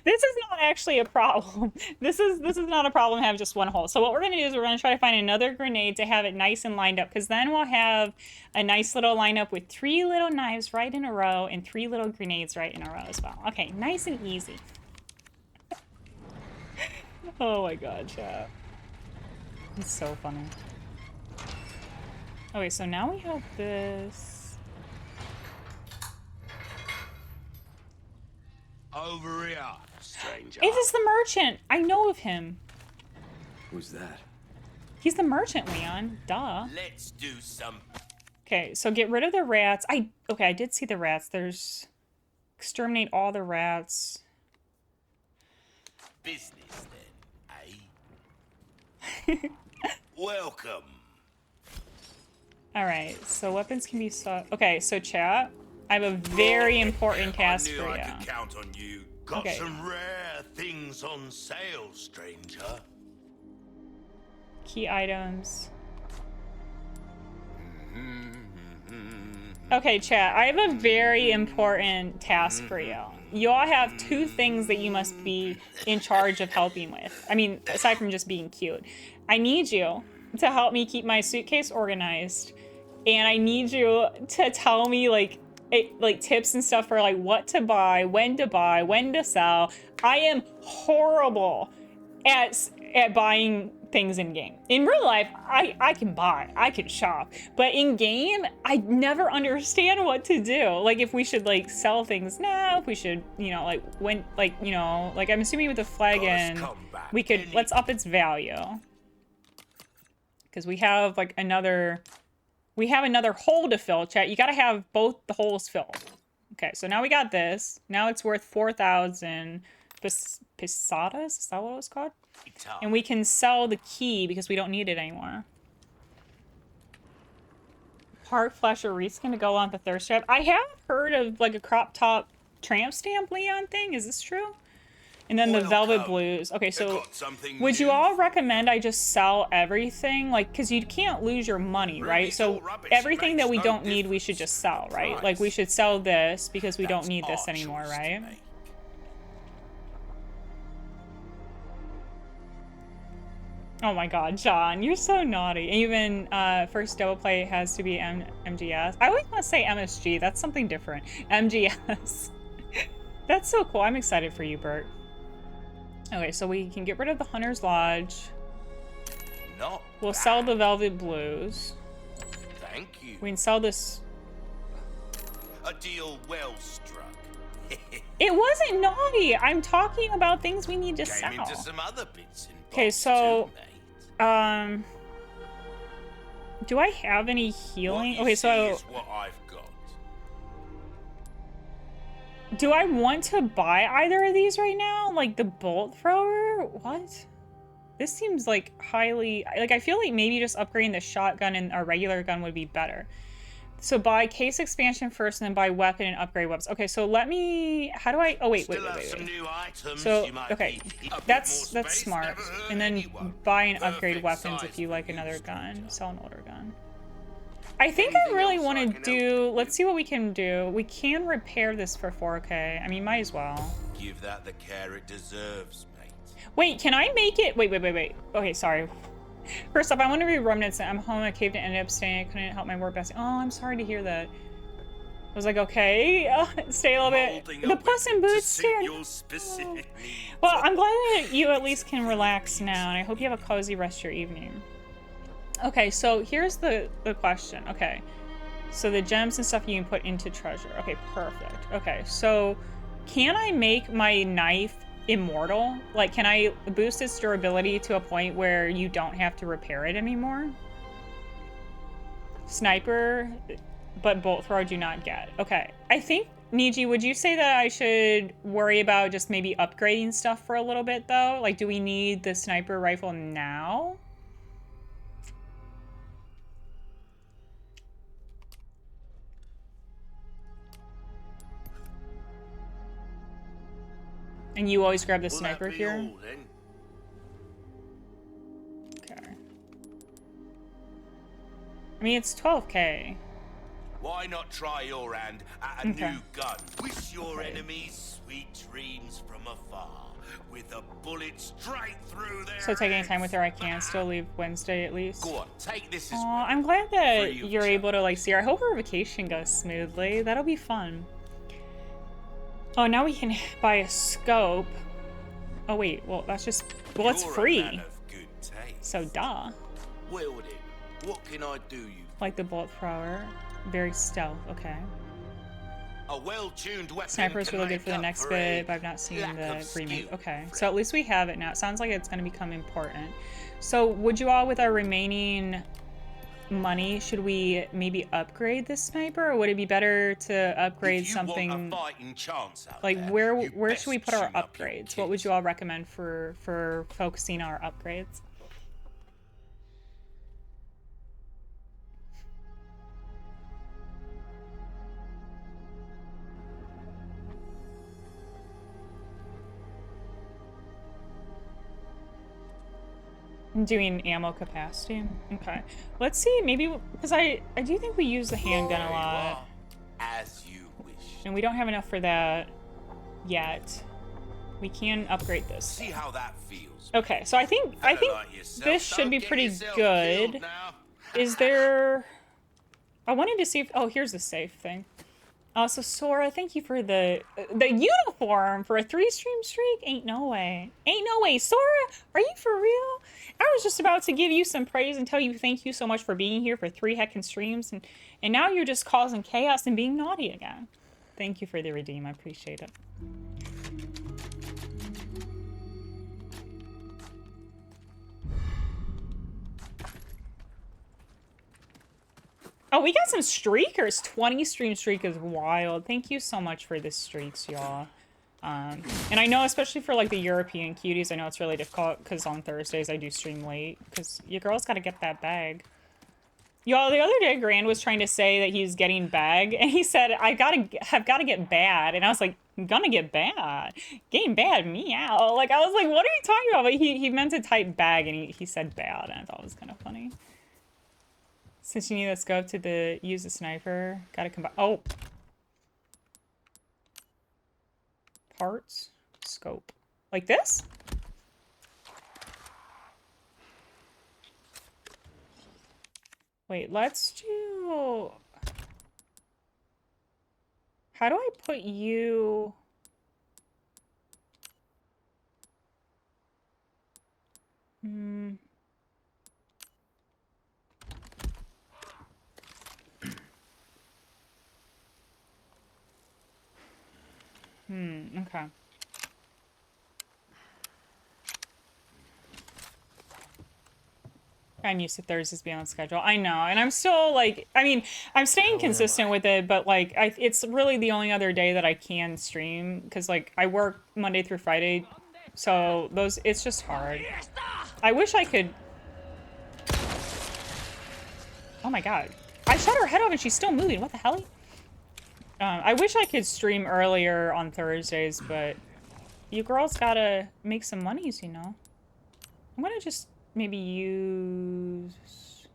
this is not actually a problem. This is not a problem to have just one hole. So what we're gonna do is we're gonna try to find another grenade to have it nice and lined up, because then we'll have a nice little lineup with 3 little knives right in a row and 3 little grenades right in a row as well. Okay, nice and easy. Oh my god, chat. It's so funny. Okay, so now we have this. Over here, stranger. It is the merchant! I know of him. Who's that? He's the merchant, Leon. Duh. Let's do some Okay, so get rid of the rats. Okay, I did see the rats. There's exterminate all the rats. business then, eh? Welcome. Alright, so weapons can be okay, so chat. I have a very important task I for knew I you. could count on you. Got Okay. some rare things on sale, stranger. Key items. Okay, chat, I have a very important task for you. You all have 2 things that you must be in charge of helping with. I mean, aside from just being cute. I need you to help me keep my suitcase organized. And I need you to tell me, like tips and stuff for, like, what to buy, when to sell. I am horrible at buying things in game. In real life, I can buy, I can shop, but in game, I never understand what to do. Like, if we should, like, sell things now, if we should, you know, like, when, like, you know, like, I'm assuming with the flagon, we could, let's up its value. Because we have, like, another hole to fill, chat. You gotta have both the holes filled. Okay, so now we got this. Now it's worth 4,000 pesadas? Is that what it was called? And we can sell the key because we don't need it anymore. Heart flasher reskin to go on the thirst trap. I have heard of, like, a crop top tramp stamp Leon thing. Is this true? And then the velvet blues. Okay, so would you all recommend I just sell everything? Like, because you can't lose your money, right? So everything that we don't need, we should just sell, right? Like, we should sell this because we don't need this anymore, right? Oh my god, John, you're so naughty. Even first double play has to be MGS. I always want to say MSG. That's something different. MGS. That's so cool. I'm excited for you, Bert. Okay, so we can get rid of the Hunter's Lodge. We'll sell the Velvet Blues. Thank you. We can sell this. A deal well struck. It wasn't naughty. I'm talking about things we need to sell. Into some other bits and Okay, so do I have any healing? Okay, so what I've got. Do I want to buy either of these right now? Like the bolt thrower? What? This seems like highly, like, I feel like maybe just upgrading the shotgun and a regular gun would be better. So buy case expansion first and then buy weapon and upgrade weapons. Okay, so let me, how do I, oh wait. So, okay, that's smart. And then buy and upgrade weapons if you like another gun. Sell an older gun. I think I really want to do, let's see what we can do. We can repair this for 4K. I mean, might as well. Give that the care it deserves, mate. Wait, can I make it? Wait. Okay, sorry. First off, I want to read Remnants. I'm home. I caved and ended up staying. I couldn't help my work best. Oh, I'm sorry to hear that. I was like, okay, stay a little bit. The Puss in Boots chair. Well, I'm glad that you at least can relax now, and I hope you have a cozy rest of your evening. Okay, so here's the question. Okay, so the gems and stuff you can put into treasure. Okay, perfect. Okay, so can I make my knife immortal? Like, can I boost its durability to a point where you don't have to repair it anymore? Sniper, but bolt thrower do not get. Okay, I think, Niji, would you say that I should worry about just maybe upgrading stuff for a little bit, though? Like, do we need the sniper rifle now? And you always grab the sniper here? Okay. I mean, it's 12K. Why not try your hand at a new gun? Wish your enemies sweet dreams from afar, with a bullet straight through their So taking time with her, I can still leave Wednesday at least. Go on, take this as Aw, I'm glad that you're able to like see her. I hope her vacation goes smoothly. That'll be fun. Oh, now we can buy a scope. Oh wait, well that's just, well it's free. So duh. Well then, what can I do you? Like the bullet thrower. Very stealth, okay. A well-tuned weapon. Sniper's really good for the next bit, but I've not seen the remake. Okay, so at least we have it now. It sounds like it's going to become important. So would you all, with our remaining money, should we maybe upgrade this sniper, or would it be better to upgrade something? Like where should we put our upgrades? What would you all recommend for focusing our upgrades? I'm doing ammo capacity. Okay. Let's see, maybe, because I do think we use the handgun a lot. As you wish. And we don't have enough for that yet. We can upgrade this. See how that feels. Okay, so I think this should be pretty good. Is there... I wanted to see if... Oh, here's the safe thing. So Sora, thank you for the uniform for a 3-stream streak. Ain't no way. Ain't no way. Sora, are you for real? I was just about to give you some praise and tell you thank you so much for being here for 3 heckin' streams, and now you're just causing chaos and being naughty again. Thank you for the redeem. I appreciate it. Oh, we got some streakers. 20 stream streak is wild. Thank you so much for the streaks, y'all. And I know, especially for like the European cuties, I know it's really difficult because on Thursdays I do stream late because your girl's got to get that bag. Y'all, the other day Grand was trying to say that he's getting bag, and he said, I've got to get bad. And I was like, I'm gonna get bad. Getting bad, meow. Like, I was like, what are you talking about? But he meant to type bag, and he said bad, and I thought it was kind of funny. Since you need a scope to use the sniper, gotta combine. Oh, parts, scope, like this. Wait, let's do. How do I put you? Okay. I'm used to Thursdays being on schedule. I know, and I'm still like, I mean, I'm staying consistent with it, but like, it's really the only other day that I can stream because like I work Monday through Friday, so it's just hard. I wish I could. Oh my god, I shot her head off and she's still moving. What the hell? I wish I could stream earlier on Thursdays, but you girls gotta make some monies, you know. I'm gonna just maybe use...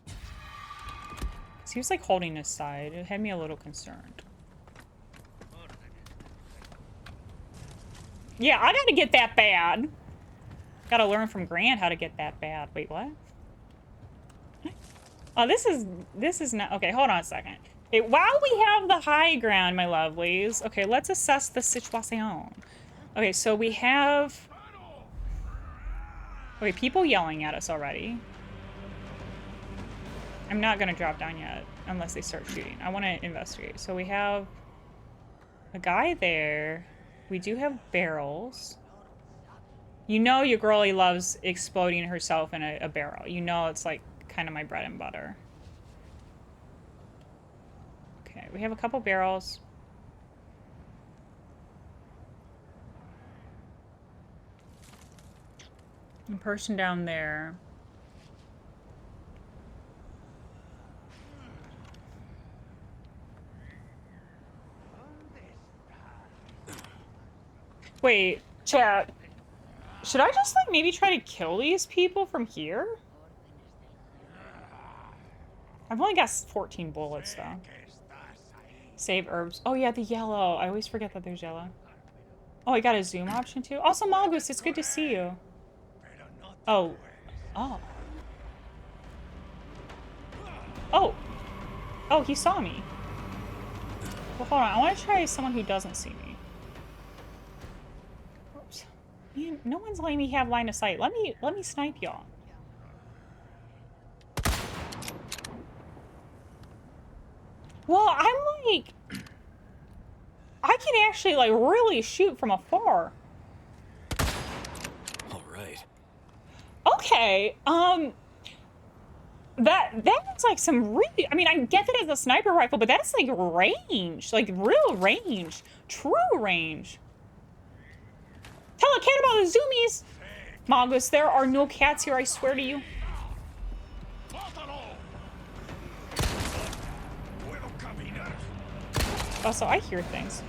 Cause he was like holding his side. It had me a little concerned. Yeah, I gotta get that bad. Gotta learn from Grant how to get that bad. Wait, what? Oh, this is not... Okay, hold on a second. While we have the high ground, my lovelies, okay, let's assess the situation. Okay, so we have... Okay, people yelling at us already. I'm not gonna drop down yet, unless they start shooting. I want to investigate. So we have a guy there. We do have barrels. You know your girlie loves exploding herself in a barrel. You know it's like kind of my bread and butter. Okay, we have a couple barrels. A person down there. Wait, chat. Should I just like maybe try to kill these people from here? I've only got 14 bullets though. Save herbs. Oh yeah, the yellow. I always forget that there's yellow. Oh, I got a zoom option too. Also, Malgus, it's good to see you. Oh. Oh. Oh. Oh, he saw me. Well, hold on. I want to try someone who doesn't see me. Oops. Man, no one's letting me have line of sight. Let me snipe y'all. Well, I'm like, I can actually like really shoot from afar. All right. Okay, that's like some really, I mean, I get that it's a sniper rifle, but that's like range, like real range, true range. Tell a cat about the zoomies. Mongoose, there are no cats here, I swear to you. Also, I hear things.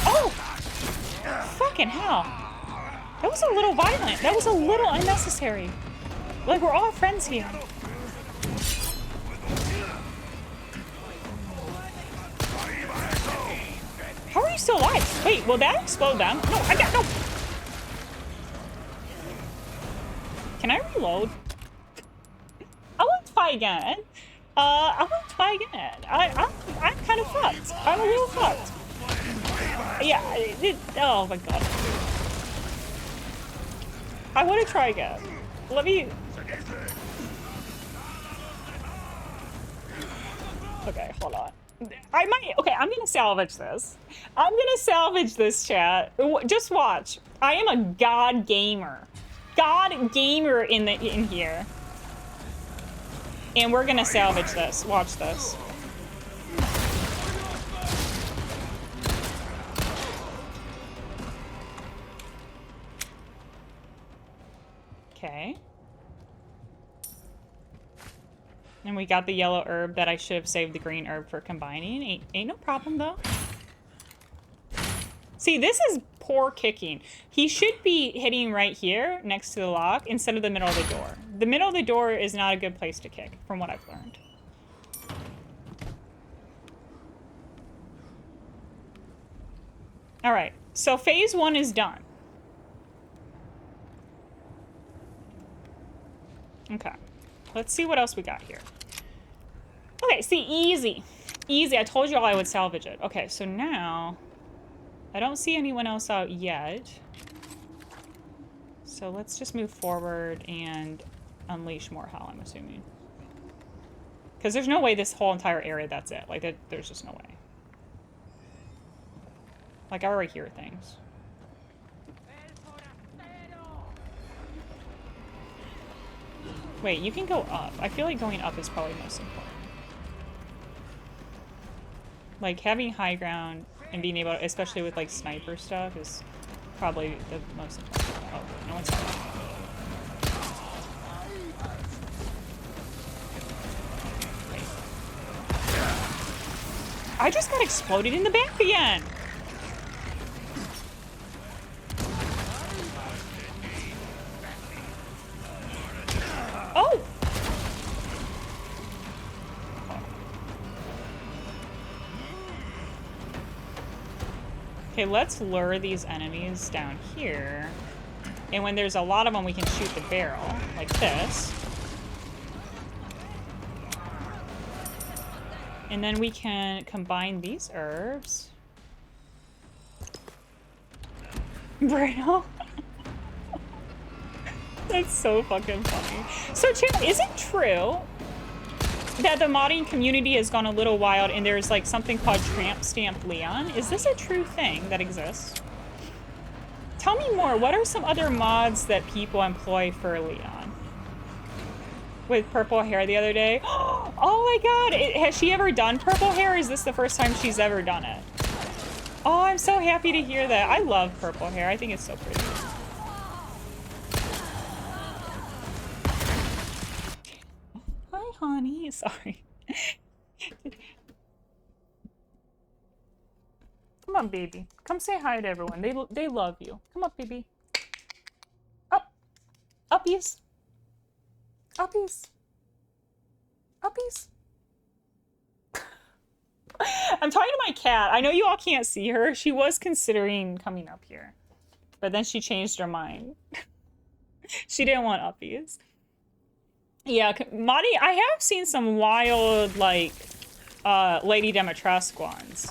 Oh! Fucking hell. That was a little violent. That was a little unnecessary. Like, we're all friends here. How are you still alive? Wait, will that explode them? No, I got no. Can I reload? I want to try again. I want to try again. I'm kind of fucked. I'm a little fucked. Yeah. Oh my god. I want to try again. Let me. Okay, hold on. I might. Okay, I'm gonna salvage this. I'm gonna salvage this, chat. Just watch. I am a god gamer. God gamer in here. And we're gonna salvage this. Watch this. Okay. And we got the yellow herb that I should have saved the green herb for combining. Ain't no problem though. See, this is poor kicking. He should be hitting right here next to the lock instead of the middle of the door. The middle of the door is not a good place to kick, from what I've learned. All right, so phase 1 is done. Okay, let's see what else we got here. Okay, see, easy. Easy, I told you all I would salvage it. Okay, so now, I don't see anyone else out yet. So let's just move forward and unleash more hell, I'm assuming. Because there's no way this whole entire area, that's it. Like, there's just no way. Like, I already hear things. Wait, you can go up. I feel like going up is probably most important. Like, having high ground and being able to, especially with, like, sniper stuff, is probably the most important. Oh, no one's talking. I just got exploded in the back again! Oh! Okay, let's lure these enemies down here. And when there's a lot of them, we can shoot the barrel, like this. And then we can combine these herbs. Braille. That's so fucking funny. So, Chip, is it true that the modding community has gone a little wild and there's like something called Tramp Stamp Leon? Is this a true thing that exists? Tell me more. What are some other mods that people employ for Leon? With purple hair the other day. Oh my god! Has she ever done purple hair, or is this the first time she's ever done it? Oh, I'm so happy to hear that. I love purple hair. I think it's so pretty. Hi, honey. Sorry. Come on, baby. Come say hi to everyone. They love you. Come up, baby. Up. Uppies. Uppies. Uppies. I'm talking to my cat. I know you all can't see her. She was considering coming up here. But then she changed her mind. She didn't want uppies. Yeah, Madi, I have seen some wild, like, Lady Dimitrescu ones.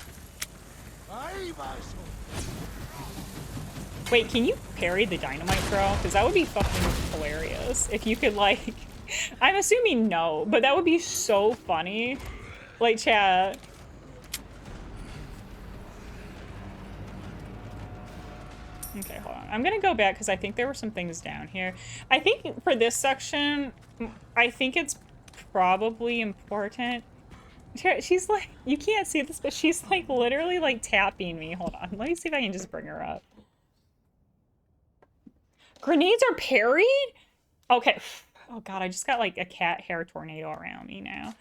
Wait, can you parry the dynamite throw? Because that would be fucking hilarious. If you could, like... I'm assuming no, but that would be so funny. Like, chat. Okay, hold on. I'm gonna go back because I think there were some things down here. I think for this section, I think it's probably important. She's like, you can't see this, but she's like literally like tapping me. Hold on. Let me see if I can just bring her up. Grenades are parried? Okay. Oh god, I just got like a cat hair tornado around me now.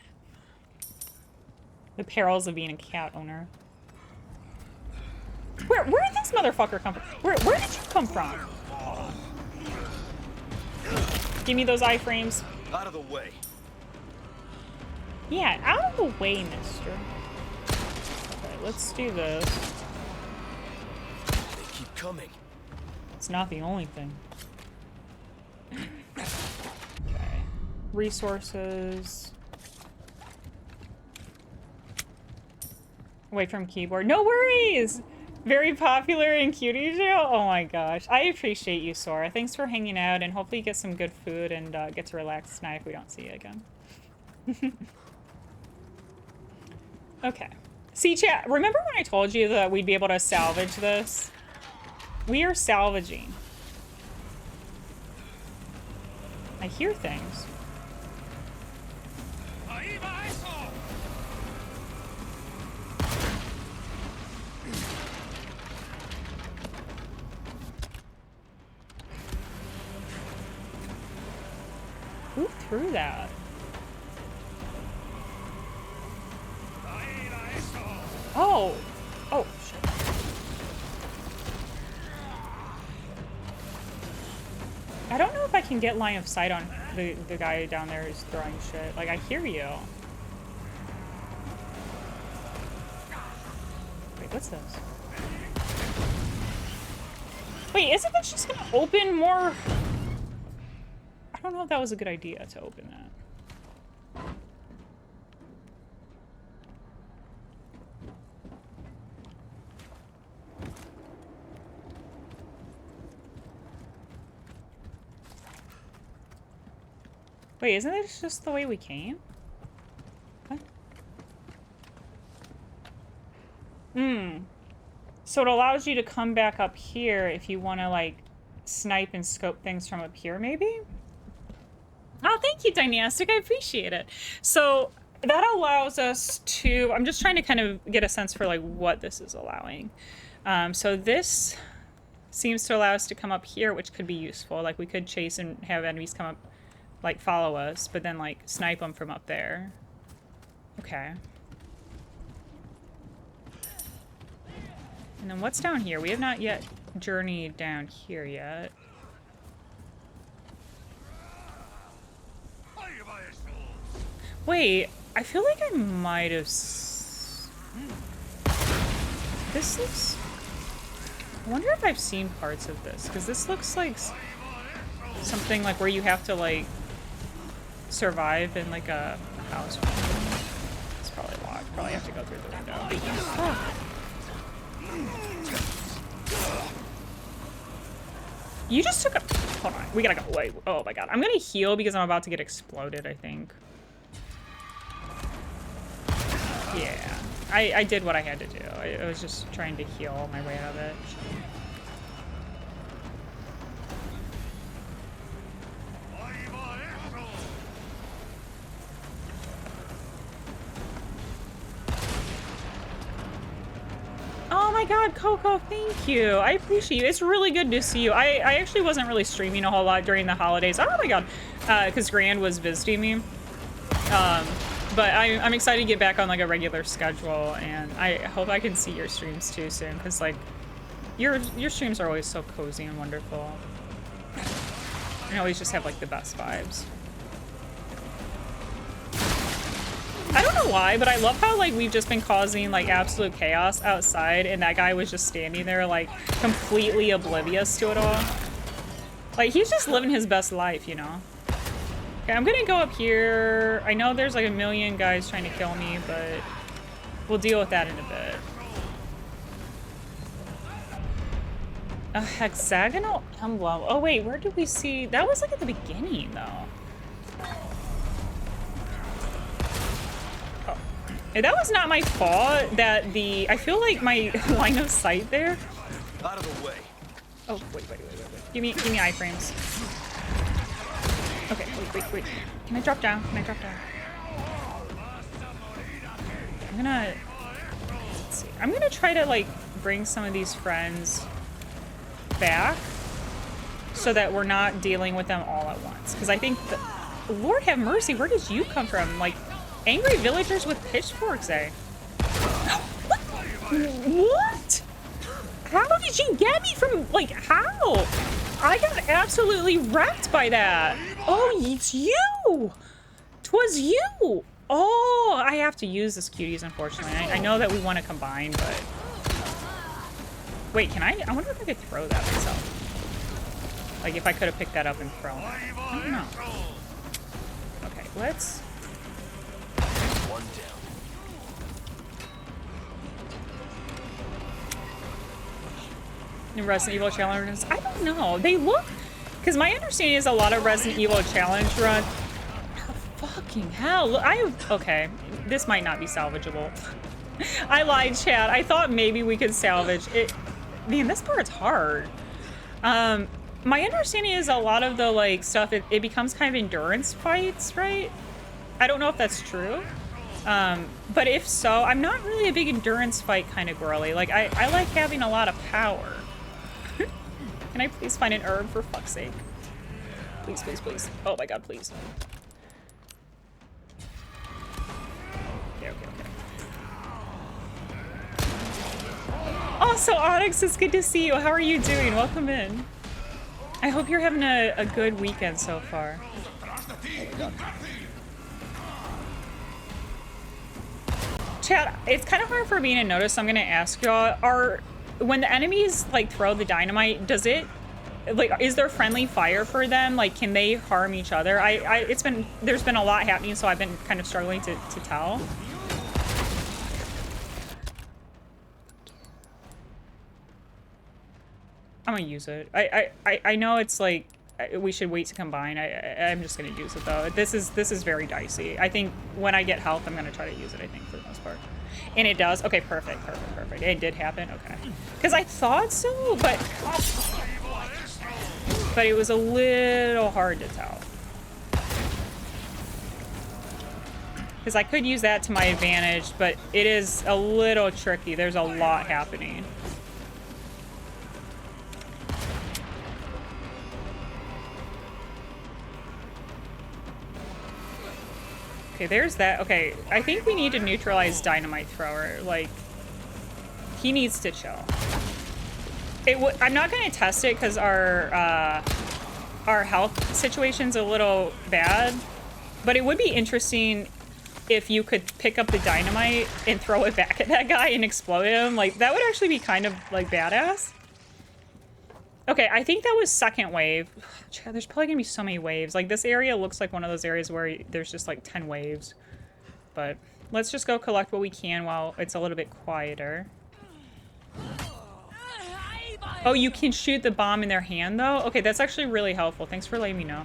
The perils of being a cat owner. Where did this motherfucker come from? Where did you come from? Give me those iframes. Out of the way. Yeah, out of the way, mister. Okay, let's do this. They keep coming. It's not the only thing. Okay. Resources. Away from keyboard. No worries! Very popular in cutie jail? Oh my gosh. I appreciate you, Sora. Thanks for hanging out, and hopefully you get some good food and get to relax tonight if we don't see you again. Okay. See, chat, remember when I told you that we'd be able to salvage this? We are salvaging. I hear things. Who threw that? Oh! Oh, shit. I don't know if I can get line of sight on the guy down there who's throwing shit. Like, I hear you. Wait, what's this? Wait, isn't this just gonna open more? I don't know if that was a good idea to open that. Wait, isn't this just the way we came? What? So it allows you to come back up here if you want to, like, snipe and scope things from up here, maybe? Oh, thank you, Dynastic. I appreciate it. So that allows us to... I'm just trying to kind of get a sense for, like, what this is allowing. So this seems to allow us to come up here, which could be useful. Like, we could chase and have enemies come up, like, follow us, but then, like, snipe them from up there. Okay. And then what's down here? We have not yet journeyed down here yet. Wait, I feel like I might have... This looks... I wonder if I've seen parts of this, because this looks like something like where you have to, like, survive in, like, a house. It's probably locked. Probably have to go through the window. Oh. You just took a... Hold on. We gotta go. Wait. Oh my god. I'm gonna heal because I'm about to get exploded, I think. Yeah. I did what I had to do. I was just trying to heal my way out of it. Oh my god, Coco, thank you. I appreciate you. It's really good to see you. I actually wasn't really streaming a whole lot during the holidays. Oh my god. Because Grand was visiting me. But I'm excited to get back on like a regular schedule, and I hope I can see your streams too soon, because like your streams are always so cozy and wonderful. And always just have like the best vibes. I don't know why, but I love how like we've just been causing like absolute chaos outside, and that guy was just standing there like completely oblivious to it all. Like he's just living his best life, you know? Okay, I'm gonna go up here. I know there's like a million guys trying to kill me, but we'll deal with that in a bit. A hexagonal emblem. Oh wait, where did we see? That was like at the beginning though. Oh. That was not my fault that I feel like my line of sight there. Out of the way. Oh, wait. Give me iframes. Okay, wait. Can I drop down? I'm gonna try to like bring some of these friends back so that we're not dealing with them all at once. Because I think Lord have mercy, where did you come from? Like angry villagers with pitchforks, eh? What? How did you get me from, like, how? I got absolutely wrecked by that. Oh, it's you. 'Twas you. Oh, I have to use this cuties, unfortunately. I know that we want to combine, but... Wait, can I wonder if I could throw that myself. Like, if I could have picked that up and thrown it. I don't know. Okay, let's... One down. New Resident Evil challenges? I don't know. They look... Because my understanding is a lot of Resident Evil challenge run... Fucking hell. Okay. This might not be salvageable. I lied, chat. I thought maybe we could salvage it. Man, this part's hard. My understanding is a lot of the, like, stuff, it becomes kind of endurance fights, right? I don't know if that's true. But if so, I'm not really a big endurance fight kind of girly. Like, I like having a lot of power. Can I please find an herb for fuck's sake? Please. Oh my god, please. Okay. Oh, so Onyx, it's good to see you. How are you doing? Welcome in. I hope you're having a good weekend so far. Chat, it's kind of hard for me to notice, so I'm gonna ask y'all, when the enemies like throw the dynamite, does it, like, is there friendly fire for them? Like, can they harm each other? There's been a lot happening, so I've been kind of struggling to tell. I'm gonna use it. I know it's like we should wait to combine. I'm just gonna use it though. This is very dicey. I think when I get health, I'm gonna try to use it. I think for the most part, and it does. Okay, perfect. It did happen. Okay, because I thought so, but it was a little hard to tell. Because I could use that to my advantage, but it is a little tricky. There's a lot happening. Okay, there's that. Okay, I think we need to neutralize Dynamite Thrower. Like, he needs to chill. I'm not going to test it because our health situation's a little bad, but it would be interesting if you could pick up the dynamite and throw it back at that guy and explode him. Like, that would actually be kind of, like, badass. Okay, I think that was second wave. Chad, there's probably gonna be so many waves. Like, this area looks like one of those areas where there's just like 10 waves. But let's just go collect what we can while it's a little bit quieter. Oh, you can shoot the bomb in their hand though? Okay, that's actually really helpful. Thanks for letting me know.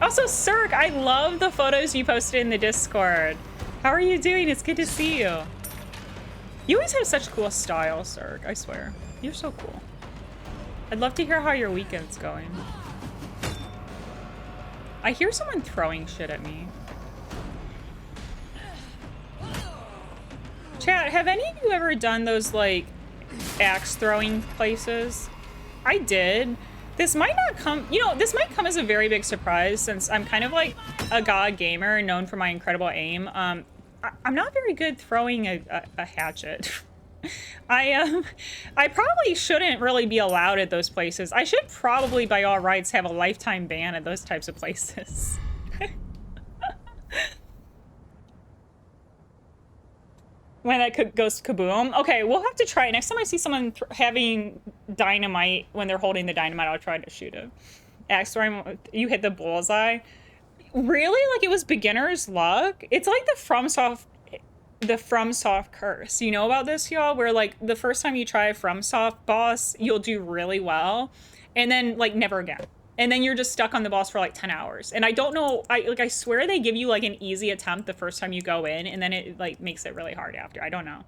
Also, Cirque, I love the photos you posted in the Discord. How are you doing? It's good to see you. You always have such cool style, Cirque, I swear. You're so cool. I'd love to hear how your weekend's going. I hear someone throwing shit at me. Chat, have any of you ever done those, like, axe throwing places? I did. This might not come, you know, this might come as a very big surprise since I'm kind of like a god gamer known for my incredible aim. I'm not very good throwing a hatchet. I probably shouldn't really be allowed at those places. I should probably, by all rights, have a lifetime ban at those types of places. When that goes kaboom. Okay, we'll have to try it. Next time I see someone having dynamite when they're holding the dynamite, I'll try to shoot it. Axe throwing, you hit the bullseye. Really? Like it was beginner's luck? It's like the FromSoft curse. You know about this, y'all? Where like the first time you try a FromSoft boss, you'll do really well, and then like never again. And then you're just stuck on the boss for like 10 hours. And I don't know, I swear they give you like an easy attempt the first time you go in, and then it like makes it really hard after. I don't know.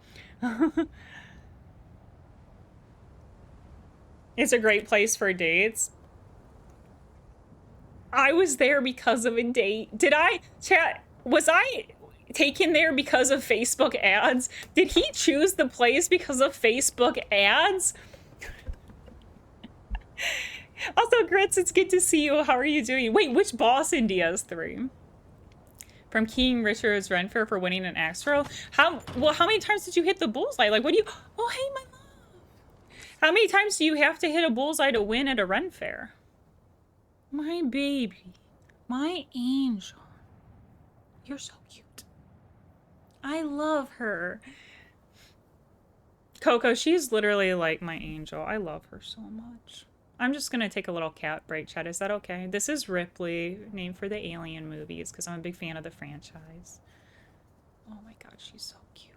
It's a great place for dates. I was there because of a date. Did I, chat, was I taken there because of Facebook ads? Did he choose the place because of Facebook ads? Also, Grits, it's good to see you. How are you doing? Wait, which boss in DS3? From King Richard's Renfair for winning an axe throw? How many times did you hit the bullseye? Like, what do you... Oh, hey, my love. How many times do you have to hit a bullseye to win at a Renfair? My baby. My angel. You're so cute. I love her. Coco, she's literally like my angel. I love her so much. I'm just gonna take a little cat break, chat. Is that okay? This is Ripley, named for the Alien movies, because I'm a big fan of the franchise. Oh my god, she's so cute.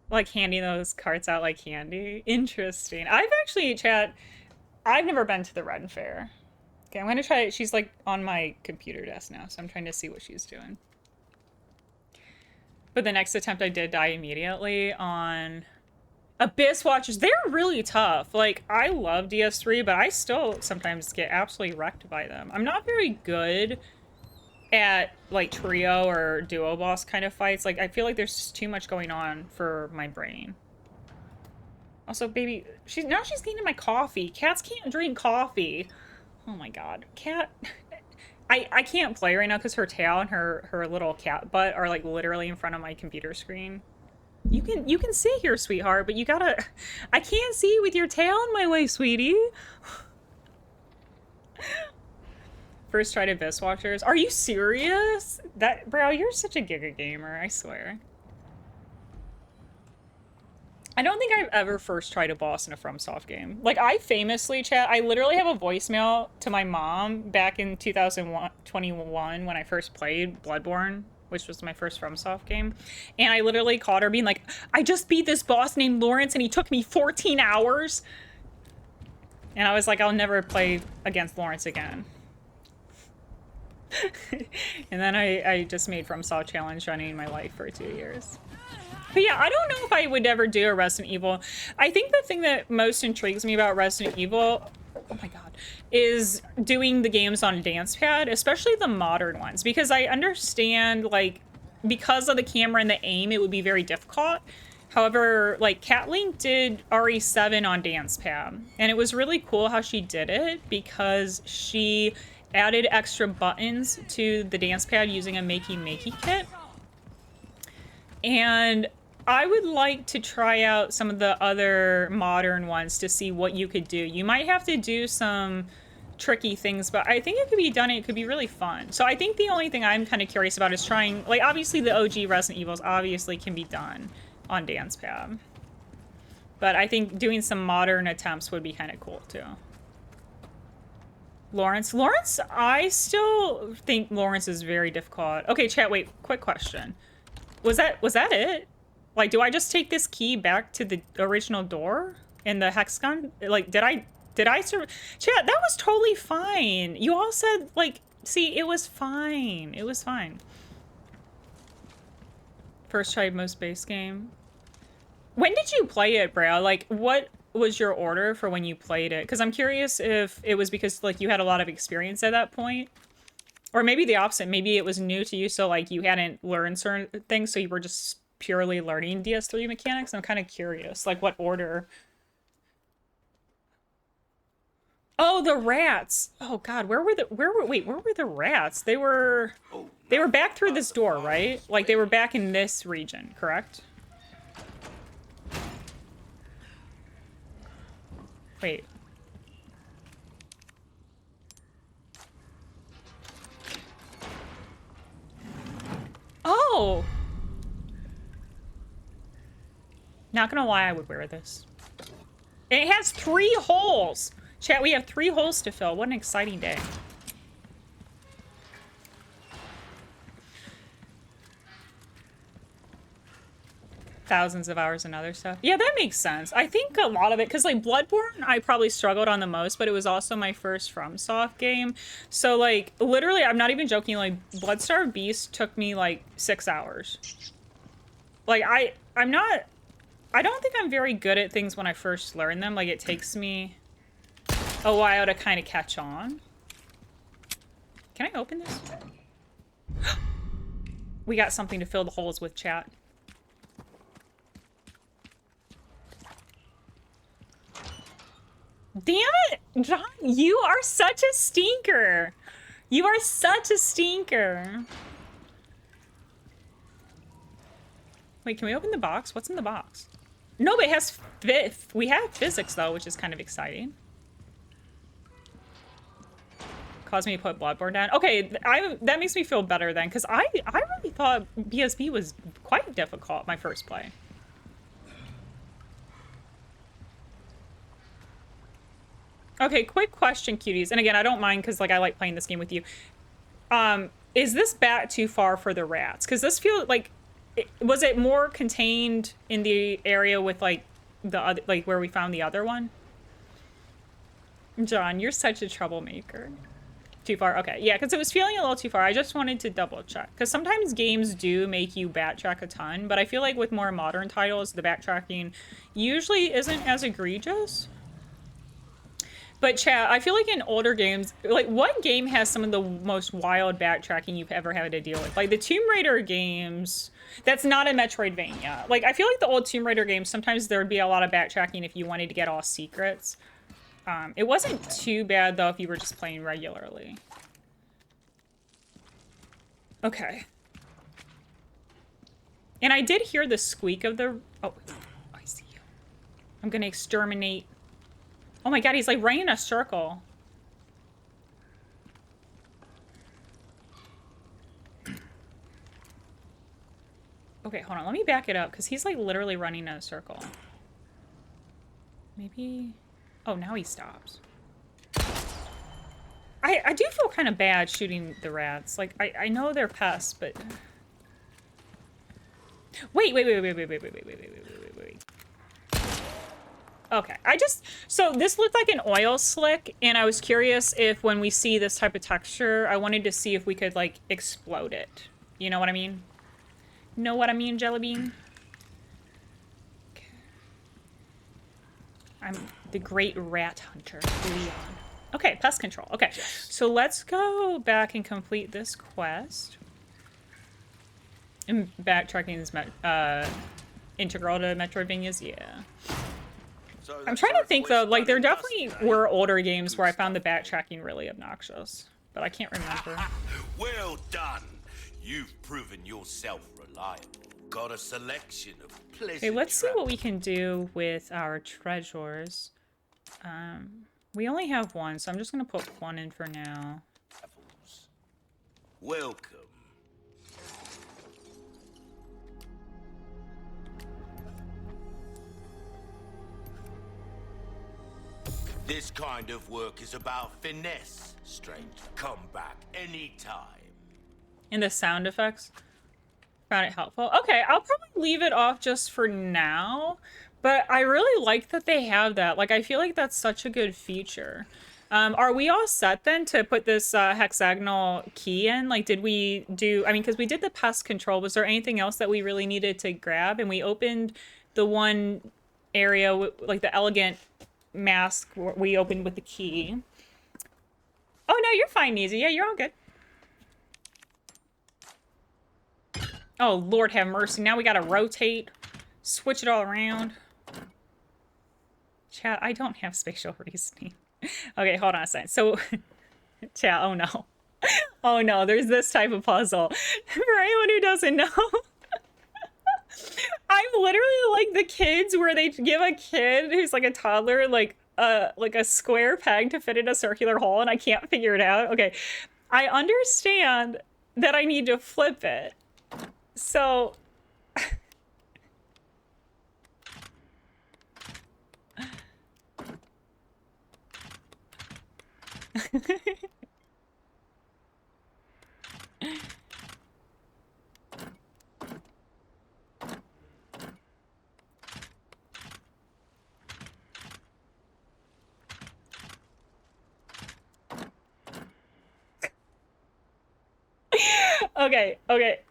Like handing those carts out like candy. Interesting. I've actually, chat, I've never been to the Ren Fair. Okay, I'm gonna try it. She's like on my computer desk now, so I'm trying to see what she's doing. But the next attempt I did die immediately on Abyss Watchers. They're really tough. Like, I love DS3, but I still sometimes get absolutely wrecked by them. I'm not very good at, like, trio or duo boss kind of fights. Like, I feel like there's just too much going on for my brain. Also, baby, now she's cleaning my coffee. Cats can't drink coffee. Oh my god. Cat... I can't play right now because her tail and her little cat butt are, like, literally in front of my computer screen. You can sit here, sweetheart, but you gotta... I can't see you with your tail in my way, sweetie. First try to Abyss Watchers. Are you serious? Bro, you're such a Giga gamer, I swear. I don't think I've ever first tried a boss in a FromSoft game. Like, I famously, chat, I literally have a voicemail to my mom back in 2021 when I first played Bloodborne, which was my first FromSoft game. And I literally called her being like, I just beat this boss named Lawrence and he took me 14 hours. And I was like, I'll never play against Lawrence again. And then I just made FromSoft Challenge running my life for 2 years. But yeah, I don't know if I would ever do a Resident Evil. I think the thing that most intrigues me about Resident Evil, oh my god, is doing the games on dance pad, especially the modern ones, because I understand, like, because of the camera and the aim, it would be very difficult. However, like, Cat Link did RE7 on dance pad, and it was really cool how she did it because she added extra buttons to the dance pad using a Makey kit. And I would like to try out some of the other modern ones to see what you could do. You might have to do some tricky things, but I think it could be done. It could be really fun. So I think the only thing I'm kind of curious about is trying, like, obviously the OG Resident Evils obviously can be done on dance pad. But I think doing some modern attempts would be kind of cool too. Lawrence, I still think Lawrence is very difficult. Okay, chat, wait, quick question. Was that it? Like, do I just take this key back to the original door in the hexagon? Like, did I chat, that was totally fine. You all said, like, see, it was fine. It was fine. First tried most base game. When did you play it, bro? Like, what was your order for when you played it? Because I'm curious if it was because, like, you had a lot of experience at that point. Or maybe the opposite. Maybe it was new to you, so, like, you hadn't learned certain things, so you were just purely learning DS3 mechanics. I'm kind of curious, like what order. Oh, the rats. Oh God, where were the rats? They were back through this door, right? Like they were back in this region, correct? Wait. Oh! Not gonna lie, I would wear this. It has 3 holes! Chat, we have 3 holes to fill. What an exciting day. Thousands of hours and other stuff. Yeah, that makes sense. I think a lot of it, because like Bloodborne, I probably struggled on the most, but it was also my first FromSoft game. So like, literally, I'm not even joking, like Bloodstarved Beast took me like 6 hours. Like I don't think I'm very good at things when I first learn them. Like it takes me a while to kind of catch on. Can I open this? We got something to fill the holes with, chat. Damn it, John, you are such a stinker. You are such a stinker. Wait, can we open the box? What's in the box? No, but it has we have physics though, which is kind of exciting. Caused me to put Bloodborne down. Okay, that makes me feel better then, because I really thought BSB was quite difficult my first play. Okay, quick question, cuties. And again, I don't mind because like I like playing this game with you. Is this bat too far for the rats? Because this feels like, was it more contained in the area with like the other, like where we found the other one? John, you're such a troublemaker. Too far? Okay, yeah, because it was feeling a little too far. I just wanted to double check. Because sometimes games do make you backtrack a ton, but I feel like with more modern titles, the backtracking usually isn't as egregious. But chat, I feel like in older games, like what game has some of the most wild backtracking you've ever had to deal with? Like the Tomb Raider games, that's not a Metroidvania. Like I feel like the old Tomb Raider games, sometimes there would be a lot of backtracking if you wanted to get all secrets. It wasn't too bad though if you were just playing regularly. Okay. And I did hear the squeak of the... Oh, I see you. I'm gonna exterminate... Oh my god, he's like running in a circle. Okay, hold on. Let me back it up because he's like literally running in a circle. Maybe... Oh, now he stops. I do feel kind of bad shooting the rats. Like, I know they're pests, but... Wait. Okay, so this looked like an oil slick, and I was curious if when we see this type of texture, I wanted to see if we could, like, explode it. You know what I mean? Know what I mean, Jellybean? Okay. I'm the great rat hunter, Leon. Okay, pest control. Okay, so let's go back and complete this quest. And backtracking is integral to Metroidvanias, yeah. I'm trying to think though, like there definitely were older games where I found the backtracking really obnoxious, but I can't remember. Well done. You've proven yourself reliable. Got a selection of pleasant. Okay, let's see what we can do with our treasures. We only have one, so I'm just gonna put one in for now. Welcome. This kind of work is about finesse, stranger. Come back anytime. And the sound effects? Found it helpful. Okay, I'll probably leave it off just for now, but I really like that they have that. Like, I feel like that's such a good feature. Are we all set then to put this hexagonal key in? Like, did we do, I mean, because we did the pest control. Was there anything else that we really needed to grab? And we opened the one area, like the elegant mask we opened with the key. Oh, no, you're fine, Neezy. Yeah, you're all good. Oh, Lord have mercy. Now we gotta rotate. Switch it all around. Chat, I don't have spatial reasoning. Okay, hold on a second. So, chat, oh no. Oh no, there's this type of puzzle. For anyone who doesn't know, I'm literally like the kids where they give a kid who's like a toddler like a square peg to fit in a circular hole and I can't figure it out. Okay, I understand that I need to flip it. So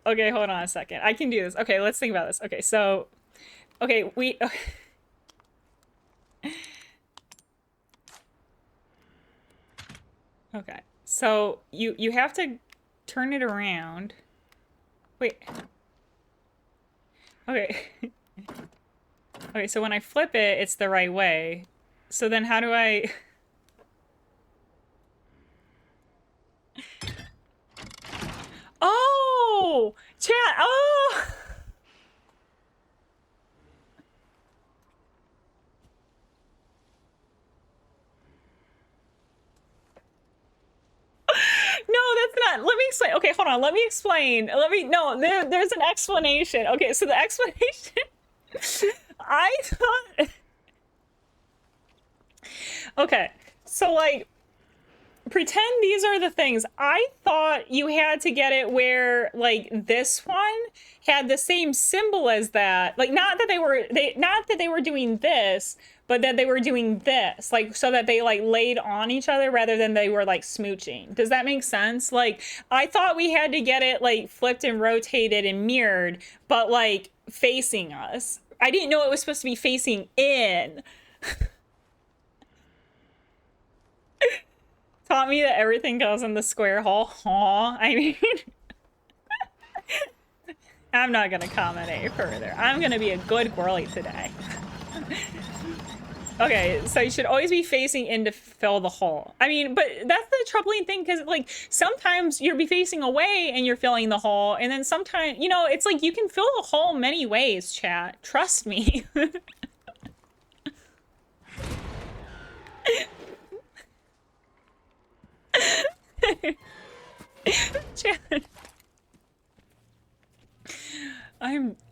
okay, hold on a second. I can do this. Okay, let's think about this. Okay, so okay, okay. So you have to turn it around. Wait. Okay. Okay, so when I flip it, it's the right way. So then how do I... Oh! Chat! Oh! No, that's not. Let me explain. Okay, hold on. Let me explain. No, there's an explanation. Okay, so the explanation... I thought... Okay, so like... Pretend these are the things. I thought you had to get it where like this one had the same symbol as that. Like not that they were doing this, but that they were doing this. Like so that they like laid on each other rather than they were like smooching. Does that make sense? Like I thought we had to get it like flipped and rotated and mirrored, but like facing us. I didn't know it was supposed to be facing in. Taught me that everything goes in the square hole. Aw, I mean... I'm not gonna comment any further. I'm gonna be a good girly today. Okay, so you should always be facing in to fill the hole. I mean, but that's the troubling thing, because, like, sometimes you'll be facing away and you're filling the hole, and then sometimes, you know, it's like you can fill the hole many ways, chat. Trust me.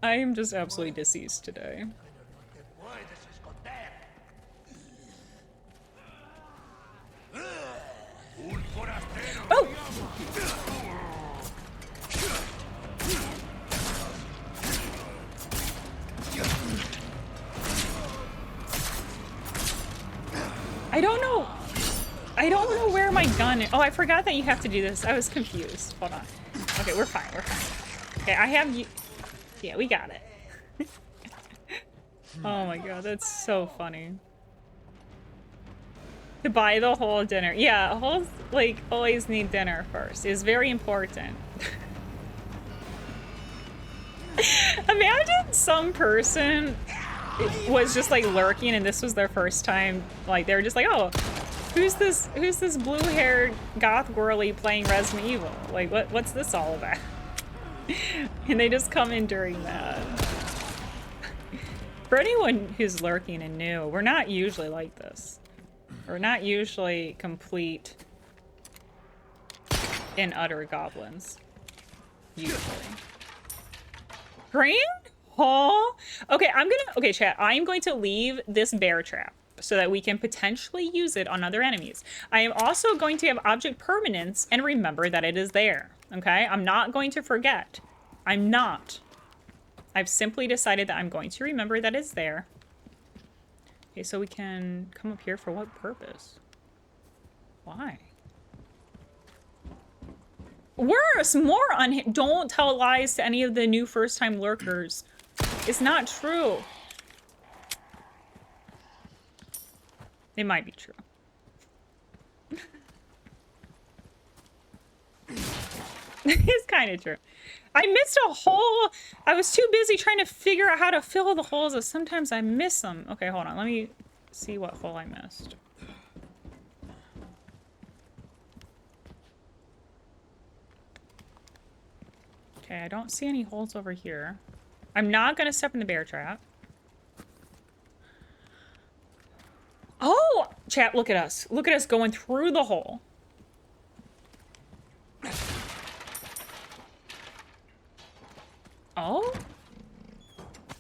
I'm just absolutely deceased today. Oh! I don't know where my gun is. Oh, I forgot that you have to do this. I was confused. Hold on. Okay, we're fine. We're fine. Okay, I have you. Yeah, we got it. Oh my god, that's so funny. To buy the whole dinner. Yeah, holes, like, always need dinner first. It's very important. Imagine some person was just, like, lurking and this was their first time. Like, they were just like, oh, who's this blue-haired goth girly playing Resident Evil? Like, what's this all about? And they just come in during that. For anyone who's lurking and new, we're not usually like this. We're not usually complete and utter goblins. Usually. Grand Hall? Okay, chat, I'm going to leave this bear trap so that we can potentially use it on other enemies. I am also going to have object permanence and remember that it is there. Okay? I'm not going to forget. I'm not. I've simply decided that I'm going to remember that it's there. Okay, so we can come up here for what purpose? Why? Worse! More don't tell lies to any of the new first-time lurkers. It's not true. It might be true. It's kind of true. I missed a hole. I was too busy trying to figure out how to fill the holes that sometimes I miss them. Okay, hold on. Let me see what hole I missed. Okay, I don't see any holes over here. I'm not gonna step in the bear trap. Oh! Chat, look at us. Look at us going through the hole. Oh?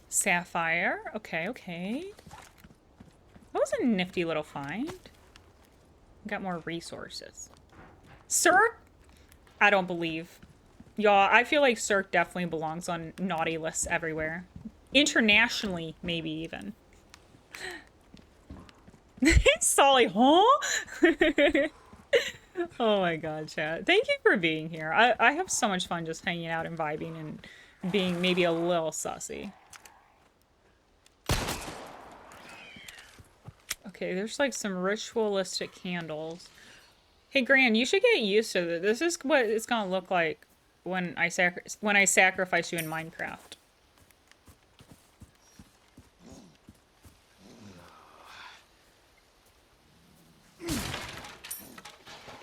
Sapphire. Okay, okay. That was a nifty little find. Got more resources. Cirque? I don't believe. Y'all, I feel like Cirque definitely belongs on naughty lists everywhere. Internationally, maybe even. Solly, huh? Oh my god, chat. Thank you for being here. I have so much fun just hanging out and vibing and being maybe a little sussy. Okay, there's like some ritualistic candles. Hey, Gran, you should get used to this. This is what it's gonna look like when I sacrifice you in Minecraft.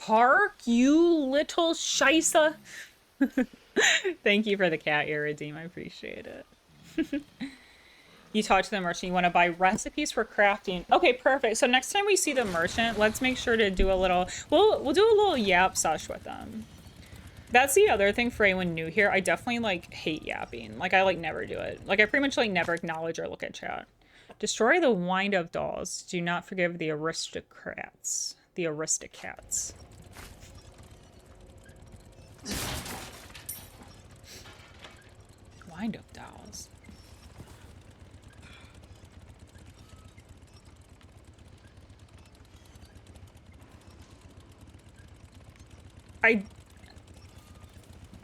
Park, you little scheisse. Thank you for the cat ear, Redeem. I appreciate it. You talk to the merchant. You want to buy recipes for crafting. Okay, perfect. So next time we see the merchant, let's make sure to do a little... We'll do a little yap sesh with them. That's the other thing for anyone new here. I definitely, like, hate yapping. Like, I, like, never do it. Like, I pretty much, like, never acknowledge or look at chat. Destroy the wind-up dolls. Do not forgive the aristocrats. The aristocats. Wind-up dolls.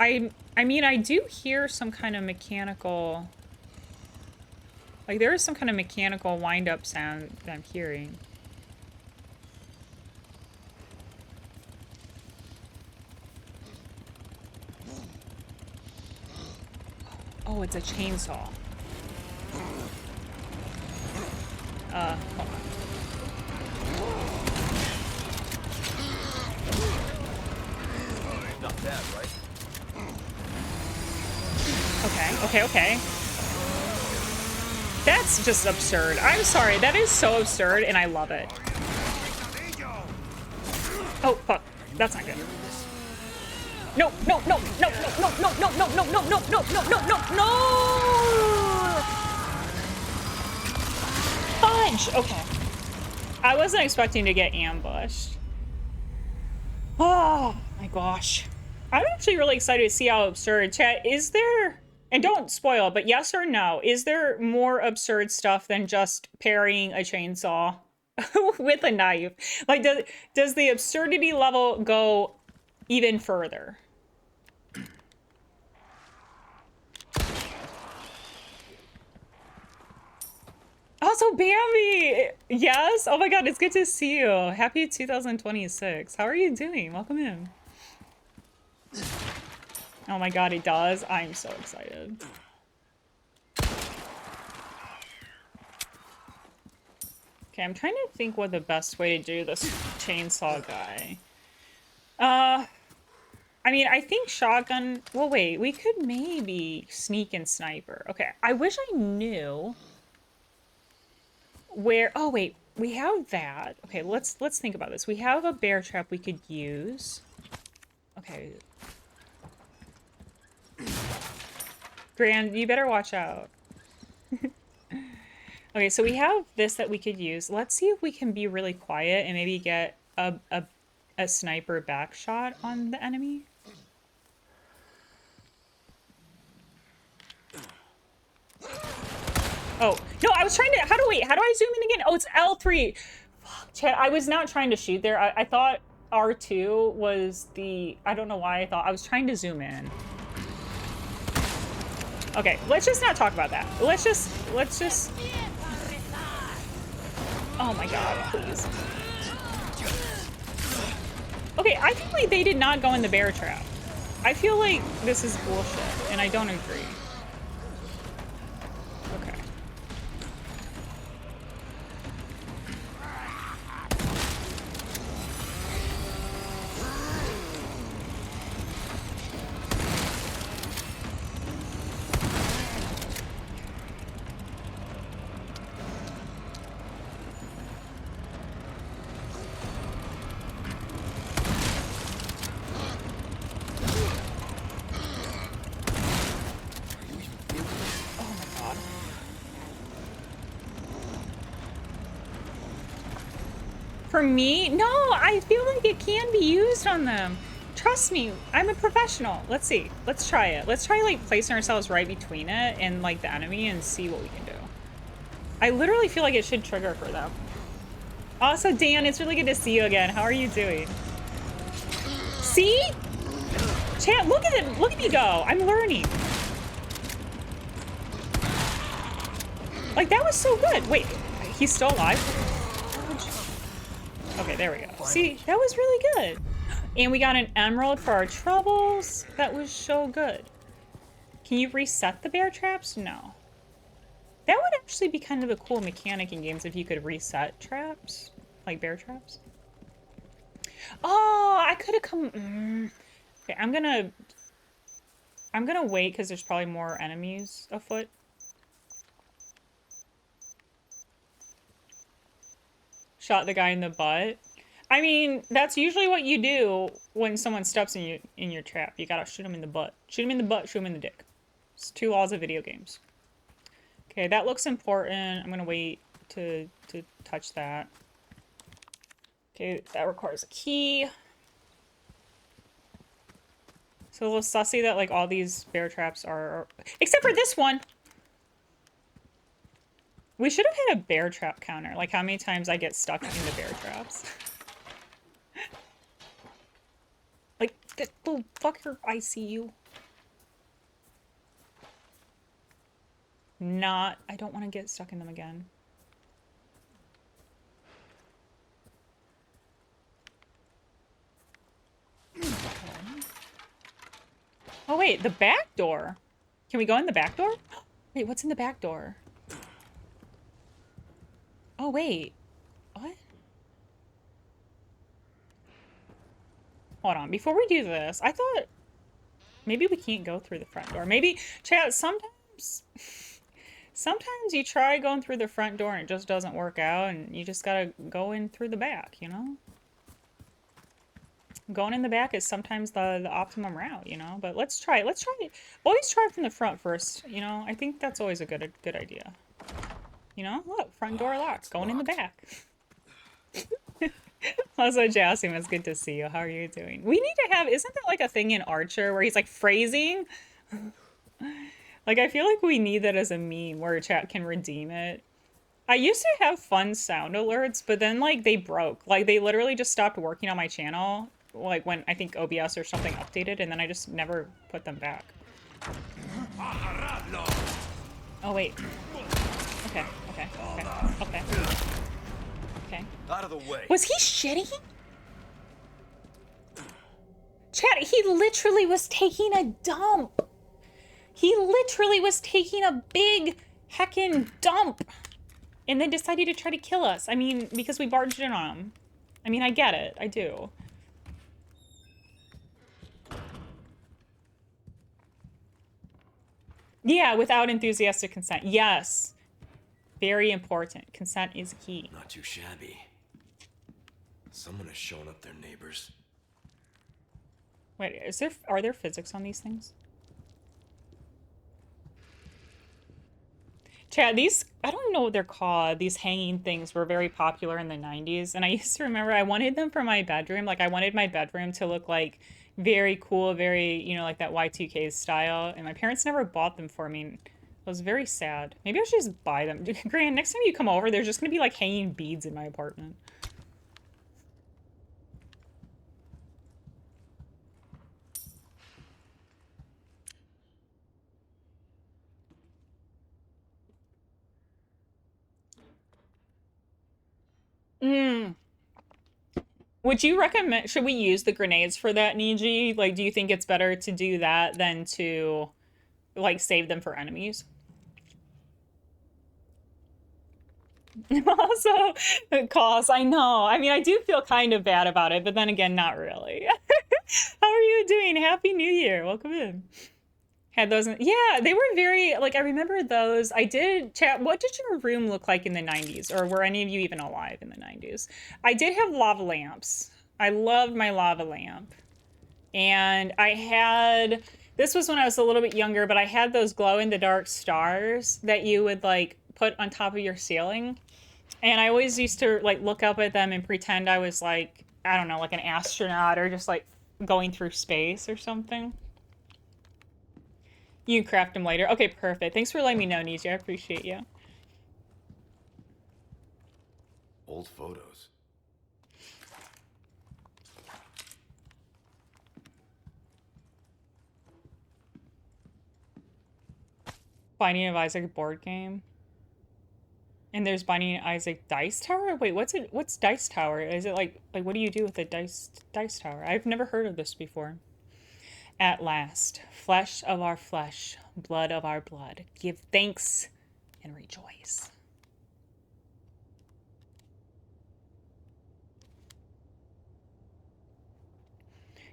I mean, I do hear some kind of mechanical... Like, there is some kind of mechanical wind-up sound that I'm hearing. Oh, it's a chainsaw. Hold on. Not bad, right? Okay. That's just absurd. I'm sorry. That is so absurd, and I love it. Oh, fuck. That's not good. No. Fudge! Okay. I wasn't expecting to get ambushed. Oh, my gosh. I'm actually really excited to see how absurd. Chat, is there... And don't spoil, but yes or no, is there more absurd stuff than just parrying a chainsaw with a knife? Like, does the absurdity level go even further? Also, Bambi! Yes? Oh my god, it's good to see you. Happy 2026. How are you doing? Welcome in. Oh my god, it does. I'm so excited. Okay, I'm trying to think what the best way to do this chainsaw guy. I mean, I think shotgun... Well, wait, we could maybe sneak and sniper. Okay, I wish I knew where... Oh, wait, we have that. Okay, let's think about this. We have a bear trap we could use. Okay. Grand, you better watch out. Okay, so we have this that we could use. Let's see if we can be really quiet and maybe get a sniper back shot on the enemy. Oh, no, I was trying to... How do I zoom in again? Oh, it's L3. Fuck, chat, I was not trying to shoot there. I thought R2 was the... I don't know why I thought... I was trying to zoom in. Okay, let's just not talk about that. Let's just... Oh my god, please. Okay, I feel like they did not go in the bear trap. I feel like this is bullshit, and I don't agree. Okay. For me? No, I feel like it can be used on them. Trust me, I'm a professional. Let's see. Let's try it. Let's try, like, placing ourselves right between it and, like, the enemy and see what we can do. I literally feel like it should trigger for them. Also, Dan, it's really good to see you again. How are you doing? See? Chat, look at it. Look at me go. I'm learning. Like, that was so good. Wait, he's still alive? Okay, there we go. See, that was really good. And we got an emerald for our troubles. That was so good. Can you reset the bear traps? No. That would actually be kind of a cool mechanic in games if you could reset traps. Like bear traps. Oh, I could have come... Okay, I'm gonna wait because there's probably more enemies afoot. Shot the guy in the butt. I mean, that's usually what you do when someone steps in your trap. You gotta shoot him in the butt. Shoot him in the butt, shoot him in the dick. It's 2 laws of video games. Okay, that looks important. I'm gonna wait to touch that. Okay, that requires a key. So a little sussy that, like, all these bear traps are... Except for this one! We should have had a bear trap counter. Like, how many times I get stuck in the bear traps. Like, this little fucker, I see you. I don't want to get stuck in them again. Okay. Oh, wait, the back door. Can we go in the back door? Wait, what's in the back door? Oh, wait. What? Hold on. Before we do this, I thought maybe we can't go through the front door. Maybe, chat, sometimes you try going through the front door and it just doesn't work out and you just gotta go in through the back, you know? Going in the back is sometimes the optimum route, you know? But let's try it. Let's try it. Always try from the front first, you know? I think that's always a good idea. You know? Look, front door locked. Going in the back. Also, Jasmine, it's good to see you. How are you doing? We need to have... Isn't that like a thing in Archer where he's like phrasing? Like, I feel like we need that as a meme where chat can redeem it. I used to have fun sound alerts, but then, like, they broke. Like, they literally just stopped working on my channel. Like, when I think OBS or something updated, and then I just never put them back. Oh, wait. Okay. Out of the way. Was he shitting? Chat, he literally was taking a dump. He literally was taking a big heckin' dump. And then decided to try to kill us. I mean, because we barged in on him. I mean, I get it. I do. Yeah, without enthusiastic consent. Yes. Very important. Consent is key. Not too shabby. Someone has shown up their neighbors. Wait, are there physics on these things? Chad, these, I don't know what they're called. These hanging things were very popular in the 90s. And I used to remember I wanted them for my bedroom. Like, I wanted my bedroom to look like very cool, very, you know, like that Y2K style. And my parents never bought them for me. It was very sad. Maybe I should just buy them. Grant, next time you come over, there's just going to be like hanging beads in my apartment. Would you recommend, should we use the grenades for that, Niji? Like, do you think it's better to do that than to, like, save them for enemies? Also, cost, I know. I mean, I do feel kind of bad about it, but then again, not really. How are you doing? Happy New Year. Welcome in. Had those, yeah, they were very, like, I remember those. I did chat, what did your room look like in the 90s? Or were any of you even alive in the 90s? I did have lava lamps. I loved my lava lamp. And I had, this was when I was a little bit younger, but I had those glow-in-the-dark stars that you would, like, put on top of your ceiling. And I always used to, like, look up at them and pretend I was, like, I don't know, like an astronaut or just, like, going through space or something. You can craft them later. Okay, perfect. Thanks for letting me know, Niji. I appreciate you. Old photos. Binding of Isaac board game. And there's Binding of Isaac Dice Tower? Wait, what's it? What's Dice Tower? Is it like what do you do with a dice tower? I've never heard of this before. At last, flesh of our flesh, blood of our blood, give thanks and rejoice.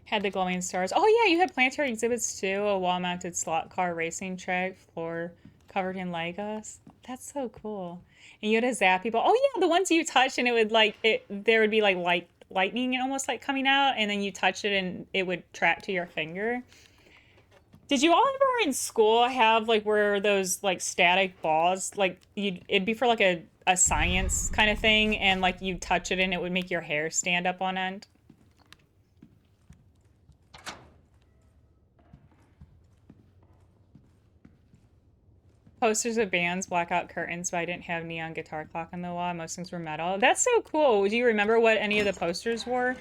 Had the glowing stars. Oh yeah, you had planetary exhibits too. A wall-mounted slot car racing track, floor covered in Legos. That's so cool. And you had to zap people. Oh yeah, the ones you touch and it would like there would be like lightning almost like coming out, and then you touch it and it would track to your finger. Did you all ever in school have like where those like static balls, like it'd be for like a science kind of thing, and like you touch it and it would make your hair stand up on end? Posters of bands, blackout curtains, but I didn't have neon guitar clock on the wall. Most things were metal. That's so cool. Do you remember what any of the posters were?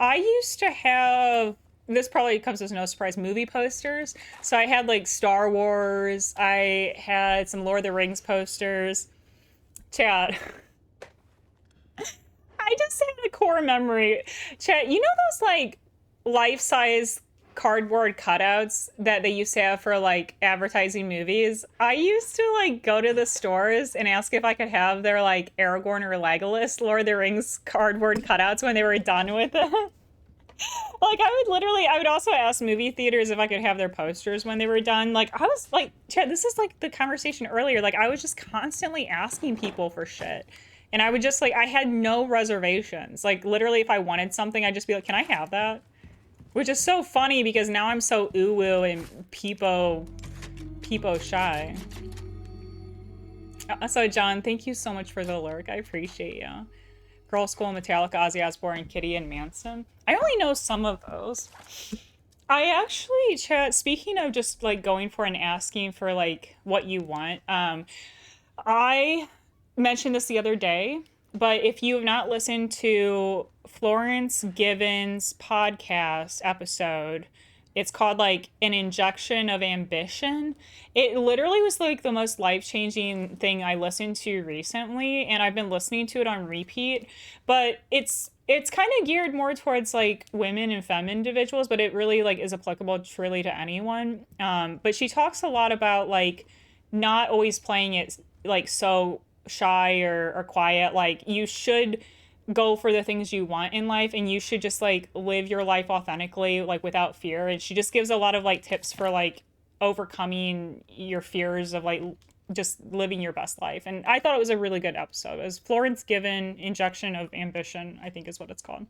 I used to have, this probably comes as no surprise, movie posters. So I had like Star Wars. I had some Lord of the Rings posters. Chat. I just had a core memory. Chat, you know those like life-size cardboard cutouts that they used to have for like advertising movies? I used to like go to the stores and ask if I could have their like Aragorn or Legolas Lord of the Rings cardboard cutouts when they were done with it. Like I would also ask movie theaters if I could have their posters when they were done. Like I was like, Chad, this is like the conversation earlier. Like I was just constantly asking people for shit. And I would just like, I had no reservations. Like literally if I wanted something, I'd just be like, can I have that? Which is so funny because now I'm so ooh-woo and peepo shy. So John, thank you so much for the lurk. I appreciate you. Girl School, Metallica, Ozzy Osbourne, Kitty, and Manson. I only know some of those. I actually, chat, speaking of just like going for and asking for like what you want, I mentioned this the other day, but if you have not listened to Florence Given's podcast episode, it's called like An Injection of Ambition. It literally was like the most life-changing thing I listened to recently, and I've been listening to it on repeat. But it's kind of geared more towards like women and femme individuals, but it really like is applicable truly to anyone. But she talks a lot about like not always playing it like so shy or quiet. Like you should go for the things you want in life, and you should just like live your life authentically, like without fear. And she just gives a lot of like tips for like overcoming your fears of like just living your best life. And I thought it was a really good episode. It was Florence Given, Injection of Ambition, I think is what it's called.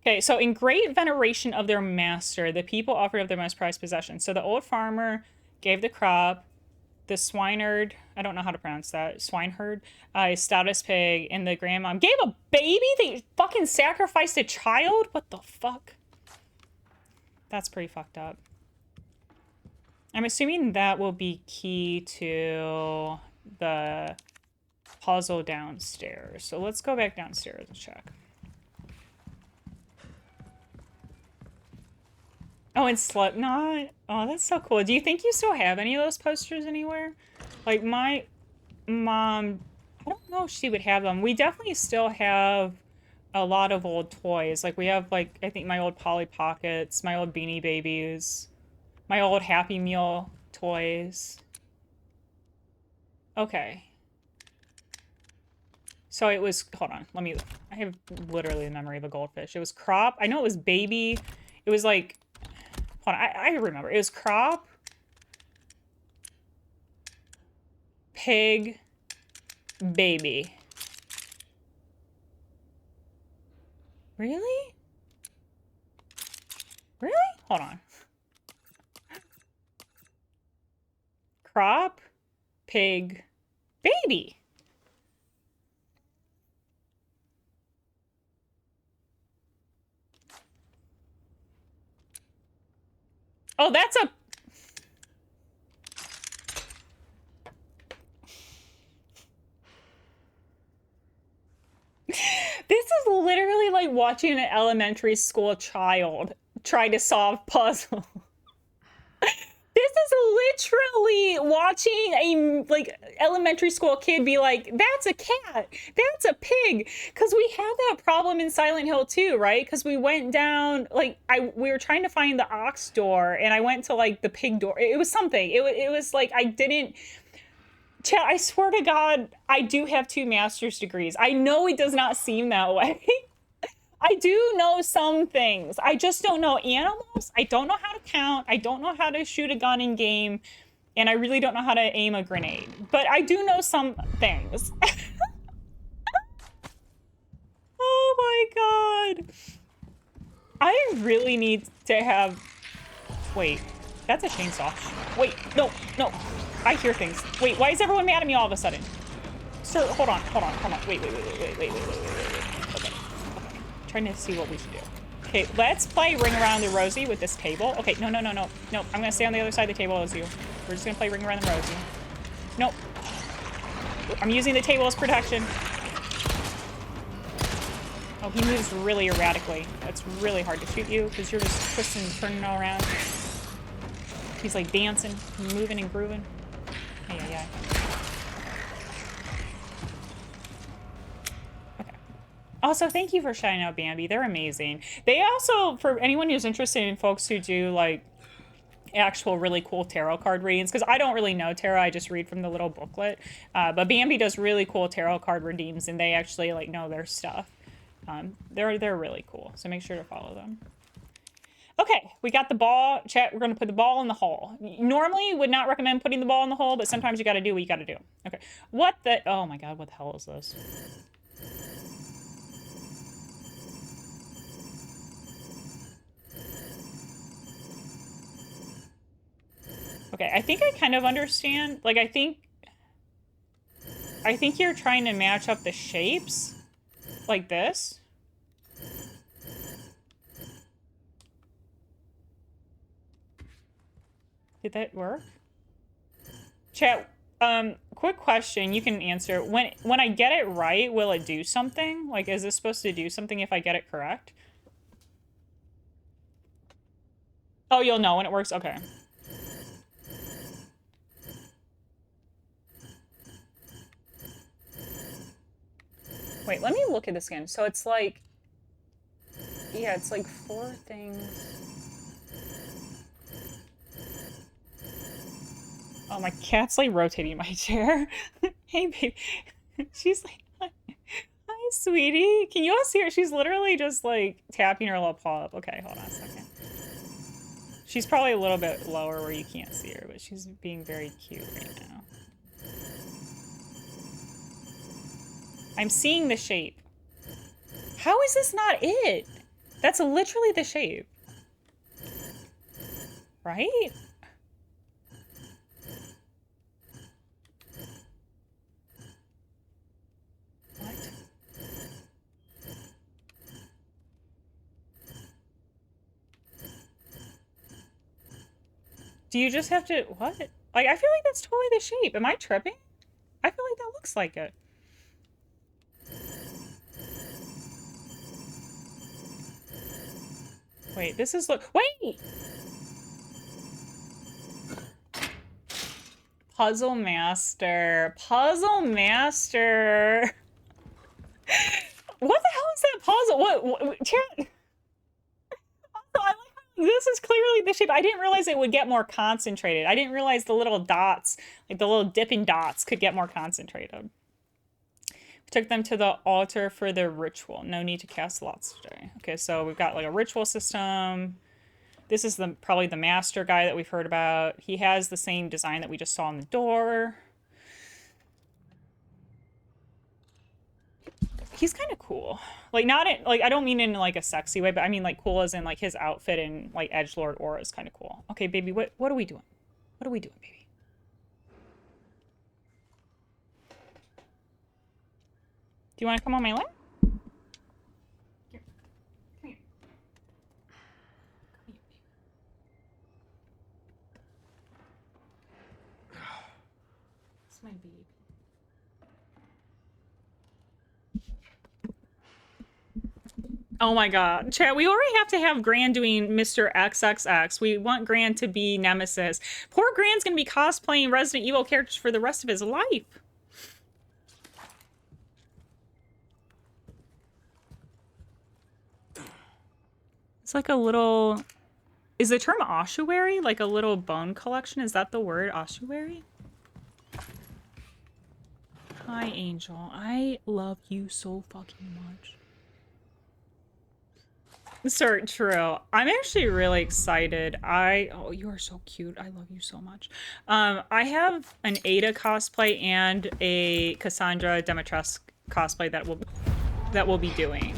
Okay, so in great veneration of their master, the people offered up their most prized possessions. So the old farmer gave the crop, the swineherd, I don't know how to pronounce that, swineherd, his stoutest pig, and the grandmom gave a baby? They fucking sacrificed a child? What the fuck? That's pretty fucked up. I'm assuming that will be key to the puzzle downstairs. So let's go back downstairs and check. Oh, and Slipknot? Oh, that's so cool. Do you think you still have any of those posters anywhere? Like, my mom, I don't know if she would have them. We definitely still have a lot of old toys. Like, we have, like, I think my old Polly Pockets, my old Beanie Babies, my old Happy Meal toys. Okay. So it was, hold on, I have literally the memory of a goldfish. It was crop. I know it was baby. It was like, hold on, I remember. It was crop, pig, baby. Really? Really? Hold on. Crop, pig, baby. Oh, that's a... This is literally like watching an elementary school child try to solve puzzles. This is literally watching a like elementary school kid be like, that's a cat, that's a pig. Because we had that problem in Silent Hill 2, right? Because we went down, like, we were trying to find the ox door, and I went to like the pig door. It was something. It was like I didn't. Chat, I swear to God, I do have 2 master's degrees. I know it does not seem that way. I do know some things. I just don't know animals. I don't know how to count. I don't know how to shoot a gun in game. And I really don't know how to aim a grenade. But I do know some things. Oh my God. I really need to have... Wait, that's a chainsaw. Wait, no. I hear things. Wait, why is everyone mad at me all of a sudden? Sir, hold on. Wait. Okay. Trying to see what we should do. Okay, let's play Ring Around the Rosie with this table. Okay, no. I'm gonna stay on the other side of the table as you. We're just gonna play Ring Around the Rosie. Nope. I'm using the table as protection. Oh, he moves really erratically. It's really hard to shoot you because you're just twisting and turning all around. He's like dancing, moving and grooving. Yeah. Okay. Also, thank you for shouting out Bambi. They're amazing. They also, for anyone who's interested in folks who do like actual really cool tarot card readings, because I don't really know tarot, I just read from the little booklet. But Bambi does really cool tarot card redeems, and they actually like know their stuff. They're really cool, so make sure to follow them. Okay, we got the ball. Chat, we're going to put the ball in the hole. Normally, would not recommend putting the ball in the hole, but sometimes you got to do what you got to do. Okay, what the... Oh my God, what the hell is this? Okay, I think I kind of understand. Like, I think you're trying to match up the shapes. Like this. Did that work? Chat, quick question, you can answer. When I get it right, will it do something? Like, is this supposed to do something if I get it correct? Oh, you'll know when it works? Okay. Wait, let me look at this again. So it's like... Yeah, it's like 4 things... Oh, my cat's like rotating my chair. Hey, baby. She's like, hi, sweetie. Can you all see her? She's literally just like tapping her little paw up. Okay, hold on a second. She's probably a little bit lower where you can't see her, but she's being very cute right now. I'm seeing the shape. How is this not it? That's literally the shape. Right? What? Do you just have to... What? Like, I feel like that's totally the shape. Am I tripping? I feel like that looks like it. Wait, this is... Wait! Puzzle Master. Puzzle Master. What the hell is that Pause. What chat? Also, I like how this is clearly the shape. I didn't realize it would get more concentrated. I didn't realize the little dots, like the little dipping dots, could get more concentrated. We took them to the altar for the ritual. No need to cast lots today. Okay, so we've got like a ritual system. This is probably the master guy that we've heard about. He has the same design that we just saw on the door. He's kind of cool. Like, not in, like, I don't mean in like a sexy way, but I mean like cool as in like his outfit and like edgelord aura is kind of cool. Okay, baby, what are we doing? What are we doing, baby? Do you want to come on my lap? Here. Come here. Come here, baby. It's my baby. Oh my god. Chat, we already have to have Gran doing Mr. XXX. We want Gran to be Nemesis. Poor Gran's gonna be cosplaying Resident Evil characters for the rest of his life. It's like a little... Is the term ossuary like a little bone collection? Is that the word, ossuary? Hi, Angel. I love you so fucking much. Sir, true. I'm actually really excited. Oh, you are so cute. I love you so much. I have an Ada cosplay and a Cassandra Demetresque cosplay that we'll be doing.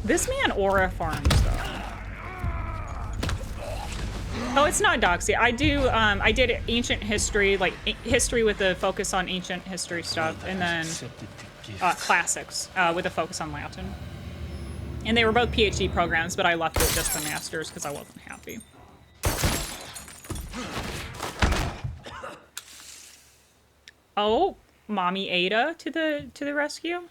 This man aura farms though. Oh, it's not Doxy. I did ancient history, like history with a focus on ancient history stuff, and then classics with a focus on Latin. And they were both PhD programs, but I left it just the masters because I wasn't happy. Oh, mommy Ada to the rescue.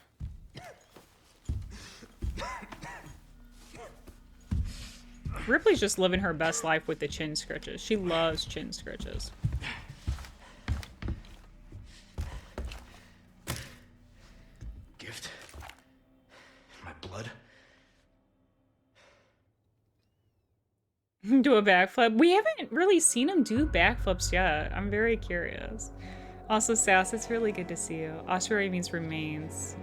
Ripley's just living her best life with the chin scratches. She loves chin scratches. Gift? My blood? Do a backflip. We haven't really seen him do backflips yet. I'm very curious. Also, Sass, it's really good to see you. Ossuary means remains.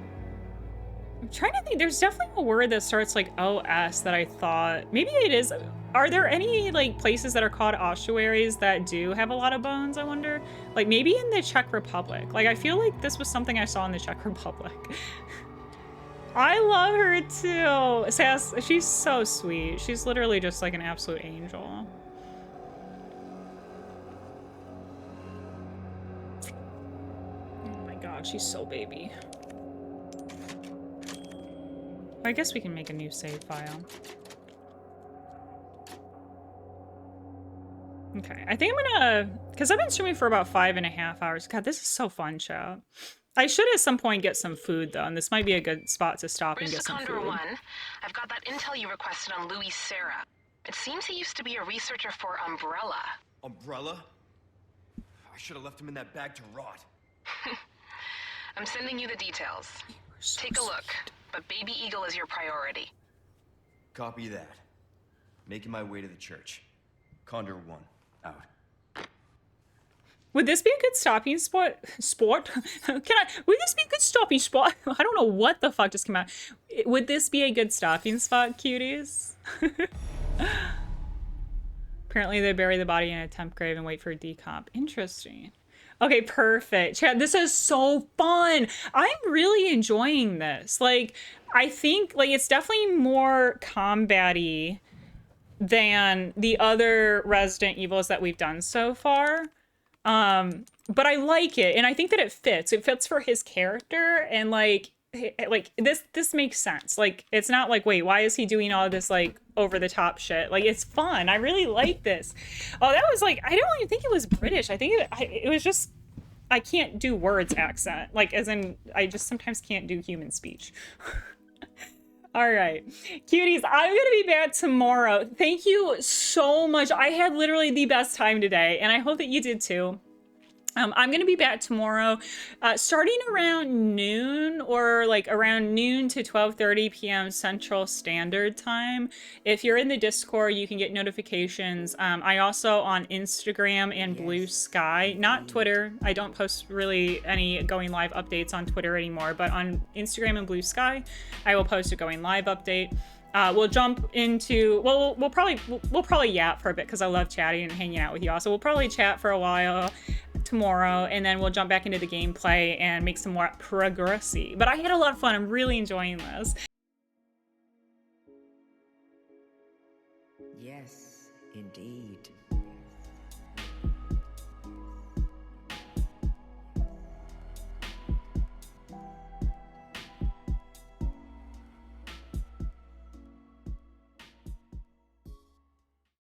I'm trying to think. There's definitely a word that starts like OS that I thought maybe it is. Are there any like places that are called ossuaries that do have a lot of bones? I wonder. Like maybe in the Czech Republic. Like I feel like this was something I saw in the Czech Republic. I love her too. Sass, she's so sweet. She's literally just like an absolute angel. Oh my god, she's so baby. I guess we can make a new save file. Okay, I think I'm gonna, because I've been streaming for about 5.5 hours. God, this is so fun, chat. I should at some point get some food though, and this might be a good spot to stop and get some food. 1, I've got that intel you requested on Louis Serra. It seems he used to be a researcher for Umbrella. Umbrella? I should have left him in that bag to rot. I'm sending you the details. So take a look. But Baby Eagle is your priority. Copy that. Making my way to the church. Condor 1, out. Would this be a good stopping spot? Would this be a good stopping spot? I don't know what the fuck just came out. Would this be a good stopping spot, cuties? Apparently they bury the body in a temp grave and wait for a decomp. Interesting. Okay, perfect. Chat, this is so fun. I'm really enjoying this. Like, I think, like, it's definitely more combat-y than the other Resident Evils that we've done so far. But I like it, and I think that it fits. It fits for his character, and, like this makes sense. Like, it's not like, wait, why is he doing all this, like, over-the-top shit? Like, it's fun. I really like this. Oh, that was, like, I don't even think it was British. I think it was just, I can't do words accent. Like, as in, I just sometimes can't do human speech. All right, cuties, I'm gonna be back tomorrow. Thank you so much. I had literally the best time today, and I hope that you did too. I'm going to be back tomorrow, starting around noon, or like around noon to 12:30 p.m. Central Standard Time. If you're in the Discord, you can get notifications. I also on Instagram and Blue Sky, not Twitter. I don't post really any going live updates on Twitter anymore, but on Instagram and Blue Sky, I will post a going live update. We'll jump into, well, we'll probably yap for a bit because I love chatting and hanging out with you all. So we'll probably chat for a while tomorrow, and then we'll jump back into the gameplay and make some more progressy. But I had a lot of fun. I'm really enjoying this. Yes, indeed.